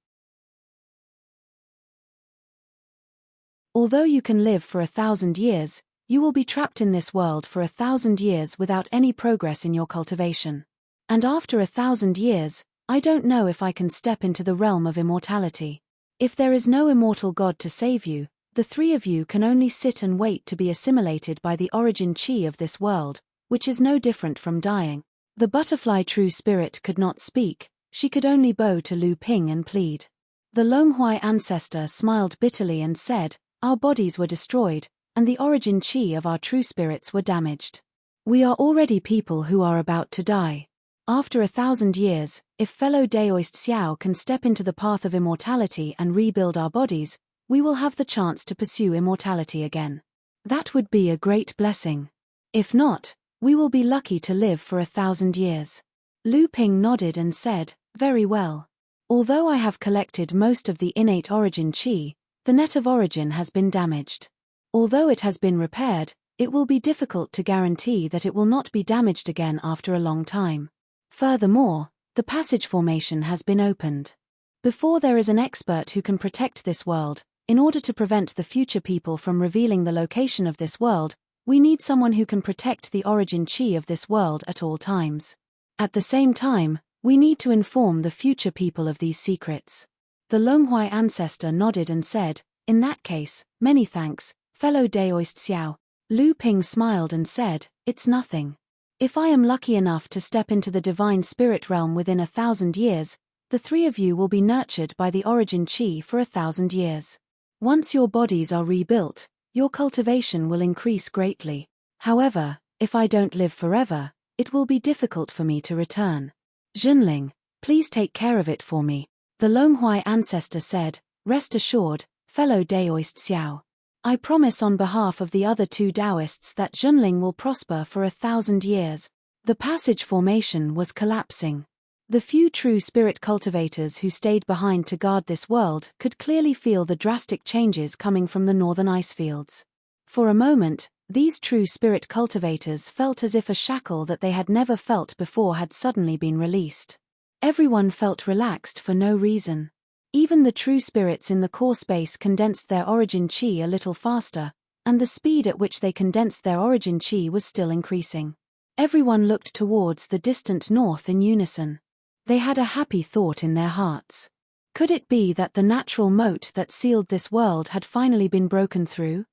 Although you can live for 1,000 years, you will be trapped in this world for 1,000 years without any progress in your cultivation. And after 1,000 years, I don't know if I can step into the realm of immortality. If there is no immortal God to save you, the 3 of you can only sit and wait to be assimilated by the origin qi of this world, which is no different from dying." The butterfly true spirit could not speak, she could only bow to Lu Ping and plead. The Longhuai ancestor smiled bitterly and said, "Our bodies were destroyed, and the origin qi of our true spirits were damaged. We are already people who are about to die. After 1,000 years, if fellow Daoist Xiao can step into the path of immortality and rebuild our bodies, we will have the chance to pursue immortality again. That would be a great blessing. If not, we will be lucky to live for 1,000 years." Lu Ping nodded and said, "Very well. Although I have collected most of the innate origin qi, the net of origin has been damaged. Although it has been repaired, it will be difficult to guarantee that it will not be damaged again after a long time. Furthermore, the passage formation has been opened. Before there is an expert who can protect this world, in order to prevent the future people from revealing the location of this world, we need someone who can protect the origin qi of this world at all times. At the same time, we need to inform the future people of these secrets." The Longhuai ancestor nodded and said, "In that case, many thanks, fellow Daoist Xiao." Lu Ping smiled and said, "It's nothing. If I am lucky enough to step into the divine spirit realm within 1,000 years, the 3 of you will be nurtured by the origin qi for 1,000 years. Once your bodies are rebuilt, your cultivation will increase greatly. However, if I don't live forever, it will be difficult for me to return. Junling, please take care of it for me. The Longhui ancestor said, rest assured, fellow Daoist Xiao. I promise on behalf of the other two Taoists that Junling will prosper for 1,000 years. The passage formation was collapsing. The few true spirit cultivators who stayed behind to guard this world could clearly feel the drastic changes coming from the northern ice fields. For a moment, these true spirit cultivators felt as if a shackle that they had never felt before had suddenly been released. Everyone felt relaxed for no reason. Even the true spirits in the core space condensed their origin chi a little faster, and the speed at which they condensed their origin chi was still increasing. Everyone looked towards the distant north in unison. They had a happy thought in their hearts. Could it be that the natural moat that sealed this world had finally been broken through?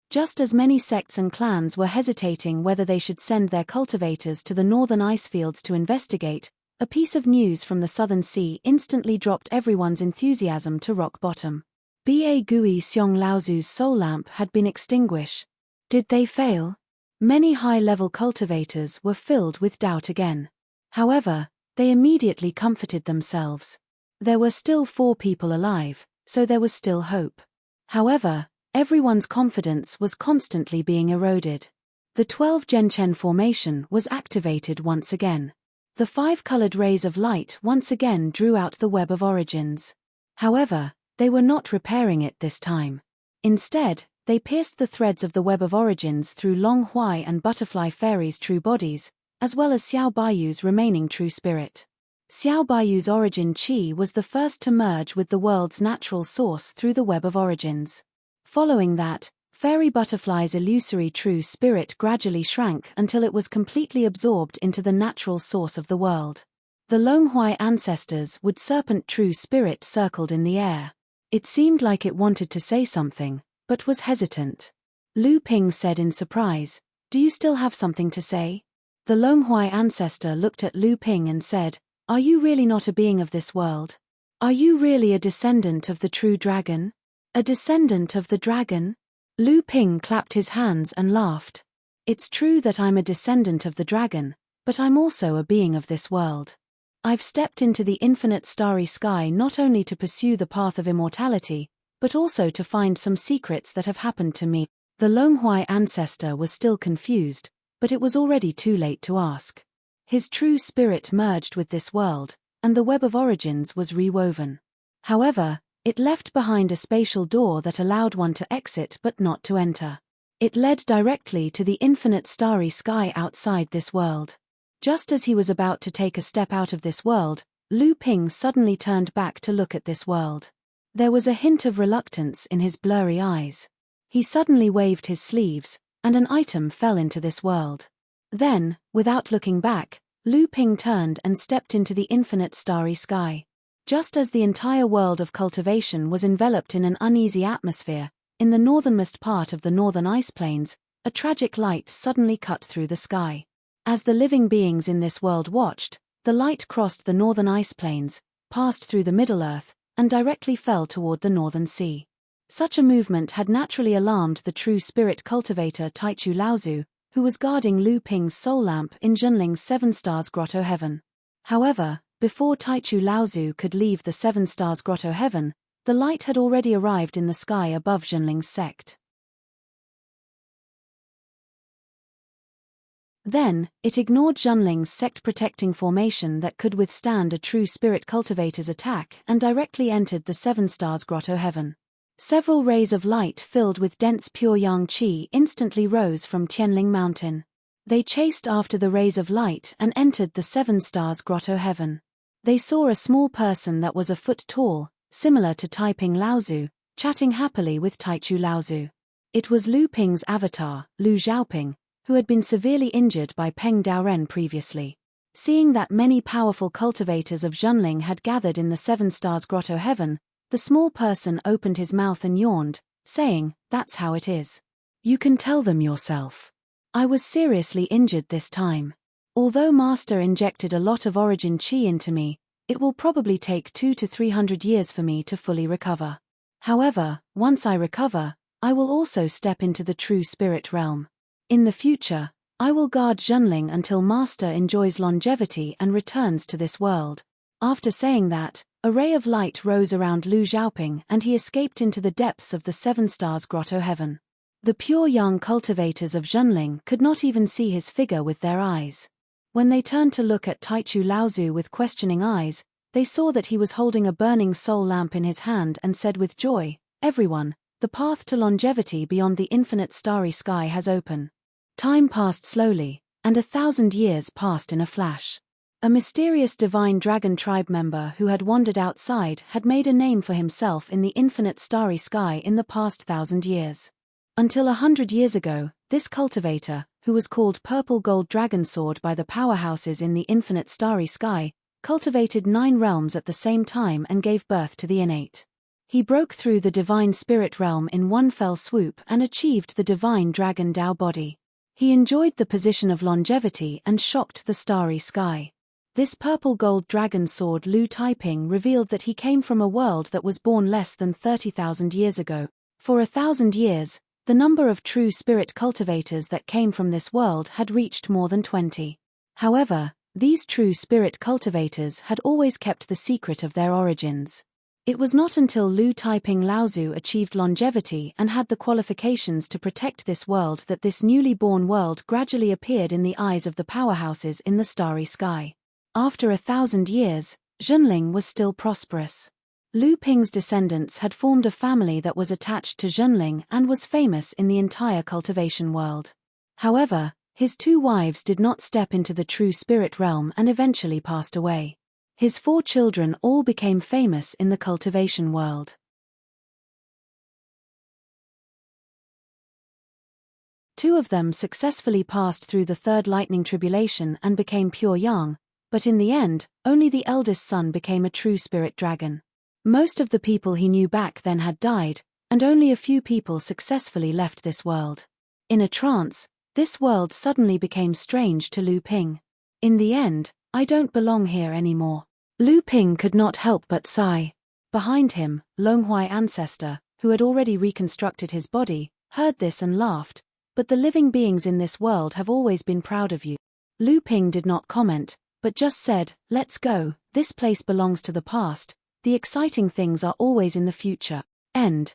Just as many sects and clans were hesitating whether they should send their cultivators to the northern ice fields to investigate, a piece of news from the southern sea instantly dropped everyone's enthusiasm to rock bottom. Ba Gui Xiong Laozu's soul lamp had been extinguished. Did they fail? Many high-level cultivators were filled with doubt again. However, they immediately comforted themselves. There were still 4 people alive, so there was still hope. However, everyone's confidence was constantly being eroded. The 12 Genchen formation was activated once again. The 5 colored rays of light once again drew out the web of origins. However, they were not repairing it this time. Instead, they pierced the threads of the web of origins through Long Huai and Butterfly Fairy's true bodies, as well as Xiao Baiyu's remaining true spirit. Xiao Baiyu's origin chi was the first to merge with the world's natural source through the web of origins. Following that, Fairy Butterfly's illusory true spirit gradually shrank until it was completely absorbed into the natural source of the world. The Longhui ancestors' wood serpent true spirit circled in the air. It seemed like it wanted to say something, but was hesitant. Lu Ping said in surprise, "Do you still have something to say?" The Longhui ancestor looked at Lu Ping and said, "Are you really not a being of this world? Are you really a descendant of the true dragon? A descendant of the dragon?" Lu Ping clapped his hands and laughed. "It's true that I'm a descendant of the dragon, but I'm also a being of this world. I've stepped into the infinite starry sky not only to pursue the path of immortality, but also to find some secrets that have happened to me." The Longhui ancestor was still confused, but it was already too late to ask. His true spirit merged with this world, and the web of origins was rewoven. However, it left behind a spatial door that allowed one to exit but not to enter. It led directly to the infinite starry sky outside this world. Just as he was about to take a step out of this world, Lu Ping suddenly turned back to look at this world. There was a hint of reluctance in his blurry eyes. He suddenly waved his sleeves, and an item fell into this world. Then, without looking back, Lu Ping turned and stepped into the infinite starry sky. Just as the entire world of cultivation was enveloped in an uneasy atmosphere, in the northernmost part of the northern ice plains, a tragic light suddenly cut through the sky. As the living beings in this world watched, the light crossed the northern ice plains, passed through the Middle-earth, and directly fell toward the northern sea. Such a movement had naturally alarmed the true spirit cultivator Taichu Laozu, who was guarding Lu Ping's soul lamp in Junling's 7 Stars Grotto Heaven. However, before Taichu Laozu could leave the 7 Stars Grotto Heaven, the light had already arrived in the sky above Junling's sect. Then, it ignored Junling's sect-protecting formation that could withstand a true spirit cultivator's attack and directly entered the 7 Stars Grotto Heaven. Several rays of light filled with dense pure yang qi instantly rose from Tianling Mountain. They chased after the rays of light and entered the 7 Stars Grotto Heaven. They saw a small person that was a foot tall, similar to Taiping Laozu, chatting happily with Taichu Laozu. It was Lu Ping's avatar, Lu Xiaoping, who had been severely injured by Peng Daoren previously. Seeing that many powerful cultivators of Junling had gathered in the 7 Stars Grotto Heaven, the small person opened his mouth and yawned, saying, "That's how it is. You can tell them yourself. I was seriously injured this time. Although Master injected a lot of origin chi into me, it will probably take 200 to 300 years for me to fully recover. However, once I recover, I will also step into the true spirit realm. In the future, I will guard Zhenling until Master enjoys longevity and returns to this world. After saying that, a ray of light rose around Lu Xiaoping and he escaped into the depths of the Seven Stars Grotto heaven. The pure young cultivators of Zhenling could not even see his figure with their eyes. When they turned to look at Taichu Laozu with questioning eyes, they saw that he was holding a burning soul lamp in his hand and said with joy, "Everyone, the path to longevity beyond the infinite starry sky has opened." Time passed slowly, and 1,000 years passed in a flash. A mysterious divine dragon tribe member who had wandered outside had made a name for himself in the infinite starry sky in the past 1,000 years. Until 100 years ago, this cultivator, who was called Purple Gold Dragon Sword by the powerhouses in the infinite starry sky, cultivated 9 realms at the same time and gave birth to the innate. He broke through the divine spirit realm in one fell swoop and achieved the divine dragon Dao body. He enjoyed the position of longevity and shocked the starry sky. This purple gold dragon sword Lu Taiping revealed that he came from a world that was born less than 30,000 years ago. For 1,000 years, the number of true spirit cultivators that came from this world had reached more than 20. However, these true spirit cultivators had always kept the secret of their origins. It was not until Lu Taiping Laozu achieved longevity and had the qualifications to protect this world that this newly born world gradually appeared in the eyes of the powerhouses in the starry sky. After 1,000 years, Zhenling was still prosperous. Lu Ping's descendants had formed a family that was attached to Zhenling and was famous in the entire cultivation world. However, his 2 wives did not step into the true spirit realm and eventually passed away. His 4 children all became famous in the cultivation world. 2 of them successfully passed through the 3rd lightning tribulation and became pure yang, but in the end, only the eldest son became a true spirit dragon. Most of the people he knew back then had died, and only a few people successfully left this world. In a trance, this world suddenly became strange to Lu Ping. In the end, I don't belong here anymore. Lu Ping could not help but sigh. Behind him, Longhuai ancestor, who had already reconstructed his body, heard this and laughed, but the living beings in this world have always been proud of you. Lu Ping did not comment, but just said, "Let's go, this place belongs to the past, the exciting things are always in the future." End.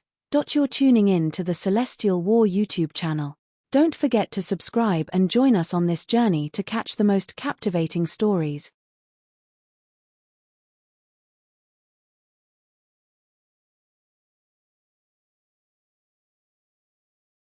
You're tuning in to the Celestial War YouTube channel. Don't forget to subscribe and join us on this journey to catch the most captivating stories.